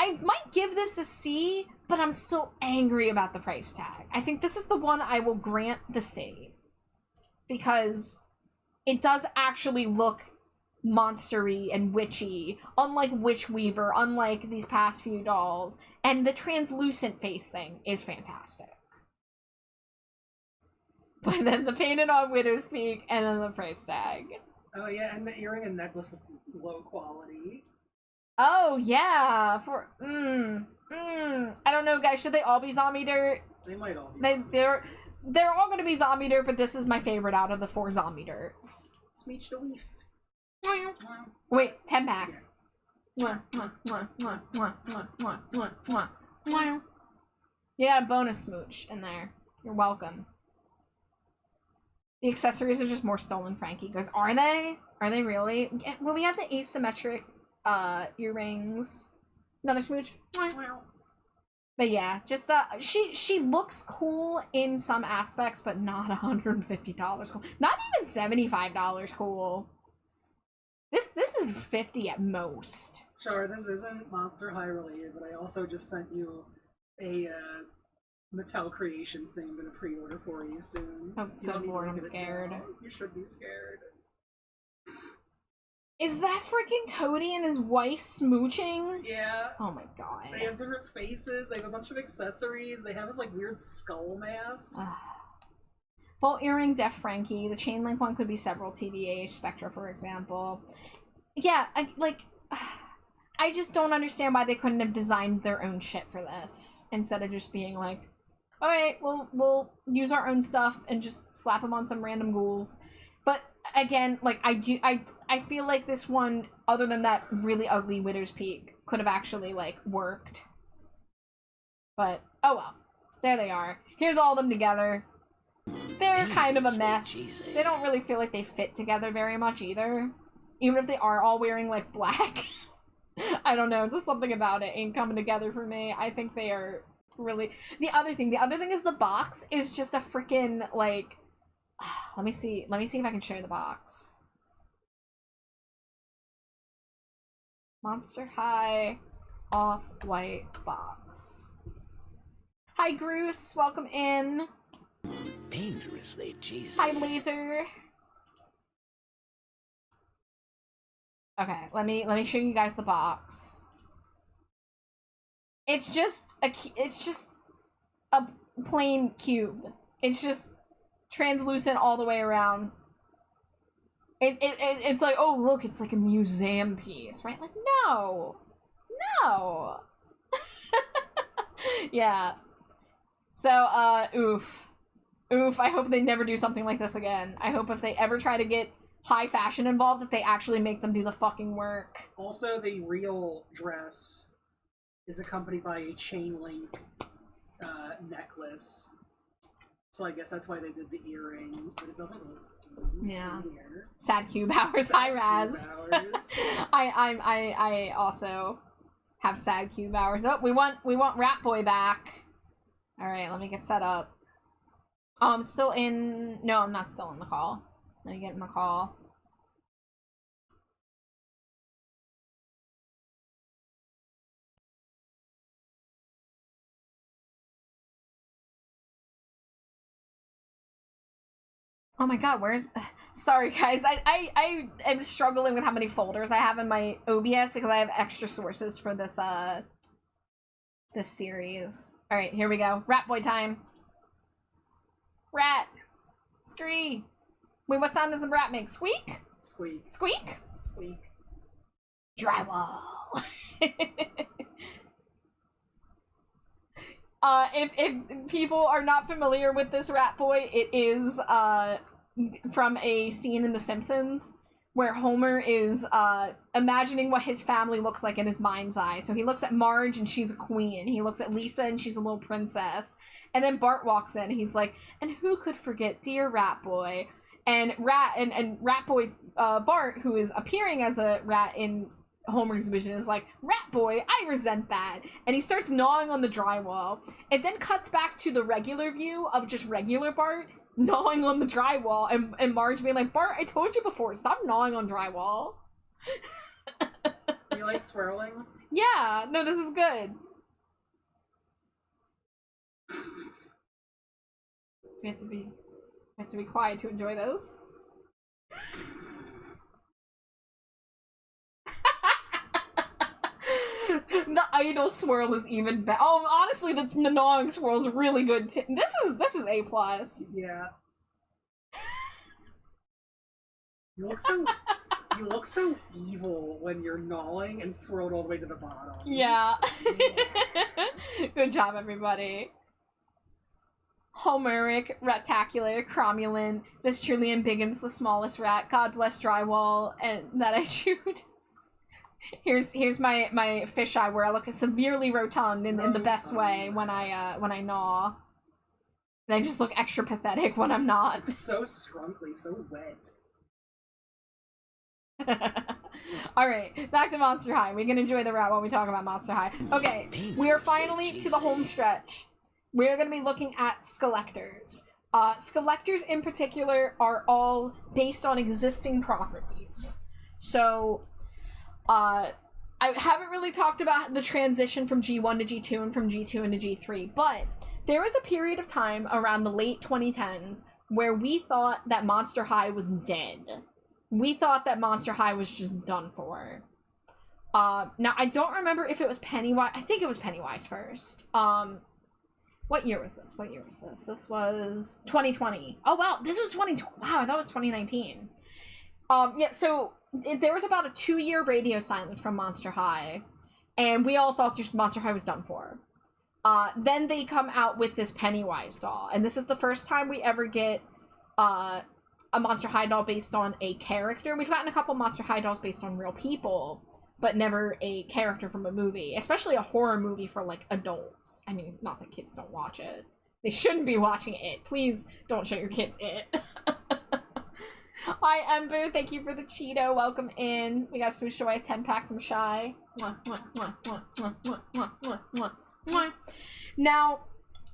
I might give this a C, but I'm still angry about the price tag. I think this is the one I will grant the C. Because it does actually look monstery and witchy, unlike Witch Weaver, unlike these past few dolls. And the translucent face thing is fantastic. But then the painted on Widow's Peak, and then the price tag. Oh yeah, and the earring and necklace with low quality. Oh yeah, for I don't know, guys. Should they all be zombie dirt? They might all be. They're all gonna be zombie dirt, but this is my favorite out of the 4 zombie dirts. Smeech the Leaf. Wait, 10 pack. You got a bonus smooch in there. You're welcome. The accessories are just more stolen Frankie goods. Are they? Are they really? Well, we have the asymmetric earrings. Another smooch. But yeah, just she looks cool in some aspects, but not $150 cool. Not even $75 cool. This is 50 at most. Sure, this isn't Monster High related, but I also just sent you a Mattel Creations thing I'm gonna pre-order for you soon. Oh, good lord, I'm scared. You should be scared. Is that freaking Cody and his wife smooching? Yeah. Oh my god. They have different faces, they have a bunch of accessories, they have this like weird skull mask. Bolt earring, Def Frankie. The chain link one could be several TVH, Spectra, for example. Yeah, I just don't understand why they couldn't have designed their own shit for this instead of just being like, all right, we'll use our own stuff and just slap them on some random ghouls. But again, like I feel like this one, other than that really ugly Widow's Peak, could have actually like worked. But oh well, there they are. Here's all of them together. They're kind of a mess. They don't really feel like they fit together very much either. Even if they are all wearing like black. I don't know, just something about it ain't coming together for me. I think they are really... The other thing is the box is just a freaking like... Let me see if I can share the box. Monster High off-white box. Hi Groose, welcome in. Dangerously cheesy. Hi Laser. Okay, let me show you guys the box. It's just a plain cube. It's just translucent all the way around. It's like, oh look, it's like a museum piece, right? Like no. Yeah. So oof. I hope they never do something like this again. I hope if they ever try to get high fashion involved, that they actually make them do the fucking work. Also, the real dress is accompanied by a chain link necklace. So I guess that's why they did the earring, but it doesn't look here. Sad cube hours. Hi Raz. I also have sad cube hours. Oh, we want Rat Boy back. Alright, let me get set up. Oh, I'm still in... No, I'm not still in the call. Let me get in the call. Oh my god, where's... Sorry guys, I am struggling with how many folders I have in my OBS because I have extra sources for this, this series. Alright, here we go. Rat Boy time. Rat. Scree. Wait, what sound does the rat make? Squeak? Squeak. Squeak? Squeak. Drywall. doll. If people are not familiar with this rat boy, it is from a scene in The Simpsons where Homer is imagining what his family looks like in his mind's eye. So he looks at Marge and she's a queen. He looks at Lisa and she's a little princess. And then Bart walks in. He's like, and who could forget dear rat boy? And rat boy Bart, who is appearing as a rat in Homer's vision, is like, rat boy, I resent that. And he starts gnawing on the drywall. It then cuts back to the regular view of just regular Bart gnawing on the drywall, and Marge being like, Bart, I told you before, stop gnawing on drywall. You like swirling? Yeah, no, this is good. We have to be quiet to enjoy this. The idle swirl is even better. Oh, honestly, the gnawing swirl is really good too. This is A+. Yeah. You look so evil when you're gnawing and swirled all the way to the bottom. Yeah. Good job, everybody. Homeric, ratacular, cromulent. This truly embiggens the smallest rat. God bless drywall and that I chewed. Here's my fisheye where I look severely rotund in the best way when I gnaw. And I just look extra pathetic when I'm not. It's so scrunkly, so wet. Alright, back to Monster High. We can enjoy the rat while we talk about Monster High. Okay, we are finally to the home stretch. We're going to be looking at Skelectors. Skelectors in particular are all based on existing properties. So, I haven't really talked about the transition from G1 to G2 and from G2 into G3, but there was a period of time around the late 2010s where we thought that Monster High was dead. We thought that Monster High was just done for. Now, I don't remember if it was Pennywise. I think it was Pennywise first. What year was this? This was 2020. Oh, wow. This was 2020. Wow, I thought it was 2019. Yeah, so there was about a 2-year radio silence from Monster High, and we all thought just Monster High was done for. Then they come out with this Pennywise doll, and this is the first time we ever get a Monster High doll based on a character. We've gotten a couple Monster High dolls based on real people, but never a character from a movie, especially a horror movie for, like, adults. I mean, not that kids don't watch it. They shouldn't be watching it. Please don't show your kids it. Hi, Ember. Thank you for the Cheeto. Welcome in. We got smooshed away a 10-pack from Shy. Now,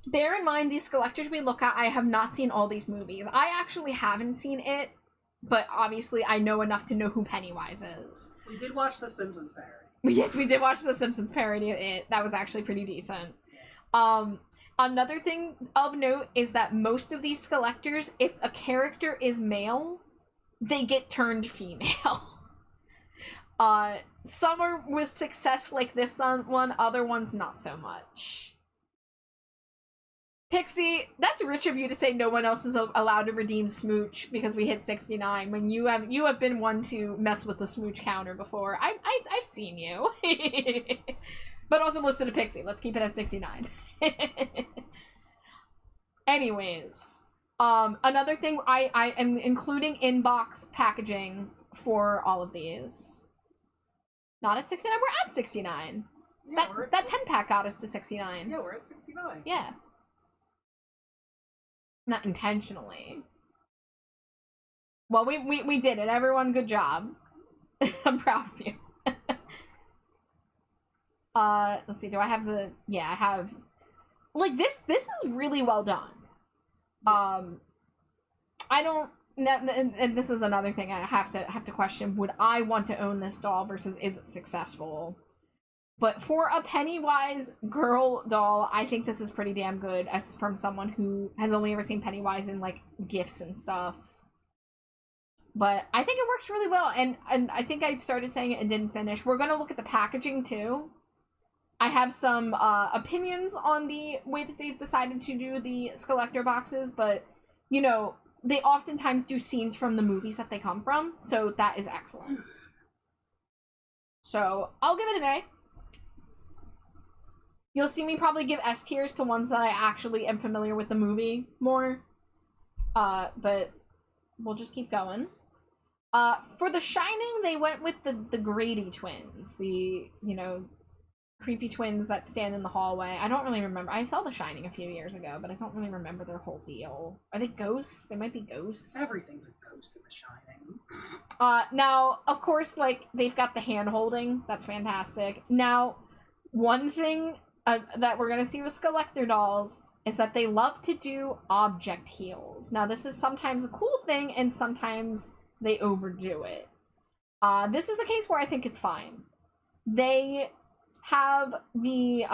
bear in mind, these Skelectors we look at, I have not seen all these movies. I actually haven't seen it, but obviously I know enough to know who Pennywise is. We did watch The Simpsons parody. Yes, we did watch The Simpsons parody of it. That was actually pretty decent. Another thing of note is that most of these Skelectors, if a character is male, they get turned female. Some are with success like this one, other ones not so much. Pixie, that's rich of you to say no one else is allowed to redeem Smooch because we hit 69 when you have been one to mess with the Smooch counter before. I've seen you. But also listed a Pixie. Let's keep it at 69. Anyways, another thing, I am including inbox packaging for all of these. Not at 69, we're at 69. Yeah, that 10-pack got us to 69. Yeah, we're at 69. Yeah. Not intentionally. Well, we did it. Everyone, good job. I'm proud of you. Let's see, do I have the... Yeah, I have... Like, this is really well done. I don't... And this is another thing I have to question. Would I want to own this doll versus is it successful? But for a Pennywise girl doll, I think this is pretty damn good as from someone who has only ever seen Pennywise in, like, gifs and stuff. But I think it works really well, and I think I started saying it and didn't finish. We're gonna look at the packaging, too. I have some opinions on the way that they've decided to do the Skelector boxes, but, you know, they oftentimes do scenes from the movies that they come from, so that is excellent. So I'll give it an A. You'll see me probably give S tiers to ones that I actually am familiar with the movie more. But we'll just keep going. For The Shining, they went with the Grady twins. The, you know, creepy twins that stand in the hallway. I don't really remember. I saw The Shining a few years ago, but I don't really remember their whole deal. Are they ghosts? They might be ghosts. Everything's a ghost in The Shining. Now, of course, like, they've got the hand-holding. That's fantastic. Now, one thing that we're gonna see with Skeletor dolls is that they love to do object heals. Now, this is sometimes a cool thing, and sometimes they overdo it. This is a case where I think it's fine. They have the,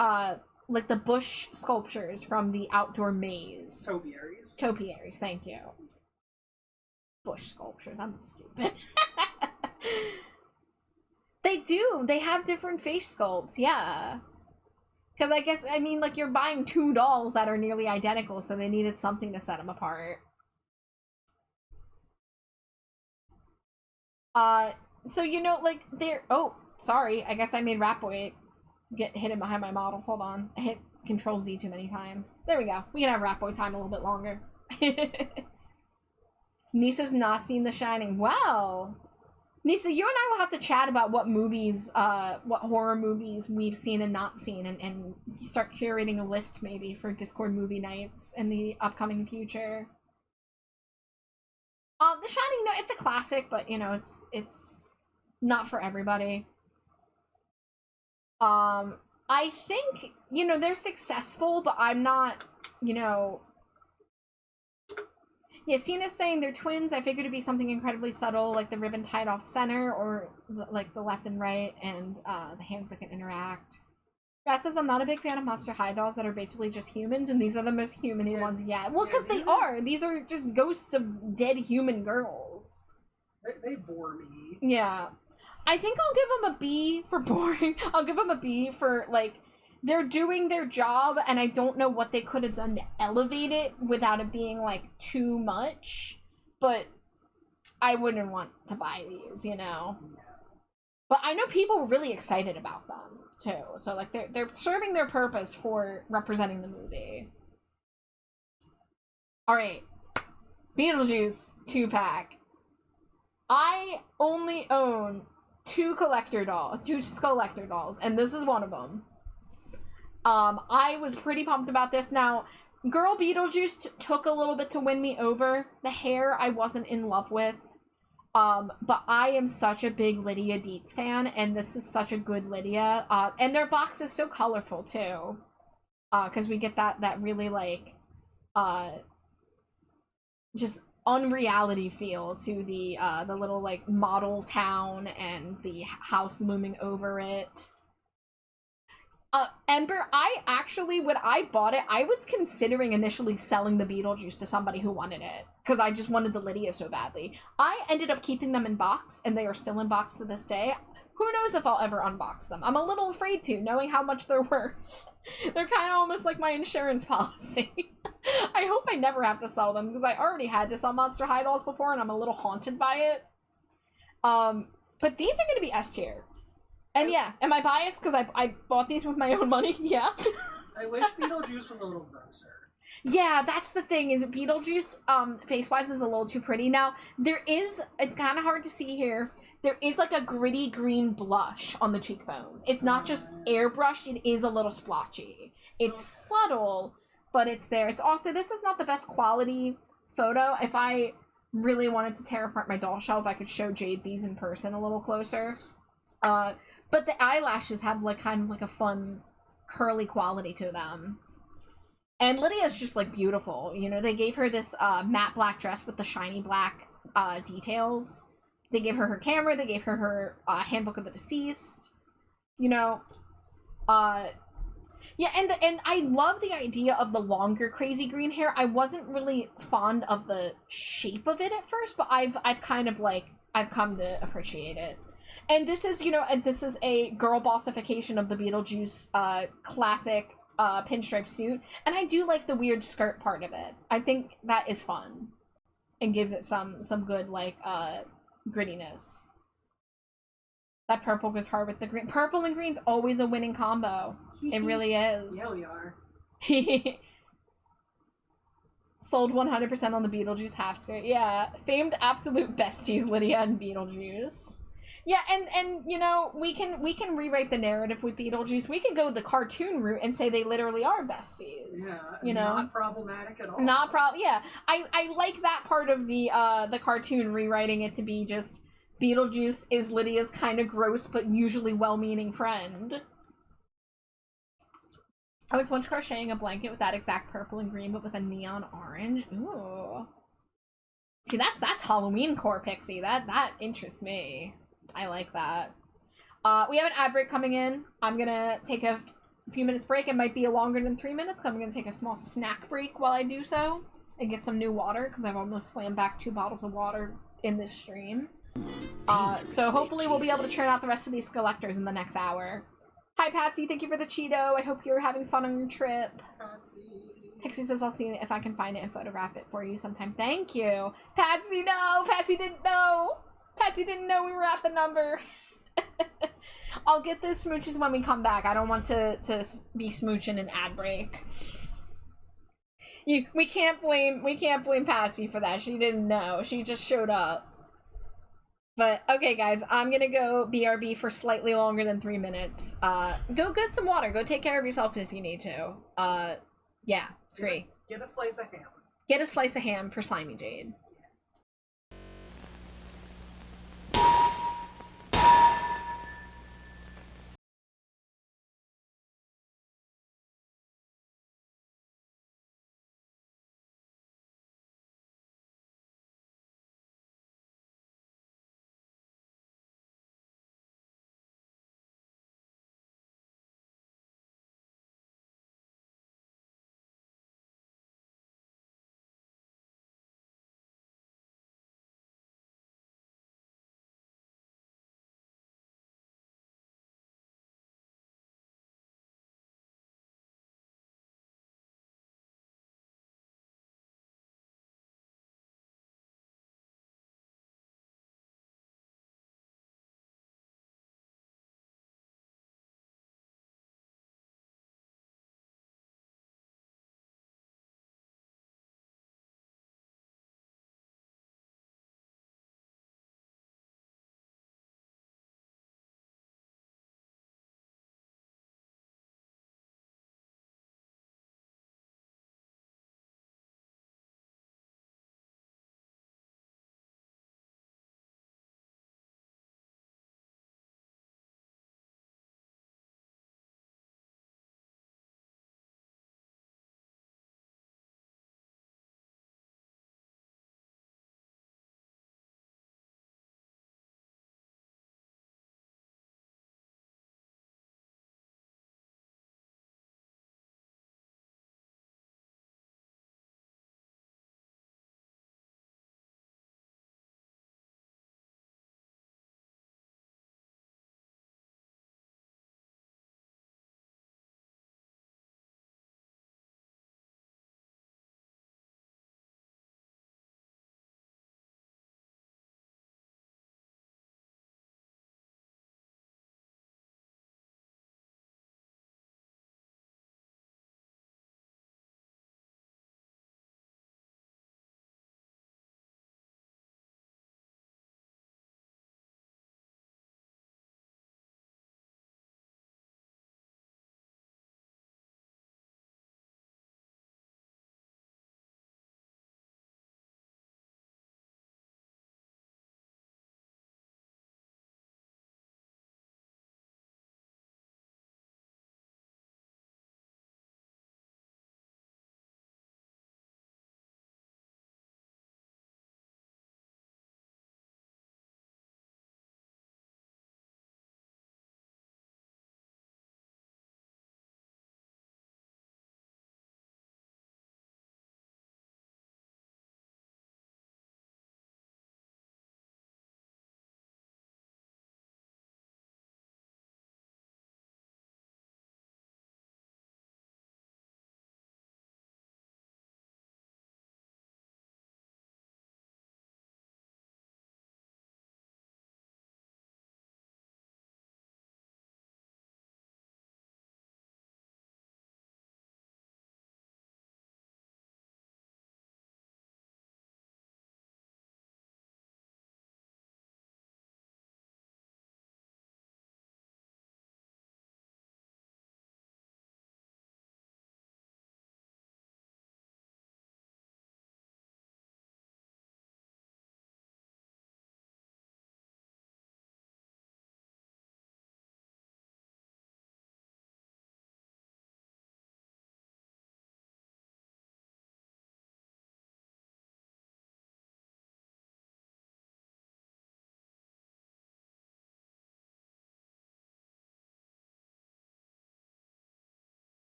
like, the bush sculptures from the outdoor maze. Topiaries. Topiaries, thank you. Bush sculptures, I'm stupid. They do. They have different face sculpts, yeah. Because I guess, I mean, like, you're buying two dolls that are nearly identical, so they needed something to set them apart. So, you know, like, they're... Oh, sorry. I guess I made Ratboy get hidden behind my model. Hold on. I hit Control-Z too many times. There we go. We can have Ratboy time a little bit longer. Nisa's not seen The Shining. Well... Nisa, you and I will have to chat about what movies, what horror movies we've seen and not seen, and start curating a list maybe for Discord movie nights in the upcoming future. The Shining, no, it's a classic, but, you know, it's not for everybody. I think, you know, they're successful, but I'm not, you know... Yeah, Cena's saying they're twins. I figured it'd be something incredibly subtle, like the ribbon tied off center, or like the left and right, and the hands that can interact. Rat says, I'm not a big fan of Monster High dolls that are basically just humans, and these are the most human-y ones yet. Well, because they are. These are just ghosts of dead human girls. They bore me. Yeah. I think I'll give them a B for boring. I'll give them a B for, like... They're doing their job, and I don't know what they could have done to elevate it without it being, like, too much. But I wouldn't want to buy these, you know? But I know people were really excited about them, too. So, like, they're serving their purpose for representing the movie. Alright. Beetlejuice 2-pack. I only own two Skeletor dolls, and this is one of them. I was pretty pumped about this. Now, Girl Beetlejuice took a little bit to win me over. The hair I wasn't in love with. But I am such a big Lydia Dietz fan, and this is such a good Lydia. And their box is so colorful, too. Because we get that really, like, just unreality feel to the little, like, model town and the house looming over it. Ember, I actually, when I bought it, I was considering initially selling the Beetlejuice to somebody who wanted it, because I just wanted the Lydia so badly. I ended up keeping them in box, and they are still in box to this day. Who knows if I'll ever unbox them? I'm a little afraid to, knowing how much they're worth. They're kind of almost like my insurance policy. I hope I never have to sell them, because I already had to sell Monster High dolls before, and I'm a little haunted by it. But these are going to be S tier. And yeah, am I biased because I bought these with my own money? Yeah. I wish Beetlejuice was a little grosser. Yeah, that's the thing, is Beetlejuice, face-wise, is a little too pretty. Now, it's kind of hard to see here, there is like a gritty green blush on the cheekbones. It's not just airbrushed, it is a little splotchy. It's subtle, but it's there. It's also, this is not the best quality photo. If I really wanted to tear apart my doll shelf, I could show Jade these in person a little closer. But the eyelashes have, like, kind of, like, a fun, curly quality to them. And Lydia's just, like, beautiful. You know, they gave her this, matte black dress with the shiny black, details. They gave her her camera, they gave her her, Handbook of the Deceased. You know, yeah, and I love the idea of the longer crazy green hair. I wasn't really fond of the shape of it at first, but I've kind of, like, I've come to appreciate it. And this is, you know, and this is a girl bossification of the Beetlejuice, classic, pinstripe suit. And I do like the weird skirt part of it. I think that is fun. And gives it some good, like, grittiness. That purple goes hard with the green. Purple and green's always a winning combo. It really is. Yeah, we are. Sold 100% on the Beetlejuice half skirt. Yeah, famed absolute besties Lydia and Beetlejuice. Yeah, and you know, we can rewrite the narrative with Beetlejuice. We can go the cartoon route and say they literally are besties. Yeah, you know, not problematic at all. Not Yeah, I like that part of the cartoon, rewriting it to be just Beetlejuice is Lydia's kind of gross but usually well-meaning friend. I was once crocheting a blanket with that exact purple and green, but with a neon orange. Ooh. See, that's Halloween core, Pixie. That interests me. I like that. We have an ad break coming in. I'm gonna take a few minutes break. It might be longer than 3 minutes, because I'm gonna take a small snack break while I do so. And get some new water, because I've almost slammed back 2 bottles of water in this stream. So hopefully we'll be able to churn out the rest of these collectors in the next hour. Hi, Patsy. Thank you for the Cheeto. I hope you're having fun on your trip. Patsy. Pixie says I'll see if I can find it and photograph it for you sometime. Thank you. Patsy, no! Patsy didn't know! Patsy didn't know we were at the number. I'll get those smooches when we come back. I don't want to be smooching an ad break. We can't blame Patsy for that. She didn't know. She just showed up. But, okay, guys, I'm gonna go BRB for slightly longer than 3 minutes. Go get some water. Go take care of yourself if you need to. Yeah, it's great. Get a slice of ham. Get a slice of ham for Slimy Jade.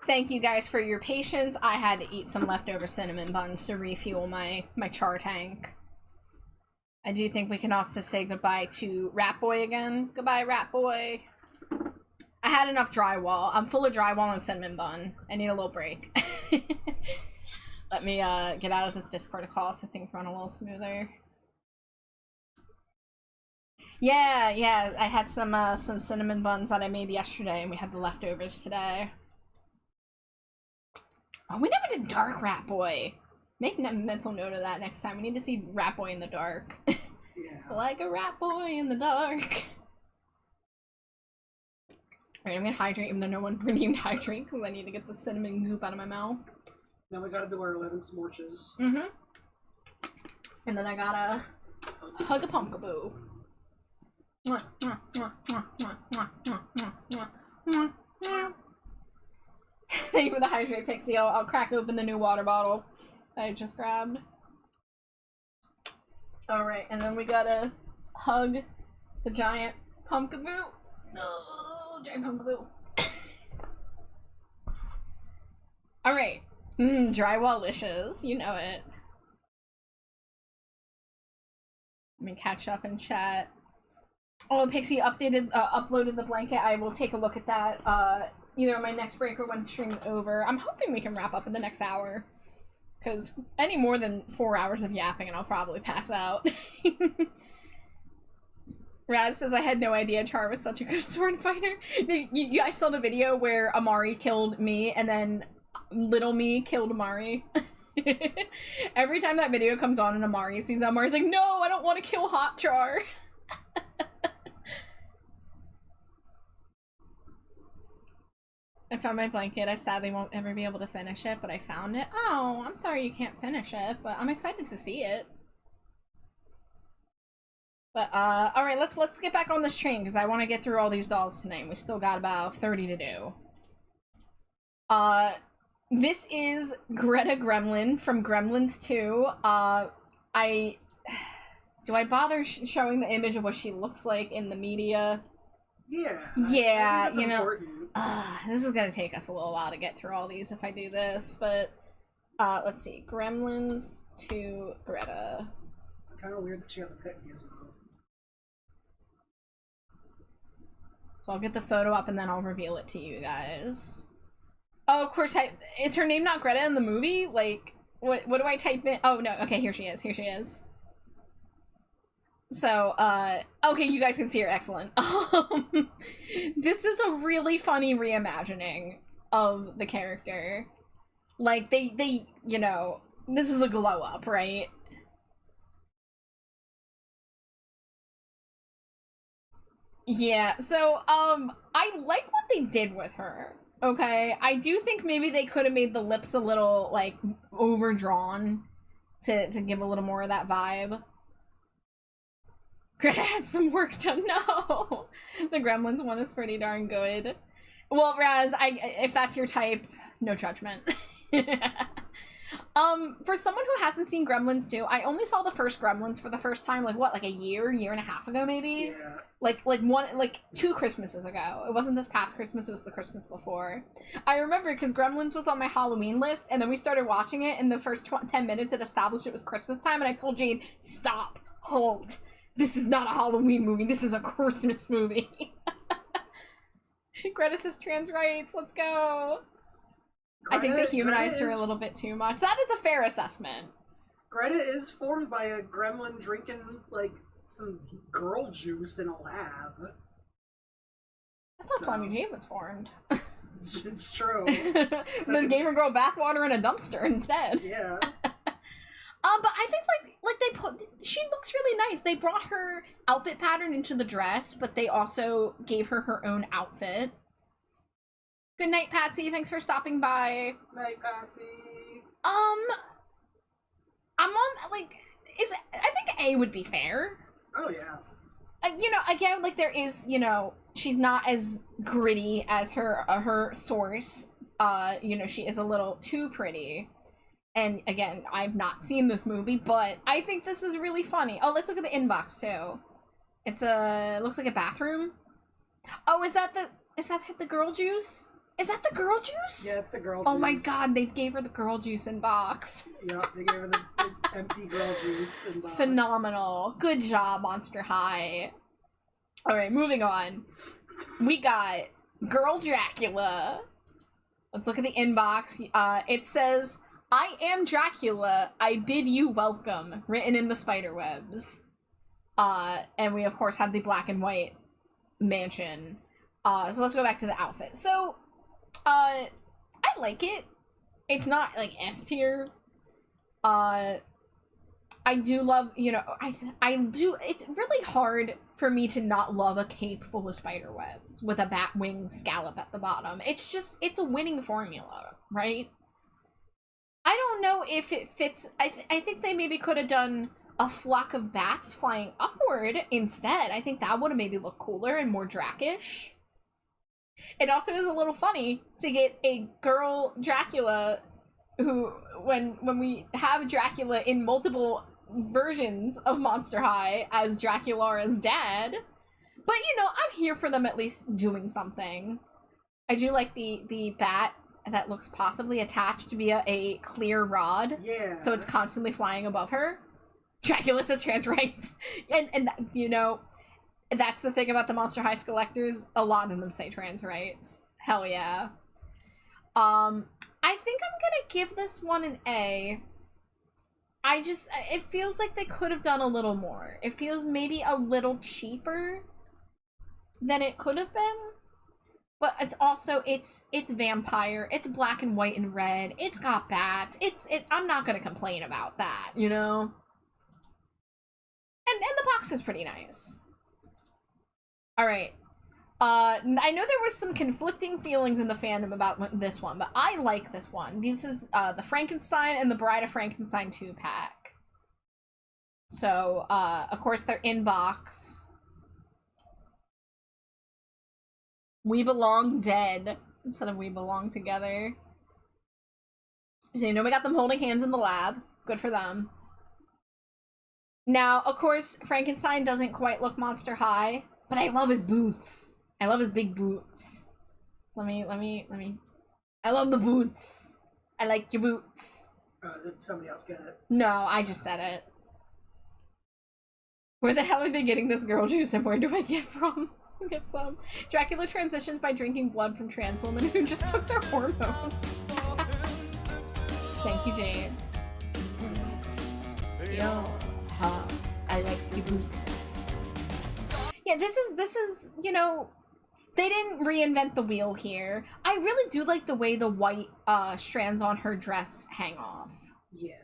thank you guys for your patience. I had to eat some leftover cinnamon buns to refuel my char tank. I do think we can also say goodbye to Rat Boy again. Goodbye, Rat Boy. I had enough drywall. I'm full of drywall and cinnamon bun. I need a little break. Let me get out of this Discord call so things run a little smoother. Yeah, I had some cinnamon buns that I made yesterday, and we had the leftovers today. Oh, we never did Dark Rat Boy. Make a mental note of that next time. We need to see Rat Boy in the dark. Yeah. Like a rat boy in the dark. Alright, I'm gonna hydrate even though no one redeemed hydrate because I need to get the cinnamon goop out of my mouth. Now we gotta do our 11 smorches. Mm-hmm. And then I gotta hug a pumpkaboo. Thank you for the hydrate, Pixie. I'll crack open the new water bottle I just grabbed. Alright, and then we gotta hug the giant pumpkaboo. No, giant pumpkaboo. Alright. Drywall-licious. You know it. Let me catch up in chat. Oh, Pixie uploaded the blanket. I will take a look at that either on my next break or when stream's over. I'm hoping we can wrap up in the next hour. Because any more than 4 hours of yapping and I'll probably pass out. Raz says, I had no idea Char was such a good sword fighter. I saw the video where Amari killed me and then little me killed Amari. Every time that video comes on and Amari sees that, Amari's like, no, I don't want to kill Hot Char. I found my blanket. I sadly won't ever be able to finish it, but I found it. Oh, I'm sorry you can't finish it, but I'm excited to see it. But, alright, let's get back on this train, because I want to get through all these dolls tonight. We still got about 30 to do. This is Greta Gremlin from Gremlins 2. Do I bother showing the image of what she looks like in the media? Yeah. Yeah, I think you know. important. This is gonna take us a little while to get through all these if I do this, but let's see. Gremlins to Greta. Kind of weird that she has a pet gizmo. So I'll get the photo up and then I'll reveal it to you guys. Oh, of course, is her name not Greta in the movie? Like, what do I type in? Oh, no, okay, here she is. So, okay, you guys can see her, excellent. This is a really funny reimagining of the character. Like, they, you know, this is a glow up, right? Yeah, so, I like what they did with her, okay? I do think maybe they could have made the lips a little, like, overdrawn to give a little more of that vibe. Greta had some work done. No, the Gremlins one is pretty darn good. Well, Raz, if that's your type, no judgment. For someone who hasn't seen Gremlins 2, I only saw the first Gremlins for the first time, like what, like a year and a half ago, maybe? Yeah. Like 2 Christmases ago. It wasn't this past Christmas, it was the Christmas before. I remember because Gremlins was on my Halloween list, and then we started watching it, and the first 10 minutes it established it was Christmas time, and I told Jane, stop, hold. This is not a Halloween movie, this is a Christmas movie. Greta says trans rights, let's go. I think they humanized her a little bit too much. That is a fair assessment. Greta is formed by a gremlin drinking, like, some girl juice in a lab. That's how Slimy Jane was formed. It's true. The gamer girl bathwater in a dumpster instead. Yeah. But I think she looks really nice. They brought her outfit pattern into the dress, but they also gave her her own outfit. Good night, Patsy. Thanks for stopping by. Night, Patsy. I'm on, like, I think A would be fair. Oh, yeah. You know, again, like, there is, you know, she's not as gritty as her source. You know, she is a little too pretty. And, again, I've not seen this movie, but I think this is really funny. Oh, let's look at the inbox, too. It looks like a bathroom. Oh, is that the girl juice? Is that the girl juice? Yeah, it's the girl Oh juice. my god, they gave her the girl juice in box. Yeah, they gave her the empty girl juice in box. Phenomenal. Good job, Monster High. Alright, moving on. We got Girl Dracula. Let's look at the inbox. It says, "I am Dracula, I bid you welcome," written in the spider webs. And we of course have the black and white mansion. So let's go back to the outfit. So, I like it. It's not like S tier. I do love, you know, I do, it's really hard for me to not love a cape full of spider webs with a bat wing scallop at the bottom. It's just, it's a winning formula, right? I don't know if it fits. I think they maybe could have done a flock of bats flying upward instead. I think that would have maybe looked cooler and more Drac-ish. It also is a little funny to get a girl Dracula who, when we have Dracula in multiple versions of Monster High as Draculaura's dad. But, you know, I'm here for them at least doing something. I do like the bat that looks possibly attached via a clear rod. Yeah. So it's constantly flying above her. Dracula says trans rights. And that's, you know, that's the thing about the Monster High collectors. A lot of them say trans rights. Hell yeah. I think I'm gonna give this one an A. It feels like they could have done a little more. It feels maybe a little cheaper than it could have been. But it's also, it's vampire, it's black and white and red, it's got bats, I'm not gonna complain about that, you know? And the box is pretty nice. Alright. I know there was some conflicting feelings in the fandom about this one, but I like this one. This is the Frankenstein and the Bride of Frankenstein 2-pack. So, of course, they're in box. We belong dead instead of we belong together. So, you know, we got them holding hands in the lab. Good for them. Now, of course, Frankenstein doesn't quite look Monster High, but I love his boots. I love his big boots. Let me. I love the boots. I like your boots. Did somebody else get it? No, I just said it. Where the hell are they getting this girl juice and where do I get from? Get some. Dracula transitions by drinking blood from trans women who just took their hormones. Thank you, Jade. Yo, I like your boots. Yeah, this is, you know, they didn't reinvent the wheel here. I really do like the way the white strands on her dress hang off. Yeah.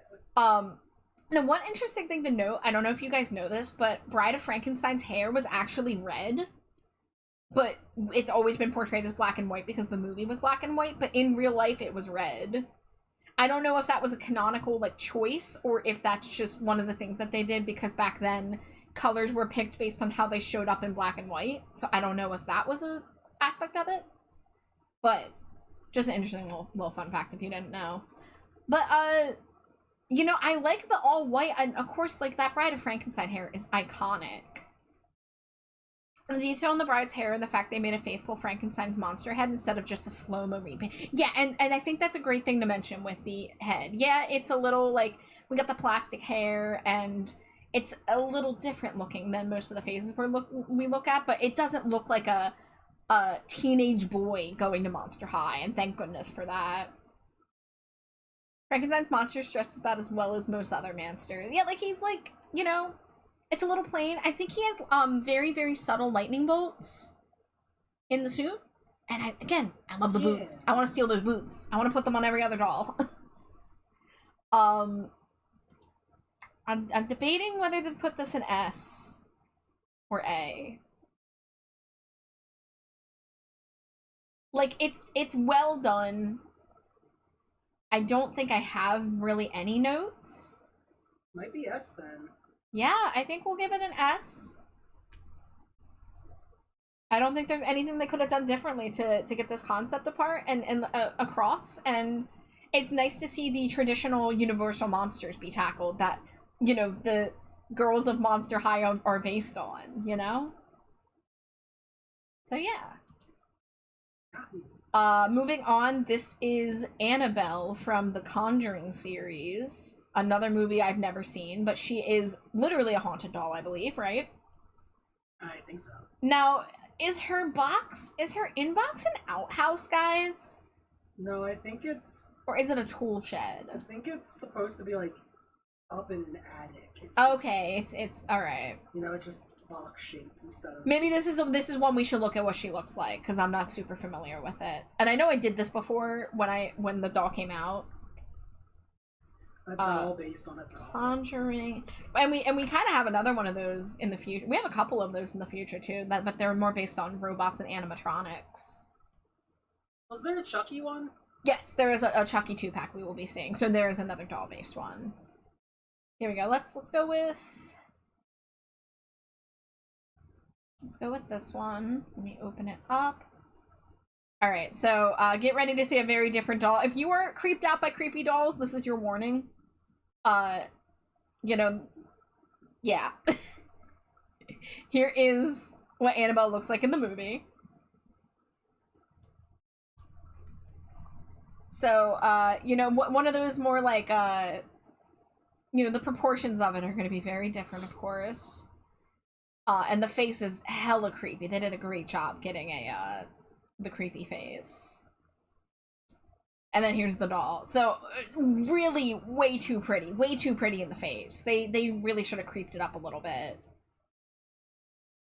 Now, one interesting thing to note, I don't know if you guys know this, but Bride of Frankenstein's hair was actually red. But it's always been portrayed as black and white because the movie was black and white, but in real life it was red. I don't know if that was a canonical, like, choice, or if that's just one of the things that they did, because back then colors were picked based on how they showed up in black and white. So I don't know if that was an aspect of it. But just an interesting little fun fact if you didn't know. But, you know, I like the all white, and of course, like, that Bride of Frankenstein hair is iconic. The detail on the bride's hair and the fact they made a faithful Frankenstein's monster head instead of just a slow-mo repaint. Yeah, and I think that's a great thing to mention with the head. Yeah, it's a little, like, we got the plastic hair, and it's a little different looking than most of the faces we look at, but it doesn't look like a teenage boy going to Monster High, and thank goodness for that. Frankenstein's monster is dressed about as well as most other monsters. Yeah, like, he's like, you know, it's a little plain. I think he has very, very subtle lightning bolts in the suit. And I love the boots. I want to steal those boots. I want to put them on every other doll. I'm debating whether to put this in S or A. Like, it's well done. I don't think I have really any notes. Might be S then. Yeah, I think we'll give it an S. I don't think there's anything they could have done differently to get this concept apart and across. And it's nice to see the traditional Universal monsters be tackled that, you know, the girls of Monster High are based on, you know? So yeah. Moving on, this is Annabelle from the Conjuring series. Another movie I've never seen, but she is literally a haunted doll, I believe, right? I think so. Now, is her inbox an outhouse, guys? No, I think it's... Or is it a tool shed? I think it's supposed to be, like, up in an attic. It's Okay, it's alright. You know, it's just box shaped instead of... Maybe this is one we should look at what she looks like, because I'm not super familiar with it. And I know I did this before when the doll came out. A doll based on a doll. Conjuring, and we kind of have another one of those in the future. We have a couple of those in the future too, but they're more based on robots and animatronics. Was there a Chucky one? Yes, there is a Chucky 2-pack we will be seeing. So there is another doll based one. Here we go. Let's go with this one. Let me open it up. All right, so get ready to see a very different doll. If you were creeped out by creepy dolls, this is your warning. You know, yeah. Here is what Annabelle looks like in the movie. So, you know, one of those more like, you know, the proportions of it are going to be very different, of course. And the face is hella creepy. They did a great job getting the creepy face. And then here's the doll. So, really way too pretty in the face. They really should have creeped it up a little bit.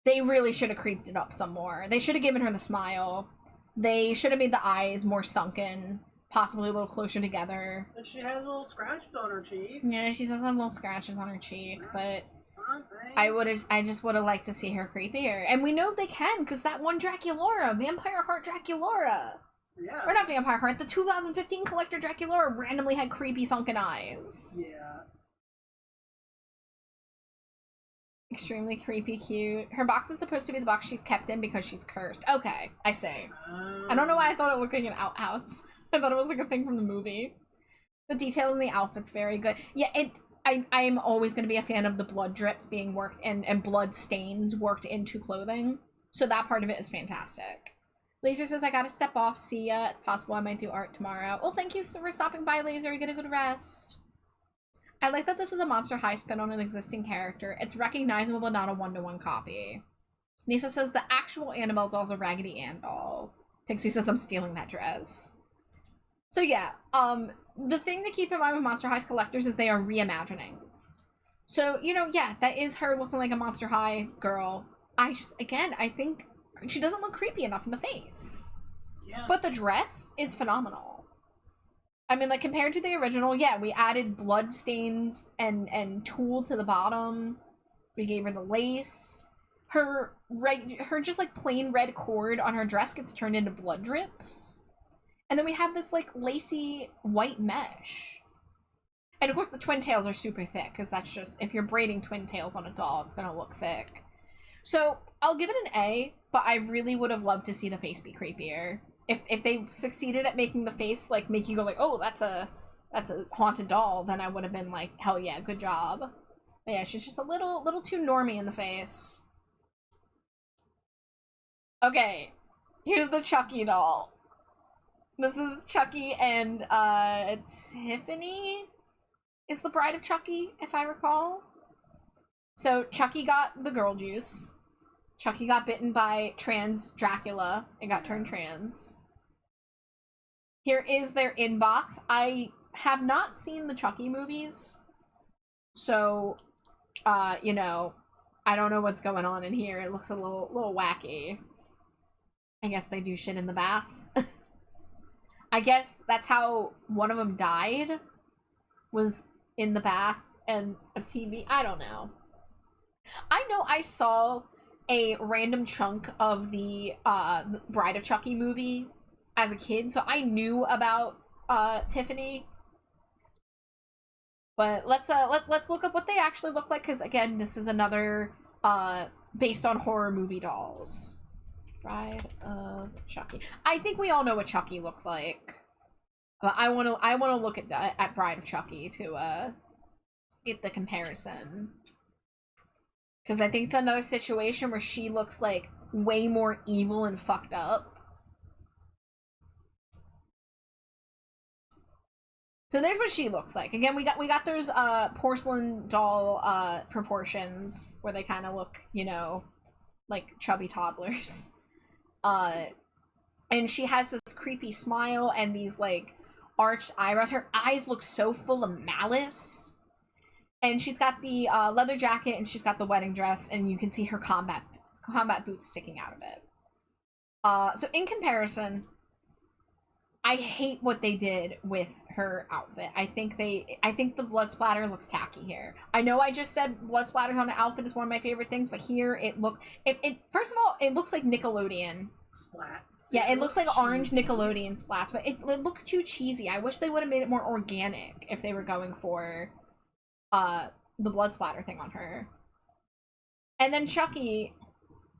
They really should have creeped it up some more. They should have given her the smile. They should have made the eyes more sunken, possibly a little closer together. And she has little scratches on her cheek. Yeah, she does have little scratches on her cheek, That's but something. I just would have liked to see her creepier. And we know they can, because that one Draculaura, Vampire Heart Draculaura. Yeah. Or not Vampire Heart, the 2015 Collector Draculaura randomly had creepy sunken eyes. Yeah. Extremely creepy cute. Her box is supposed to be the box she's kept in because she's cursed. Okay, I see. I don't know why I thought it looked like an outhouse. I thought it was like a thing from the movie. The detail in the outfit's very good. Yeah, I am always going to be a fan of the blood drips being worked and blood stains worked into clothing. So that part of it is fantastic. Laser says, I gotta step off. See ya. It's possible I might do art tomorrow. Well, thank you for stopping by, Laser. You get a good rest. I like that this is a Monster High spin on an existing character. It's recognizable, but not a one-to-one copy. Nisa says, the actual Annabelle doll's a Raggedy Ann doll. Pixie says, I'm stealing that dress. So yeah, the thing to keep in mind with Monster High's collectors is they are reimaginings. So, you know, yeah, that is her looking like a Monster High girl. I think she doesn't look creepy enough in the face. Yeah. But the dress is phenomenal. I mean, like, compared to the original, yeah, we added blood stains and tulle to the bottom. We gave her the lace. Her just, like, plain red cord on her dress gets turned into blood drips. And then we have this, like, lacy white mesh. And, of course, the twin tails are super thick, because that's just, if you're braiding twin tails on a doll, it's gonna look thick. So, I'll give it an A, but I really would have loved to see the face be creepier. If they succeeded at making the face, like, make you go like, oh, that's a haunted doll, then I would have been like, hell yeah, good job. But yeah, she's just a little too normie in the face. Okay, here's the Chucky doll. This is Chucky and, Tiffany is the bride of Chucky, if I recall. So, Chucky got the girl juice. Chucky got bitten by trans Dracula and got turned trans. Here is their inbox. I have not seen the Chucky movies, so, you know, I don't know what's going on in here. It looks a little wacky. I guess they do shit in the bath. I guess that's how one of them died, was in the bath and a TV. I don't know. I know I saw a random chunk of the Bride of Chucky movie as a kid, so I knew about Tiffany. But let's look up what they actually look like, because again, this is another based on horror movie dolls. Bride of Chucky. I think we all know what Chucky looks like, but I want to look at Bride of Chucky to get the comparison. Because I think it's another situation where she looks, like, way more evil and fucked up. So there's what she looks like. Again, we got those porcelain doll proportions where they kind of look, you know, like chubby toddlers. And she has this creepy smile and these like arched eyebrows. Her eyes look so full of malice. And she's got the leather jacket and she's got the wedding dress, and you can see her combat boots sticking out of it. So in comparison, I hate what they did with her outfit. I think the blood splatter looks tacky here. I know I just said blood splatters on an outfit is one of my favorite things, but here it first of all, it looks like Nickelodeon. Splats. Yeah, it looks like cheesy. orange Nickelodeon splats, but it looks too cheesy. I wish they would have made it more organic if they were going for the blood splatter thing on her. And then Chucky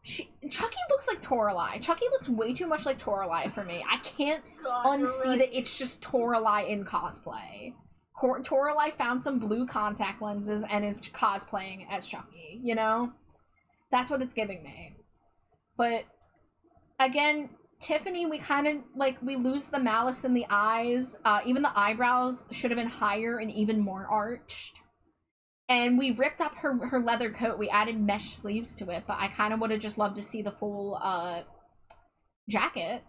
looks like Toralei. Chucky looks way too much like Toralei for me. I can't unsee that it's just Toralei in cosplay. Toralei found some blue contact lenses and is cosplaying as Chucky, you know? That's what it's giving me. But, again, Tiffany, we kind of, like, we lose the malice in the eyes. Even the eyebrows should have been higher and even more arched. And we ripped up her leather coat. We added mesh sleeves to it, but I kind of would have just loved to see the full jacket.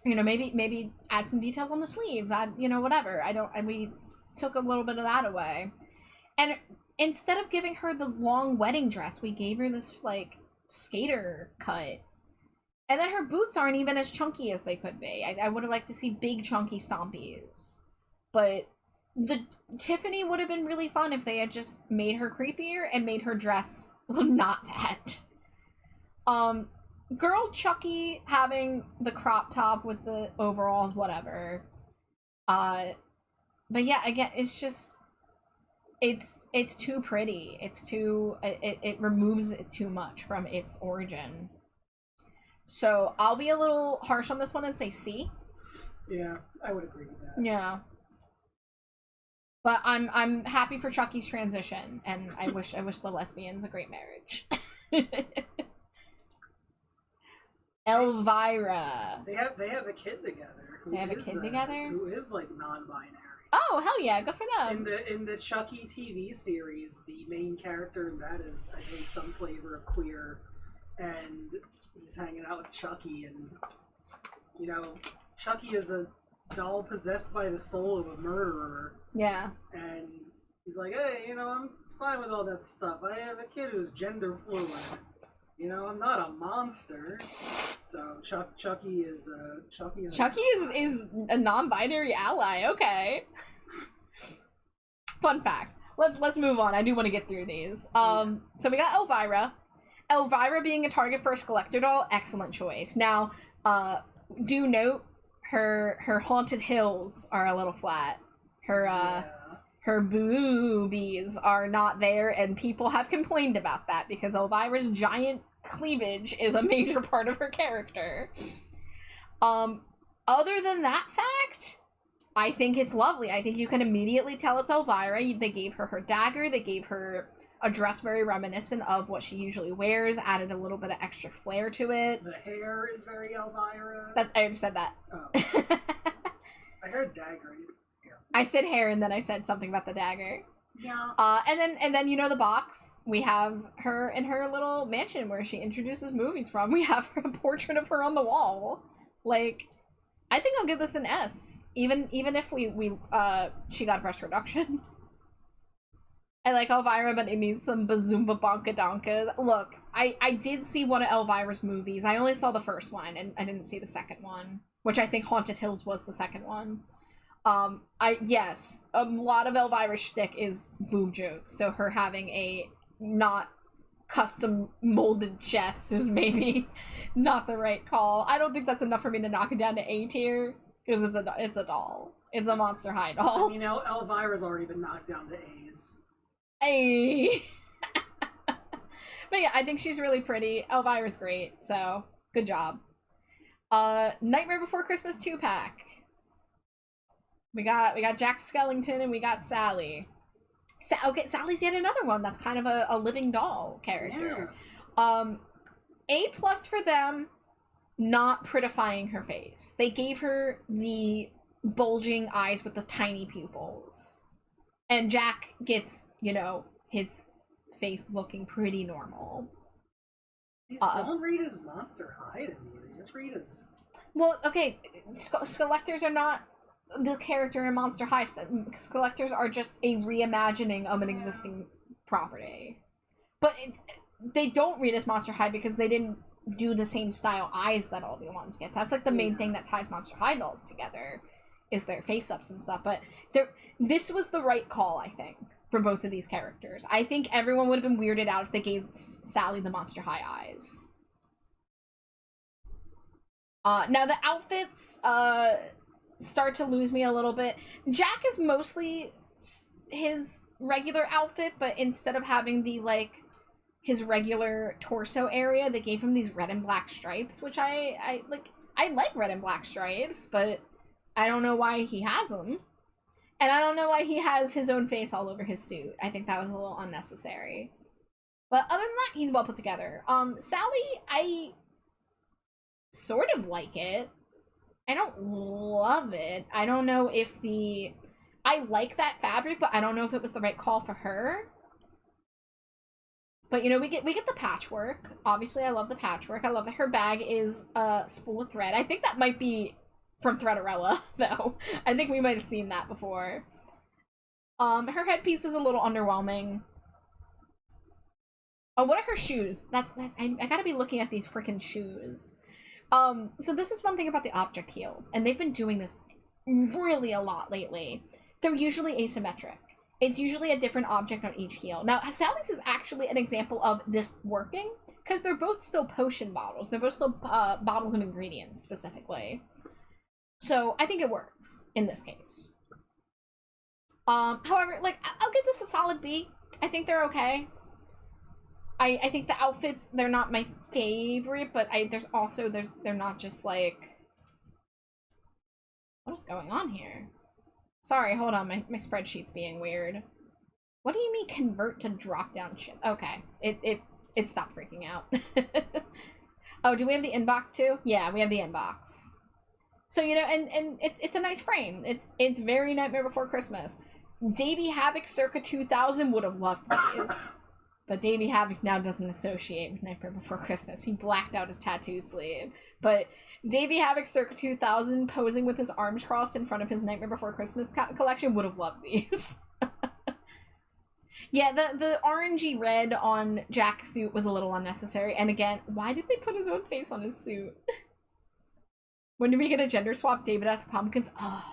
You know, maybe add some details on the sleeves. Whatever. We took a little bit of that away. And instead of giving her the long wedding dress, we gave her this, like, skater cut. And then her boots aren't even as chunky as they could be. I would have liked to see big, chunky stompies. But the Tiffany would have been really fun if they had just made her creepier and made her dress not that. Girl Chucky having the crop top with the overalls, whatever. But yeah, again, it's just it's too pretty. It's too it removes it too much from its origin. So I'll be a little harsh on this one and say C. Yeah, I would agree with that. Yeah. But I'm happy for Chucky's transition, and I wish the lesbians a great marriage. Elvira. They have a kid together. They have a kid together? Who is like non-binary. Oh, hell yeah, good for them. In the Chucky TV series, the main character in that is, I think, some flavor of queer, and he's hanging out with Chucky, and you know, Chucky is a doll possessed by the soul of a murderer. Yeah. And he's like, hey, you know, I'm fine with all that stuff. I have a kid who's gender fluid. You know, I'm not a monster. So Chucky is a non-binary ally. Okay. Fun fact. Let's move on. I do want to get through these. So we got Elvira. Elvira being a target for a collector doll, excellent choice. Now, do note her haunted hills are a little flat. Her boobies are not there, and people have complained about that because Elvira's giant cleavage is a major part of her character. Other than that fact, I think it's lovely. I think you can immediately tell it's Elvira. They gave her dagger. They gave her a dress very reminiscent of what she usually wears, added a little bit of extra flair to it. The hair is very Elvira. I already said that. Oh. I heard dagger. I said hair, and then I said something about the dagger. Yeah. And then you know the box. We have her in her little mansion where she introduces movies from. We have a portrait of her on the wall. Like, I think I'll give this an S. Even if she got a breast reduction. I like Elvira, but it needs some bazumba bonka donkas. Look, I did see one of Elvira's movies. I only saw the first one, and I didn't see the second one, which I think Haunted Hills was the second one. Yes, a lot of Elvira's shtick is boob jokes, so her having a not custom molded chest is maybe not the right call. I don't think that's enough for me to knock it down to A tier, because it's a doll. It's a Monster High doll. I mean, Elvira's already been knocked down to A's. Hey. But yeah, I think she's really pretty. Elvira's great, so good job. Nightmare Before Christmas 2-pack. We got Jack Skellington and we got Sally. Okay, Sally's yet another one that's kind of a living doll character. Yeah. A+ for them not prettifying her face. They gave her the bulging eyes with the tiny pupils. And Jack gets, you know, his face looking pretty normal. Please don't read his Monster High to me. Just read his... Well, okay, Skelectors are not the character in Monster High. Skelectors are just a reimagining of an existing property. But they don't read as Monster High because they didn't do the same style eyes that all the ones get. That's like the main thing that ties Monster High dolls together, is their face-ups and stuff. But this was the right call, I think, for both of these characters. I think everyone would have been weirded out if they gave Sally the Monster High eyes. Now the outfits start to lose me a little bit. Jack is mostly his regular outfit, but instead of having the, like, his regular torso area, they gave him these red and black stripes, which I like. I like red and black stripes, but I don't know why he has them. And I don't know why he has his own face all over his suit. I think that was a little unnecessary. But other than that, he's well put together. Sally, I sort of like it. I don't love it. I don't know if I like that fabric, but I don't know if it was the right call for her. But, you know, we get the patchwork. Obviously, I love the patchwork. I love that her bag is a spool of thread. I think that might be from Threadarella, though. I think we might have seen that before. Her headpiece is a little underwhelming. Oh, what are her shoes? I gotta be looking at these freaking shoes. So this is one thing about the object heels, and they've been doing this really a lot lately. They're usually asymmetric. It's usually a different object on each heel. Now, Sally's is actually an example of this working, because they're both still potion bottles. They're both still bottles of ingredients, specifically. So, I think it works, in this case. However, like, I'll give this a solid B. I think they're okay. I think the outfits, they're not my favorite, but they're not just, like... What is going on here? Sorry, hold on, my spreadsheet's being weird. What do you mean convert to drop-down ship? Okay, it stopped freaking out. Oh, do we have the inbox too? Yeah, we have the inbox. So, you know, and it's a nice frame. It's very Nightmare Before Christmas. Davey Havoc circa 2000 would have loved these. But Davey Havoc now doesn't associate with Nightmare Before Christmas. He blacked out his tattoo sleeve. But Davey Havoc circa 2000 posing with his arms crossed in front of his Nightmare Before Christmas collection would have loved these. Yeah, the orangey red on Jack's suit was a little unnecessary. And again, why did they put his own face on his suit? When did we get a gender swap David S. Pumpkins? Oh,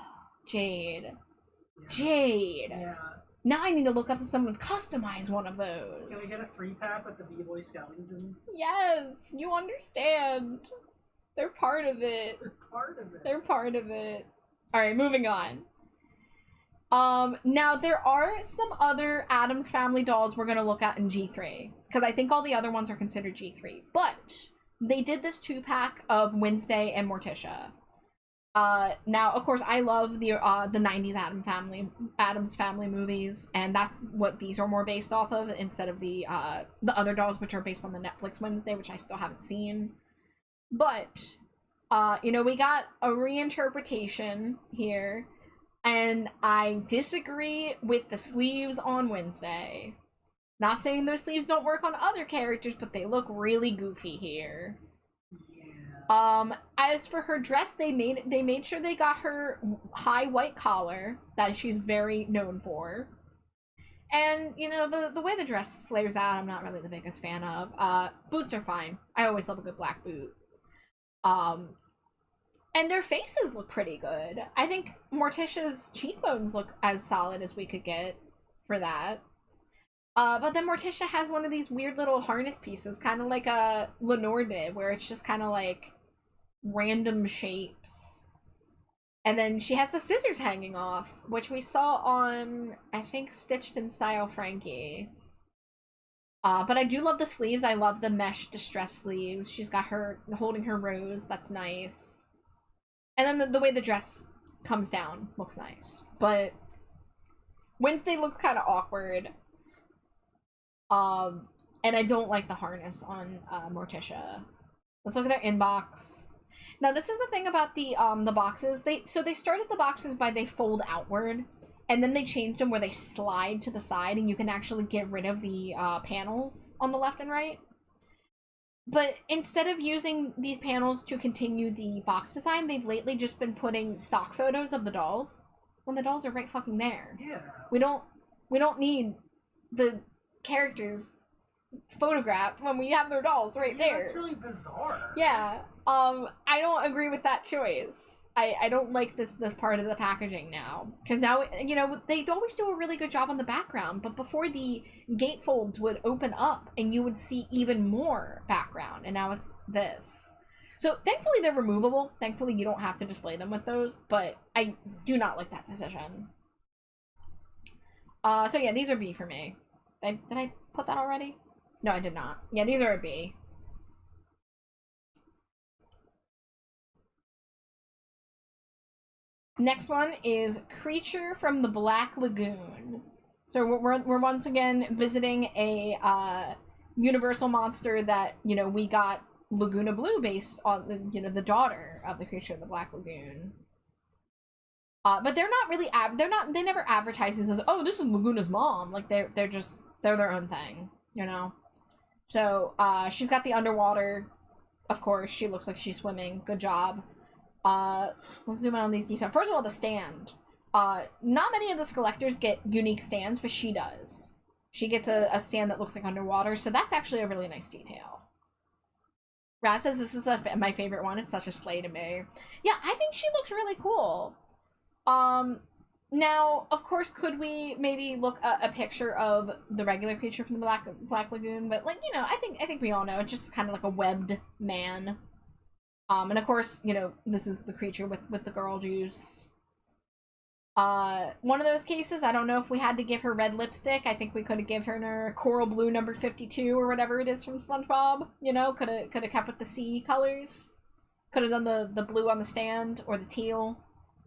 Jade. Yeah. Jade. Yeah. Now I need to look up if someone's customized one of those. Can we get a 3-pack with the B-Boy Skellingtons? Yes, you understand. They're part of it. They're part of it. They're part of it. Alright, moving on. Now there are some other Addams Family dolls we're gonna look at in G3. Because I think all the other ones are considered G3. But they did this 2-pack of Wednesday and Morticia. Now, of course, I love the 90s Addams Family movies, and that's what these are more based off of, instead of the other dolls, which are based on the Netflix Wednesday, which I still haven't seen. But, you know, we got a reinterpretation here, and I disagree with the sleeves on Wednesday. Not saying those sleeves don't work on other characters, but they look really goofy here. As for her dress, they made sure they got her high white collar that she's very known for. And, you know, the way the dress flares out, I'm not really the biggest fan of. Boots are fine. I always love a good black boot. And their faces look pretty good. I think Morticia's cheekbones look as solid as we could get for that. But then Morticia has one of these weird little harness pieces, kind of like a Lenore did, where it's just kind of like random shapes. And then she has the scissors hanging off, which we saw on, I think, Stitched in Style Frankie. But I do love the sleeves. I love the mesh distress sleeves. She's got her holding her rose. That's nice. And then the way the dress comes down looks nice. But Wednesday looks kind of awkward. And I don't like the harness on Morticia. Let's look at their inbox. Now this is the thing about the boxes. They started the boxes by they fold outward, and then they changed them where they slide to the side, and you can actually get rid of the panels on the left and right. But instead of using these panels to continue the box design, they've lately just been putting stock photos of the dolls when the dolls are right fucking there. Yeah. We don't need the characters photographed when we have their dolls right there. That's really bizarre. Yeah. I don't agree with that choice. I don't like this part of the packaging now. Because now, you know, they always do a really good job on the background, but before the gatefolds would open up and you would see even more background, and now it's this. So thankfully they're removable. Thankfully you don't have to display them with those, but I do not like that decision. So yeah, these are B for me. Did I put that already? No, I did not. Yeah, these are a B. Next one is Creature from the Black Lagoon. So we're once again visiting a universal monster that, you know, we got Laguna Blue based on, the, you know, the daughter of the Creature of the Black Lagoon. But they're not really they never advertise this as, oh, this is Laguna's mom. Like they're their own thing, you know. So she's got the underwater, of course. She looks like she's swimming. Good job. Let's zoom in on these details. First of all, the stand. Not many of the collectors get unique stands, but she does. She gets a stand that looks like underwater, so that's actually a really nice detail. Raz says this is my favorite one. It's such a slay to me. Yeah, I think she looks really cool. Now, of course, could we maybe look at a picture of the regular Creature from the Black Lagoon? But, like, you know, I think we all know. It's just kind of like a webbed man. And of course, you know, this is the creature with the girl juice. One of those cases, I don't know if we had to give her red lipstick. I think we could have given her coral blue number 52 or whatever it is from SpongeBob. You know, could have kept with the sea colors. Could have done the blue on the stand or the teal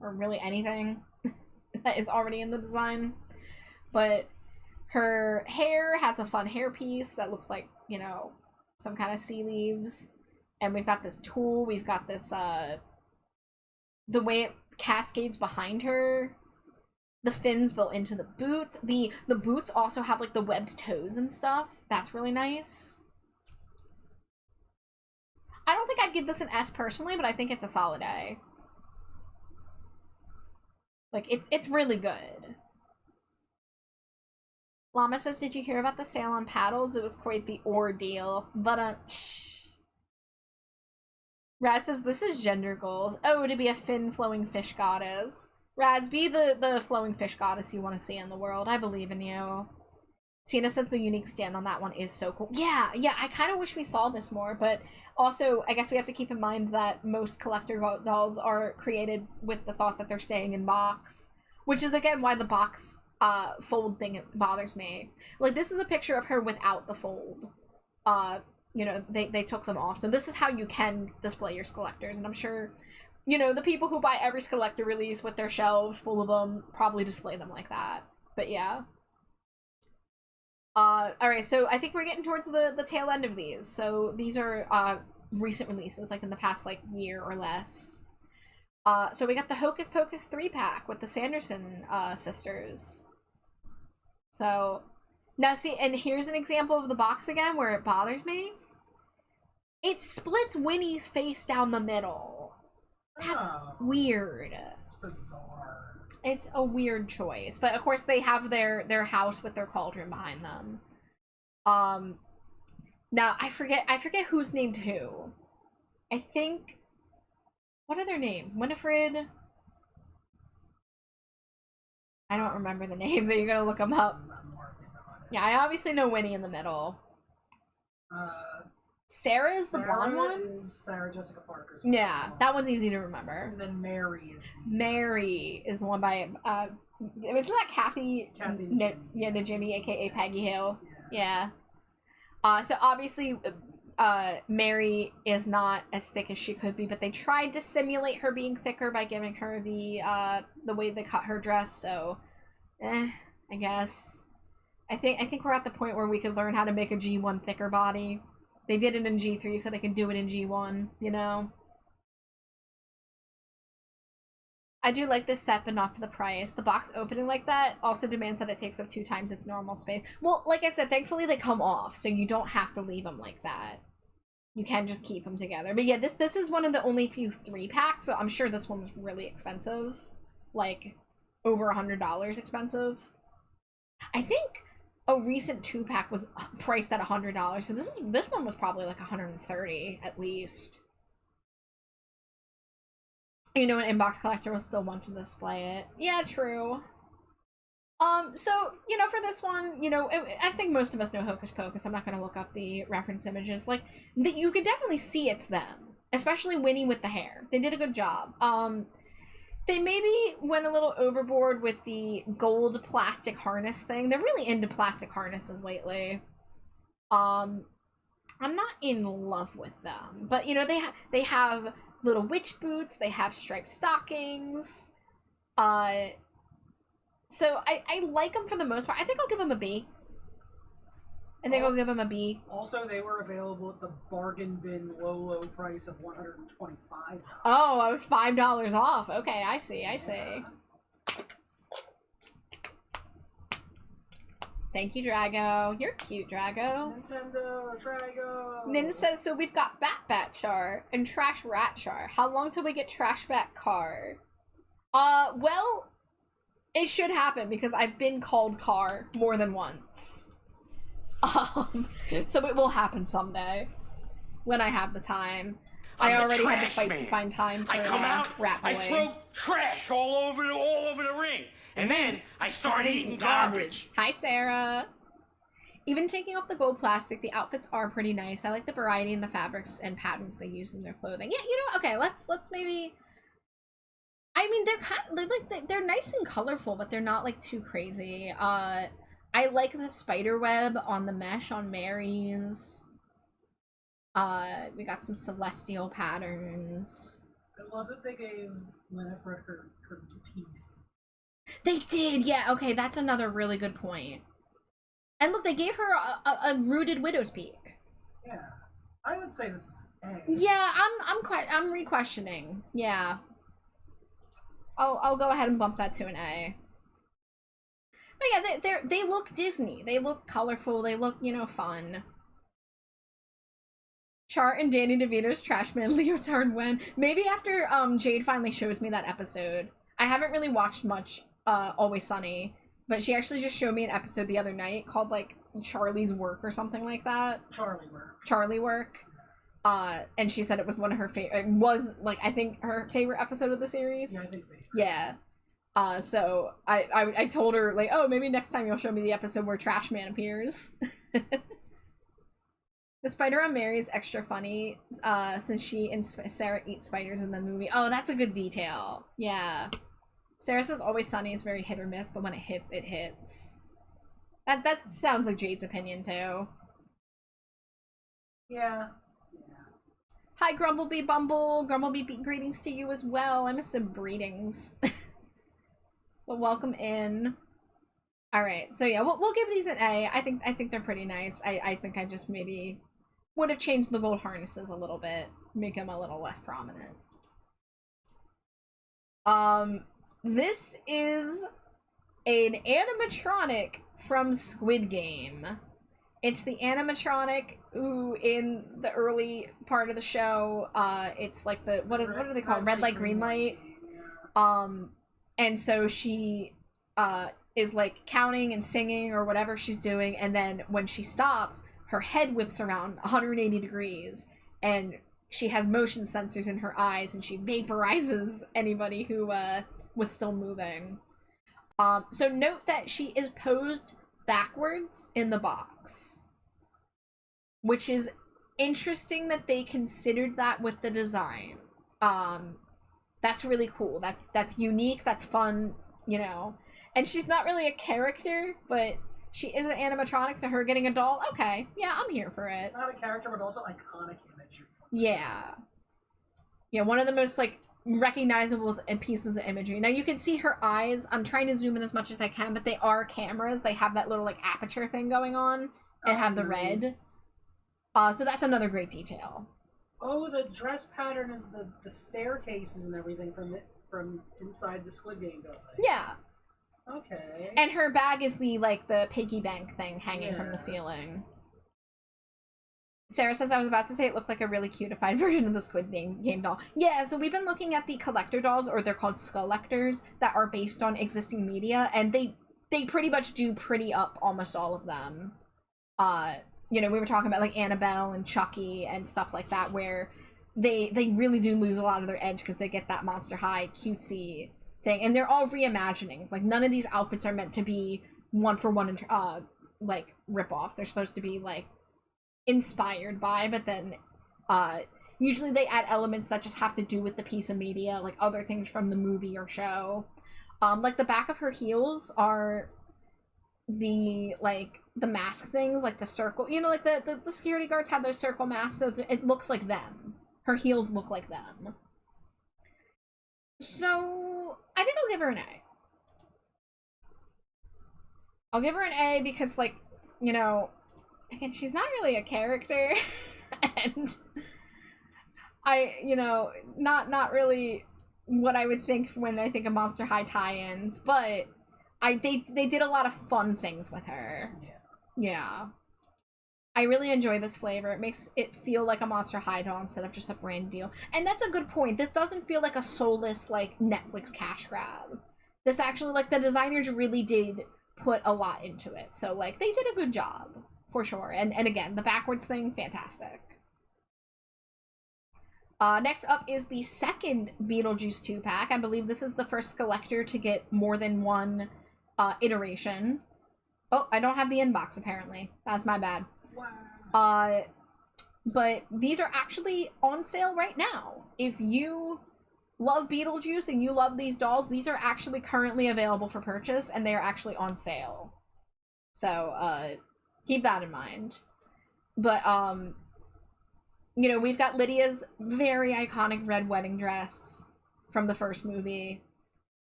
or really anything that is already in the design. But her hair has a fun hairpiece that looks like, you know, some kind of sea leaves. And we've got this tool, we've got this, the way it cascades behind her, the fins built into the boots. The boots also have, like, the webbed toes and stuff. That's really nice. I don't think I'd give this an S personally, but I think it's a solid A. Like, it's really good. Llama says, did you hear about the sale on paddles? It was quite the ordeal. But, Raz says, this is gender goals. Oh, to be a fin-flowing fish goddess. Raz, be the flowing fish goddess you want to see in the world. I believe in you. Cena says the unique stand on that one is so cool. Yeah, I kind of wish we saw this more, but also, I guess we have to keep in mind that most collector dolls are created with the thought that they're staying in box. Which is, again, why the box fold thing bothers me. Like, this is a picture of her without the fold. You know, they took them off. So this is how you can display your Skelectors. And I'm sure, you know, the people who buy every Skelector release with their shelves full of them probably display them like that. But yeah. Alright, so I think we're getting towards the tail end of these. So these are recent releases, like in the past, like, year or less. So we got the Hocus Pocus 3-pack with the Sanderson sisters. So, now see, and here's an example of the box again where it bothers me. It splits Winnie's face down the middle. That's weird. It's bizarre. It's a weird choice. But of course they have their house with their cauldron behind them. Now I forget who's named who. I think, what are their names? Winifred? I don't remember the names. Are you gonna look them up? Yeah, I obviously know Winnie in the middle. Sarah's the blonde one? Is Sarah Jessica Parker's Yeah, that one's easy to remember. And then Mary is the one by, isn't that Kathy Najimy, aka Peggy Hill? Yeah. So obviously, Mary is not as thick as she could be, but they tried to simulate her being thicker by giving her the way they cut her dress, so, I guess. I think we're at the point where we could learn how to make a G1 thicker body. They did it in G3, so they can do it in G1, you know? I do like this set, but not for the price. The box opening like that also demands that it takes up 2 times its normal space. Well, like I said, thankfully they come off, so you don't have to leave them like that. You can just keep them together. But yeah, this is one of the only few 3-packs, so I'm sure this one was really expensive. Like, over $100 expensive. I think a recent 2-pack was priced at $100, so this one was probably like $130 at least. You know, an inbox collector will still want to display it. Yeah, true. So, you know, for this one, you know, I think most of us know Hocus Pocus. I'm not going to look up the reference images. Like, you can definitely see it's them. Especially Winnie with the hair. They did a good job. They maybe went a little overboard with the gold plastic harness thing. They're really into plastic harnesses lately. I'm not in love with them. But, you know, they have little witch boots. They have striped stockings. So I like them for the most part. I think I'll give them a B. I think I'll give them a B. Also, they were available at the bargain bin low price of $125. Oh, I was $5 off. Okay, I see. Thank you, Drago. You're cute, Drago. Nintendo, Drago. Nin says, so we've got Bat Char and Trash Rat Char. How long till we get Trash Bat Car? Well, it should happen because I've been called Car more than once. So it will happen someday when I have the time. I already had to fight to find time for Rat Boy. I throw trash all over the ring, and then I start eating garbage. Hi, Sarah. Even taking off the gold plastic, the outfits are pretty nice. I like the variety in the fabrics and patterns they use in their clothing. Yeah, you know, okay, let's maybe. I mean, they're nice and colorful, but they're not like too crazy. I like the spider web on the mesh on Mary's. We got some celestial patterns. I love that they gave Winifred her teeth. They did, yeah. Okay, that's another really good point. And look, they gave her a rooted widow's peak. Yeah, I would say this is A. Yeah, I'm re-questioning. Yeah. I'll go ahead and bump that to an A. But yeah, they look Disney. They look colorful. They look, you know, fun. Char and Danny DeVito's Trash Man leotard when. Maybe after Jade finally shows me that episode. I haven't really watched much Always Sunny, but she actually just showed me an episode the other night called like Charlie's Work or something like that. Charlie Work. And she said it was one of her favorite. It was like I think her favorite episode of the series. Yeah, I think. Yeah. So I told her like, oh, maybe next time you'll show me the episode where Trash Man appears. The spider on Mary is extra funny, since she and Sarah eat spiders in the movie. Oh, that's a good detail. Yeah. Sarah says Always Sunny is very hit or miss, but when it hits, it hits. That sounds like Jade's opinion too. Yeah. Hi, Grumblebee Bumble. Grumblebee, greetings to you as well. I miss some greetings. Well, welcome in. All right, so yeah, we'll give these an A. I think they're pretty nice. I think I just maybe would have changed the gold harnesses a little bit, make them a little less prominent. This is an animatronic from Squid Game. It's the animatronic who, in the early part of the show, it's like the what are they called? Red light, green light. And so she is like counting and singing or whatever she's doing, and then when she stops, her head whips around 180 degrees, and she has motion sensors in her eyes, and she vaporizes anybody who was still moving. So note that she is posed backwards in the box, which is interesting that they considered that with the design. That's really cool. That's unique. That's fun, you know. And she's not really a character, but she is an animatronic, so her getting a doll, okay. Yeah, I'm here for it. Not a character, but also iconic imagery. Yeah. Yeah, one of the most, like, recognizable pieces of imagery. Now, you can see her eyes. I'm trying to zoom in as much as I can, but they are cameras. They have that little, like, aperture thing going on and have the red. So that's another great detail. Oh, the dress pattern is the staircases and everything from from inside the Squid Game building. Yeah. Okay. And her bag is the, like, the piggy bank thing hanging from the Yeah. ceiling. Sarah says, I was about to say it looked like a really cutified version of the Squid Game doll. Yeah, so we've been looking at the collector dolls, or they're called Skullectors, that are based on existing media, and they pretty much do pretty up almost all of them. You know, we were talking about, like, Annabelle and Chucky and stuff like that, where they really do lose a lot of their edge because they get that Monster High cutesy thing, and they're all reimaginings. Like, none of these outfits are meant to be one-for-one, like, rip-offs. They're supposed to be, like, inspired by, but then, usually they add elements that just have to do with the piece of media, like other things from the movie or show. Like, the back of her heels are the, like, the mask things, like the circle, you know, like the security guards have their circle masks, so it looks like them. Her heels look like them. So, I think I'll give her an A. I'll give her an A because, like, you know, again, she's not really a character, and you know, not really what I would think when I think of Monster High tie-ins, but they did a lot of fun things with her. Yeah. I really enjoy this flavor. It makes it feel like a Monster High doll instead of just a brand deal. And that's a good point. This doesn't feel like a soulless, like, Netflix cash grab. This actually, like, the designers really did put a lot into it. So, like, they did a good job, for sure. And again, the backwards thing, fantastic. Next up is the second Beetlejuice 2-pack. I believe this is the first collector to get more than one iteration. Oh, I don't have the inbox, apparently. That's my bad. Wow. But these are actually on sale right now. If you love Beetlejuice and you love these dolls, these are actually currently available for purchase, and they are actually on sale. So, keep that in mind. But, you know, we've got Lydia's very iconic red wedding dress from the first movie.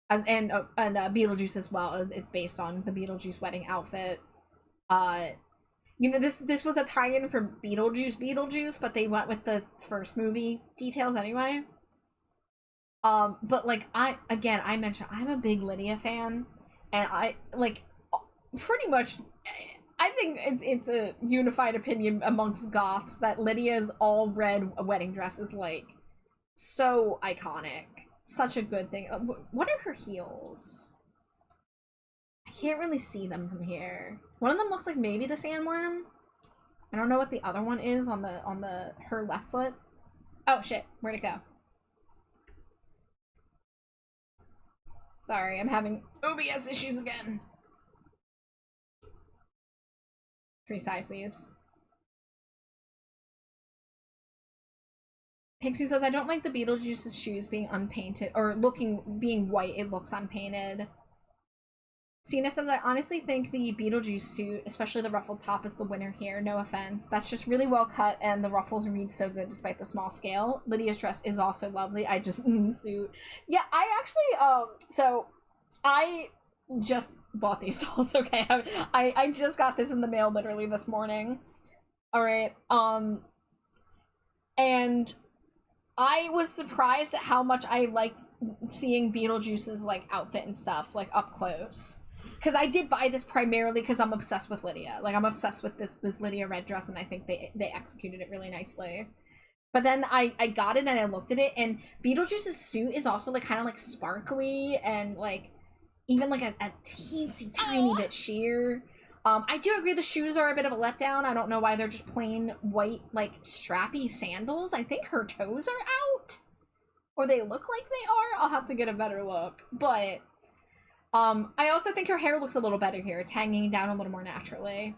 And Beetlejuice as well. It's based on the Beetlejuice wedding outfit. You know, this was a tie-in for Beetlejuice, but they went with the first movie details anyway. But, like, I mentioned, I'm a big Lydia fan, and I, like, pretty much, I think it's a unified opinion amongst goths that Lydia's all-red wedding dress is, like, so iconic. Such a good thing. What are her heels? I can't really see them from here. One of them looks like maybe the sandworm. I don't know what the other one is on her left foot. Oh shit, where'd it go? Sorry, I'm having OBS issues again. Resize these. Pixie says, I don't like the Beetlejuice's shoes being unpainted, or being white, it looks unpainted. Cena says, I honestly think the Beetlejuice suit, especially the ruffled top, is the winner here, no offense. That's just really well cut, and the ruffles read so good despite the small scale. Lydia's dress is also lovely, I just, suit. Yeah, I actually, so, I just bought these dolls, okay? I just got this in the mail literally this morning. Alright, and I was surprised at how much I liked seeing Beetlejuice's, like, outfit and stuff, like, up close. Because I did buy this primarily because I'm obsessed with Lydia. Like, I'm obsessed with this Lydia red dress, and I think they executed it really nicely. But then I got it, and I looked at it, and Beetlejuice's suit is also, like, kind of, like, sparkly, and, like, even, like, a teensy tiny bit sheer. I do agree the shoes are a bit of a letdown. I don't know why they're just plain white, like, strappy sandals. I think her toes are out. Or they look like they are. I'll have to get a better look. But, I also think her hair looks a little better here. It's hanging down a little more naturally.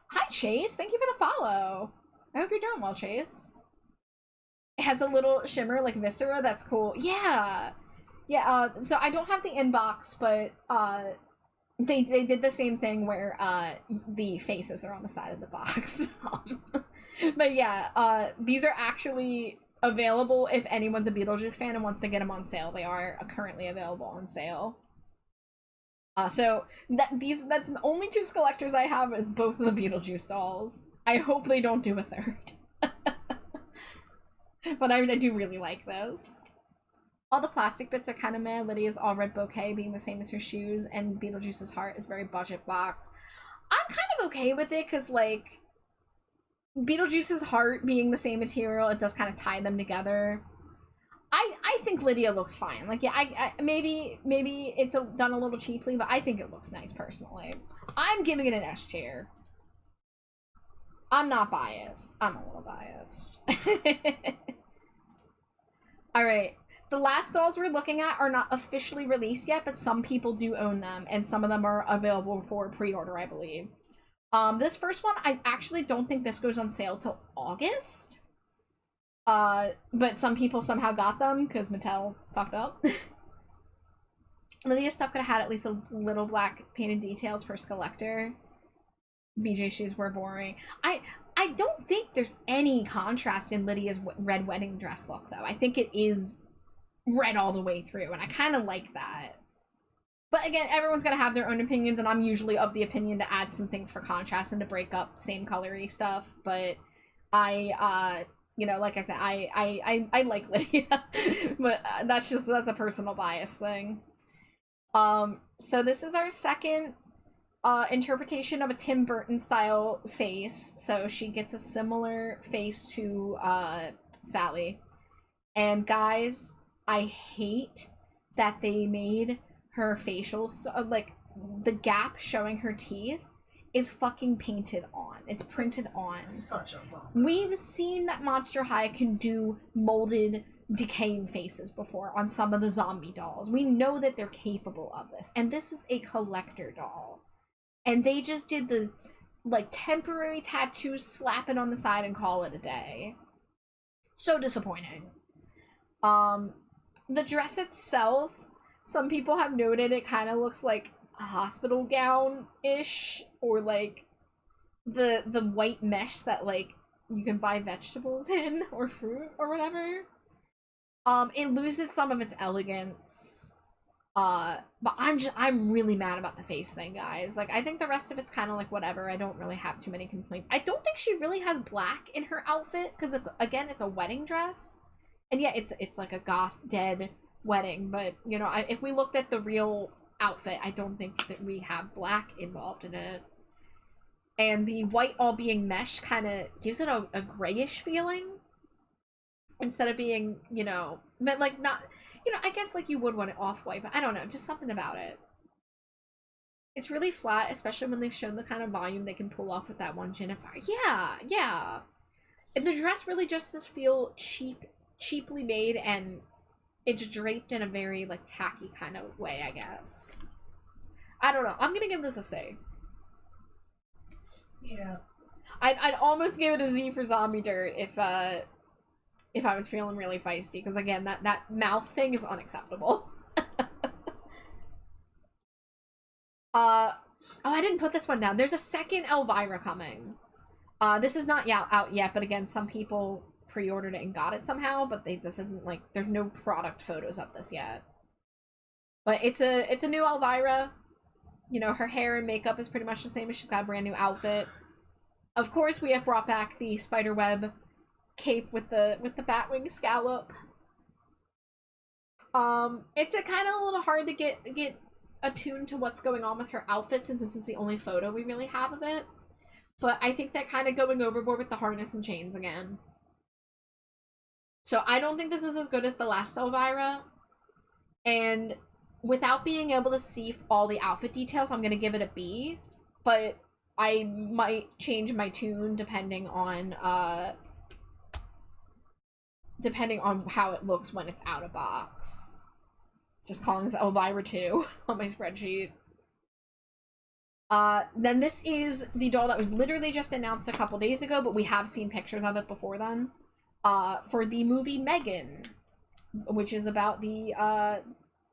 Hi, Chase. Thank you for the follow. I hope you're doing well, Chase. It has a little shimmer, like viscera. That's cool. Yeah. Yeah, so I don't have the inbox, but, they did the same thing where the faces are on the side of the box. But yeah, these are actually available if anyone's a Beetlejuice fan and wants to get them on sale. They are currently available on sale. So that's the only two collectors I have is both of the Beetlejuice dolls. I hope they don't do a third. But I do really like this. All the plastic bits are kind of meh. Lydia's all red bouquet being the same as her shoes, and Beetlejuice's heart is very budget box. I'm kind of okay with it, because, like, Beetlejuice's heart being the same material, it does kind of tie them together. I think Lydia looks fine. Like, yeah, I maybe it's done a little cheaply, but I think it looks nice, personally. I'm giving it an S tier. I'm not biased. I'm a little biased. Alright. The last dolls we're looking at are not officially released yet, but some people do own them, and some of them are available for pre-order, I believe. This first one, I actually don't think this goes on sale till August. But some people somehow got them, because Mattel fucked up. Lydia's stuff could have had at least a little black painted details for Skeletor. BJ's shoes were boring. I don't think there's any contrast in Lydia's red wedding dress look, though. I think it is red all the way through, and I kind of like that. But again, everyone's gonna have their own opinions, and I'm usually of the opinion to add some things for contrast and to break up same colory stuff. But you know, like I said, I like Lydia, but that's a personal bias thing. So this is our second interpretation of a Tim Burton style face. So she gets a similar face to Sally. And guys, I hate that they made her facials, like, the gap showing her teeth is fucking painted on. It's printed on. Such a bummer. We've seen that Monster High can do molded, decaying faces before on some of the zombie dolls. We know that they're capable of this. And this is a collector doll. And they just did the, like, temporary tattoos, slap it on the side, and call it a day. So disappointing. The dress itself, some people have noted it kind of looks like a hospital gown-ish, or like the white mesh that, like, you can buy vegetables in, or fruit, or whatever. It loses some of its elegance. But I'm really mad about the face thing, guys. Like, I think the rest of it's kind of like whatever. I don't really have too many complaints. I don't think she really has black in her outfit, because it's a wedding dress. And yeah, it's like a goth dead wedding, but, you know, if we looked at the real outfit, I don't think that we have black involved in it. And the white all being mesh kind of gives it a grayish feeling, instead of being, you know, but like not, you know, I guess like you would want it off-white, but I don't know, just something about it. It's really flat, especially when they've shown the kind of volume they can pull off with that one Jennifer. Yeah. And the dress really just does feel cheaply made, and it's draped in a very, like, tacky kind of way, I guess. I don't know. I'm gonna give this a C. Yeah. I'd almost give it a Z for Zombie Dirt if I was feeling really feisty, because again, that mouth thing is unacceptable. Oh, I didn't put this one down. There's a second Elvira coming. This is not out yet, but again, some people pre-ordered it and got it somehow, but this isn't, like, there's no product photos of this yet. But it's a new Elvira. You know, her hair and makeup is pretty much the same, as she's got a brand new outfit. Of course, we have brought back the spiderweb cape with the batwing scallop. It's a kind of a little hard to get attuned to what's going on with her outfit, since this is the only photo we really have of it. But I think they're kind of going overboard with the harness and chains again. So I don't think this is as good as the last Elvira. And without being able to see all the outfit details, I'm going to give it a B. But I might change my tune depending on how it looks when it's out of box. Just calling this Elvira 2 on my spreadsheet. Then this is the doll that was literally just announced a couple days ago, but we have seen pictures of it before then. For the movie Megan, which is about the,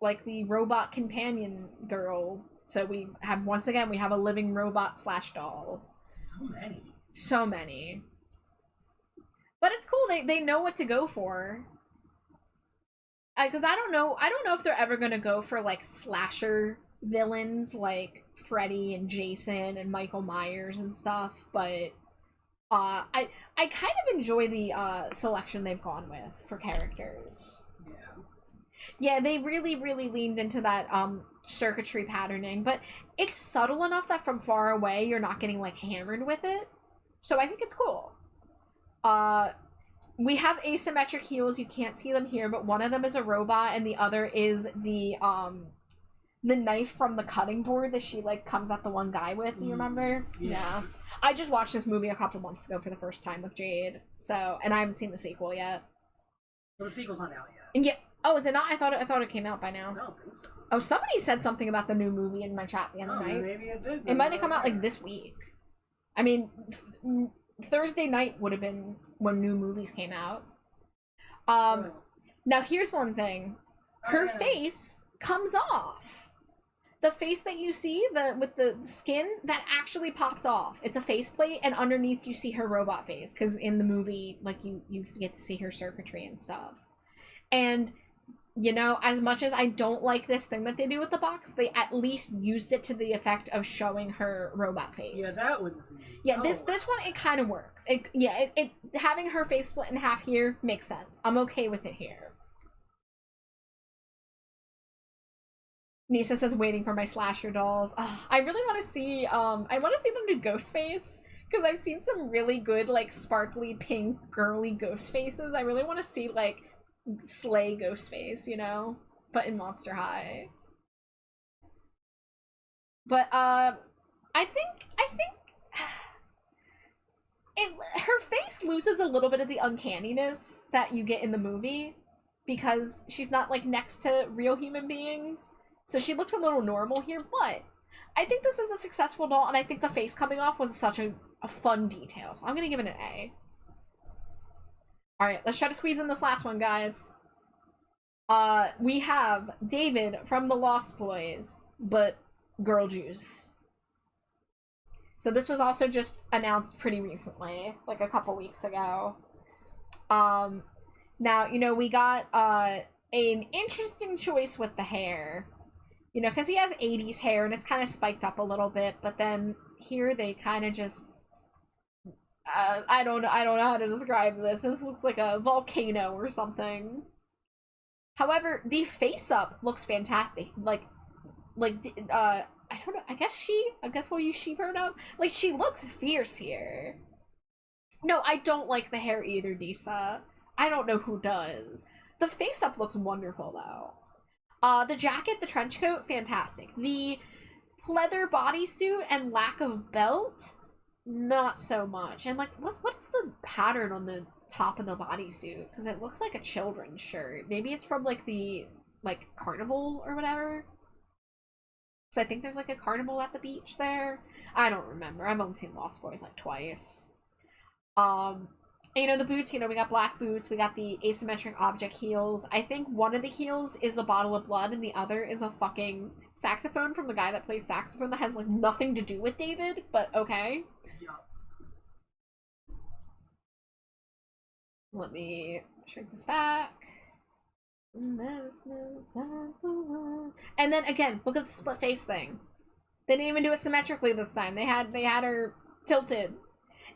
like, the robot companion girl. So we have a living robot / doll. So many. But it's cool, they know what to go for. Because I don't know if they're ever gonna go for, like, slasher villains like Freddy and Jason and Michael Myers and stuff, but I kind of enjoy the selection they've gone with for characters. Yeah. Yeah, they really, really leaned into that circuitry patterning, but it's subtle enough that from far away you're not getting like hammered with it. So I think it's cool. We have asymmetric heels. You can't see them here, but one of them is a robot and the other is the knife from the cutting board that she like comes at the one guy with. Do you remember? Yeah. I just watched this movie a couple months ago for the first time with Jade. So, and I haven't seen the sequel yet. Well, the sequel's not out yet. And yeah. Oh, is it not? I thought it came out by now. I don't think so. Oh, somebody said something about the new movie in my chat the other night. Maybe it did. It might have come out like this week. I mean, Thursday night would have been when new movies came out. Now here's one thing. Her face comes off. The face that you see, with the skin, that actually pops off. It's a faceplate, and underneath you see her robot face, because in the movie, like, you get to see her circuitry and stuff. And, you know, as much as I don't like this thing that they do with the box, they at least used it to the effect of showing her robot face. Yeah, that one's neat. Yeah, this one, it kind of works. It having her face split in half here makes sense. I'm okay with it here. Nisa says, waiting for my slasher dolls. Oh, I really want to see, I want to see them do Ghostface, because I've seen some really good, like, sparkly, pink, girly ghost faces. I really want to see, like, slay Ghostface, you know? But in Monster High. But, I think, her face loses a little bit of the uncanniness that you get in the movie, because she's not, like, next to real human beings. So she looks a little normal here, but I think this is a successful doll, and I think the face coming off was such a fun detail. So I'm going to give it an A. Alright, let's try to squeeze in this last one, guys. We have David from the Lost Boys, but girl juice. So this was also just announced pretty recently, like a couple weeks ago. Now, you know, we got an interesting choice with the hair. You know, because he has 80s hair and it's kind of spiked up a little bit, but then here they kind of just I don't know how to describe this. This looks like a volcano or something. However, the face up looks fantastic. Like I don't know. I guess we'll use she pronoun. Like, she looks fierce here. No, I don't like the hair either, Disa. I don't know who does. The face up looks wonderful though. The jacket, the trench coat, fantastic. The pleather bodysuit and lack of belt, not so much. And like, what's the pattern on the top of the bodysuit? Because it looks like a children's shirt. Maybe it's from like the carnival or whatever. Because I think there's like a carnival at the beach there. I don't remember. I've only seen Lost Boys like twice. And, you know, the boots, you know, we got black boots, we got the asymmetric object heels. I think one of the heels is a bottle of blood and the other is a fucking saxophone from the guy that plays saxophone that has, like, nothing to do with David, but okay. Yeah. Let me shrink this back. There's no time for... And then, again, look at the split face thing. They didn't even do it symmetrically this time. They had her tilted.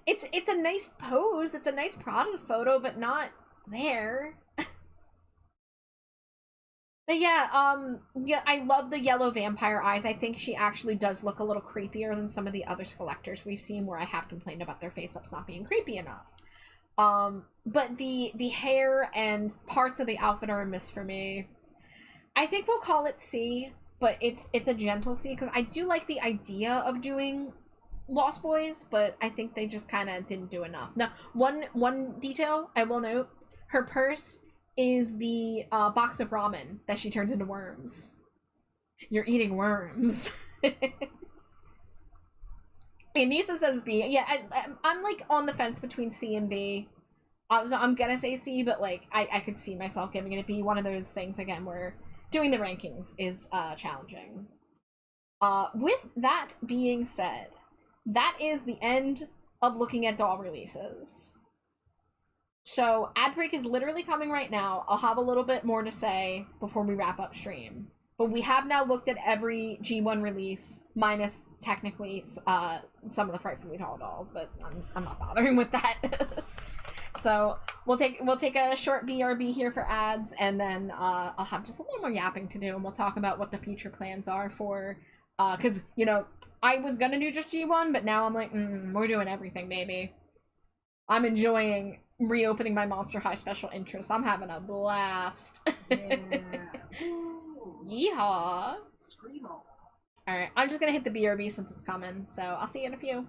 It's a nice pose, it's a nice product photo, but not there. But yeah, yeah, I love the yellow vampire eyes. I think she actually does look a little creepier than some of the other Skelectors we've seen where I have complained about their face-ups not being creepy enough. But the hair and parts of the outfit are a miss for me. I think we'll call it C, but it's a gentle C, because I do like the idea of doing Lost Boys, but I think they just kind of didn't do enough. Now, one detail I will note, her purse is the box of ramen that she turns into worms. You're eating worms. Anissa says B. Yeah, I'm like on the fence between C and B. I'm gonna say C, but like I could see myself giving it a B. One of those things again where doing the rankings is challenging. With that being said, that is the end of looking at doll releases. So ad break is literally coming right now. I'll have a little bit more to say before we wrap up stream. But we have now looked at every G1 release, minus technically some of the Frightfully Tall dolls, but I'm not bothering with that. So we'll take a short BRB here for ads, and then I'll have just a little more yapping to do, and we'll talk about what the future plans are for, because, you know, I was gonna do just G1, but now I'm like, we're doing everything, baby. I'm enjoying reopening my Monster High special interests. I'm having a blast. Yeah. Woo. Yeehaw. Screamo. Alright, I'm just gonna hit the BRB since it's coming, so I'll see you in a few.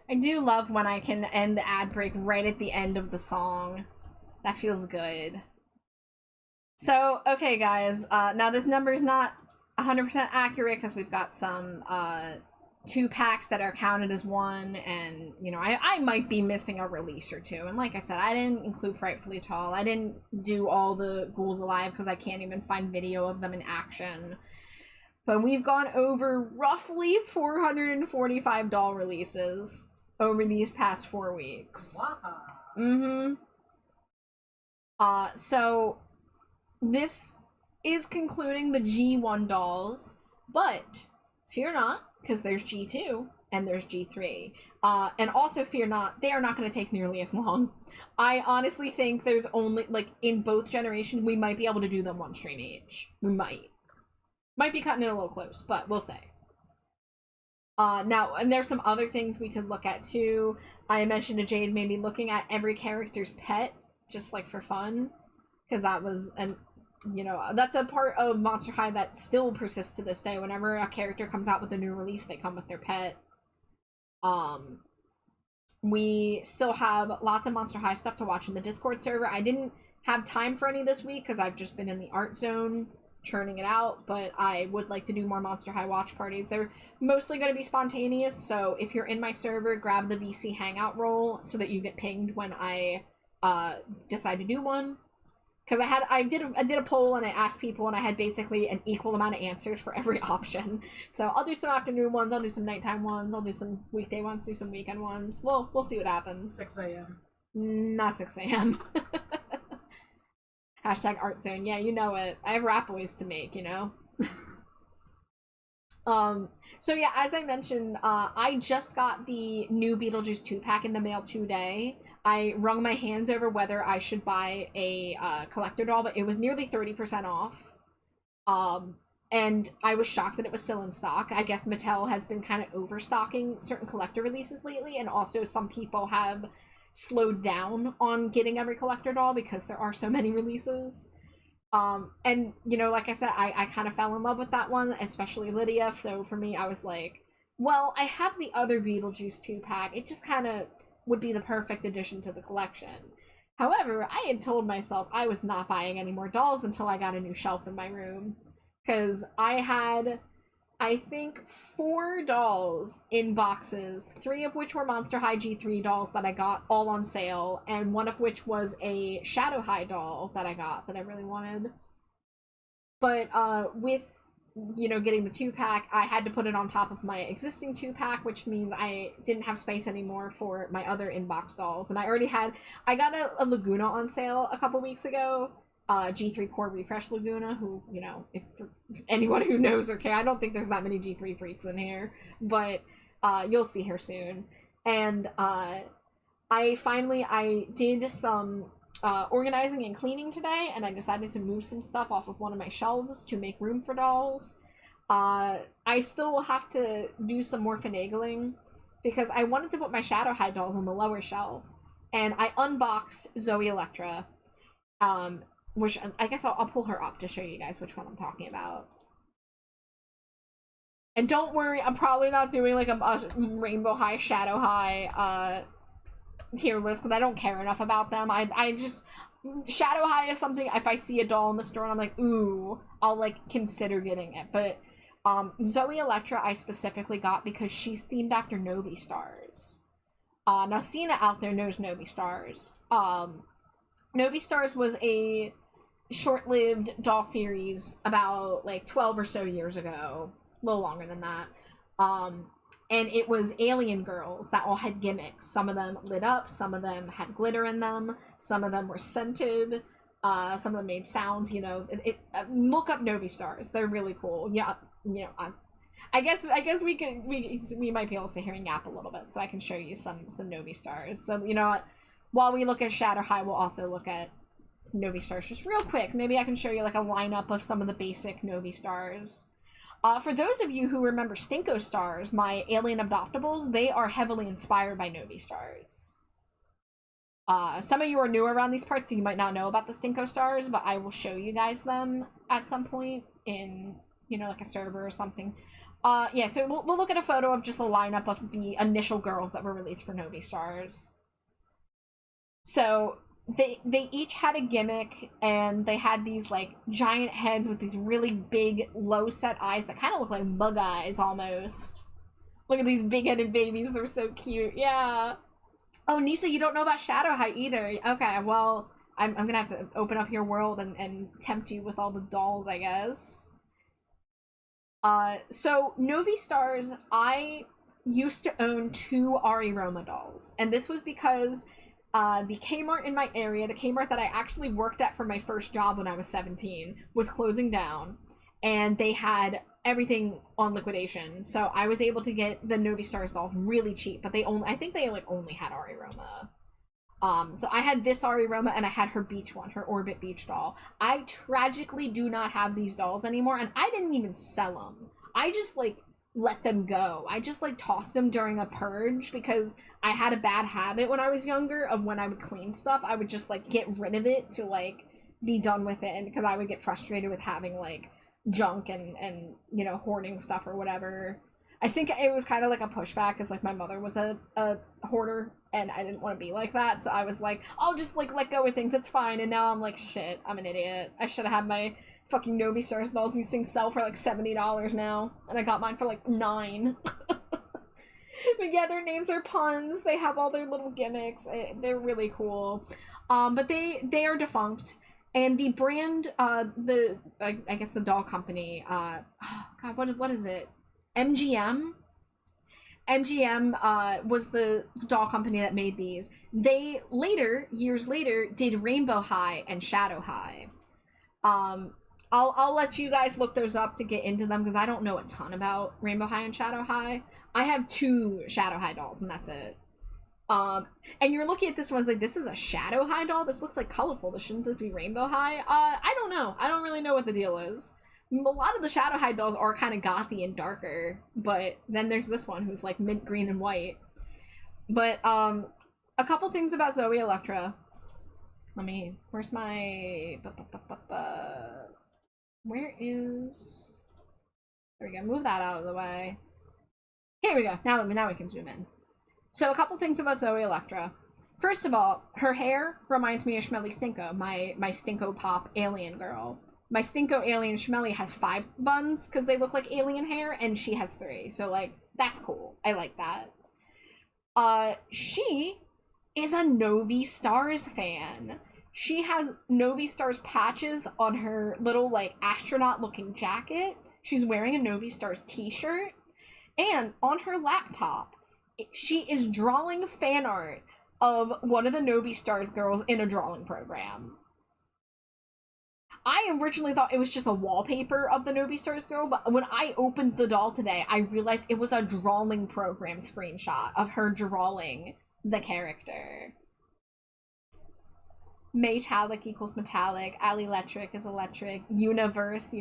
I do love when I can end the ad break right at the end of the song. That feels good. So, okay guys, now this number's not 100% accurate because we've got some 2 packs that are counted as 1, and, you know, I might be missing a release or 2. And like I said, I didn't include Frightfully Tall. I didn't do all the Ghouls Alive because I can't even find video of them in action. But we've gone over roughly 445 doll releases over these past 4 weeks. Wow. So this is concluding the G1 dolls, but fear not, because there's G2, and there's G3. And also fear not, they are not going to take nearly as long. I honestly think there's only, like, in both generations, we might be able to do them one stream each. We might. Might be cutting it a little close, but we'll say. Now, and there's some other things we could look at too. I mentioned to Jade maybe looking at every character's pet, just like for fun, because that was that's a part of Monster High that still persists to this day. Whenever a character comes out with a new release, they come with their pet. We still have lots of Monster High stuff to watch in the Discord server. I didn't have time for any this week because I've just been in the art zone churning it out, but I would like to do more Monster High watch parties. They're mostly going to be spontaneous, so if you're in my server, grab the VC hangout role so that you get pinged when I decide to do one. Because I did a poll and I asked people and I had basically an equal amount of answers for every option. So I'll do some afternoon ones, I'll do some nighttime ones, I'll do some weekday ones, do some weekend ones. We'll see what happens. 6 a.m. Not 6 a.m. Hashtag art zone. Yeah, you know it. I have rap boys to make, you know? So yeah, as I mentioned, I just got the new Beetlejuice 2-pack in the mail today. I wrung my hands over whether I should buy a collector doll, but it was nearly 30% off. And I was shocked that it was still in stock. I guess Mattel has been kind of overstocking certain collector releases lately, and also some people have slowed down on getting every collector doll because there are so many releases. And, like I said, I kind of fell in love with that one, especially Lydia, so for me, I was like, well, I have the other Beetlejuice 2-pack, it just kind of would be the perfect addition to the collection. However, I had told myself I was not buying any more dolls until I got a new shelf in my room, because I had, I think, 4 dolls in boxes, 3 of which were Monster High G3 dolls that I got all on sale, and one of which was a Shadow High doll that I got that I really wanted. But with getting the 2-pack, I had to put it on top of my existing 2-pack, which means I didn't have space anymore for my other inbox dolls. And I got a Laguna on sale a couple weeks ago, G3 Core Refresh Laguna, who, if anyone who knows her care, I don't think there's that many G3 freaks in here, but you'll see her soon. And I did some organizing and cleaning today, and I decided to move some stuff off of one of my shelves to make room for dolls. I still will have to do some more finagling because I wanted to put my Shadow High dolls on the lower shelf, and I unboxed Zoe Electra, which I guess I'll pull her up to show you guys which one I'm talking about. And don't worry, I'm probably not doing like a Rainbow High, Shadow High tier list because I don't care enough about them. I just, Shadow High is something, if I see a doll in the store and I'm like, ooh, I'll like consider getting it. But Zoe Electra I specifically got because she's themed after Novi Stars. Now Cena out there knows Novi Stars. Novi Stars was a short-lived doll series about like 12 or so years ago, a little longer than that. And it was alien girls that all had gimmicks. Some of them lit up, some of them had glitter in them, some of them were scented, some of them made sounds, look up Novi Stars. They're really cool. Yeah, I guess we might be able to sit here and yap a little bit so I can show you some Novi Stars. So, what? While we look at Shadow High, we'll also look at Novi Stars just real quick. Maybe I can show you like a lineup of some of the basic Novi Stars. For those of you who remember Stinko Stars, my alien adoptables, they are heavily inspired by Novi Stars. Some of you are newer around these parts, so you might not know about the Stinko Stars, but I will show you guys them at some point in, like a server or something. Yeah, so we'll look at a photo of just a lineup of the initial girls that were released for Novi Stars. So they each had a gimmick, and they had these like giant heads with these really big low set eyes that kind of look like bug eyes almost. Look at these big-headed babies, they're so cute. Yeah. Oh, Nisa, you don't know about Shadow High either. Okay, well, I'm gonna have to open up your world and tempt you with all the dolls, I guess. So Novi Stars, I used to own 2 Ari Roma dolls, and this was because the Kmart in my area, the Kmart that I actually worked at for my first job when I was 17, was closing down, and they had everything on liquidation, so I was able to get the Novi Stars dolls really cheap, but I think they like only had Ari Roma. So I had this Ari Roma and I had her beach one, her Orbit Beach doll. I tragically do not have these dolls anymore, and I didn't even sell them. I just like let them go. I just like tossed them during a purge because I had a bad habit when I was younger of when I would clean stuff, I would just like get rid of it to like be done with it, because I would get frustrated with having like junk and you know, hoarding stuff or whatever. I think it was kind of like a pushback because like my mother was a hoarder and I didn't want to be like that, so I was like, I'll just like let go of things, it's fine. And now I'm like, shit, I'm an idiot. I should have had my fucking Novi Stars dolls. These things sell for like $70 now, and I got mine for like $9. But yeah, their names are puns. They have all their little gimmicks. They're really cool. But they are defunct. And the brand, I guess the doll company, oh god, what is it? MGM? MGM was the doll company that made these. They years later, did Rainbow High and Shadow High. I'll let you guys look those up to get into them, because I don't know a ton about Rainbow High and Shadow High. I have 2 Shadow High dolls, and that's it. And you're looking at this one like, this is a Shadow High doll? This looks like colorful. This shouldn't this be Rainbow High? I don't know. I don't really know what the deal is. A lot of the Shadow High dolls are kind of gothy and darker, but then there's this one who's like mint green and white. But, a couple things about Zoe Electra. Where's my... Where is... There we go. Move that out of the way. Here we go. Now we can zoom in. So a couple things about Zoe Electra. First of all, her hair reminds me of Schmelly Stinko, my Stinko Pop alien girl. My Stinko alien Schmelly has 5 buns because they look like alien hair, and she has 3. So like, that's cool. I like that. She is a Novi Stars fan. She has Novi Stars patches on her little like astronaut looking jacket. She's wearing a Novi Stars t-shirt, and on her laptop she is drawing fan art of one of the Novi Stars girls in a drawing program. I originally thought it was just a wallpaper of the Novi Stars girl, but when I opened the doll today, I realized it was a drawing program screenshot of her drawing the character. Metallic equals metallic, Ali Electric is electric, universe,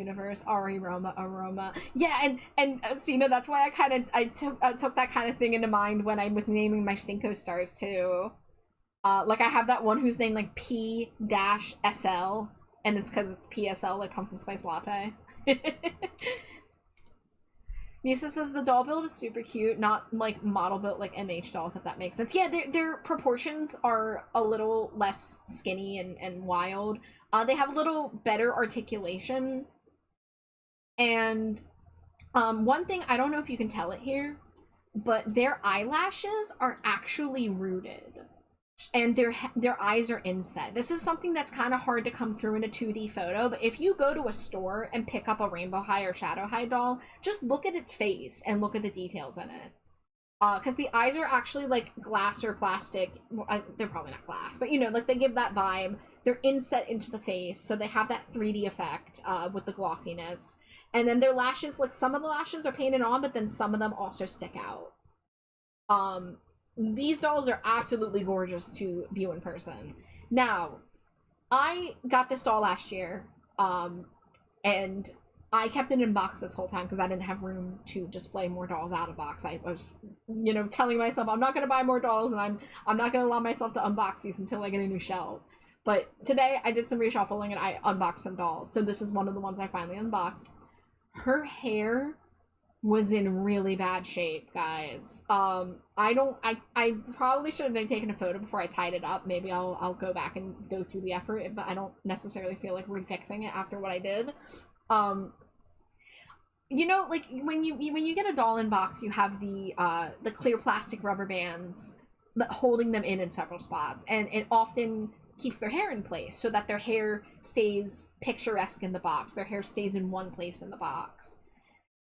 Ari Roma, aroma. Yeah, and Cena, that's why I took that kind of thing into mind when I was naming my Stinko Stars too. Like I have that one who's named like P-SL, and it's because it's PSL, like pumpkin spice latte. Nisa says the doll build is super cute, not like model built like MH dolls, if that makes sense. Yeah, their proportions are a little less skinny and wild. They have a little better articulation. And one thing, I don't know if you can tell it here, but their eyelashes are actually rooted. And their eyes are inset. This is something that's kind of hard to come through in a 2D photo, but if you go to a store and pick up a Rainbow High or Shadow High doll, just look at its face and look at the details in it. Because the eyes are actually like glass or plastic. Well, they're probably not glass, but you know, like they give that vibe. They're inset into the face, so they have that 3D effect with the glossiness. And then their lashes, like some of the lashes are painted on, but then some of them also stick out. These dolls are absolutely gorgeous to view in person. Now, I got this doll last year, and I kept it in box this whole time because I didn't have room to display more dolls out of box. I was, you know, telling myself I'm not going to buy more dolls, and I'm not going to allow myself to unbox these until I get a new shelf. But today, I did some reshuffling, and I unboxed some dolls. So this is one of the ones I finally unboxed. Her hair was in really bad shape, guys. I probably should have taken a photo before I tied it up. Maybe I'll go back and go through the effort, but I don't necessarily feel like refixing it after what I did. You know, like when you get a doll in box, you have the clear plastic rubber bands holding them in several spots, and it often keeps their hair in place so that their hair stays picturesque in the box. Their hair stays in one place in the box.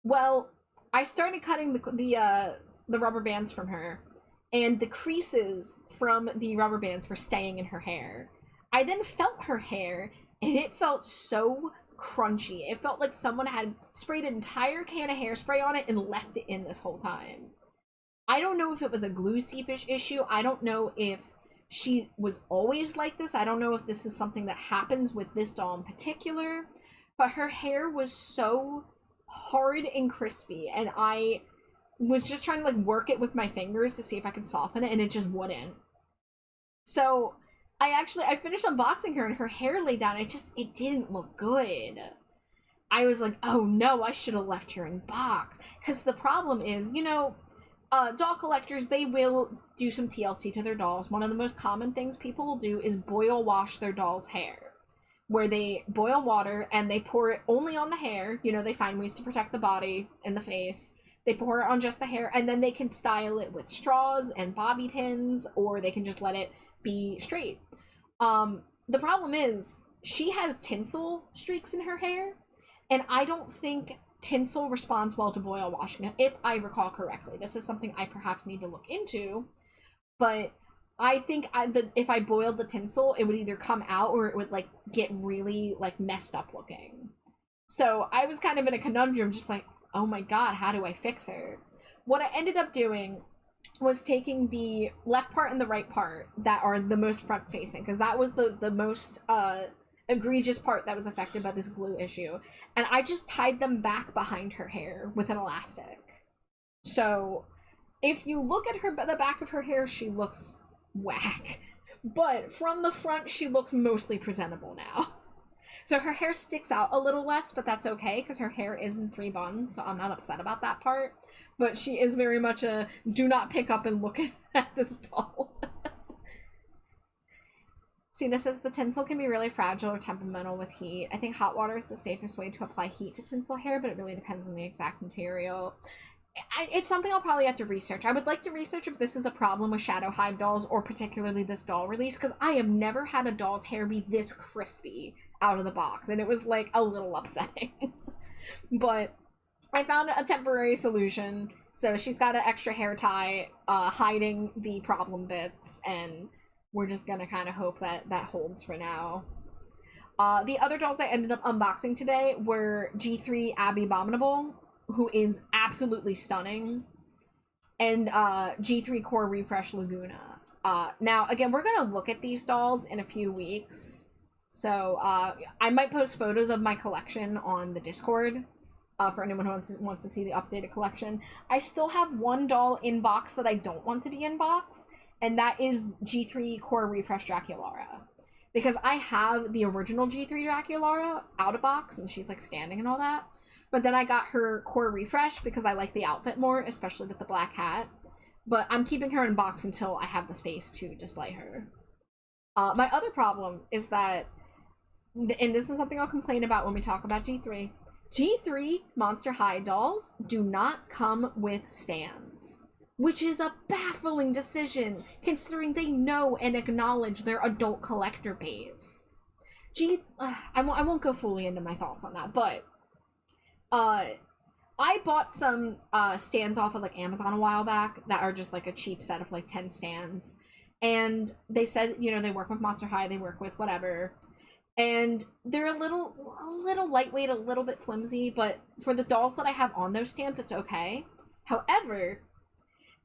Well, I started cutting the rubber bands from her, and the creases from the rubber bands were staying in her hair. I then felt her hair, and it felt so crunchy. It felt like someone had sprayed an entire can of hairspray on it and left it in this whole time. I don't know if it was a glue seepage issue. I don't know if she was always like this. I don't know if this is something that happens with this doll in particular. But her hair was so hard and crispy, and I was just trying to like work it with my fingers to see if I could soften it, and it just wouldn't. So I finished unboxing her, and her hair laid down. It didn't look good. I was like, oh no, I should have left her in box. Because the problem is, you know, doll collectors, they will do some TLC to their dolls. One of the most common things people will do is boil wash their doll's hair, where they boil water and they pour it only on the hair. You know, they find ways to protect the body and the face. They pour it on just the hair, and then they can style it with straws and bobby pins, or they can just let it be straight. The problem is, she has tinsel streaks in her hair, and I don't think tinsel responds well to boil washing, if I recall correctly. This is something I perhaps need to look into, but I think if I boiled the tinsel, it would either come out or it would like get really like messed up looking. So I was kind of in a conundrum, just like, oh my god, how do I fix her? What I ended up doing was taking the left part and the right part that are the most front facing, because that was the most egregious part that was affected by this glue issue, and I just tied them back behind her hair with an elastic. So if you look at the back of her hair, she looks whack, but from the front she looks mostly presentable now. So her hair sticks out a little less, but that's okay because her hair is in 3 buns, so I'm not upset about that part. But she is very much a do not pick up and look at this doll. Cena says the tinsel can be really fragile or temperamental with heat. I think hot water is the safest way to apply heat to tinsel hair, but it really depends on the exact material. It's something I'll probably have to research. I would like to research if this is a problem with Shadow Hive dolls, or particularly this doll release, because I have never had a doll's hair be this crispy out of the box, and it was like a little upsetting. But I found a temporary solution. So she's got an extra hair tie hiding the problem bits, and we're just gonna kind of hope that that holds for now. The other dolls I ended up unboxing today were G3 Abby Abominable, who is absolutely stunning, and G3 Core Refresh Laguna. Now, again, we're gonna look at these dolls in a few weeks, so I might post photos of my collection on the Discord for anyone who wants to see the updated collection. I still have one doll in box that I don't want to be in box, and that is G3 Core Refresh Draculara. Because I have the original G3 Draculara out of box, and she's like standing and all that. But then I got her Core Refresh because I like the outfit more, especially with the black hat. But I'm keeping her in box until I have the space to display her. My other problem is that, and this is something I'll complain about when we talk about G3, G3 Monster High dolls do not come with stands, which is a baffling decision considering they know and acknowledge their adult collector base. I won't go fully into my thoughts on that, but I bought some stands off of like Amazon a while back that are just like a cheap set of like 10 stands, and they said, you know, they work with Monster High, they work with whatever, and they're a little lightweight, a little bit flimsy, but for the dolls that I have on those stands, it's okay. However,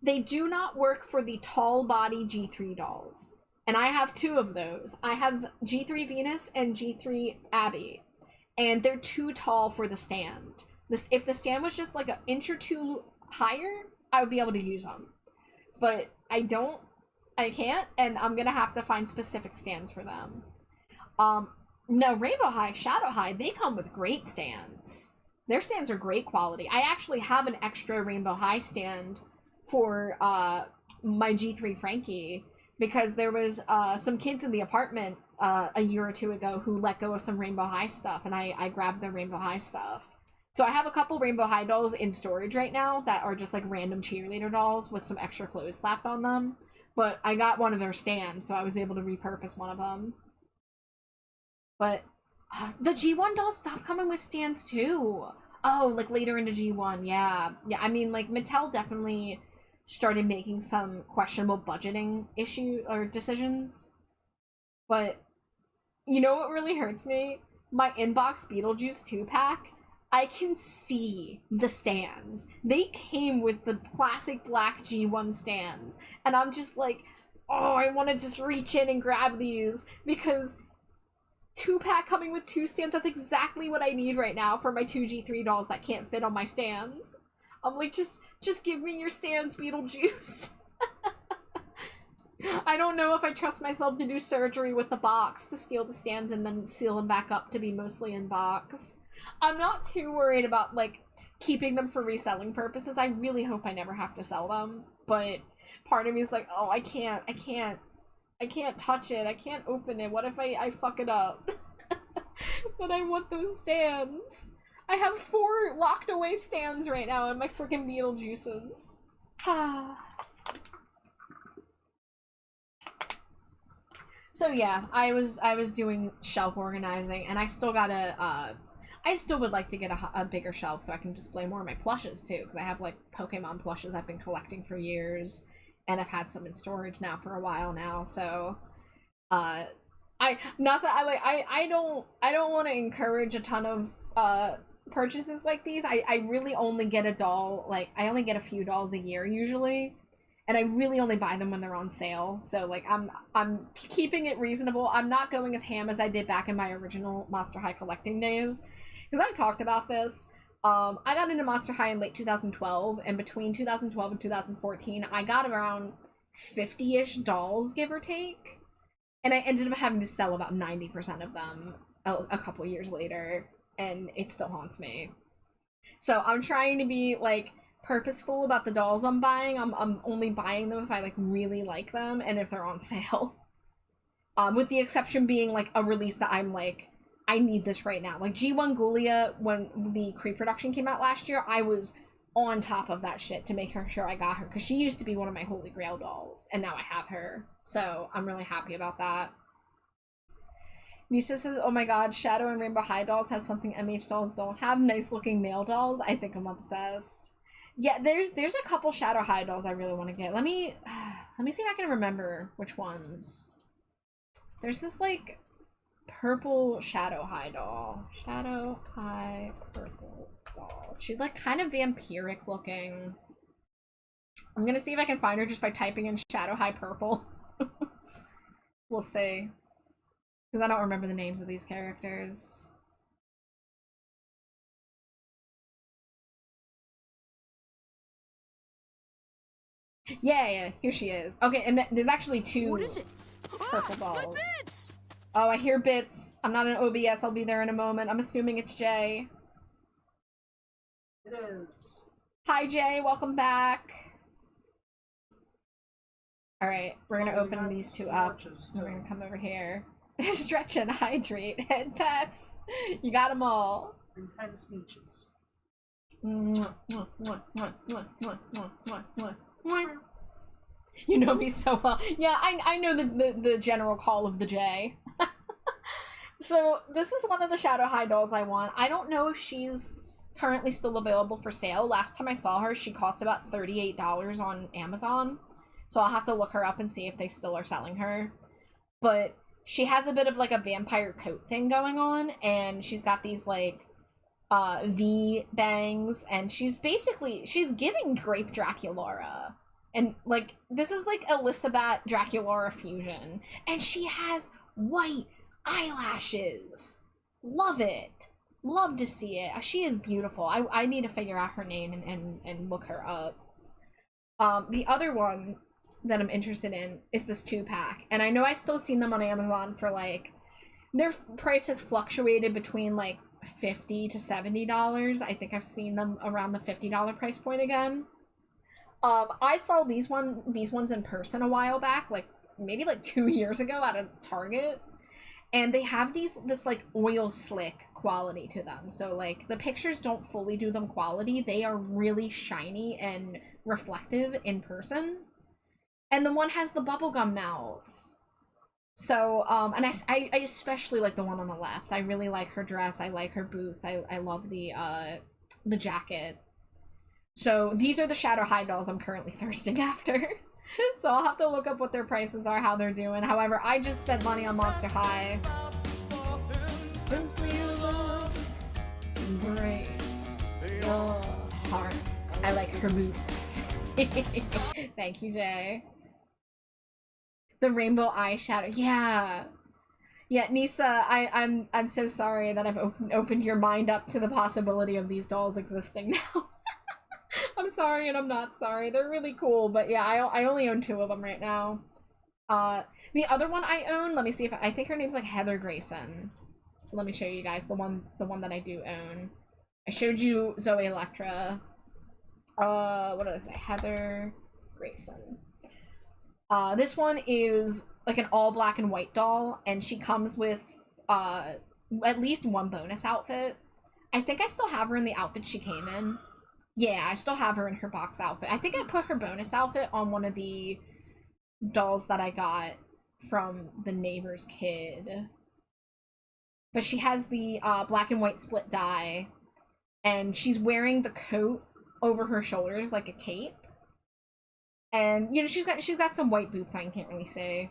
they do not work for the tall body G3 dolls, and I have 2 of those. I have G3 Venus and G3 Abby, and they're too tall for the stand. If the stand was just like an inch or 2 higher, I would be able to use them, but I can't, and I'm gonna have to find specific stands for them. No, Rainbow High, Shadow High, they come with great stands. Their stands are great quality. I actually have an extra Rainbow High stand for my G3 Frankie, because there was some kids in the apartment a year or 2 ago who let go of some Rainbow High stuff, and I grabbed their Rainbow High stuff. So I have a couple Rainbow High dolls in storage right now that are just like random cheerleader dolls with some extra clothes slapped on them, but I got one of their stands, so I was able to repurpose one of them. But the G1 dolls stopped coming with stands too. Oh, like later into G1, yeah. Yeah, I mean, like, Mattel definitely started making some questionable budgeting decisions. But you know what really hurts me? my inbox Beetlejuice 2-pack, I can see the stands. They came with the classic black G1 stands. And I'm just like, oh, I want to just reach in and grab these because 2-pack coming with 2 stands, that's exactly what I need right now for my 2 G3 dolls that can't fit on my stands. I'm like, just give me your stands, Beetlejuice. I don't know if I trust myself to do surgery with the box to steal the stands and then seal them back up to be mostly in box. I'm not too worried about, like, keeping them for reselling purposes. I really hope I never have to sell them, but part of me is like, oh, I can't touch it. I can't open it. What if I fuck it up? But I want those stands. I have 4 locked away stands right now in my freaking Beetlejuices. So yeah, I was doing shelf organizing, and I still gotta, I still would like to get a bigger shelf so I can display more of my plushes too, because I have like Pokemon plushes I've been collecting for years, and I've had some in storage now for a while now, so, I don't want to encourage a ton of, purchases like these. I really only get a doll, like, I only get a few dolls a year usually, and I really only buy them when they're on sale, so, like, I'm keeping it reasonable. I'm not going as ham as I did back in my original Monster High collecting days, because I've talked about this. I got into Monster High in late 2012, and between 2012 and 2014, I got around 50-ish dolls, give or take, and I ended up having to sell about 90% of them a couple years later, and it still haunts me. So I'm trying to be, like, purposeful about the dolls I'm buying. I'm only buying them if I, like, really like them, and if they're on sale. With the exception being, like, a release that I'm, like, I need this right now. Like, G1 Ghoulia, when the Creep production came out last year, I was on top of that shit to make sure I got her, because she used to be one of my holy grail dolls, and now I have her. So I'm really happy about that. Nisa says, oh my god, Shadow and Rainbow High dolls have something MH dolls don't have. Nice looking male dolls. I think I'm obsessed. Yeah, there's a couple Shadow High dolls I really want to get. Let me see if I can remember which ones. There's this, like, purple Shadow High doll. Shadow High purple doll. She's, like, kind of vampiric looking. I'm gonna see if I can find her just by typing in Shadow High purple. We'll see. Because I don't remember the names of these characters. Yeah, here she is. Okay, and there's actually 2 What is it? purple My dolls. bits! Oh, I hear bits. I'm not in OBS. I'll be there in a moment. I'm assuming it's Jay. It is. Hi, Jay. Welcome back. All right, we're gonna Oh, we open got these 2 up. swatches, We're too. gonna come over here. Stretch and hydrate. Head pets. You got them all. Intense speeches. You know me so well. Yeah, I know the general call of the J. So this is one of the Shadow High dolls I want. I don't know if she's currently still available for sale. Last time I saw her, she cost about $38 on Amazon. So I'll have to look her up and see if they still are selling her. But she has a bit of, like, a vampire coat thing going on, and she's got these, like, V bangs, and she's giving Grape Draculaura. And, like, this is, like, Elizabeth Draculaura fusion. And she has white eyelashes. Love it. Love to see it. She is beautiful. I need to figure out her name and look her up. The other one that I'm interested in is this 2-pack. And I know I still seen them on Amazon for, like, their price has fluctuated between, like, $50 to $70. I think I've seen them around the $50 price point again. I saw these ones in person a while back, like, maybe, like, 2 years ago at a Target. And they have this, like, oil slick quality to them. So, like, the pictures don't fully do them quality. They are really shiny and reflective in person. And the one has the bubblegum mouth. So, and I especially like the one on the left. I really like her dress. I like her boots. I love the jacket. So these are the Shadow High dolls I'm currently thirsting after. So I'll have to look up what their prices are, how they're doing. However, I just spent money on Monster High. Simply Oh, heart. I like her boots. Thank you, Jay. The rainbow eyeshadow. Yeah. Yeah, Nisa, I'm so sorry that I've opened your mind up to the possibility of these dolls existing now. I'm sorry and I'm not sorry. They're really cool, but yeah, I only own 2 of them right now. The other one I own, let me see if I think her name's like Heather Grayson. So let me show you guys the one that I do own. I showed you Zoe Electra. What did I say? Heather Grayson. This one is like an all black and white doll, and she comes with at least 1 bonus outfit. I think I still have her in the outfit she came in. Yeah, I still have her in her box outfit. I think I put her bonus outfit on one of the dolls that I got from the neighbor's kid. But she has the black and white split dye, and she's wearing the coat over her shoulders like a cape. And you know, she's got some white boots on, can't really say.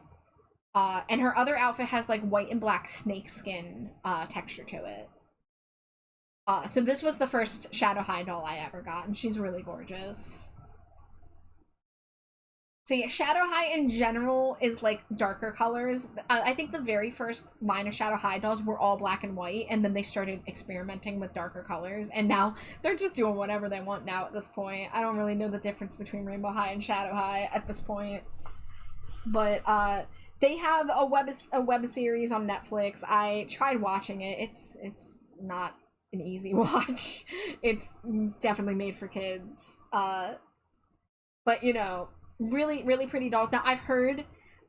And her other outfit has like white and black snakeskin texture to it. So this was the first Shadow High doll I ever got, and she's really gorgeous. So yeah, Shadow High in general is like darker colors. I think the very first line of Shadow High dolls were all black and white, and then they started experimenting with darker colors, and now they're just doing whatever they want now at this point. I don't really know the difference between Rainbow High and Shadow High at this point. But they have a web series on Netflix. I tried watching it. It's not an easy watch. It's definitely made for kids. But you know, really, really pretty dolls. Now, I've heard,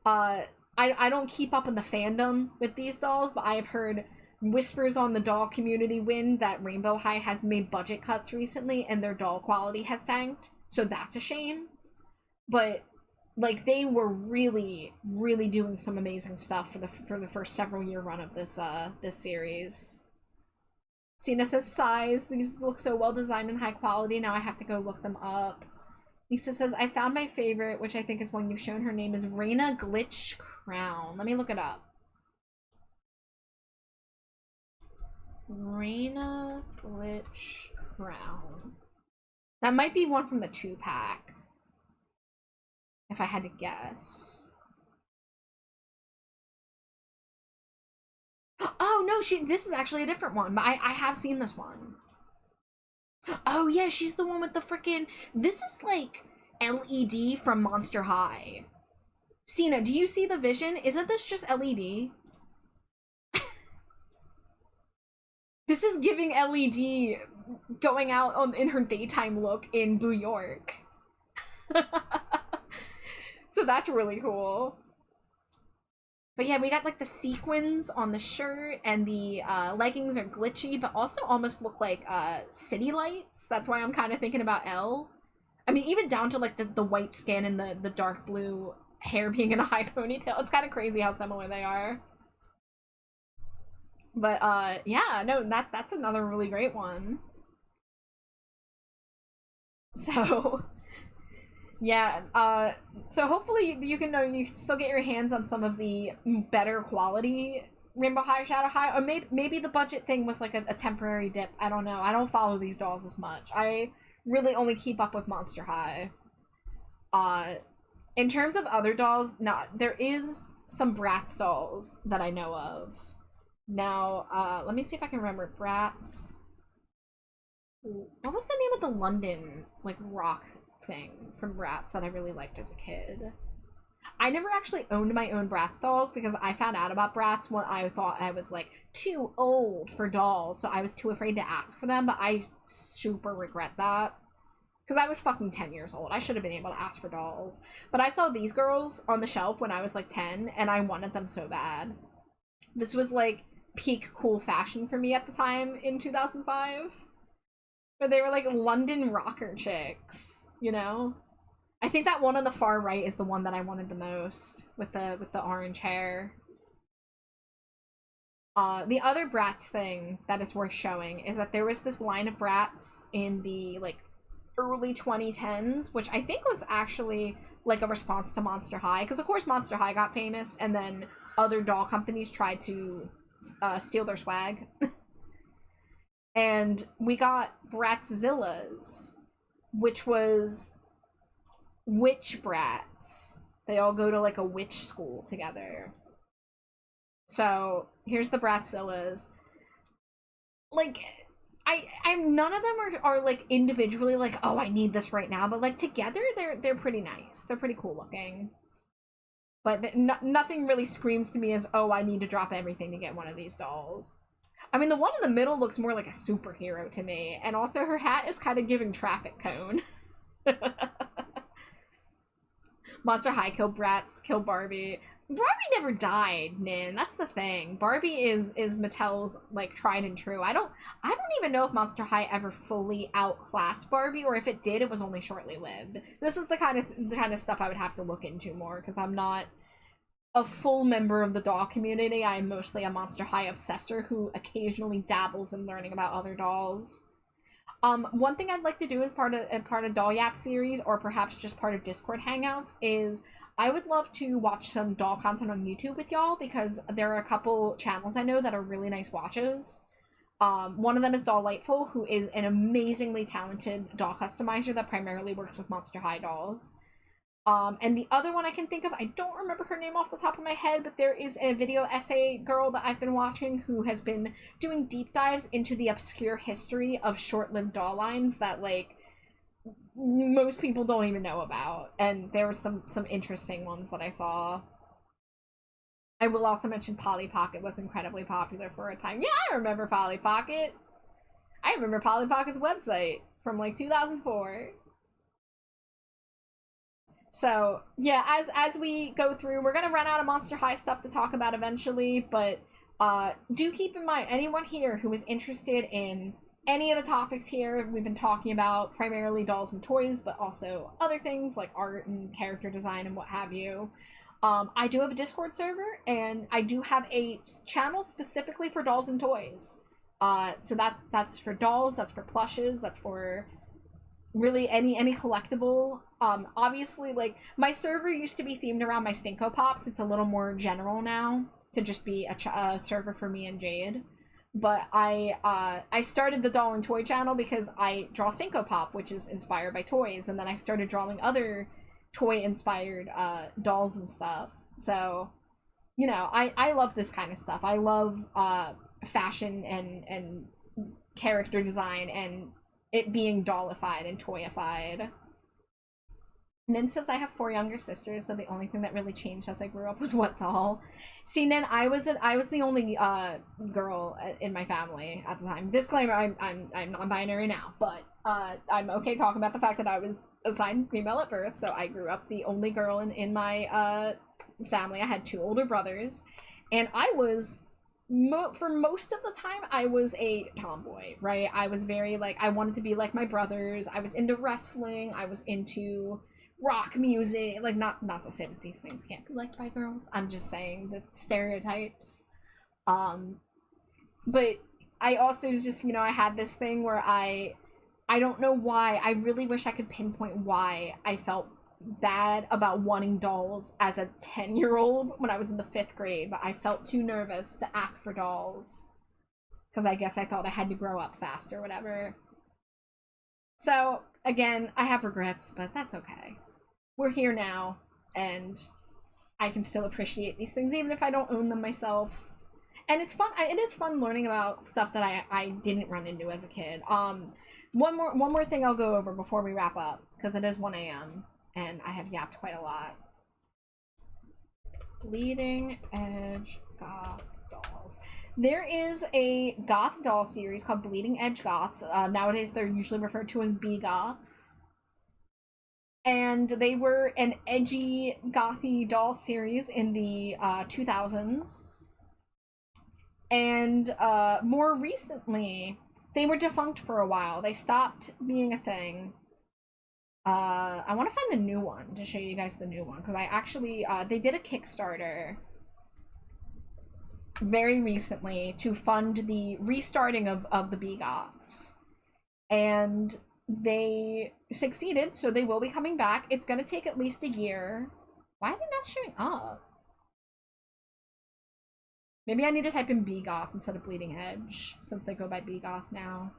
I don't keep up in the fandom with these dolls, but I've heard whispers on the doll community wind that Rainbow High has made budget cuts recently and their doll quality has tanked. So that's a shame. But, like, they were really, really doing some amazing stuff for the first several year run of this series. Cena says size. These look so well designed and high quality. Now I have to go look them up. Lisa says, I found my favorite, which I think is one you've shown. Her name is Raina Glitch Crown. Let me look it up. Raina Glitch Crown. That might be one from the 2-pack. If I had to guess. Oh, no, this is actually a different one, but I have seen this one. Oh, yeah, she's the one with the frickin'... This is, like, LED from Monster High. Cena, do you see the vision? Isn't this just LED? This is giving LED going out in her daytime look in New York. So that's really cool. But yeah, we got like the sequins on the shirt, and the leggings are glitchy, but also almost look like city lights. That's why I'm kind of thinking about Elle. I mean, even down to like the white skin and the dark blue hair being in a high ponytail. It's kind of crazy how similar they are. But yeah, no, that's another really great one. So yeah, so hopefully you can still get your hands on some of the better quality Rainbow High, Shadow High, or maybe the budget thing was like a temporary dip. I don't know. I don't follow these dolls as much. I really only keep up with Monster High. In terms of other dolls, no, there is some Bratz dolls that I know of. Now, let me see if I can remember. Bratz. What was the name of the London like rock thing from Bratz that I really liked as a kid? I never actually owned my own Bratz dolls because I found out about Bratz when I thought I was like too old for dolls, so I was too afraid to ask for them. But I super regret that because I was fucking 10 years old. I should have been able to ask for dolls. But I saw these girls on the shelf when I was like 10 and I wanted them so bad. This was like peak cool fashion for me at the time in 2005. But they were like London rocker chicks, you know? I think that one on the far right is the one that I wanted the most, with the orange hair. The other Bratz thing that is worth showing is that there was this line of Bratz in the like early 2010s, which I think was actually like a response to Monster High, because of course Monster High got famous and then other doll companies tried to steal their swag. And we got Bratzillas, which was witch brats. They all go to like a witch school together. So here's the Bratzillas. Like, I'm none of them are like individually like, oh, I need this right now, but like together they're pretty nice. They're pretty cool looking. But nothing really screams to me as, oh, I need to drop everything to get one of these dolls. I mean, the one in the middle looks more like a superhero to me, and also her hat is kind of giving traffic cone. Monster High killed Bratz, killed Barbie. Barbie never died, Nin. That's the thing. Barbie is Mattel's like tried and true. I don't even know if Monster High ever fully outclassed Barbie, or if it did, it was only shortly lived. This is the kind of stuff I would have to look into more, because I'm not a full member of the doll community. I'm mostly a Monster High obsessor who occasionally dabbles in learning about other dolls. One thing I'd like to do as part of Doll Yap series, or perhaps just part of Discord hangouts, is I would love to watch some doll content on YouTube with y'all, because there are a couple channels I know that are really nice watches. One of them is Dolllightful, who is an amazingly talented doll customizer that primarily works with Monster High dolls. And the other one I can think of, I don't remember her name off the top of my head, but there is a video essay girl that I've been watching who has been doing deep dives into the obscure history of short-lived doll lines that, like, most people don't even know about. And there were some interesting ones that I saw. I will also mention Polly Pocket was incredibly popular for a time. Yeah, I remember Polly Pocket. I remember Polly Pocket's website from, like, 2004. So, yeah, as we go through, we're gonna run out of Monster High stuff to talk about eventually, but do keep in mind, anyone here who is interested in any of the topics here we've been talking about, primarily dolls and toys, but also other things like art and character design and what have you, I do have a Discord server, and I do have a channel specifically for dolls and toys. So that's for dolls, that's for plushes, that's for really any collectible. Obviously, like, my server used to be themed around my Stinko Pops. It's a little more general now to just be a server for me and Jade. But I started the doll and toy channel because I draw Stinko Pop, which is inspired by toys, and then I started drawing other toy inspired dolls and stuff. So, you know, I love this kind of stuff. I love fashion and character design and it being dollified and toyified. Nin says I have 4 younger sisters, so the only thing that really changed as I grew up was what doll. See, Nin, I was the only girl in my family at the time. Disclaimer: I'm non-binary now, but I'm okay talking about the fact that I was assigned female at birth, so I grew up the only girl in my family. I had 2 older brothers, and I was for most of the time I was a tomboy, right? I was very like, I wanted to be like my brothers. I was into wrestling. I was into rock music. Like, not to say that these things can't be liked by girls. I'm just saying the stereotypes. But I also just, you know, I had this thing where I don't know why. I really wish I could pinpoint why I felt bad about wanting dolls as a 10-year-old when I was in the 5th grade, but I felt too nervous to ask for dolls because I guess I thought I had to grow up fast or whatever. So, again, I have regrets, but that's okay. We're here now, and I can still appreciate these things even if I don't own them myself. And it's fun. It is fun learning about stuff that I didn't run into as a kid. One more thing I'll go over before we wrap up, because it is 1 a.m. and I have yapped quite a lot. Bleeding Edge Goth Dolls. There is a goth doll series called Bleeding Edge Goths. Nowadays they're usually referred to as B-Goths. And they were an edgy, gothy doll series in the 2000s. And more recently, they were defunct for a while. They stopped being a thing. I want to find the new one to show you guys the new one, because I actually, they did a Kickstarter very recently to fund the restarting of the B-Goths. And they succeeded, so they will be coming back. It's going to take at least a year. Why are they not showing up? Maybe I need to type in Begoth instead of Bleeding Edge, since they go by Begoth now.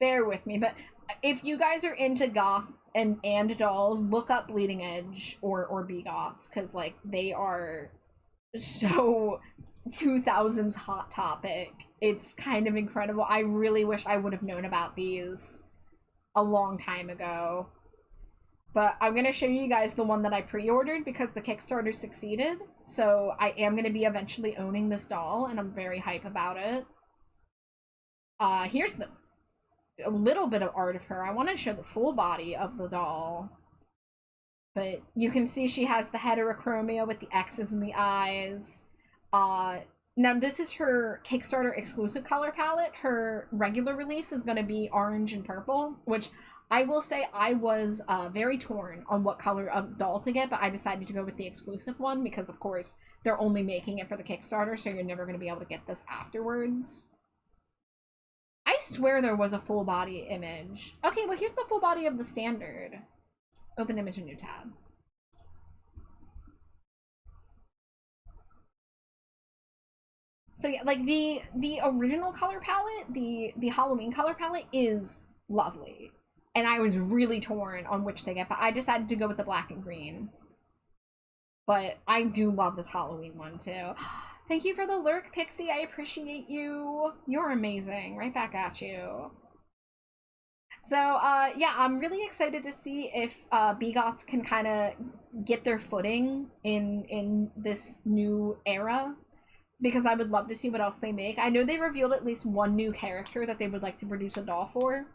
Bear with me, but if you guys are into goth and dolls, look up Bleeding Edge or Begoths, because, like, they are so 2000s Hot Topic. It's kind of incredible. I really wish I would have known about these a long time ago. But I'm going to show you guys the one that I pre-ordered because the Kickstarter succeeded. So I am going to be eventually owning this doll, and I'm very hype about it. Here's a little bit of art of her. I want to show the full body of the doll. But you can see she has the heterochromia with the X's in the eyes. Now this is her Kickstarter exclusive color palette. Her regular release is going to be orange and purple, which I will say I was very torn on what color of doll to get, but I decided to go with the exclusive one because, of course, they're only making it for the Kickstarter, so you're never going to be able to get this afterwards. I swear there was a full body image. Okay, well, here's the full body of the standard. Open image in new tab. So yeah, like the original color palette, the Halloween color palette is lovely. And I was really torn on which to get, but I decided to go with the black and green. But I do love this Halloween one too. Thank you for the lurk, Pixie. I appreciate you. You're amazing. Right back at you. So, yeah, I'm really excited to see if Begoths can kind of get their footing in this new era, because I would love to see what else they make. I know they revealed at least one new character that they would like to produce a doll for,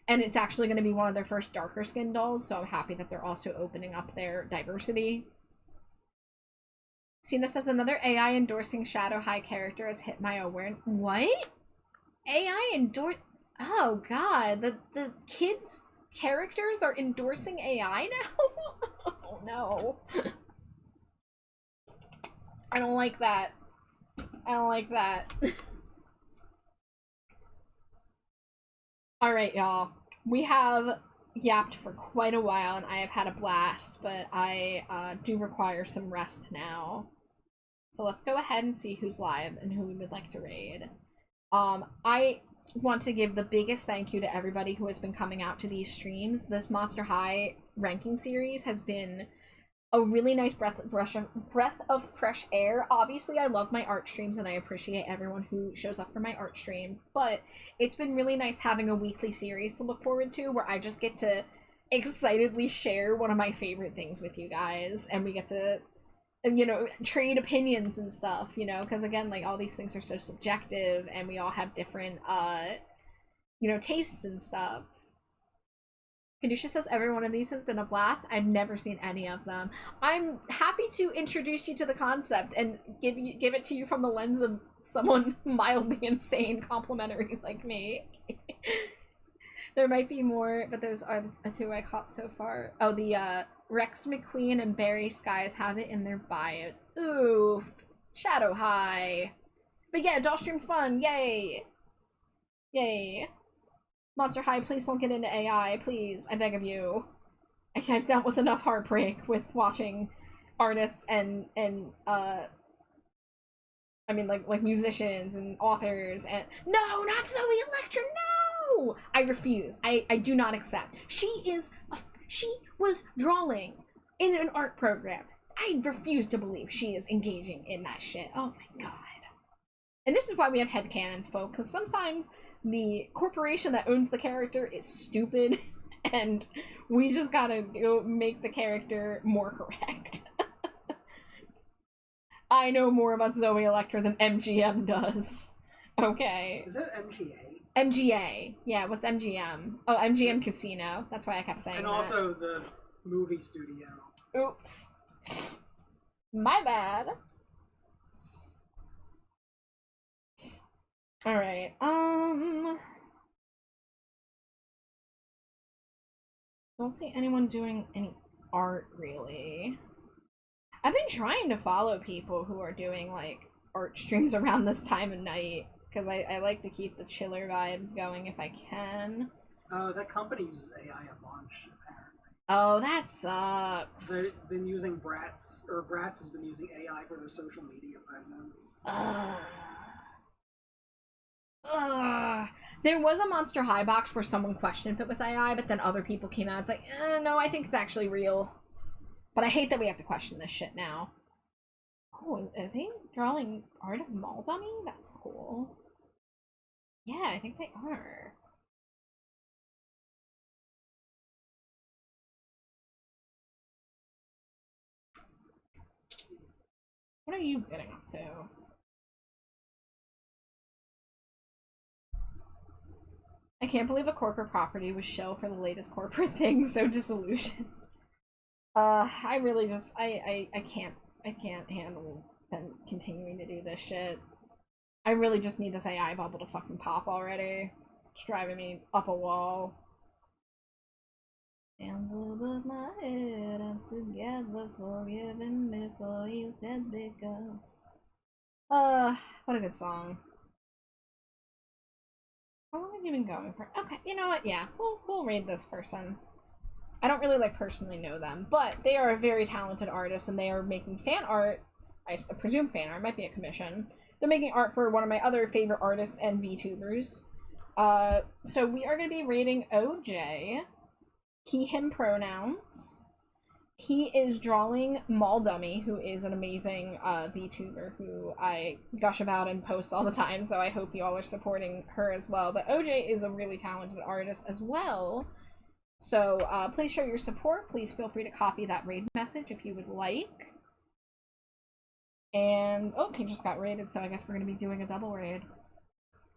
and it's actually going to be one of their first darker skin dolls, so I'm happy that they're also opening up their diversity. Cena says another AI endorsing Shadow High character has hit my awareness. What? AI endorse? Oh god, the kids' characters are endorsing AI now? Oh no. I don't like that. I don't like that. Alright, y'all. We have yapped for quite a while and I have had a blast, but I do require some rest now. So let's go ahead and see who's live and who we would like to raid. I want to give the biggest thank you to everybody who has been coming out to these streams. This Monster High ranking series has been a really nice breath of fresh air. Obviously, I love my art streams and I appreciate everyone who shows up for my art streams, but it's been really nice having a weekly series to look forward to where I just get to excitedly share one of my favorite things with you guys, and we get to, you know, trade opinions and stuff, you know, because again, like, all these things are so subjective and we all have different, you know, tastes and stuff. Kadusha says every one of these has been a blast. I've never seen any of them. I'm happy to introduce you to the concept and give it to you from the lens of someone mildly insane, complimentary like me. There might be more, but those are the two I caught so far. Oh, the Rex McQueen and Barry Skies have it in their bios. Oof. Shadow High. But yeah, doll stream's fun. Yay. Yay. Monster High, please don't get into AI, please. I beg of you. I've dealt with enough heartbreak with watching artists and I mean, like musicians and authors and— No, not Zoe Electra, no! I refuse. I do not accept. She was drawing in an art program. I refuse to believe she is engaging in that shit. Oh my god. And this is why we have headcanons, folks, because sometimes the corporation that owns the character is stupid, and we just gotta go make the character more correct. I know more about Zoe Electra than MGM does. Okay. Is it MGA? MGA. Yeah, what's MGM? Oh, MGM Casino. That's why I kept saying that. And also the movie studio. Oops. My bad. Alright, don't see anyone doing any art, really. I've been trying to follow people who are doing, like, art streams around this time of night, because I like to keep the chiller vibes going if I can. That company uses AI a bunch, apparently. Oh, that sucks. They've been using Bratz has been using AI for their social media presence. There was a Monster High box where someone questioned if it was AI, but then other people came out. It's like, no, I think it's actually real. But I hate that we have to question this shit now. Oh, are they drawing art of Mall Dummy? That's cool. Yeah, I think they are. What are you getting up to? I can't believe a corporate property was shell for the latest corporate thing. So disillusioned. I really just I can't handle them continuing to do this shit. I really just need this AI bubble to fucking pop already. It's driving me up a wall. Hands above my head, I'm together, forgiving me for he's dead because. What a good song. How long have you been going for? Okay, you know what? Yeah, we'll read this person. I don't really like personally know them, but they are a very talented artist, and they are making fan art. I presume fan art might be a commission. They're making art for one of my other favorite artists and VTubers. So we are going to be rating OJ. He, him pronouns. He is drawing Mall Dummy, who is an amazing VTuber who I gush about and post all the time, so I hope you all are supporting her as well. But OJ is a really talented artist as well. So please show your support. Please feel free to copy that raid message if you would like. And, oh, he just got raided, so I guess we're going to be doing a double raid.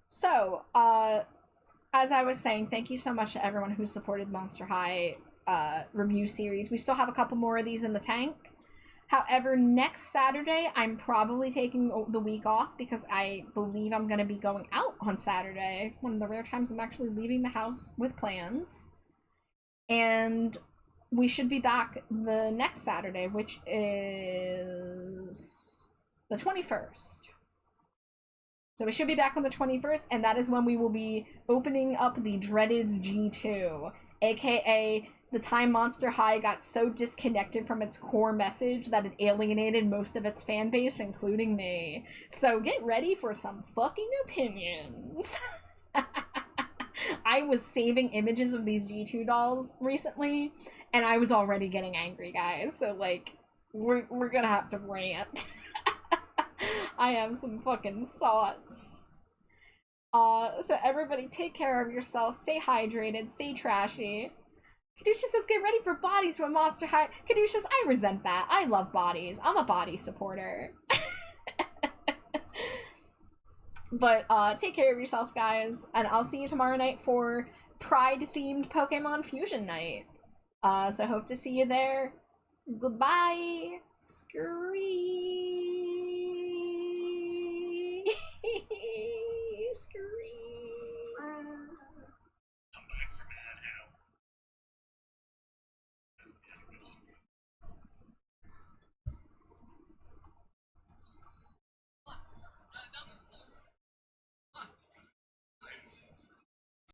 So, as I was saying, thank you so much to everyone who supported Monster High review series. We still have a couple more of these in the tank. However, next Saturday, I'm probably taking the week off because I believe I'm going to be going out on Saturday. One of the rare times I'm actually leaving the house with plans. And we should be back the next Saturday, which is the 21st. So we should be back on the 21st, and that is when we will be opening up the dreaded G2, aka the time Monster High got so disconnected from its core message that it alienated most of its fan base, including me. So get ready for some fucking opinions. I was saving images of these G2 dolls recently, and I was already getting angry, guys. So, like, we're gonna have to rant. I have some fucking thoughts. So everybody take care of yourself, stay hydrated, stay trashy. Kadusha says get ready for bodies from Monster High. Kadusha says, I resent that. I love bodies. I'm a body supporter. But take care of yourself, guys, and I'll see you tomorrow night for Pride-themed Pokemon Fusion Night. So hope to see you there. Goodbye. Scream.